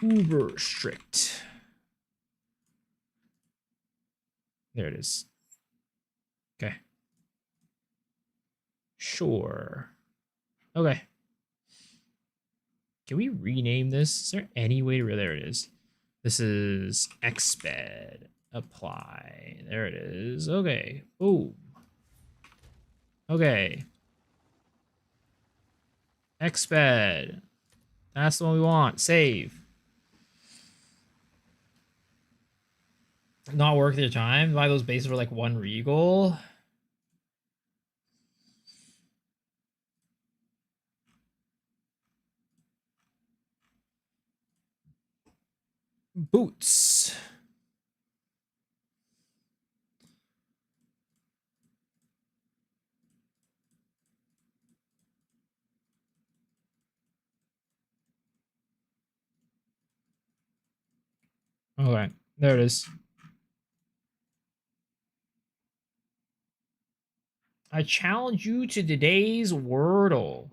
Uber strict. There it is. Okay. Sure. Okay. Can we rename this? Is there any way to... There it is. This is Xbed. Apply. There it is. Okay. Boom. Okay. Xbed. That's the one we want. Save. Not worth your time. Why those bases were like 1 regal? Boots. Okay, there it is. I challenge you to today's Wordle.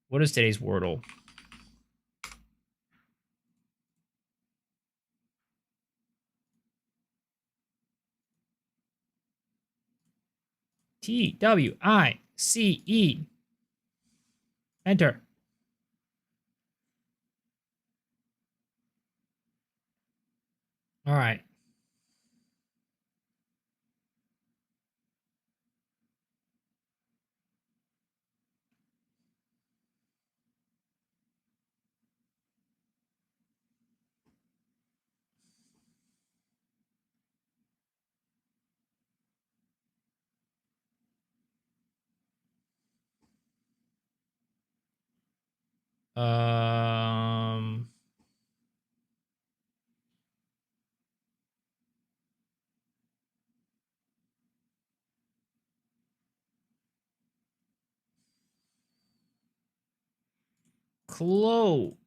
What is today's Wordle? TWICE. Enter. All right. Um. Cloak.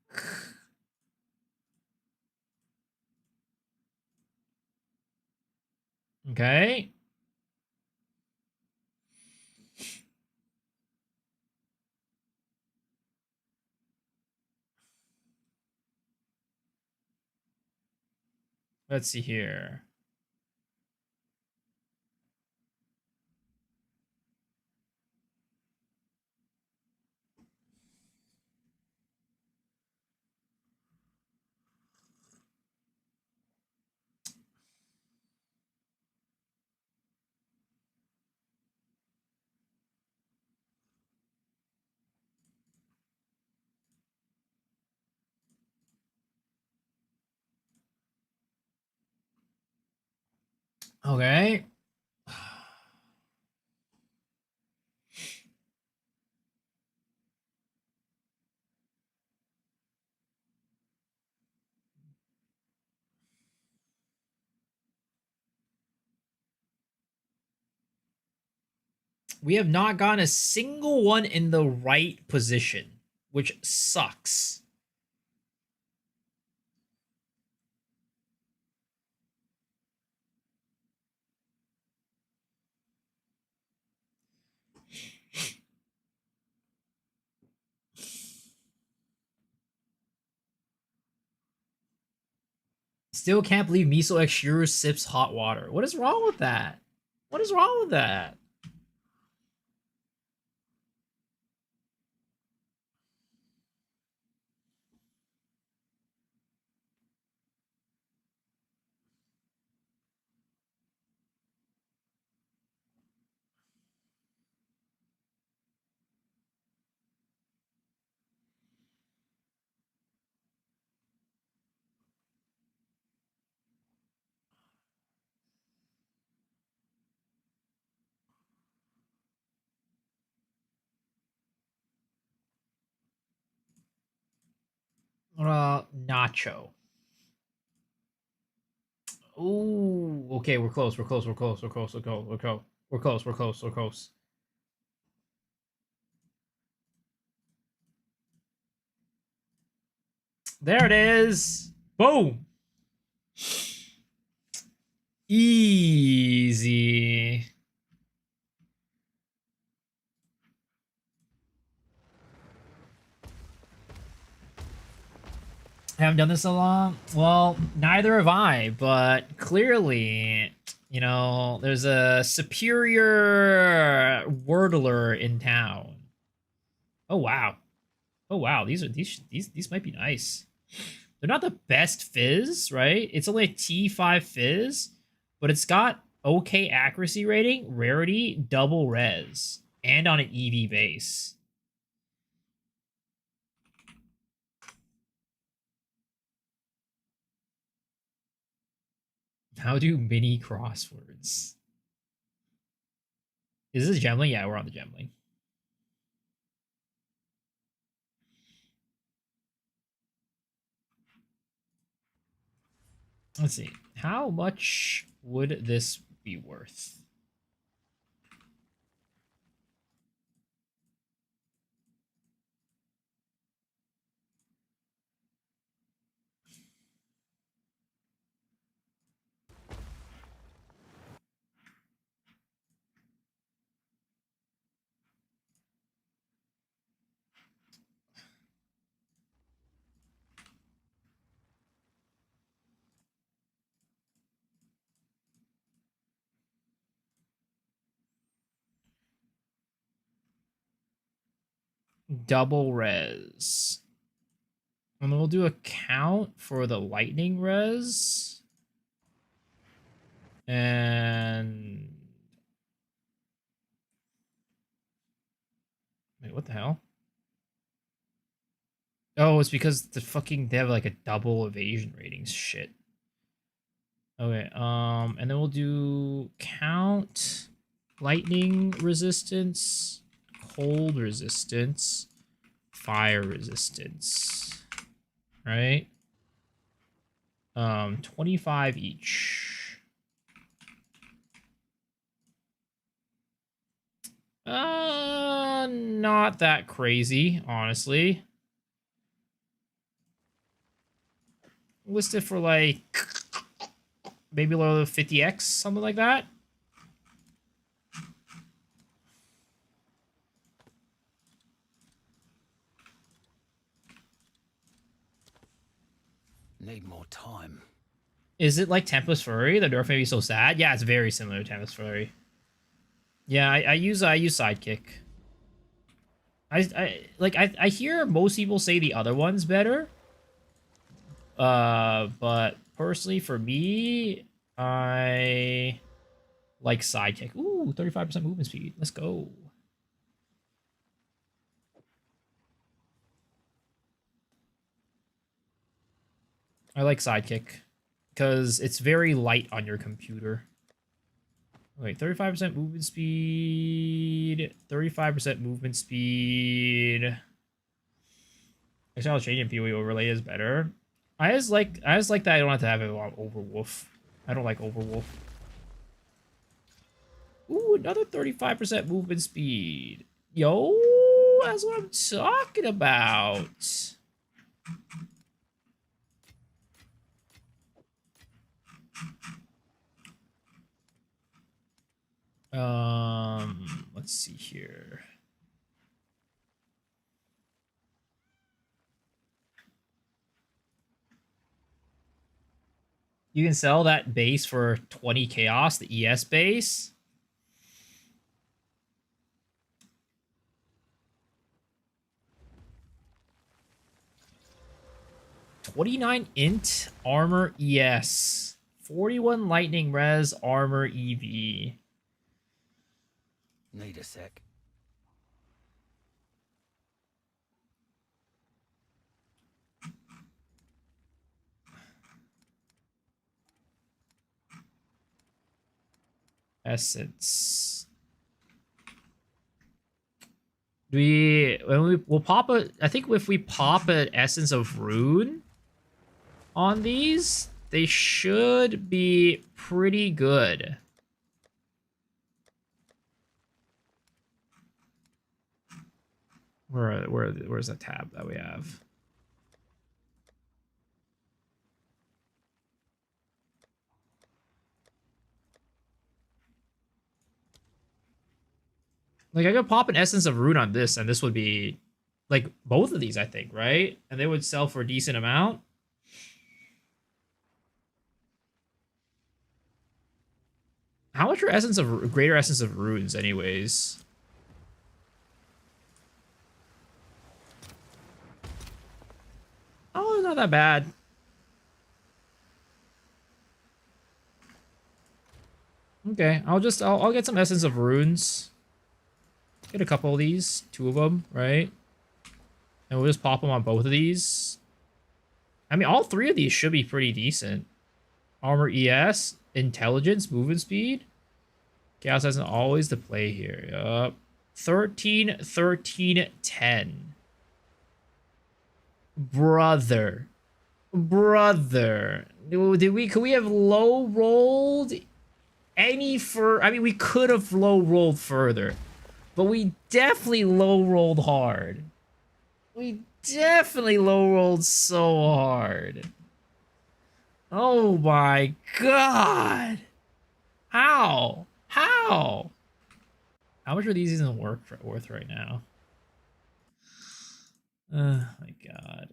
Okay. Let's see here. Okay. We have not gotten a single one in the right position, which sucks. Still can't believe Miso X Shuru sips hot water. What is wrong with that? What is wrong with that? Nacho. Ooh, okay, we're close. We're close. We're close. We're close. We're close. We're close. We're close. We're close. We're close. There it is. Boom. Easy. I haven't done this so long. Well, neither have I, but clearly, you know, there's a superior wordler in town. Oh wow. Oh wow, these might be nice. They're not the best fizz, right? It's only a T5 fizz, but it's got okay accuracy rating, rarity, double res, and on an EV base. How do mini crosswords? Is this Gemling? Yeah, we're on the Gemling. Let's see. How much would this be worth? Double res. And then we'll do a count for the lightning res. And wait, what the hell? Oh, it's because they have like a double evasion ratings shit. Okay, and then we'll do count lightning resistance, cold resistance, fire resistance. Right? 25 each. Not that crazy, honestly. Listed for like maybe low 50x, something like that. Need more time. Is it like Tempest Fury? The nerf may be so sad. Yeah, it's very similar to Tempest Fury. Yeah, I use Sidekick. I hear most people say the other one's better. But personally for me, I like Sidekick. Ooh, 35% movement speed. Let's go. I like Sidekick because it's very light on your computer. Wait, 35% movement speed, 35% movement speed. Actually, I'll change it. PoE overlay is better. I just like that I don't have to have it on Overwolf. I don't like Overwolf. Ooh, another 35% movement speed. Yo, that's what I'm talking about. Let's see here. You can sell that base for 20 chaos, the ES base. $29 int armor ES. 41 lightning res armor EV. Need a sec. Essence. We'll pop a, I think if we pop an Essence of Rune on these, they should be pretty good. Where's the tab that we have? Like, I could pop an Essence of Rune on this, and this would be, like, both of these, I think, right? And they would sell for a decent amount. How much are Greater Essence of Runes, anyways? Oh, not that bad. Okay, I'll get some Essence of Runes. Get a couple of these, 2 of them, right? And we'll just pop them on both of these. I mean, all 3 of these should be pretty decent. Armor ES, Intelligence, Movement Speed. Chaos isn't always the play here. Yup. 13, 13, 10. Brother. Could we have low rolled any fur? I mean, we could have low rolled further. But we definitely low rolled hard. We definitely low rolled so hard. Oh my god. How? How? How much are these even worth right now? Oh my god.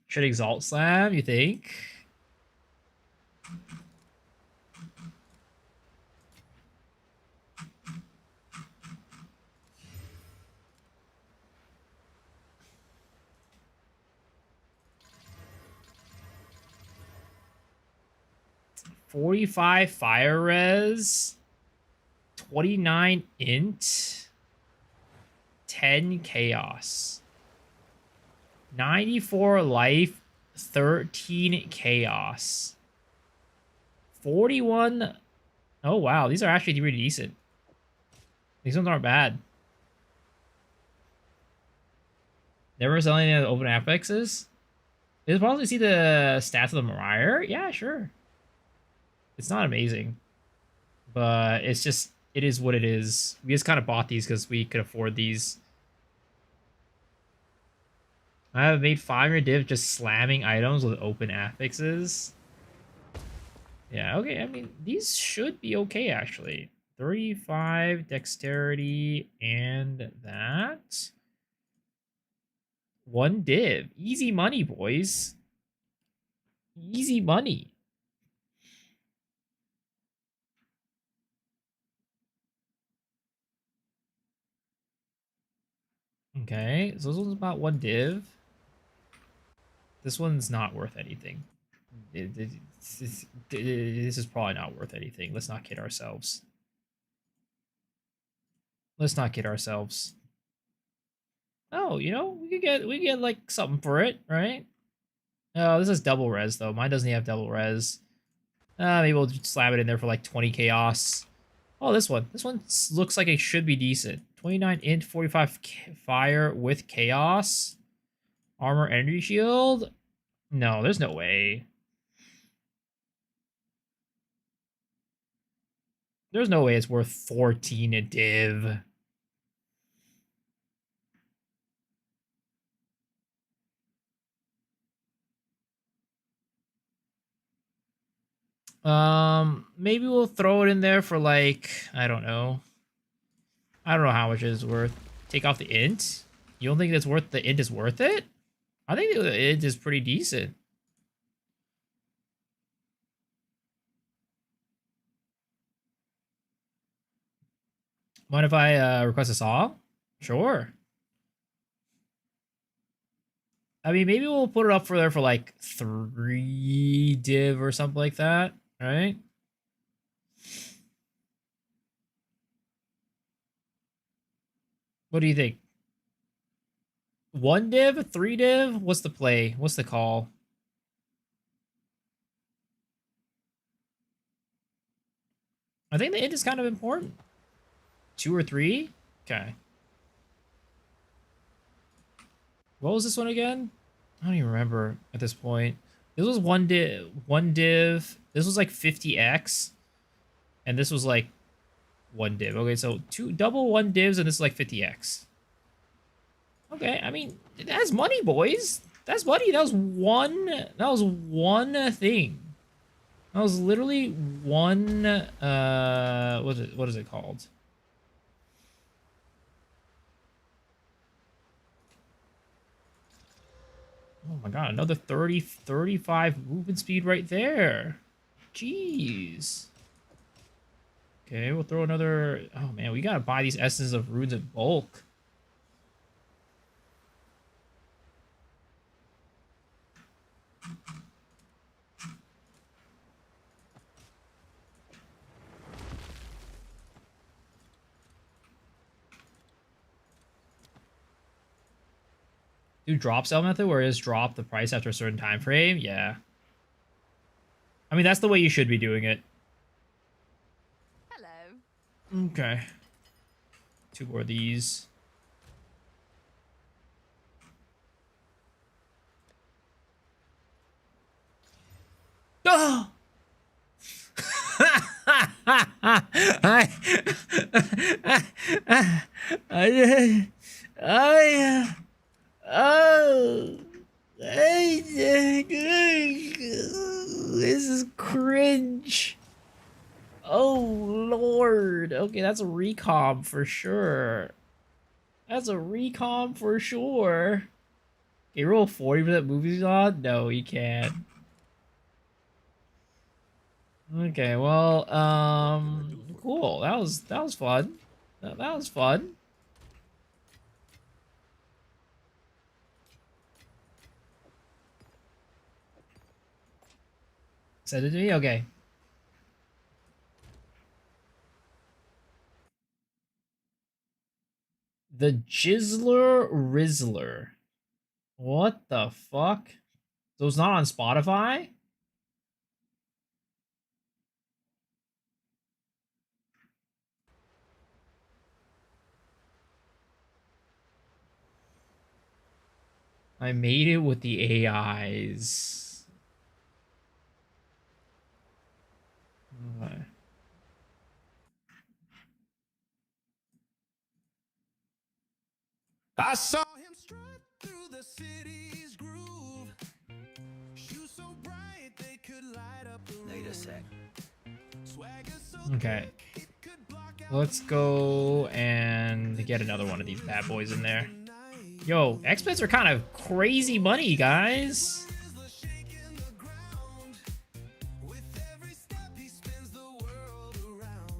Should Exalt Slam, you think? $45 fire res, 29 int, 10 chaos, 94 life, 13 chaos, 41. Oh wow, these are actually really decent. These ones aren't bad. Never selling any open apexes. Did you probably see the stats of the Mariah? Yeah, sure. It's not amazing, but it's just, it is what it is. We just kind of bought these because we could afford these. I have made 500 div just slamming items with open affixes. Yeah, okay. I mean, these should be okay, actually. 35 dexterity and that. 1 div. Easy money, boys. Easy money. Okay, so this one's about 1 div. This one's not worth anything. This is probably not worth anything. Let's not kid ourselves. Let's not kid ourselves. Oh, you know, we could get like something for it, right? Oh, this is double res though. Mine doesn't have double res. Maybe we'll just slap it in there for like 20 chaos. Oh, this one. This one looks like it should be decent. 29 int, 45 fire with chaos. Armor, energy shield. No, there's no way. There's no way it's worth 14 a div. Maybe we'll throw it in there for like, I don't know. I don't know how much it's worth. Take off the int? You don't think the int is worth it? I think the int is pretty decent. Mind if I request a saw? Sure. I mean, maybe we'll put it up for there for like 3 div or something like that, right? What do you think? 1 div? 3 div? What's the play? What's the call? I think the int is kind of important. 2 or 3? Okay. What was this one again? I don't even remember at this point. This was 1 div. This was like 50x. And this was like 1 div. Okay, so double 1 divs and this is like 50x. Okay, I mean, that's money, boys. That's money. That was one thing. That was literally one what is it called? Oh my god, another 35 movement speed right there. Jeez. Okay, we'll throw another... Oh man, we gotta buy these Essences of Runes in bulk. Do drop sell method where it's drop the price after a certain time frame? Yeah. I mean, that's the way you should be doing it. Hello. Okay. 2 more of these. Oh! This is cringe. Oh lord. Okay, that's a recom for sure. That's a recom for sure. Okay, roll 40% movies on? No, you can't. Okay, well, cool. That was fun. That was fun. Send it to me? Okay. The Jizzler Rizzler. What the fuck? So it's not on Spotify? I made it with the AIs. Okay. I saw him strut through the city's groove. Shoes so bright they could light up the room. Wait a sec. Swagger so Okay. thick, it could block out Let's go and get another one of these bad boys in there. Yo, XPs are kind of crazy money, guys. the shake in the ground. With every step he spins the world around.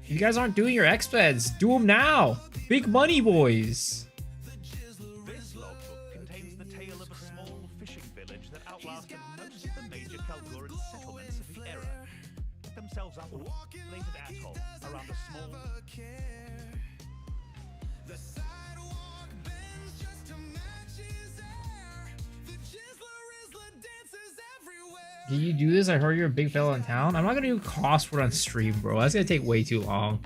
If you guys aren't doing your XPs, do them now. Big money, boys. Bladed asshole around a small. The sidewalk bends just to match his hair. The Jizzler dances everywhere. Do you do this? I heard you're a big fella in town. I'm not gonna do cost word on stream, bro. That's gonna take way too long.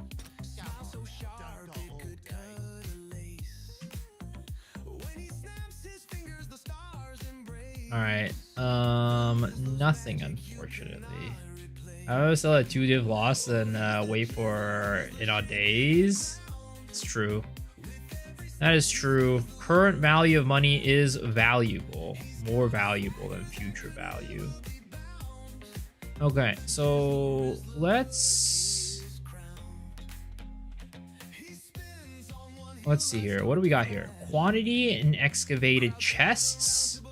Alright. Nothing, unfortunately. I would still at 2 div loss and wait for it on days. It's true. That is true. Current value of money is valuable. More valuable than future value. Okay, so let's see here. What do we got here? Quantity in excavated chests.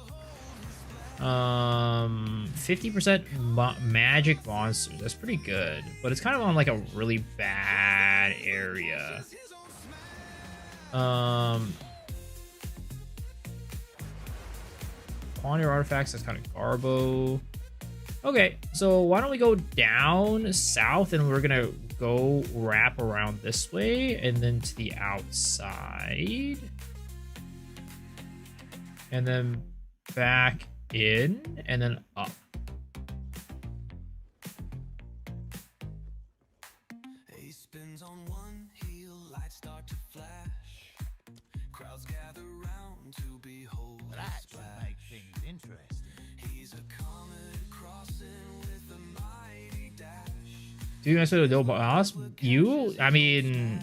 50% magic monsters. That's pretty good, but it's kind of on like a really bad area. Quantity of artifacts, that's kind of garbo. Okay, so why don't we go down south and we're gonna go wrap around this way and then to the outside. And then back in and then up. He spins on one heel, lights start to flash. Crowds gather round to behold the That should splash. make things interesting. He's a comet crossing with a mighty dash. Do you guys want to do boss? I mean,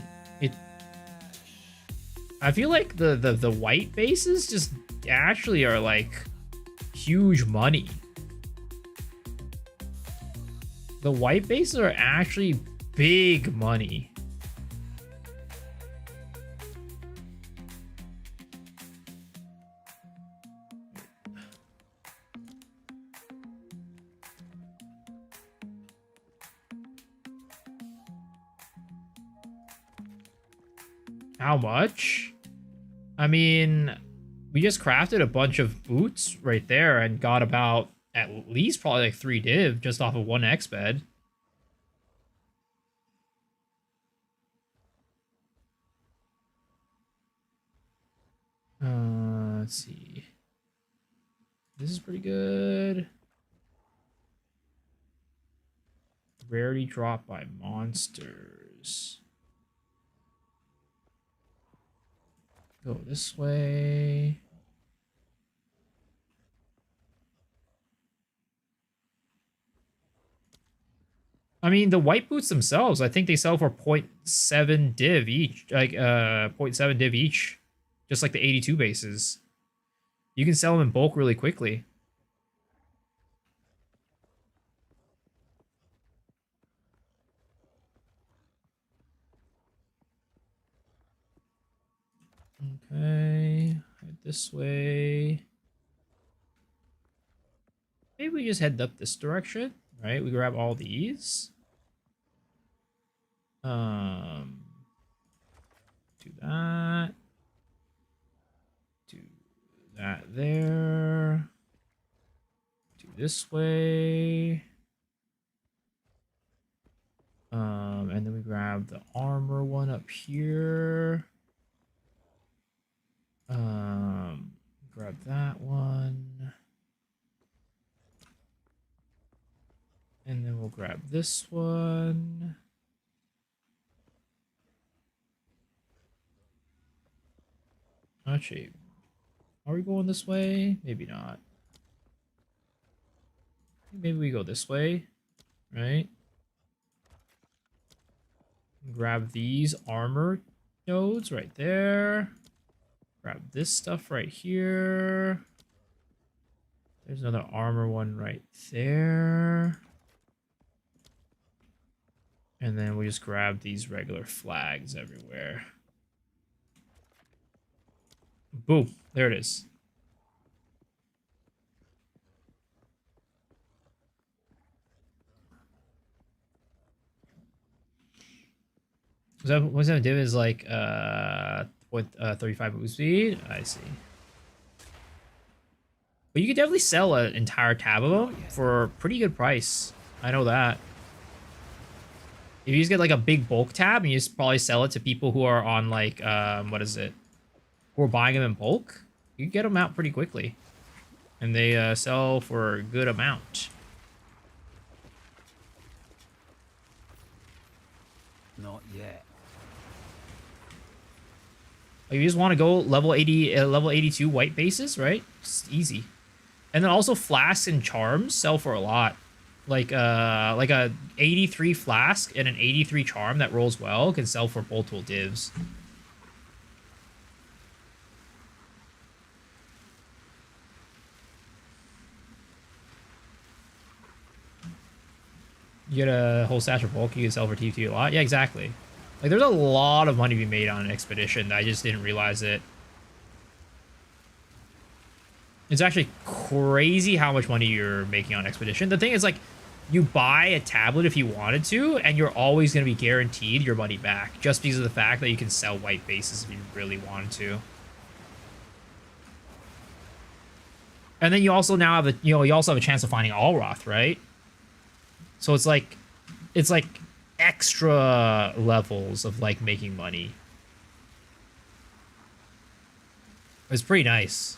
I feel like the white bases just actually are like huge money. The white bases are actually big money. How much? I mean, we just crafted a bunch of boots right there and got about at least probably like 3 div just off of 1 X bed. Let's see. This is pretty good. Rarity drop by monsters. Go this way. I mean, the white boots themselves, I think they sell for 0.7 div each, like 0.7 div each, just like the 82 bases. You can sell them in bulk really quickly. Okay, head this way. Maybe we just head up this direction, right? We grab all these. Do that. Do that there. Do this way. And then we grab the armor one up here. Grab that one. And then we'll grab this one. Actually, are we going this way? Maybe not. Maybe we go this way, right? Grab these armor nodes right there. Grab this stuff right here. There's another armor one right there. And then we just grab these regular flags everywhere. Boom. There it is. So what's that div is like 35 move speed? I see. But you could definitely sell an entire tab of them for a pretty good price. I know that. If you just get like a big bulk tab and you just probably sell it to people who are on like, what is it? Who are buying them in bulk, you get them out pretty quickly. And they sell for a good amount. Not yet. Like, you just want to go level 80, level 82 white bases, right? It's easy. And then also flasks and charms sell for a lot. Like a 83 flask and an 83 charm that rolls well can sell for multiple divs. You get a whole stash of bulk, you can sell for TFT a lot. Yeah, exactly. Like, there's a lot of money to be made on an expedition. I just didn't realize it. It's actually crazy how much money you're making on expedition. The thing is, like, you buy a tablet if you wanted to, and you're always going to be guaranteed your money back, just because of the fact that you can sell white bases if you really wanted to. And then you also now have a, you also have a chance of finding Allroth, right? So it's like extra levels of like making money. It's pretty nice.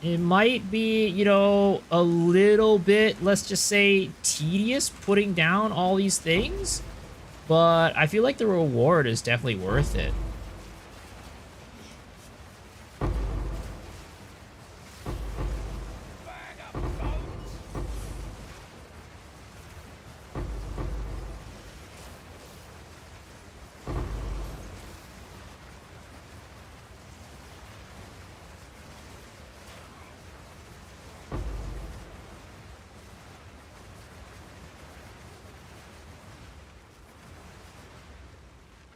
It might be, a little bit, let's just say, tedious putting down all these things, but I feel like the reward is definitely worth it.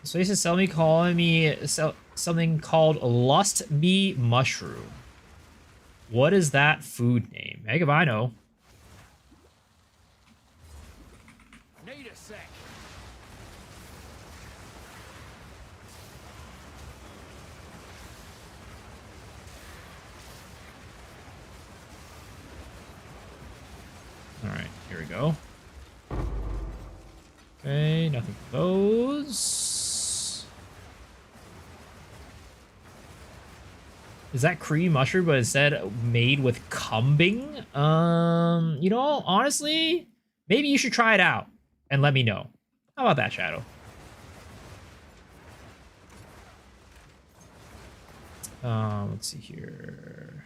So he says, calling me something called Lust Me Mushroom. What is that food name? Heck if I know. Need a sec. All right, here we go. Okay, nothing for those. Is that cream mushroom, but instead made with cumbing? Honestly, maybe you should try it out and let me know. How about that, Shadow? Let's see here.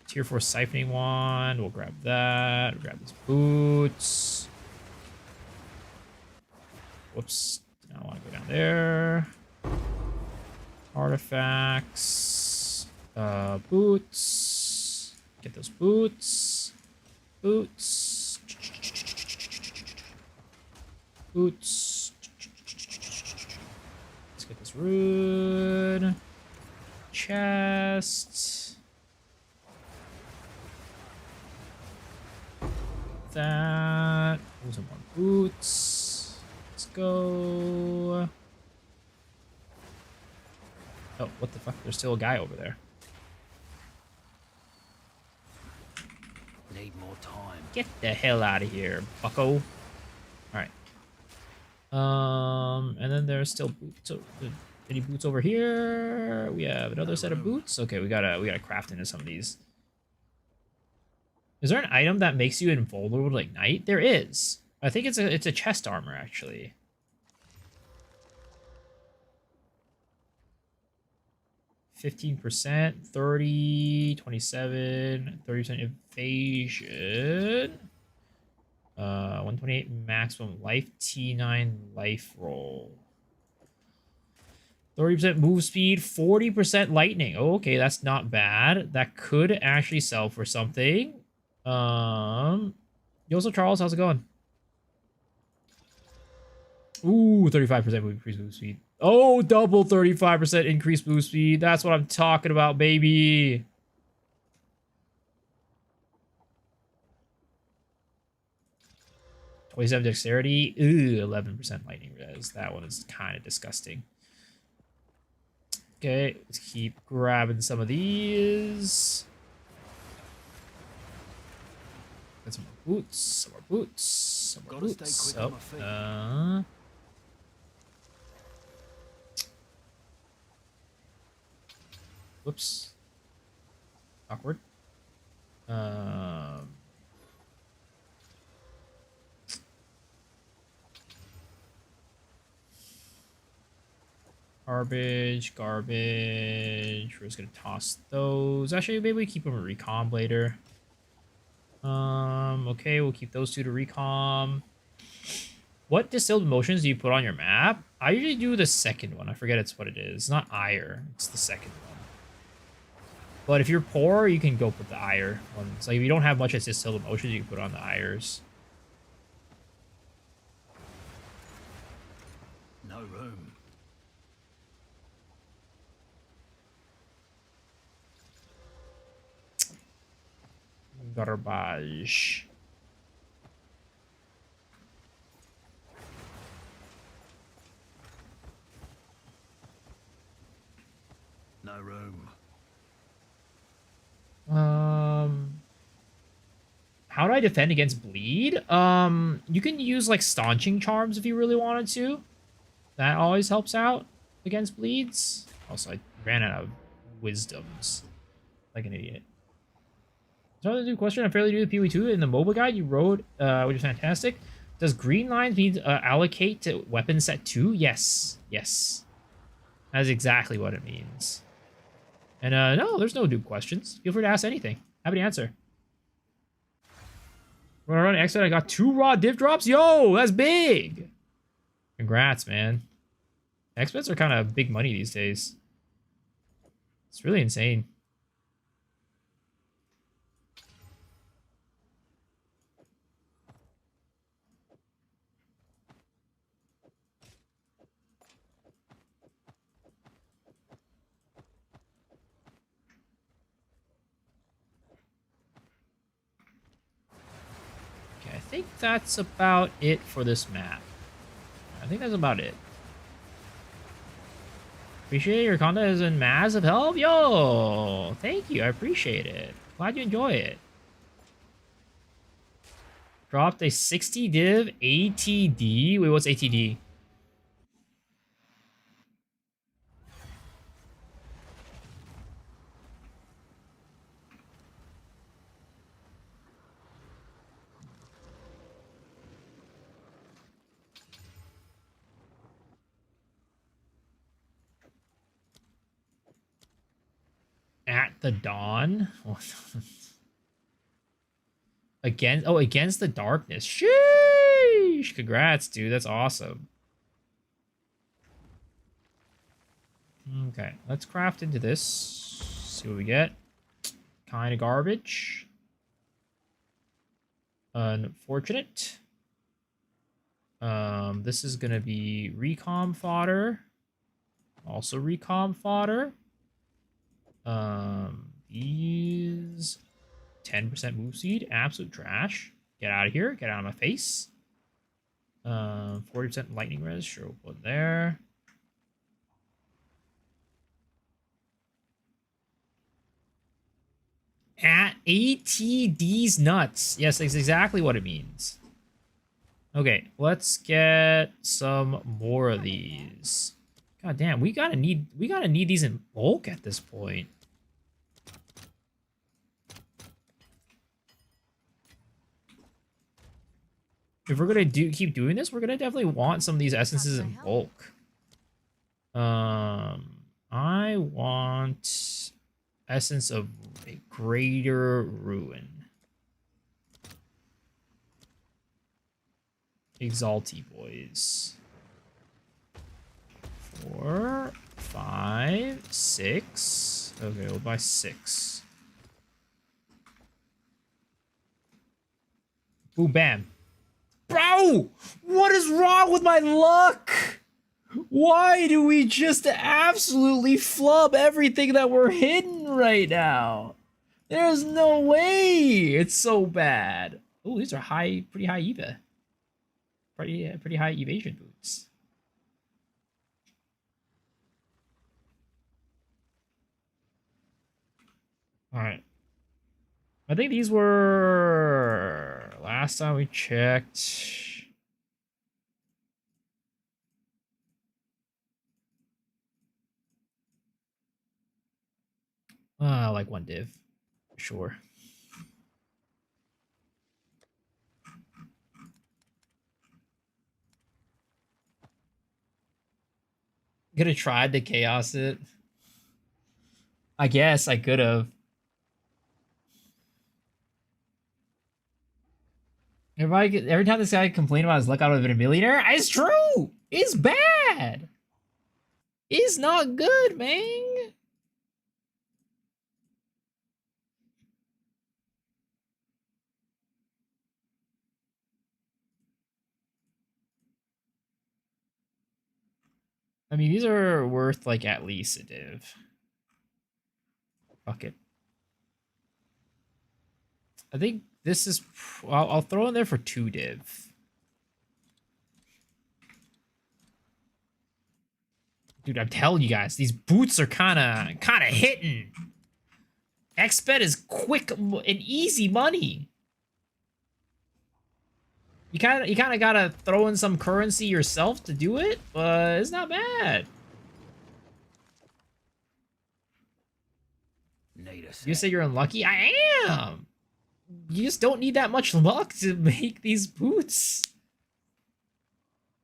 Tier 4 siphoning wand. We'll grab that. We'll grab these boots. Whoops. I don't want to go down there. Artifacts. Boots. Get those boots. Boots. Boots. Let's get this rune. Chest. That. Those are more boots. Let's go. Oh, what the fuck? There's still a guy over there. Need more time. Get the hell out of here, bucko. Alright. And then there's still boots. Any boots over here? We have another set of boots. Okay, we gotta craft into some of these. Is there an item that makes you invulnerable to ignite? There is. I think it's a chest armor, actually. 15%, 30, 27, 30% evasion. 128 maximum life, T9 life roll. 30% move speed, 40% lightning. Oh, okay, that's not bad. That could actually sell for something. Yoso Charles, how's it going? Ooh, 35% increased move speed. Oh, double 35% increased move speed. That's what I'm talking about, baby. .27 dexterity. Ooh, 11% lightning res. That one is kind of disgusting. Okay, let's keep grabbing some of these. Get some more boots. Some more boots. Some more Gotta boots. stay quick on Oh, my feet. Whoops. Awkward. Um. Garbage, garbage. We're just gonna toss those. Actually, maybe we keep them a recom later. Okay, we'll keep those two to recom. What distilled emotions do you put on your map? I usually do the second one. I forget what it is. It's not ire. It's the second one. But if you're poor, you can go put the ire ones. Like if you don't have much as distilled emotions, you can put on the ires. No room. Garbage. No room. How do I defend against bleed? You can use like staunching charms if you really wanted to. That always helps out against bleeds. Also, I ran out of wisdoms. Like an idiot. So the new question, I'm fairly new to PoE2 in the MOBA guide you wrote, which is fantastic. Does green lines mean allocate to weapon set 2? Yes. Yes. That's exactly what it means. And no, there's no dupe questions. Feel free to ask anything. Happy to answer. When I run X-Men, I got 2 raw div drops. Yo, that's big. Congrats, man. X-Meds are kind of big money these days. It's really insane. Okay, I think that's about it for this map. I think that's about it. Appreciate your content has been massive help. Yo, thank you. I appreciate it. Glad you enjoy it. Dropped a 60 div ATD. Wait, what's ATD? At the dawn? Against the darkness. Sheesh! Congrats, dude. That's awesome. Okay, let's craft into this. See what we get. Kind of garbage. Unfortunate. This is gonna be recom fodder. Also recom fodder. These 10% move speed, absolute trash. Get out of here. Get out of my face. 40% lightning res. Sure, we'll put there. At ATD's nuts. Yes, that's exactly what it means. Okay, let's get some more of these. God damn, we gotta need these in bulk at this point. If we're gonna keep doing this, we're gonna definitely want some of these essences in bulk. I want essence of a greater ruin. Exalty boys. 4, 5, 6. Okay, we'll buy 6. Boom, bam. Bro! What is wrong with my luck? Why do we just absolutely flub everything that we're hitting right now? There's no way. It's so bad. Oh, these are pretty high EVA. Pretty high evasion boots. All right. I think these were last time we checked. Like 1 div. Sure. Could have tried to chaos it. I guess I could have. Every time this guy complained about his luck, I would have been a millionaire. It's true. It's bad. It's not good, man. I mean, these are worth like at least a div. Fuck it. I think this is. I'll throw in there for 2 div. Dude, I'm telling you guys, these boots are kind of hitting. Exped is quick and easy money. You kind of gotta throw in some currency yourself to do it, but it's not bad. You say you're unlucky? I am. You just don't need that much luck to make these boots.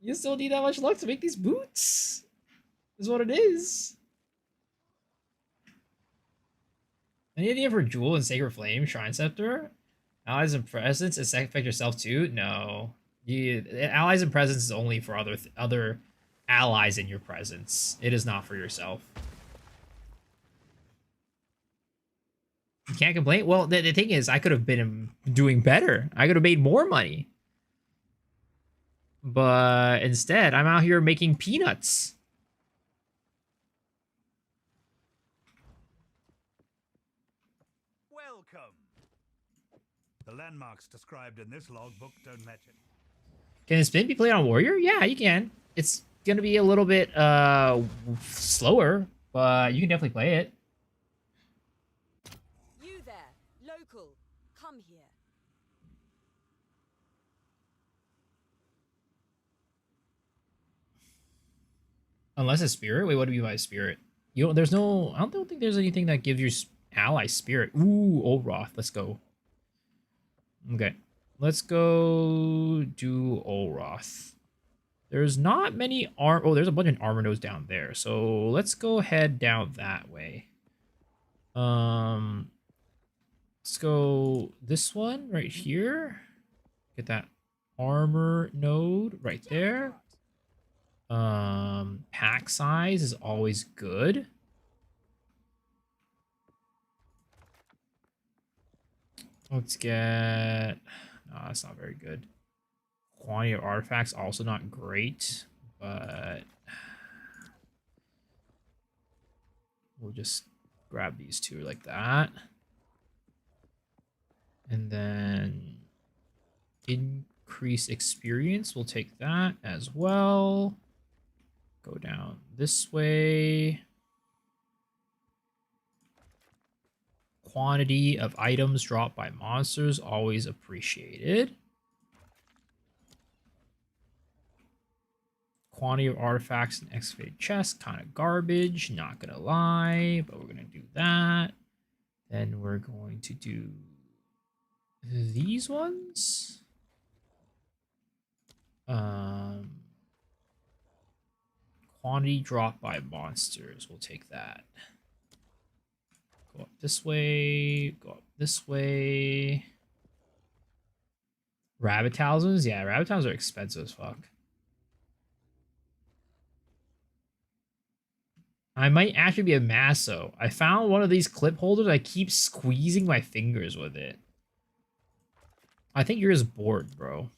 You just don't need that much luck to make these boots. Is what it is. Any idea for Jewel and Sacred Flame, Shrine Scepter? Allies and Presence, does that affect yourself too? No. Allies and Presence is only for other allies in your presence. It is not for yourself. You can't complain? Well, the thing is, I could have been doing better. I could have made more money. But instead, I'm out here making peanuts. Welcome. The landmarks described in this logbook don't match it. Can the spin be played on Warrior? Yeah, you can. It's gonna be a little bit slower, but you can definitely play it. You there, local, come here. Unless it's spirit. Wait, what do you mean by spirit? You don't. There's no. I don't think there's anything that gives your ally spirit. Ooh, Olroth. Let's go. Okay, let's go do Olroth. There's not many arm. Oh, there's a bunch of armor nodes down there. So let's go head down that way. Let's go this one right here. Get that armor node right there. Pack size is always good. Let's get. No, that's not very good. Quantity of artifacts also not great, but we'll just grab these 2 like that. And then increase experience, we'll take that as well. Go down this way. Quantity of items dropped by monsters, always appreciated. Quantity of artifacts and excavated chests, kind of garbage, not gonna lie, but we're gonna do that. Then we're going to do these ones. Quantity dropped by monsters, we'll take that. Go up this way, go up this way. Rabbit talismans? Yeah, rabbit talismans are expensive as fuck. I might actually be a Masso. I found one of these clip holders. I keep squeezing my fingers with it. I think you're just bored, bro.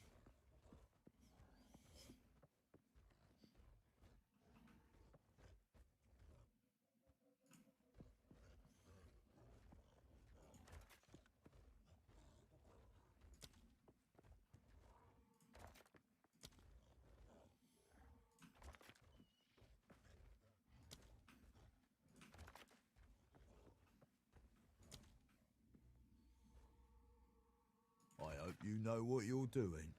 I hope you know what you're doing.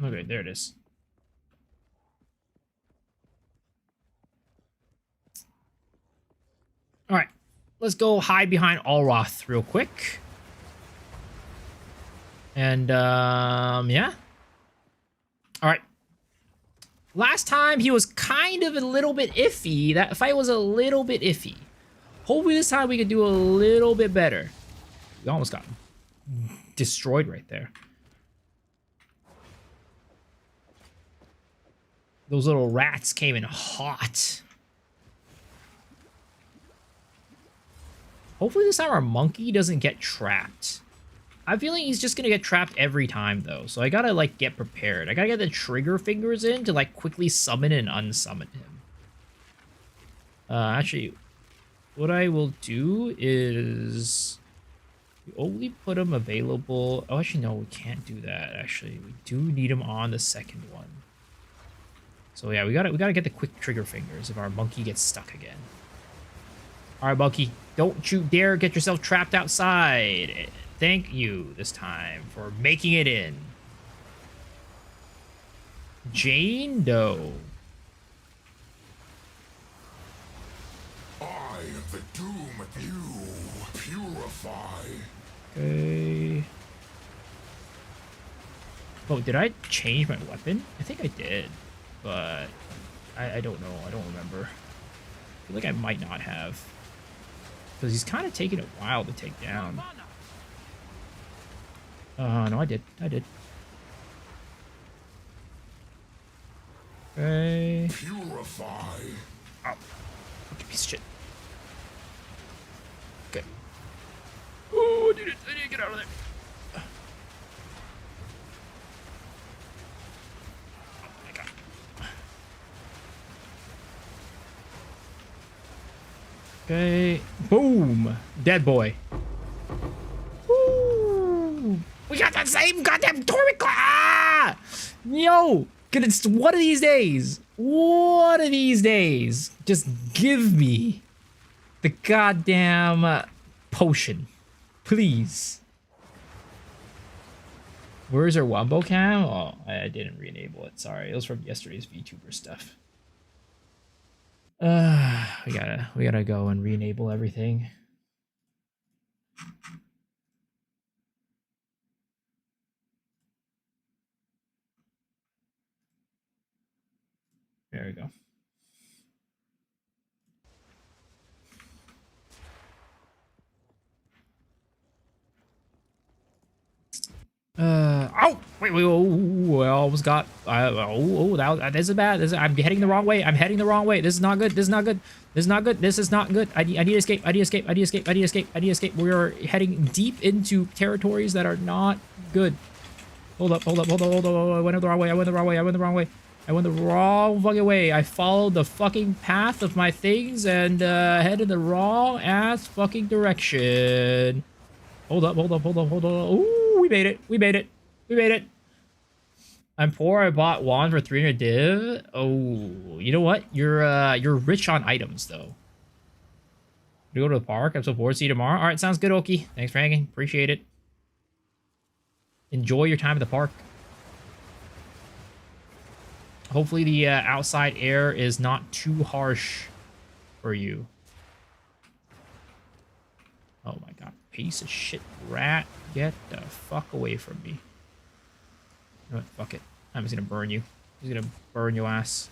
Okay, there it is. All right, let's go hide behind Alroth real quick. And, yeah. All right. Last time, he was kind of a little bit iffy. That fight was a little bit iffy. Hopefully this time we can do a little bit better. We almost got destroyed right there. Those little rats came in hot. Hopefully this time our monkey doesn't get trapped. I'm feeling he's just gonna get trapped every time though, so I gotta like get prepared. I gotta get the trigger fingers in to like quickly summon and unsummon him. Actually, what I will do is we only put him available. Oh, actually no, we can't do that. Actually, we do need him on the second one. So yeah, we gotta get the quick trigger fingers if our monkey gets stuck again. All right, monkey, don't you dare get yourself trapped outside. Thank you this time for making it in. Jane Doe. I am the doom of you. Purify. Okay. Oh, did I change my weapon? I think I did, but I don't know. I don't remember. I feel like I might not have. Because he's kind of taking a while to take down. No, I did. I did. Okay. Purify. Oh. Fucking piece of shit. Okay. Oh, I need to get out of there. Oh my god. Okay. Boom. Dead boy. Woo. We got the same goddamn torment claw. Ah! Yo, it's one of these days. One of these days. Just give me the goddamn potion, please. Where's our Wombo cam? Oh, I didn't re-enable it. Sorry, it was from yesterday's VTuber stuff. We gotta go and re-enable everything. There we go. Oh, wait, oh, I almost got, this is bad. I'm heading the wrong way. I'm heading the wrong way. This is not good. This is not good. This is not good. This is not good. I need to escape. I need to escape. I need to escape. I need to escape. I need to escape. We are heading deep into territories that are not good. Hold up. Hold up. Hold up. Hold up. I went the wrong way. I went the wrong way. I went the wrong way. I went the wrong fucking way. I followed the fucking path of my things and headed the wrong ass fucking direction. Hold up. Hold up. Hold up. Hold up. Ooh, we made it. We made it. We made it. I'm poor. I bought wand for 300 div. Oh, you know what? You're rich on items though. You go to the park. I'm so bored. See you tomorrow. All right, sounds good, Oki. Thanks for hanging. Appreciate it. Enjoy your time at the park. Hopefully the outside air is not too harsh for you. Oh my god, piece of shit rat. Get the fuck away from me. You know what? Fuck it. I'm just gonna burn you. I'm just gonna burn your ass.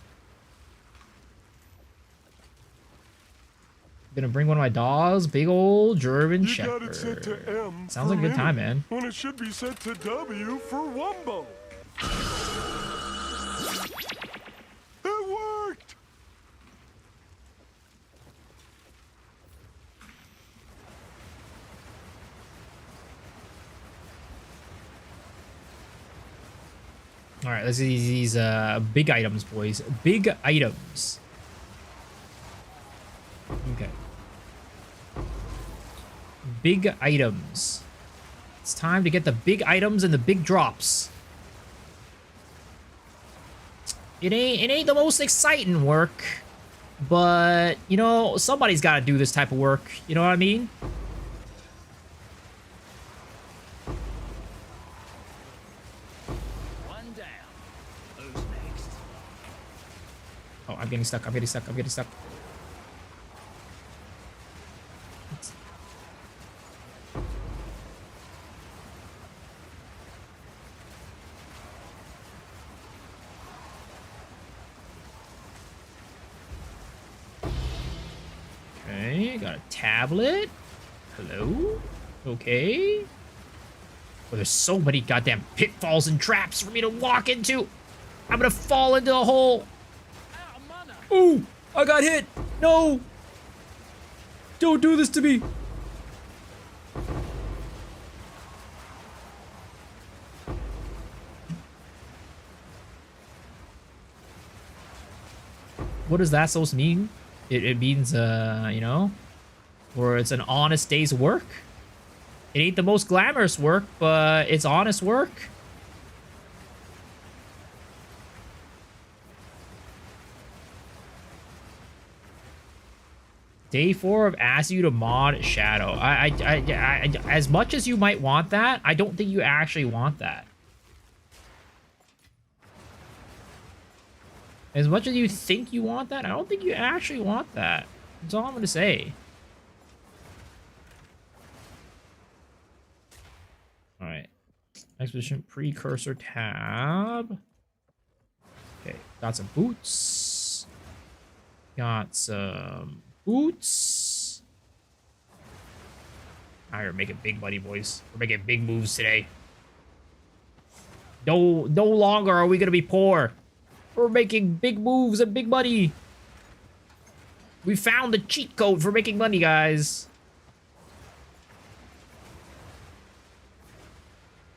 I'm gonna bring one of my dogs, big old German Shepherd. Got it set to M. Sounds like a good time, man. When it should be set to W for Wumbo. It worked! All right, let's see these big items, boys. Big items. Okay. Big items. It's time to get the big items and the big drops. It ain't the most exciting work, but you know, somebody's got to do this type of work. You know what I mean? One down. Who's next? Oh, I'm getting stuck. I'm getting stuck. I'm getting stuck. Okay, got a tablet. Hello? Okay. Well, there's so many goddamn pitfalls and traps for me to walk into. I'm gonna fall into a hole. Out of mana. Ooh, I got hit. No. Don't do this to me. What does that supposed to mean? It means, you know, or it's an honest day's work. It ain't the most glamorous work, but it's honest work. Day 4 of asking you to mod Shadow. I as much as you might want that, I don't think you actually want that. As much as you think you want that, I don't think you actually want that. That's all I'm gonna say. Alright. Expedition Precursor tab. Okay, got some boots. Got some boots. Now we're making big money, boys. We're making big moves today. No longer are we gonna be poor. We're making big moves and big money. We found the cheat code for making money, guys.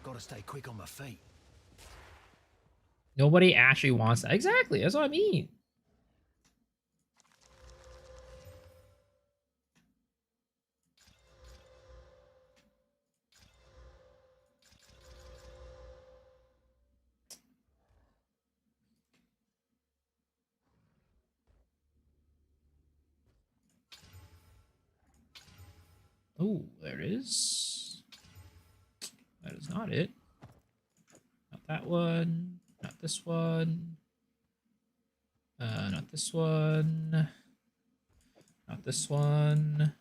Gotta stay quick on my feet. Nobody actually wants that. Exactly, that's what I mean. Oh, there it is. That is not it. Not that one. Not this one. Not this one. Not this one.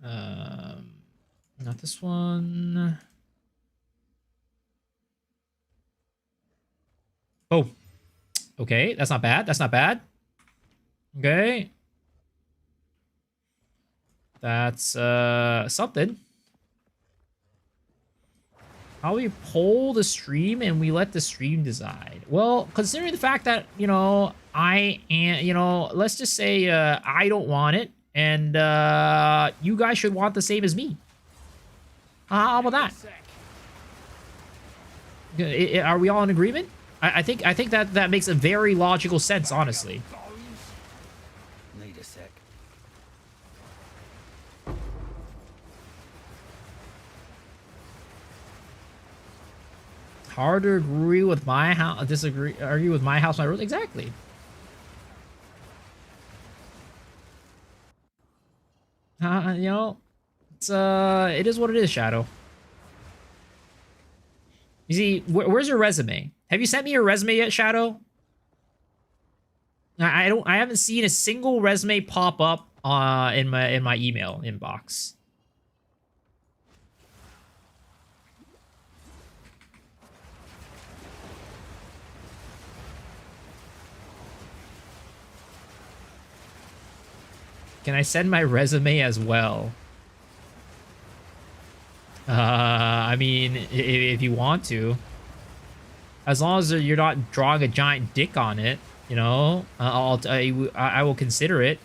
Not this one. Oh. Okay, that's not bad. That's not bad. Okay. That's something. How we poll the stream and we let the stream decide. Well, considering the fact that, you know, I am, you know, let's just say I don't want it, and you guys should want the same as me. How about that? Are we all in agreement? I think that makes a very logical sense, honestly. Need a sec. Hard to agree with my house, argue with my house, my rules. Exactly. You know, it's it is what it is, Shadow. You see, where's your resume? Have you sent me your resume yet, Shadow? I haven't seen a single resume pop up in my email inbox. Can I send my resume as well? I mean, if you want to. As long as you're not drawing a giant dick on it, you know, I will consider it.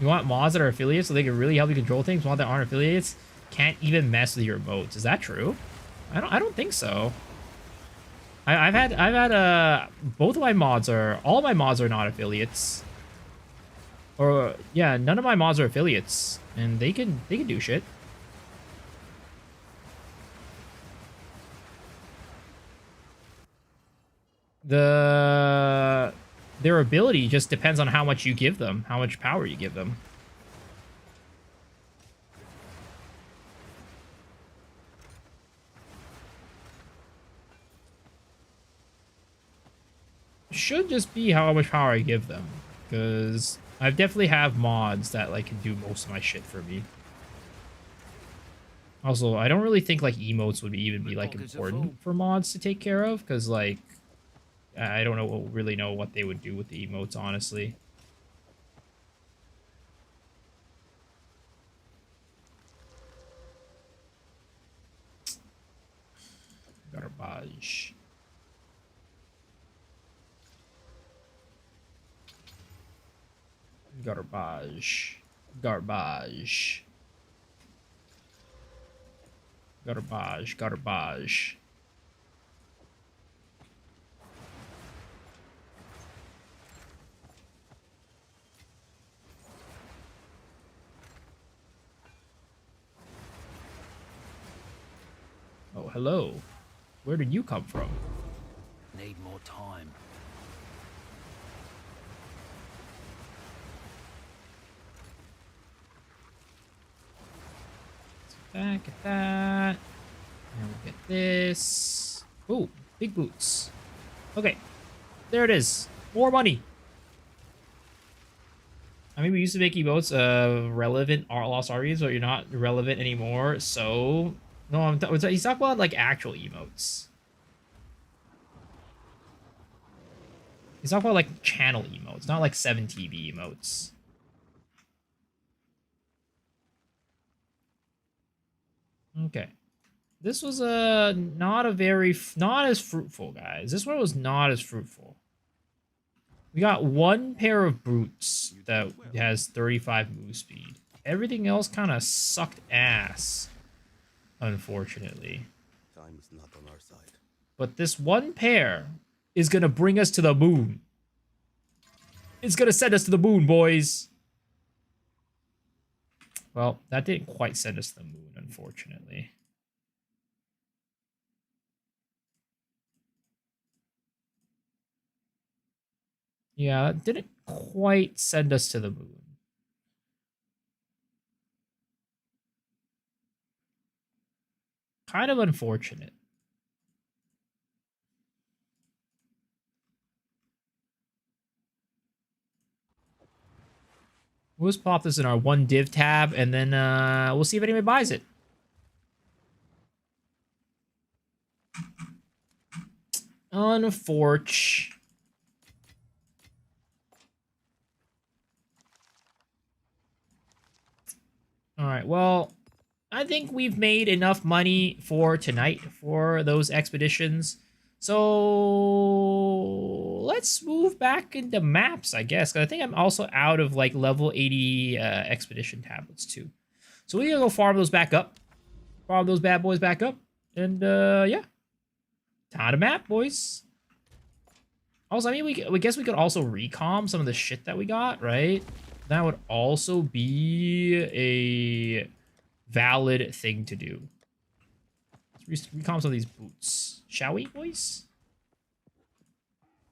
You want mods that are affiliates so they can really help you control things. Mods that aren't affiliates can't even mess with your emotes. Is that true? I don't think so. I've had both of my mods are all of my mods are not affiliates. Or yeah, none of my mods are affiliates, and they can do shit. Their ability just depends on how much you give them, how much power you give them. Should just be how much power I give them, because I definitely have mods that like can do most of my shit for me. Also, I don't really think like emotes would even be like important for mods to take care of, because like I don't really know what they would do with the emotes, honestly. Garbage. Garbage. Garbage. Garbage. Garbage. Oh, hello. Where did you come from? Need more time. Back at that. And we'll get this. Oh, big boots. Okay. There it is. More money. I mean, we used to make emotes relevant Lost Armies, but you're not relevant anymore. So, no, he's talking about like actual emotes. He's talking about like channel emotes, not like 7TV emotes. Okay. This was not as fruitful, guys. This one was not as fruitful. We got one pair of brutes that has 35 move speed. Everything else kind of sucked ass, unfortunately. Time is not on our side. But this one pair is gonna bring us to the moon. It's gonna send us to the moon, boys. Well, that didn't quite send us to the moon, unfortunately. Yeah, it didn't quite send us to the moon. Kind of unfortunate. We'll just pop this in our one div tab, and then we'll see if anybody buys it. Unfortunate. All right, well, I think we've made enough money for tonight for those expeditions. So let's move back into maps, I guess. 'Cause I think I'm also out of like level 80 expedition tablets too. So we're gonna go farm those back up. Farm those bad boys back up. And yeah. Time to map, boys. Also, I mean, we guess we could also recom some of the shit that we got, right? That would also be a valid thing to do. Let's recom some of these boots. Shall we, boys?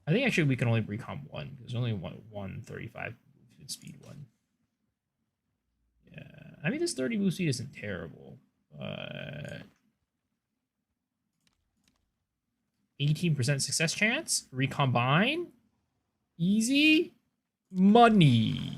I think actually we can only recom one. There's only one 35 movement speed one. Yeah, I mean, this 30 move speed isn't terrible, but 18% success chance. Recombine. Easy money.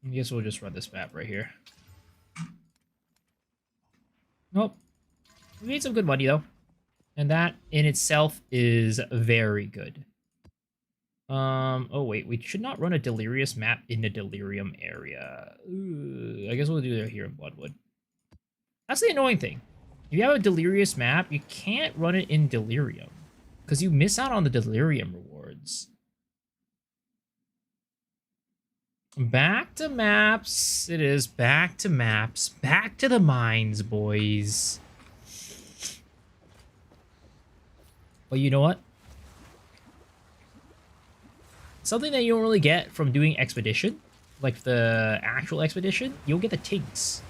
I guess we'll just run this map right here. Nope. We made some good money, though. And that, in itself, is very good. Oh, wait. We should not run a Delirious map in the Delirium area. Ooh, I guess we'll do that here in Bloodwood. That's the annoying thing. If you have a Delirious map, you can't run it in Delirium. Because you miss out on the Delirium rewards. Back to maps. It is back to maps. Back to the mines, boys. Well, you know what? Something that you don't really get from doing Expedition, like the actual Expedition, you'll get the tinks.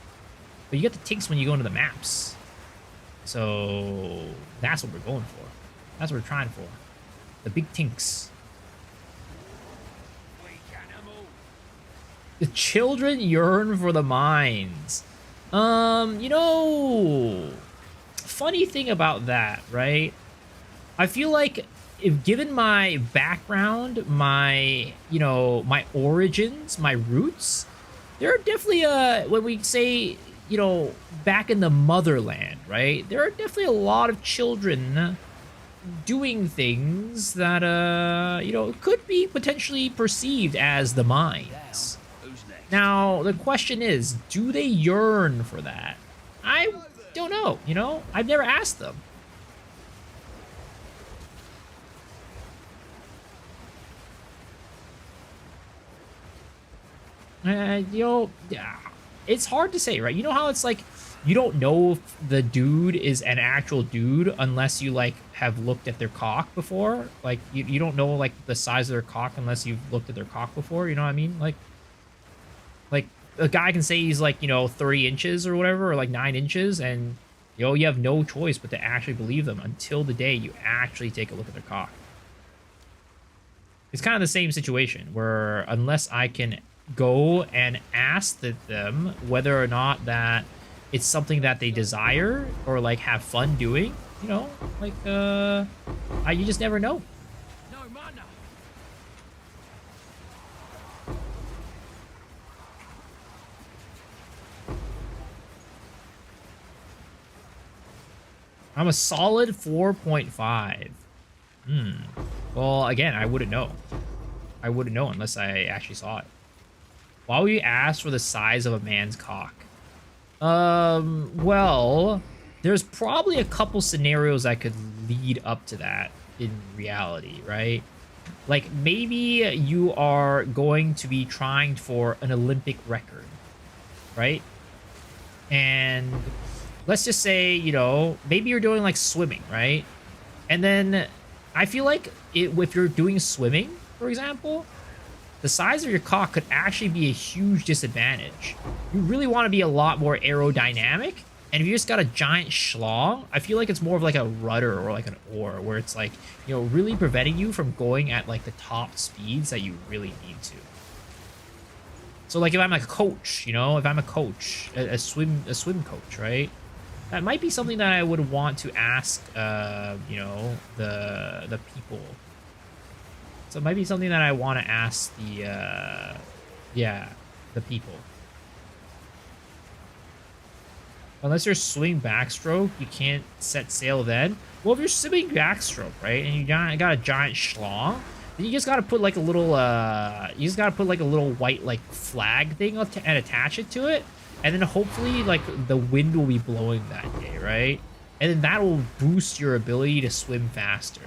But you get the tinks when you go into the maps. So that's what we're going for. That's what we're trying for. The big tinks. The children yearn for the mines. You know, funny thing about that, right? I feel like if given my background, my, you know, my origins, my roots, there are definitely, when we say, you know, back in the motherland, right? There are definitely a lot of children doing things that, you know, could be potentially perceived as the mines. Now, the question is, do they yearn for that? I don't know, you know? I've never asked them. You know, it's hard to say, right? You know how it's like, you don't know if the dude is an actual dude unless you, like, have looked at their cock before? Like, you don't know, like, the size of their cock unless you've looked at their cock before, you know what I mean? Like, a guy can say he's, like, you know, 30 inches or whatever, or, like, 9 inches, and, you know, you have no choice but to actually believe them until the day you actually take a look at their cock. It's kind of the same situation, where unless I can go and ask them whether or not that it's something that they desire or, like, have fun doing, you know, like, you just never know. No mana. I'm a solid 4.5. Well, again, I wouldn't know. I wouldn't know unless I actually saw it. Why would you ask for the size of a man's cock? Well, there's probably a couple scenarios that could lead up to that in reality, right? Like, maybe you are going to be trying for an Olympic record, right? And let's just say, you know, maybe you're doing, like, swimming, right? And then I feel like if you're doing swimming, for example, the size of your cock could actually be a huge disadvantage. You really want to be a lot more aerodynamic, and if you just got a giant schlong, I feel like it's more of like a rudder or like an oar, where it's like, you know, really preventing you from going at, like, the top speeds that you really need to. So, like, if I'm a coach, you know, if I'm a coach, a swim coach, right? That might be something that I would want to ask, you know, the people. So it might be something that I want to ask the, yeah, the people. Unless you're swimming backstroke, you can't set sail then. Well, if you're swimming backstroke, right, and you got a giant schlong, then you just gotta put, like, a little, you just gotta put, like, a little white, like, flag thing and attach it to it. And then hopefully, like, the wind will be blowing that day, right? And then that will boost your ability to swim faster.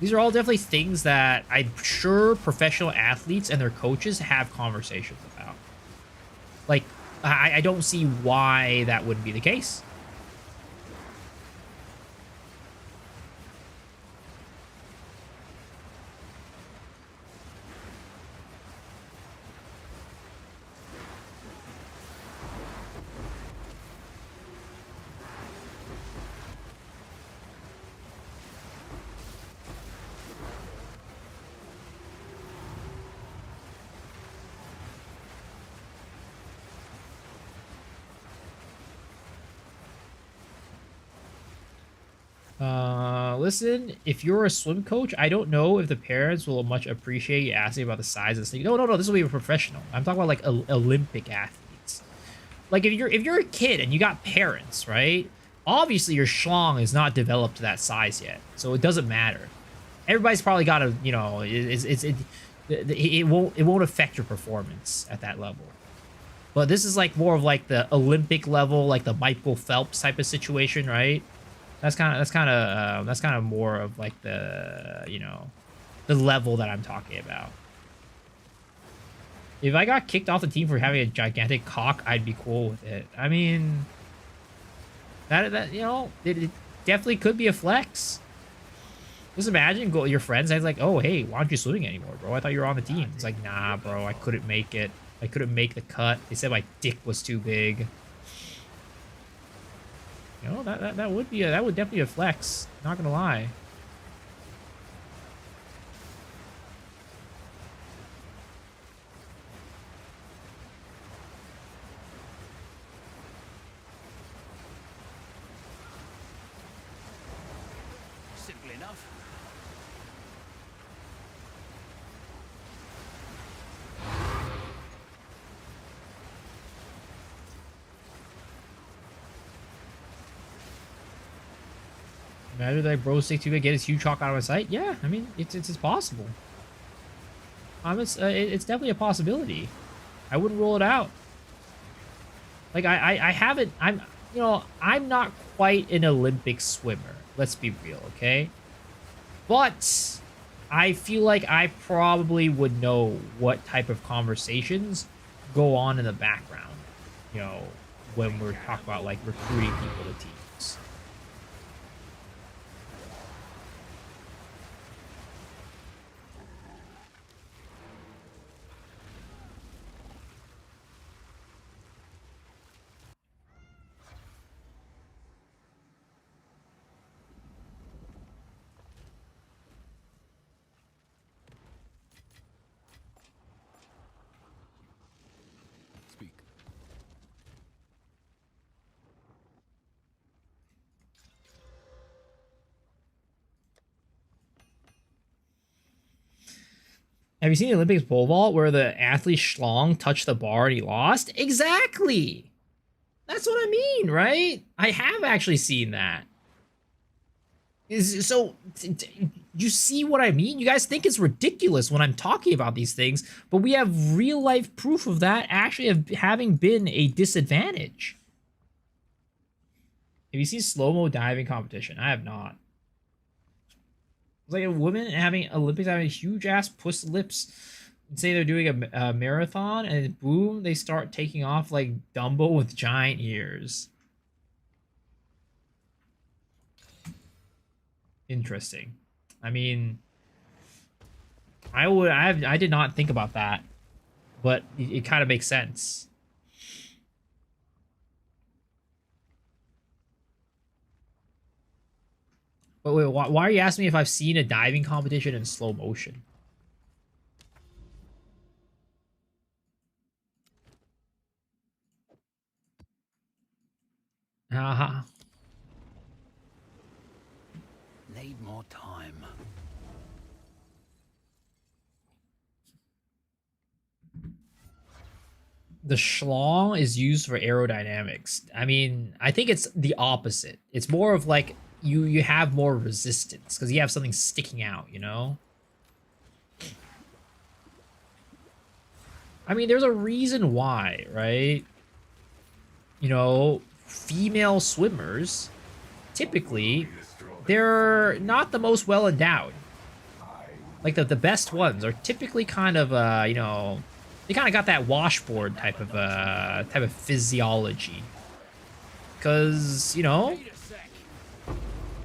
These are all definitely things that I'm sure professional athletes and their coaches have conversations about. Like, I don't see why that wouldn't be the case. Listen, if you're a swim coach, I don't know if the parents will much appreciate you asking about the size of the thing. No, this will be a professional. I'm talking about like Olympic athletes. Like if you're a kid and you got parents, right? Obviously your schlong is not developed to that size yet, so it doesn't matter. Everybody's probably got a, you know, it won't affect your performance at that level. But this is like more of like the Olympic level, like the Michael Phelps type of situation, right? That's kind of more of like the, you know, the level that I'm talking about. If I got kicked off the team for having a gigantic cock, I'd be cool with it. I mean, that you know, it definitely could be a flex. Just imagine go your friends and it's like, oh hey, why aren't you swimming anymore, bro? I thought you were on the team. It's like, nah, bro, I couldn't make it. I couldn't make the cut. They said my dick was too big. You know, that would definitely be a flex. Not gonna lie. Simple enough. Imagine that bro 62 get his huge chalk out of my sight. Yeah, I mean it's possible. It's definitely a possibility. I wouldn't rule it out. Like I haven't. You know, I'm not quite an Olympic swimmer. Let's be real, okay? But I feel like I probably would know what type of conversations go on in the background. You know, when we're talking about like recruiting people to teams. Speak. Have you seen the Olympics pole vault where the athlete schlong touched the bar and he lost? Exactly. That's what I mean, right? I have actually seen that. So, you see what I mean? You guys think it's ridiculous when I'm talking about these things, but we have real life proof of that actually having been a disadvantage. Have you seen slow-mo diving competition? I have not. It's like a woman having Olympics having huge ass puss lips and say they're doing a marathon and boom, they start taking off like Dumbo with giant ears. Interesting. I mean, I did not think about that, but it kind of makes sense. But wait, why are you asking me if I've seen a diving competition in slow motion? Haha. Need more time. The schlong is used for aerodynamics. I mean, I think it's the opposite. It's more of like you have more resistance because you have something sticking out, you know? I mean, there's a reason why, right? You know, female swimmers, typically, they're not the most well endowed. Like the best ones are typically kind of, you know, they kind of got that washboard type of physiology. Because, you know,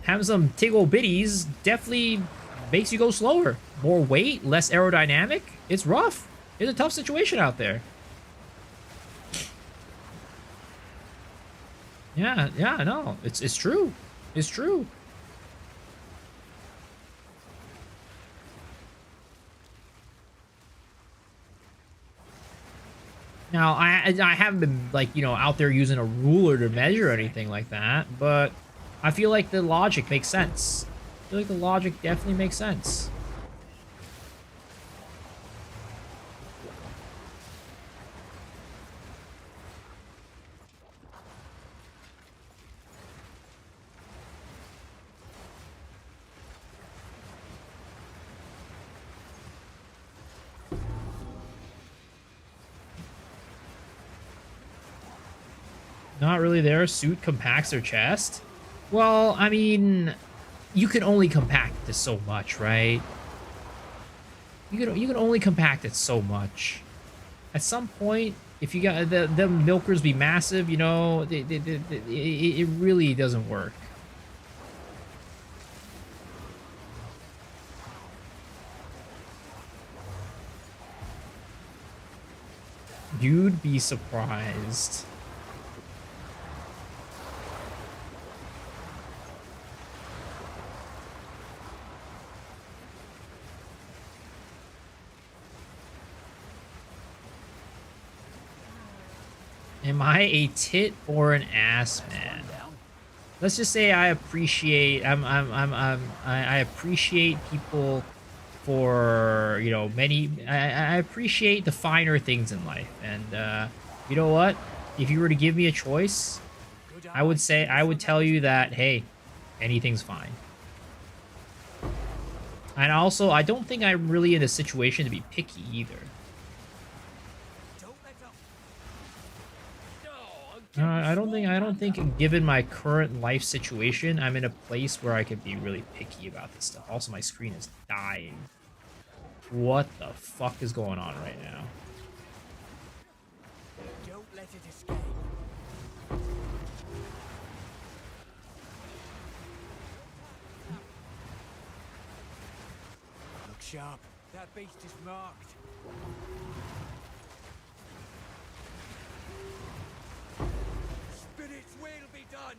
having some tickle bitties definitely makes you go slower. More weight, less aerodynamic. It's rough. It's a tough situation out there. Yeah, no, it's true. It's true. Now, I haven't been, like, you know, out there using a ruler to measure anything like that, but I feel like the logic makes sense. I feel like the logic definitely makes sense. Not really there. Suit compacts their chest. Well, I mean, you can only compact this so much, right? You can only compact it so much. At some point, if you got the milkers be massive, you know, it really doesn't work. You'd be surprised. Am I a tit or an ass man? Let's just say I appreciate I appreciate people for, you know, many I appreciate the finer things in life. And you know what? If you were to give me a choice, I would tell you that, hey, anything's fine. And also, I don't think I'm really in a situation to be picky either. I don't think given my current life situation, I'm in a place where I could be really picky about this stuff. Also, my screen is dying. What the fuck is going on right now? Don't let it escape. Look sharp. That beast is marked. Spirit's will be done.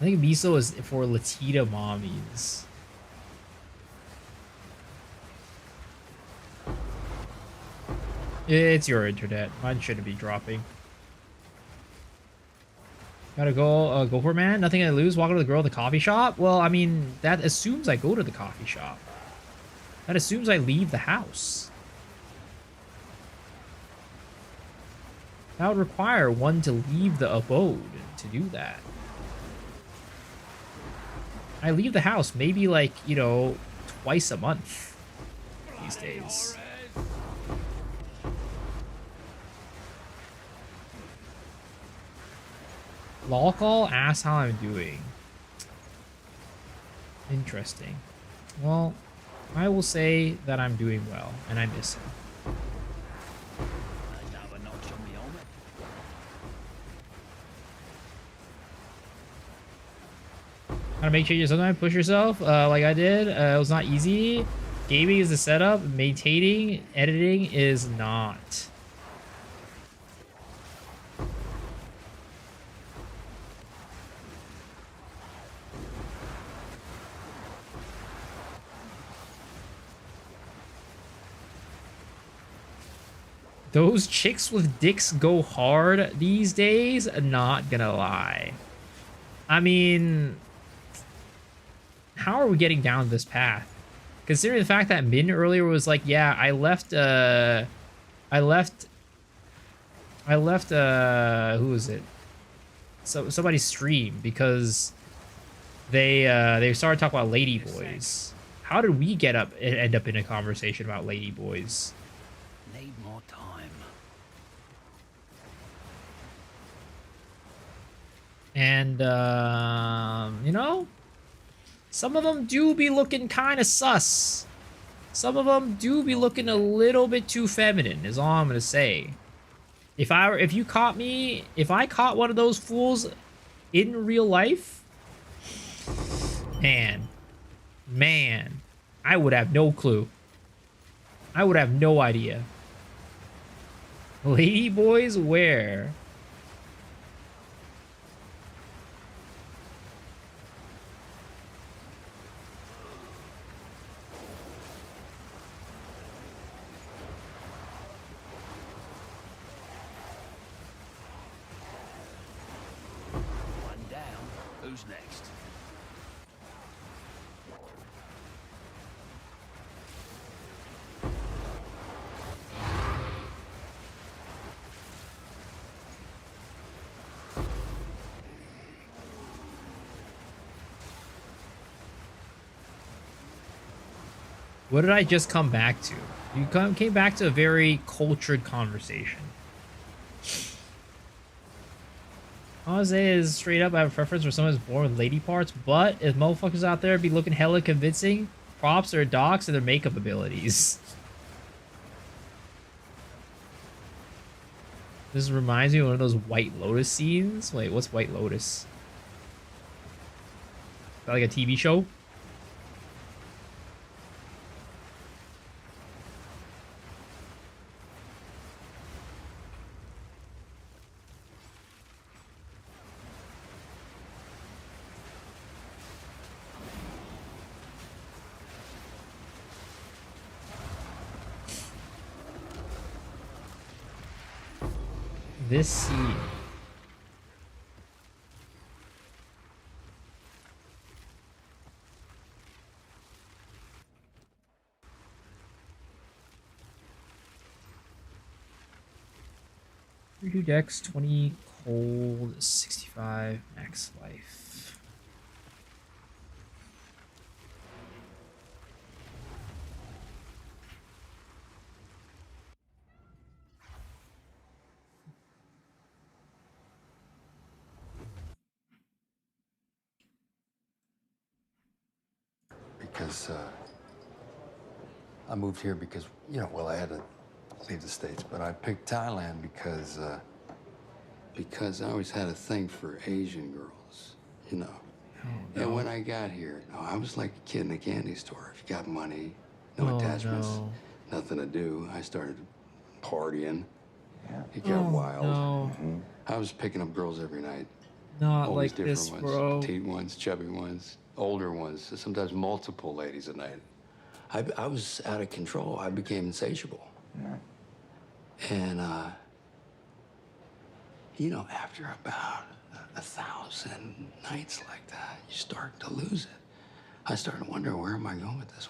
I think miso is for Latita mommies. It's your internet. Mine shouldn't be dropping. Gotta go, go for it, man. Nothing I lose. Walk to the girl at the coffee shop. Well, I mean, that assumes I go to the coffee shop. That assumes I leave the house. That would require one to leave the abode to do that. I leave the house maybe like, you know, twice a month these days. Lolcall asks how I'm doing. Interesting. Well, I will say that I'm doing well, and I miss him. Gotta make changes sometimes, push yourself, like I did. It was not easy. Gaming is the setup, maintaining, editing is not. Those chicks with dicks go hard these days, not gonna lie. I mean, how are we getting down this path? Considering the fact that Min earlier was like, yeah, I left, who was it? So somebody's stream because they started talking about ladyboys. How did we end up in a conversation about ladyboys? Need more time. And, you know, some of them do be looking kind of sus. Some of them do be looking a little bit too feminine, is all I'm going to say. If I caught one of those fools in real life, man, I would have no clue. I would have no idea. Ladyboys, where? Who's next? What did I just come back to? You came back to a very cultured conversation. All I say is straight up, I have a preference for someone who's born with lady parts, but if motherfuckers out there be looking hella convincing, props to their docs and their makeup abilities. This reminds me of one of those White Lotus scenes. Wait, what's White Lotus? Is that like a TV show? This scene. Redo dex 20 cold 65 max life. Because I moved here because, you know, well, I had to leave the States, but I picked Thailand because I always had a thing for Asian girls, you know. Oh, no. And when I got here, I was like a kid in a candy store. If you got money, no attachments, no. nothing to do, I started partying. Yeah. It got wild. No. I was picking up girls every night. Not Always like different this, ones. bro. Petite ones, chubby ones, older ones, sometimes multiple ladies a night. I was out of control. I became insatiable. Yeah. And, you know, after about 1,000 nights like that, you start to lose it. I started wondering, where am I going with this?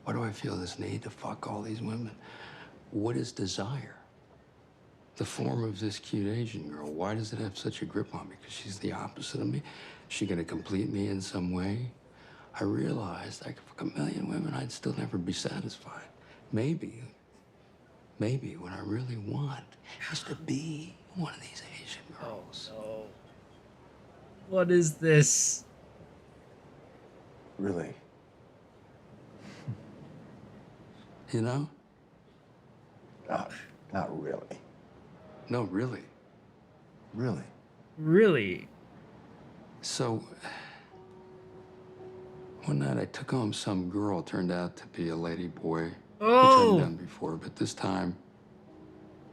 Why do I feel this need to fuck all these women? What is desire? The form of this cute Asian girl, why does it have such a grip on me? Because she's the opposite of me? Is she gonna complete me in some way? I realized I could fuck a million women, I'd still never be satisfied. Maybe what I really want is to be one of these Asian girls. Oh, no. What is this? Really? You know? Not really. No, really. Really? Really? So, one night I took home some girl, turned out to be a lady boy, which Oh! I've done before, but this time,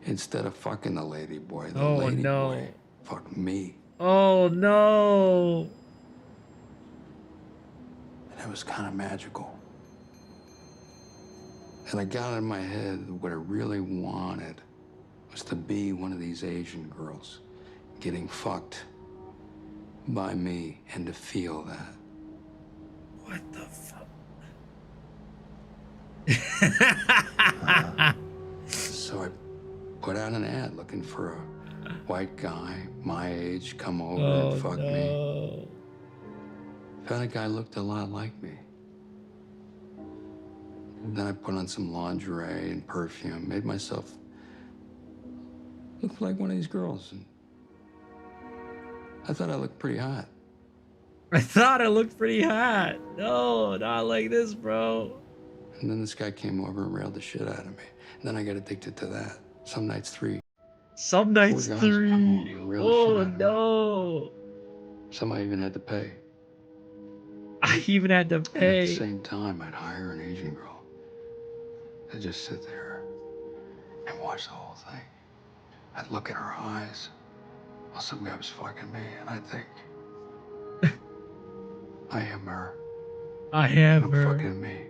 instead of fucking the lady boy, the Oh, lady no. boy fucked me. Oh, no. And it was kind of magical. And I got in my head that what I really wanted was to be one of these Asian girls, getting fucked by me, and to feel that. What the fuck? So I put out an ad looking for a white guy my age, come over and fuck me. Found a guy looked a lot like me. Then I put on some lingerie and perfume, made myself look like one of these girls. And I thought I looked pretty hot. I thought I looked pretty hot. No, not like this, bro. And then this guy came over and railed the shit out of me. And then I got addicted to that. Some nights 3. Some nights 4 guys 3. come over and rail the shit Oh, out of me. no. Some I even had to pay. I even had to And at the pay. same time, I'd hire an Asian girl to just sit there and watch the whole thing. I'd look in her eyes while some guy was fucking me, and I'd think, I am her. I am I'm her. fucking me.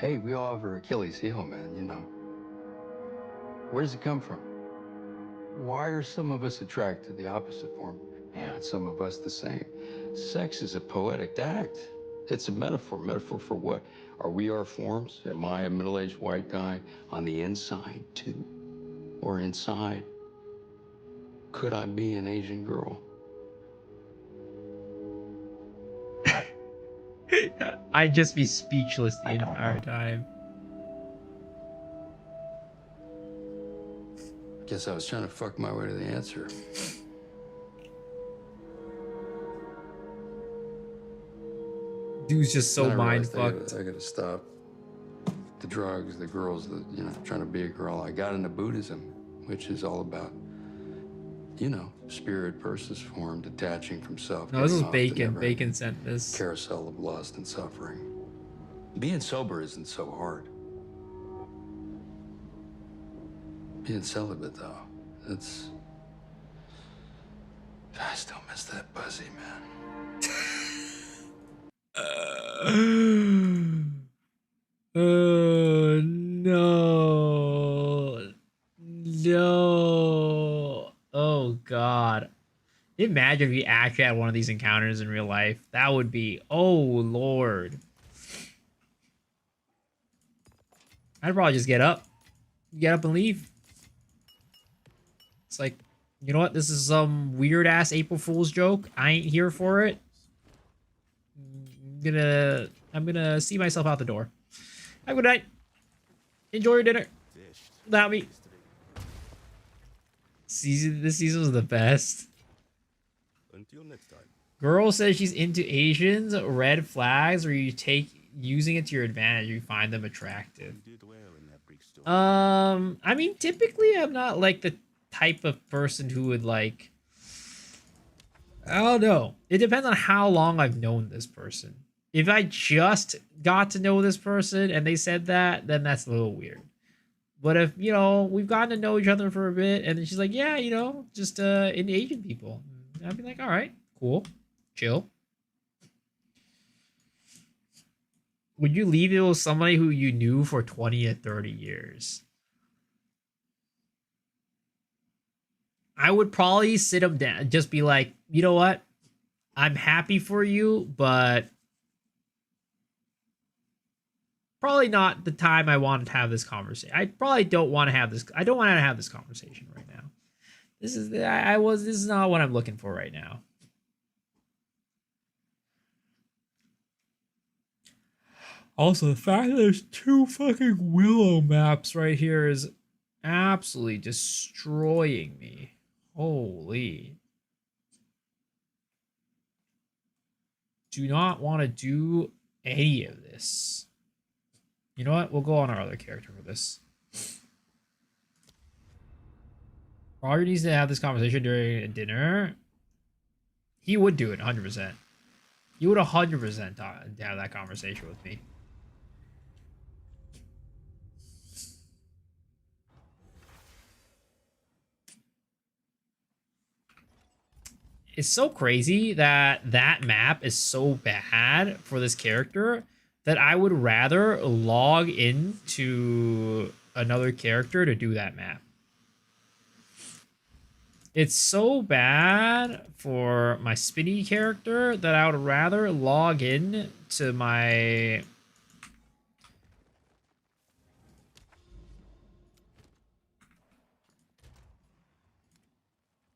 Hey, we all have our Achilles heel, man, you know. Where does it come from? Why are some of us attracted to the opposite form? And some of us the same. Sex is a poetic act. It's a metaphor. Metaphor for what? Are we our forms? Am I a middle-aged white guy on the inside, too? Or inside? Could I be an Asian girl? I'd just be speechless the entire time. Guess I was trying to fuck my way to the answer. Dude's just so Then I mind realized fucked. I gotta stop the drugs, the girls, the, you know, trying to be a girl. I got into Buddhism, which is all about, you know, spirit versus form, detaching from self. No, this is getting off the Bacon. never-ending Bacon sent this. carousel of lust and suffering. Being sober isn't so hard. Being celibate, though, it's... I still miss that pussy, man. Oh no. No. Oh god. Imagine if you actually had one of these encounters in real life. That would be, oh lord. I'd probably just get up. Get up and leave. It's like, you know what? This is some weird ass April Fool's joke. I ain't here for it. I'm gonna see myself out the door. Have a good night. Enjoy your dinner. Without me. This season was the best. Until next time. Girl says she's into Asians. Red flags where you take using it to your advantage. You find them attractive. I mean, typically I'm not like the type of person who would like. I don't know. It depends on how long I've known this person. If I just got to know this person and they said that, then that's a little weird. But if, you know, we've gotten to know each other for a bit and then she's like, yeah, you know, just into Asian people, I'd be like, all right, cool, chill. Would you leave it with somebody who you knew for 20 to 30 years? I would probably sit them down, just be like, you know what? I'm happy for you, but probably not the time I wanted to have this conversation. I probably don't want to have this. I don't want to have this conversation right now. This is this is not what I'm looking for right now. Also, the fact that there's 2 fucking Willow maps right here is absolutely destroying me. Holy. Do not want to do any of this. You know what? We'll go on our other character for this. Roger needs to have this conversation during a dinner. He would do it 100%. He would 100% have that conversation with me. It's so crazy that that map is so bad for this character that I would rather log into another character to do that map. It's so bad for my spinny character that I would rather log in to my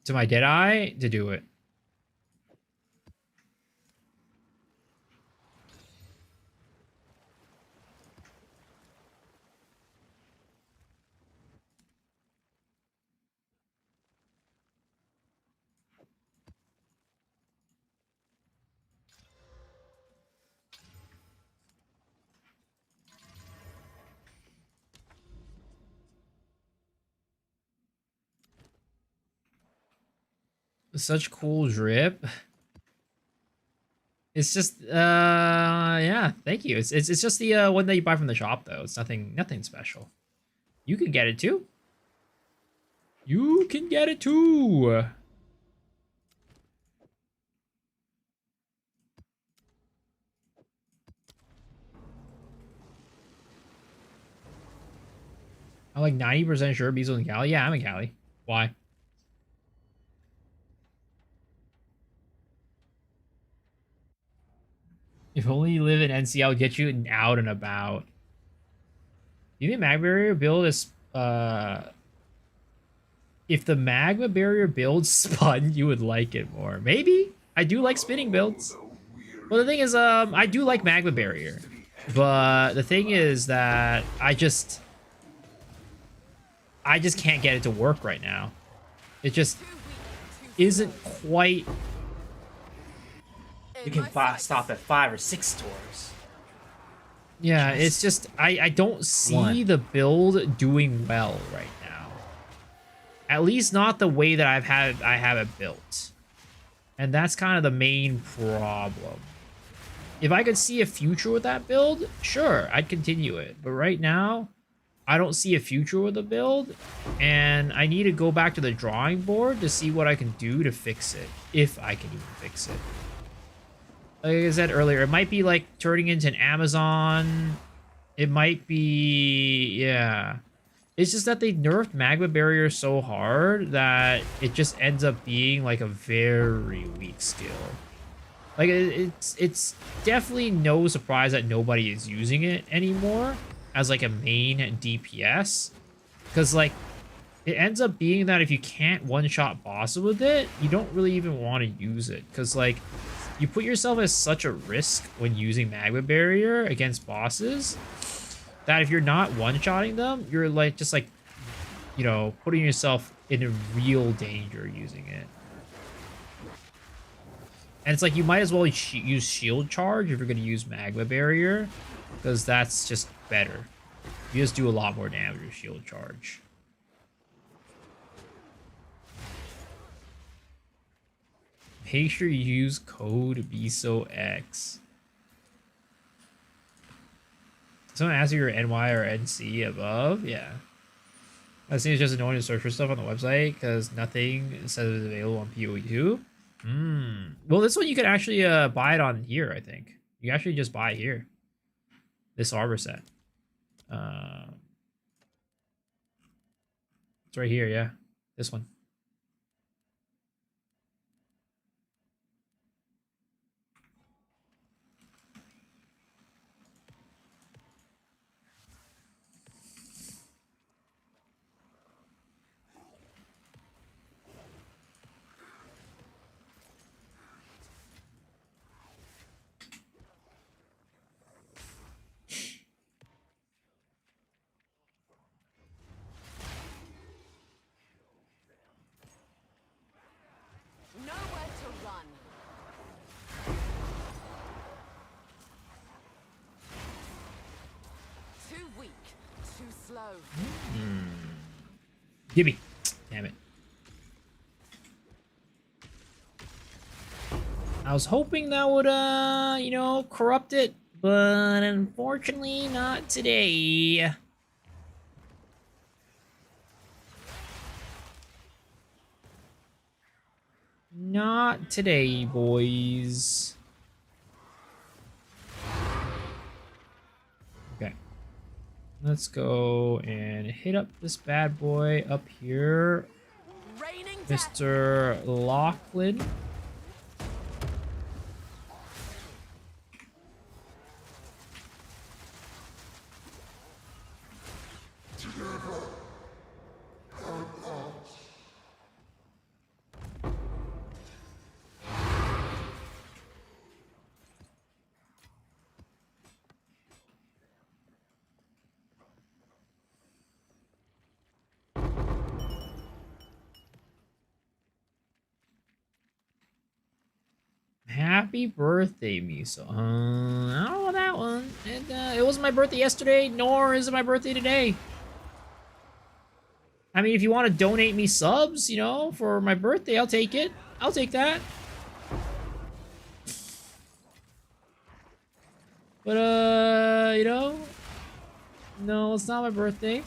Deadeye to do it. Such cool drip. It's just yeah, thank you. It's just the one that you buy from the shop though. It's nothing special. You can get it too. You can get it too. I'm like 90% sure Bezo's in Cali. Yeah, I'm in Cali. Why? If only you live in NC, I'll get you out and about. You think Magma Barrier build is if the Magma Barrier build spun, you would like it more. Maybe. I do like spinning builds. Well, the thing is, I do like Magma Barrier. But the thing is that I just can't get it to work right now. It just isn't quite. You can stop at 5 or 6 tours. Yeah, it's just I don't see the build doing well right now. At least not the way that I have it built. And that's kind of the main problem. If I could see a future with that build, sure, I'd continue it. But right now, I don't see a future with the build, and I need to go back to the drawing board to see what I can do to fix it, if I can even fix it. Like I said earlier, it might be like turning into an Amazon. It might be, yeah. It's just that they nerfed Magma Barrier so hard that it just ends up being like a very weak skill. Like it's definitely no surprise that nobody is using it anymore as like a main DPS, because like it ends up being that if you can't one-shot bosses with it, you don't really even want to use it, because like you put yourself at such a risk when using Magma Barrier against bosses that if you're not one-shotting them, you're like just like, you know, putting yourself in a real danger using it. And it's like you might as well use Shield Charge if you're going to use Magma Barrier, because that's just better. You just do a lot more damage with Shield Charge. Make sure you use code BSOX. Someone asked you your NY or NC above? Yeah. I think it's just annoying to search for stuff on the website because nothing says it's available on PoE2. Well, this one you can actually buy it on here, I think. You can actually just buy it here. This Arbor set. It's right here, yeah. This one. Nowhere to run. Too weak, too slow. Gimme. Damn it. I was hoping that would, you know, corrupt it, but unfortunately not today. Not today, boys. Okay. Let's go and hit up this bad boy up here. Mr. Lachlan. Happy birthday, Miso. I don't know that one. It wasn't my birthday yesterday, nor is it my birthday today. I mean, if you want to donate me subs, you know, for my birthday, I'll take it. I'll take that. But, you know, no, it's not my birthday.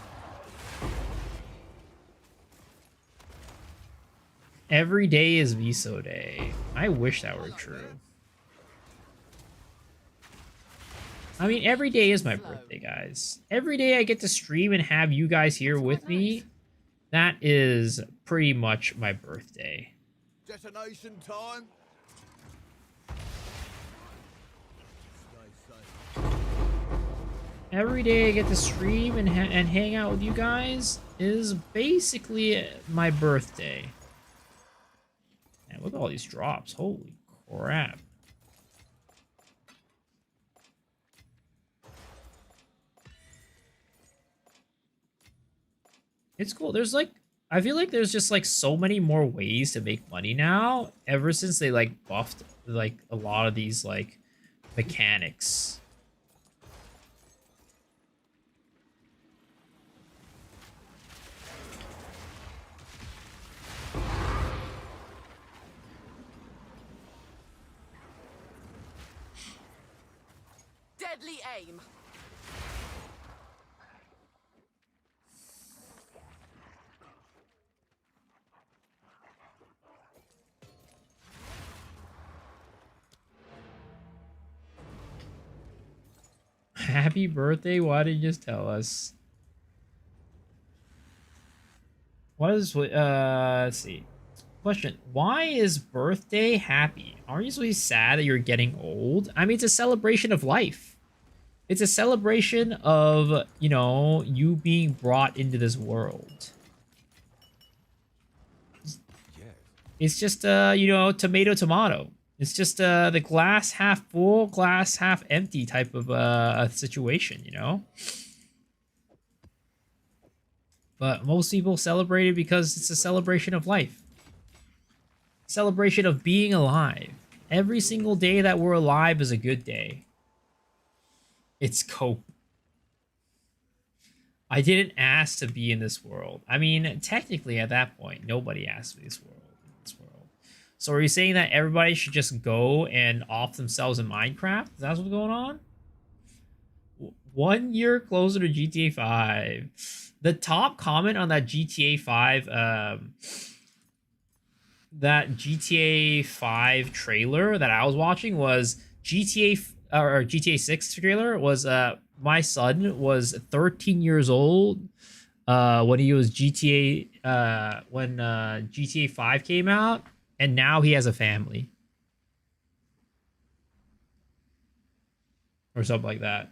Every day is Miso Day. I wish that were true. I mean, every day is my birthday, guys. Every day I get to stream and have you guys here with me. That is pretty much my birthday. Detonation time. Every day I get to stream and hang out with you guys is basically my birthday. Man, look at all these drops. Holy crap. It's cool. There's like, I feel like there's just like so many more ways to make money now ever since they like buffed like a lot of these like mechanics. Deadly aim. Happy birthday? Why didn't you just tell us? What is let's see. Question: why is birthday happy? Aren't you supposed to be sad that you're getting old? I mean, it's a celebration of life. It's a celebration of, you know, you being brought into this world. It's just you know, tomato tomato. It's just the glass half full, glass half empty type of a situation, you know? But most people celebrate it because it's a celebration of life. Celebration of being alive. Every single day that we're alive is a good day. It's cope. I didn't ask to be in this world. I mean, technically at that point, nobody asked for this world. So are you saying that everybody should just go and off themselves in Minecraft? Is that what's going on? 1 year closer to GTA 5. The top comment on that GTA 5 that GTA 5 trailer that I was watching was GTA 6 trailer was my son was 13 years old when he was GTA 5 came out, and now he has a family or something like that.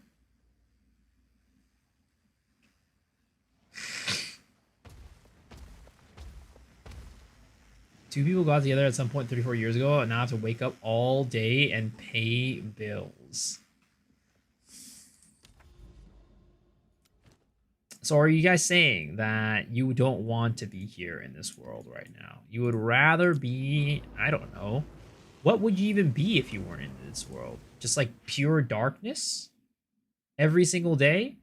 Two people got together at some point 34 years ago and now have to wake up all day and pay bills. So are you guys saying that you don't want to be here in this world right now? You would rather be, I don't know. What would you even be if you weren't in this world? Just like pure darkness? Every single day?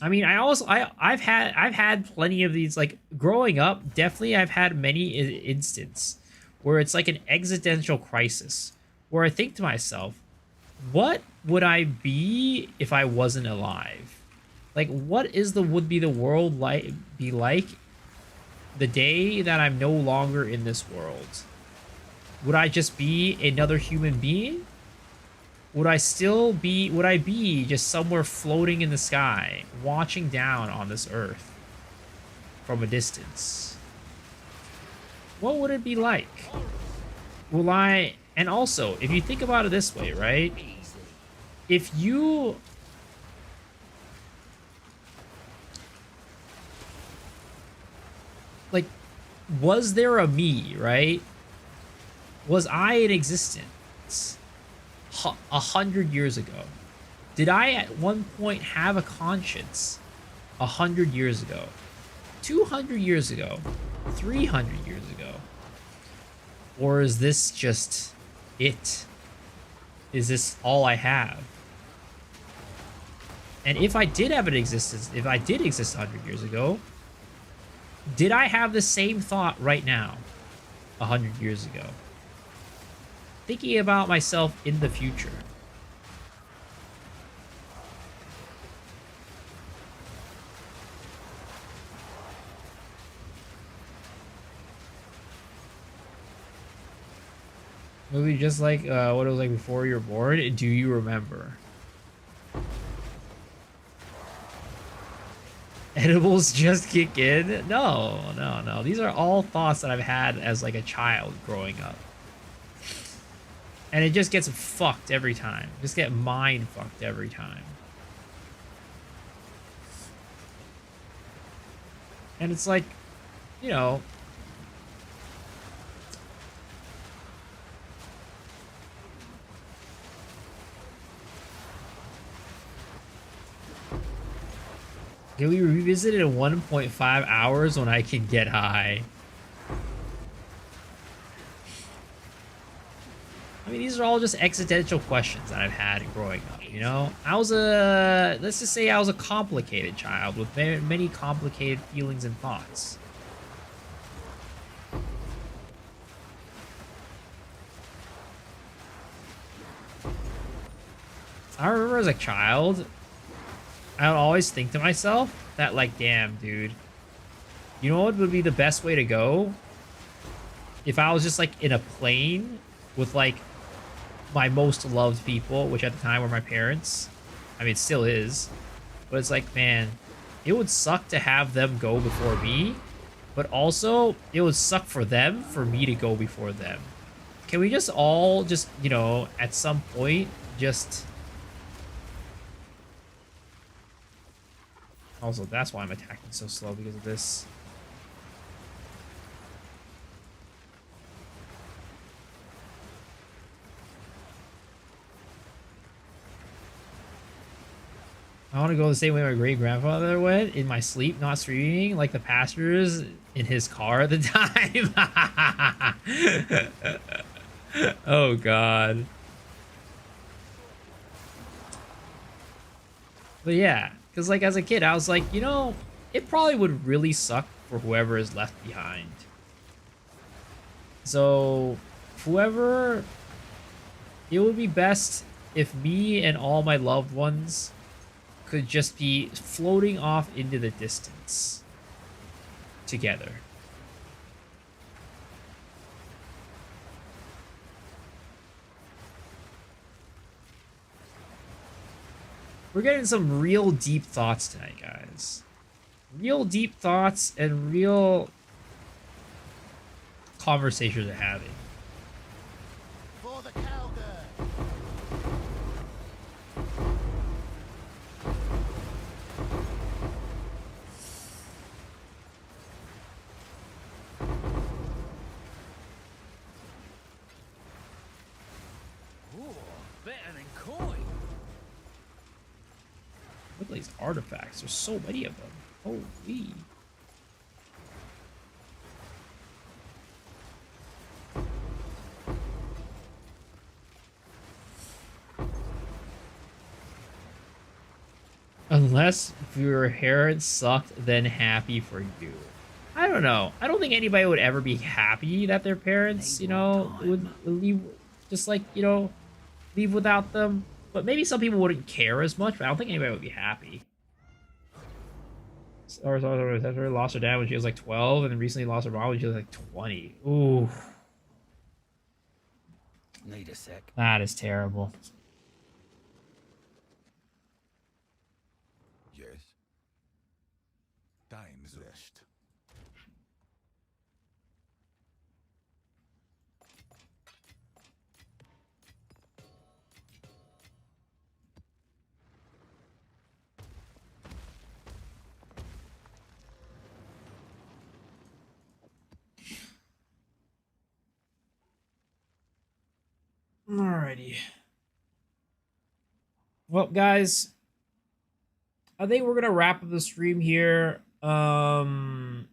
I mean, I've had plenty of these, like growing up, definitely I've had many instances where it's like an existential crisis where I think to myself, what would I be if I wasn't alive? Like, what is would be the world be like the day that I'm no longer in this world? Would I just be another human being? Would I be just somewhere floating in the sky, watching down on this earth from a distance? What would it be like? And also, if you think about it this way, right? If you... like, was there a me, right? Was I in existence 100 years ago? Did I at one point have a conscience 100 years ago? 200 years ago? 300 years ago? Or is this just it? Is this all I have? And if I did have an existence, if I did exist 100 years ago, did I have the same thought right now 100 years ago? Thinking about myself in the future. Movie just like what it was like before you were born. Do you remember? Edibles just kick in? No, no, no. These are all thoughts that I've had as like a child growing up. And it just gets fucked every time. Just get mind fucked every time. And it's like, you know, can we revisit it in 1.5 hours when I can get high? I mean, these are all just existential questions that I've had growing up, you know? Let's just say I was a complicated child with many complicated feelings and thoughts. I remember as a child, I would always think to myself that, like, damn, dude, you know what would be the best way to go? If I was just, like, in a plane with, like, my most loved people, which at the time were my parents. I mean, it still is. But it's like, man, it would suck to have them go before me. But also, it would suck for them for me to go before them. Can we just all just, you know, at some point, just... Also, that's why I'm attacking so slow, because of this. I want to go the same way my great-grandfather went, in my sleep, not streaming, like the passengers in his car at the time. Oh, God. But yeah, because, like, as a kid, I was like, you know, it probably would really suck for whoever is left behind. So, whoever... It would be best if me and all my loved ones could just be floating off into the distance together. We're getting some real deep thoughts tonight, guys. Real deep thoughts and real conversations we're having. For the cowgirl. Ooh, better than coin. Look at these artifacts. There's so many of them. Holy. Unless your parents sucked, then happy for you. I don't know. I don't think anybody would ever be happy that their parents, you know, would leave, just like, you know, leave without them. But maybe some people wouldn't care as much, but I don't think anybody would be happy. Or lost her dad when she was like 12, and then recently lost her mom when she was like 20. Ooh. Need a sec. That is terrible. Yes. Time's rest. Alrighty. Well, guys, I think we're gonna wrap up the stream here. I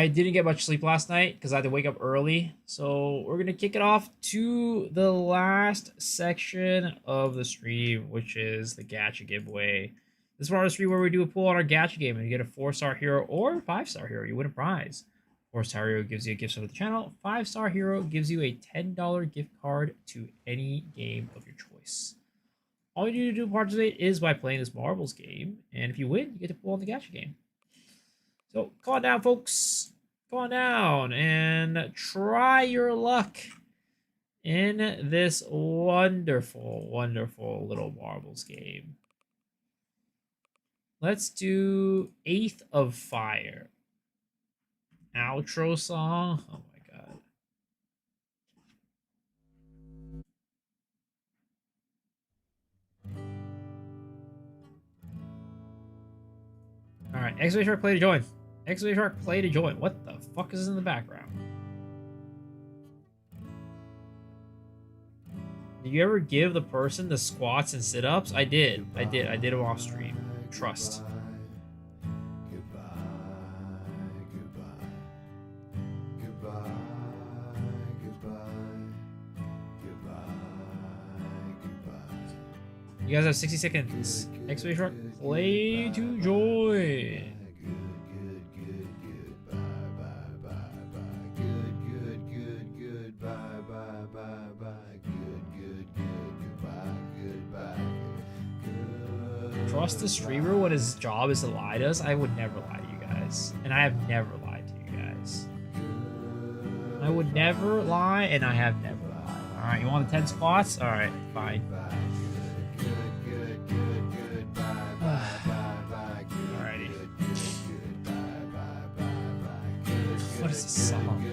didn't get much sleep last night because I had to wake up early. So we're gonna kick it off to the last section of the stream, which is the gacha giveaway. This is part of the stream where we do a pull on our gacha game and you get a 4-star hero or 5-star hero. You win a prize. 4-star hero gives you a gift sub to the channel. 5-star hero gives you a $10 gift card to any game of your choice. All you need to do to participate is by playing this marbles game, and if you win, you get to pull on the gacha game. So come on down, folks. Go on down and try your luck in this wonderful, wonderful little marbles game. Let's do 8th of Fire. Outro song. Oh my god. Alright, X-Ray Shark play to join. X-Ray Shark play to join. What the fuck is in the background? Did you ever give the person the squats and sit-ups? I did. I did them off stream. Trust. You guys have 60 seconds. X-Ray Shark, play to join. Trust the streamer when his job is to lie to us? I would never lie to you guys. And I have never lied to you guys. I would never lie, and I have never lied. Alright, you want the 10 squats? Alright, fine. Alrighty. What is this song?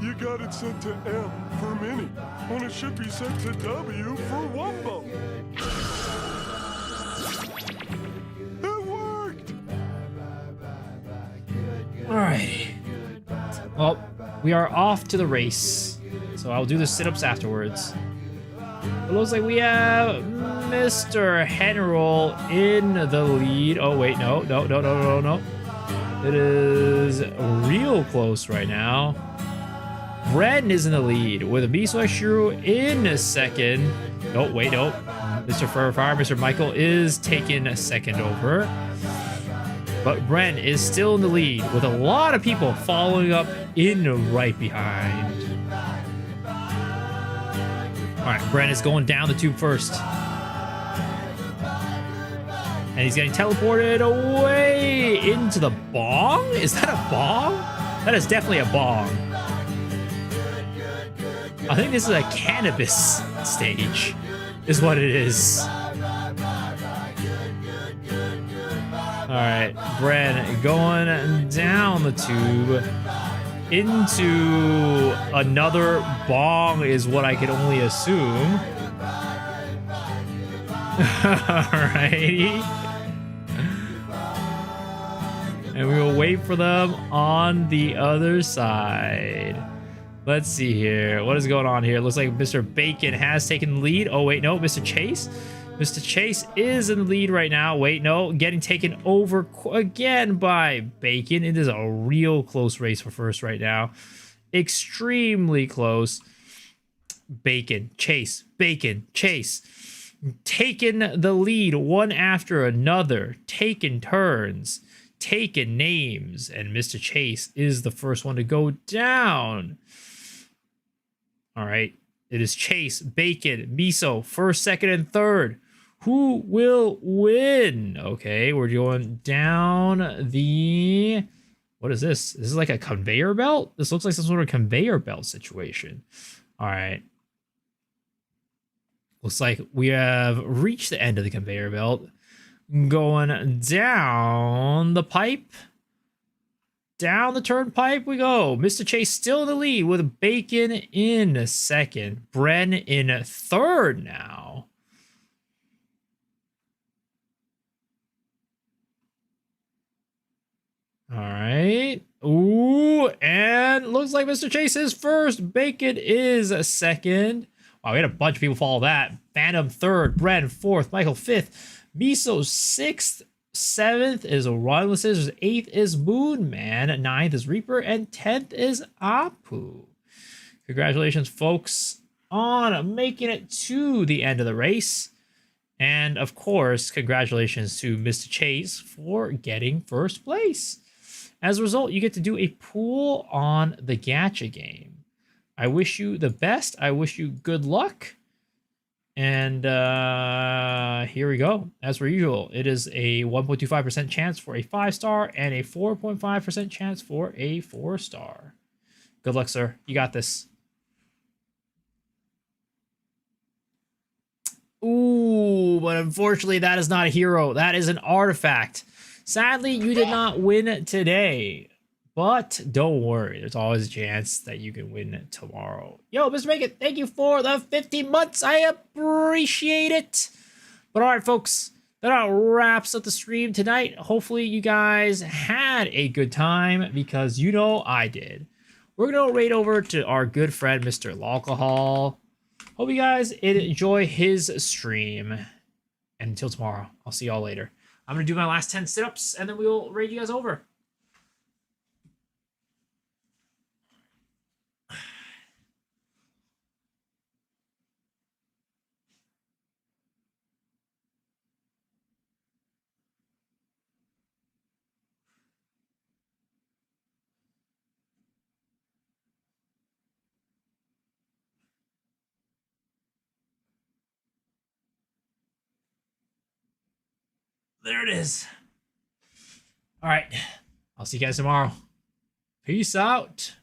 You got it set to M for mini, when it should be set to W for wumbo. It worked! Alright. Well, we are off to the race. So I'll do the sit-ups afterwards. It looks like we have Mr. Henroll in the lead. Oh, wait, no. It is real close right now. Bren is in the lead with a Miso Shrew in second. Oh, wait, no. Mr. Fire, Mr. Michael is taking a second over. But Bren is still in the lead with a lot of people following up in right behind. All right, Bren is going down the tube first. And he's getting teleported away into the bong? Is that a bong? That is definitely a bong. I think this is a cannabis stage, is what it is. Alright, Bren going down the tube into another bong is what I can only assume. Alrighty. And we will wait for them on the other side. Let's see here. What is going on here? It looks like Mr. Bacon has taken the lead. Oh, wait, no. Mr. Chase? Mr. Chase is in the lead right now. Wait, no. Getting taken over again by Bacon. It is a real close race for first right now. Extremely close. Bacon, Chase, Bacon, Chase. Taking the lead one after another. Taking turns. Taking names. And Mr. Chase is the first one to go down. All right, it is Chase, Bacon, Miso, first, second, and third. Who will win? Okay, we're going down the... What is this? This is like a conveyor belt? This looks like some sort of conveyor belt situation. All right. Looks like we have reached the end of the conveyor belt. Going down the pipe. Down the turnpike we go. Mr. Chase still in the lead with Bacon in second. Bren in third now. All right. Ooh, and looks like Mr. Chase is first. Bacon is second. Wow, we had a bunch of people follow that. Phantom third. Bren fourth. Michael fifth. Miso sixth. 7th is Orion Scissors, 8th is Moon Man, 9th is Reaper, and 10th is Apu. Congratulations, folks, on making it to the end of the race. And, of course, congratulations to Mr. Chase for getting first place. As a result, you get to do a pool on the gacha game. I wish you the best. I wish you good luck. And here we go. As per usual, it is a 1.25% chance for a 5-star and a 4.5% chance for a 4-star. Good luck, sir. You got this. Ooh, but unfortunately, that is not a hero. That is an artifact. Sadly, you did not win today. But don't worry, there's always a chance that you can win tomorrow. Yo, Mr. Make It, thank you for the 15 months. I appreciate it. But all right, folks, that wraps up the stream tonight. Hopefully, you guys had a good time because you know I did. We're going to raid over to our good friend, Mr. Alcohol. Hope you guys enjoy his stream. And until tomorrow, I'll see y'all later. I'm going to do my last 10 sit-ups, and then we'll raid you guys over. There it is. All right. I'll see you guys tomorrow. Peace out.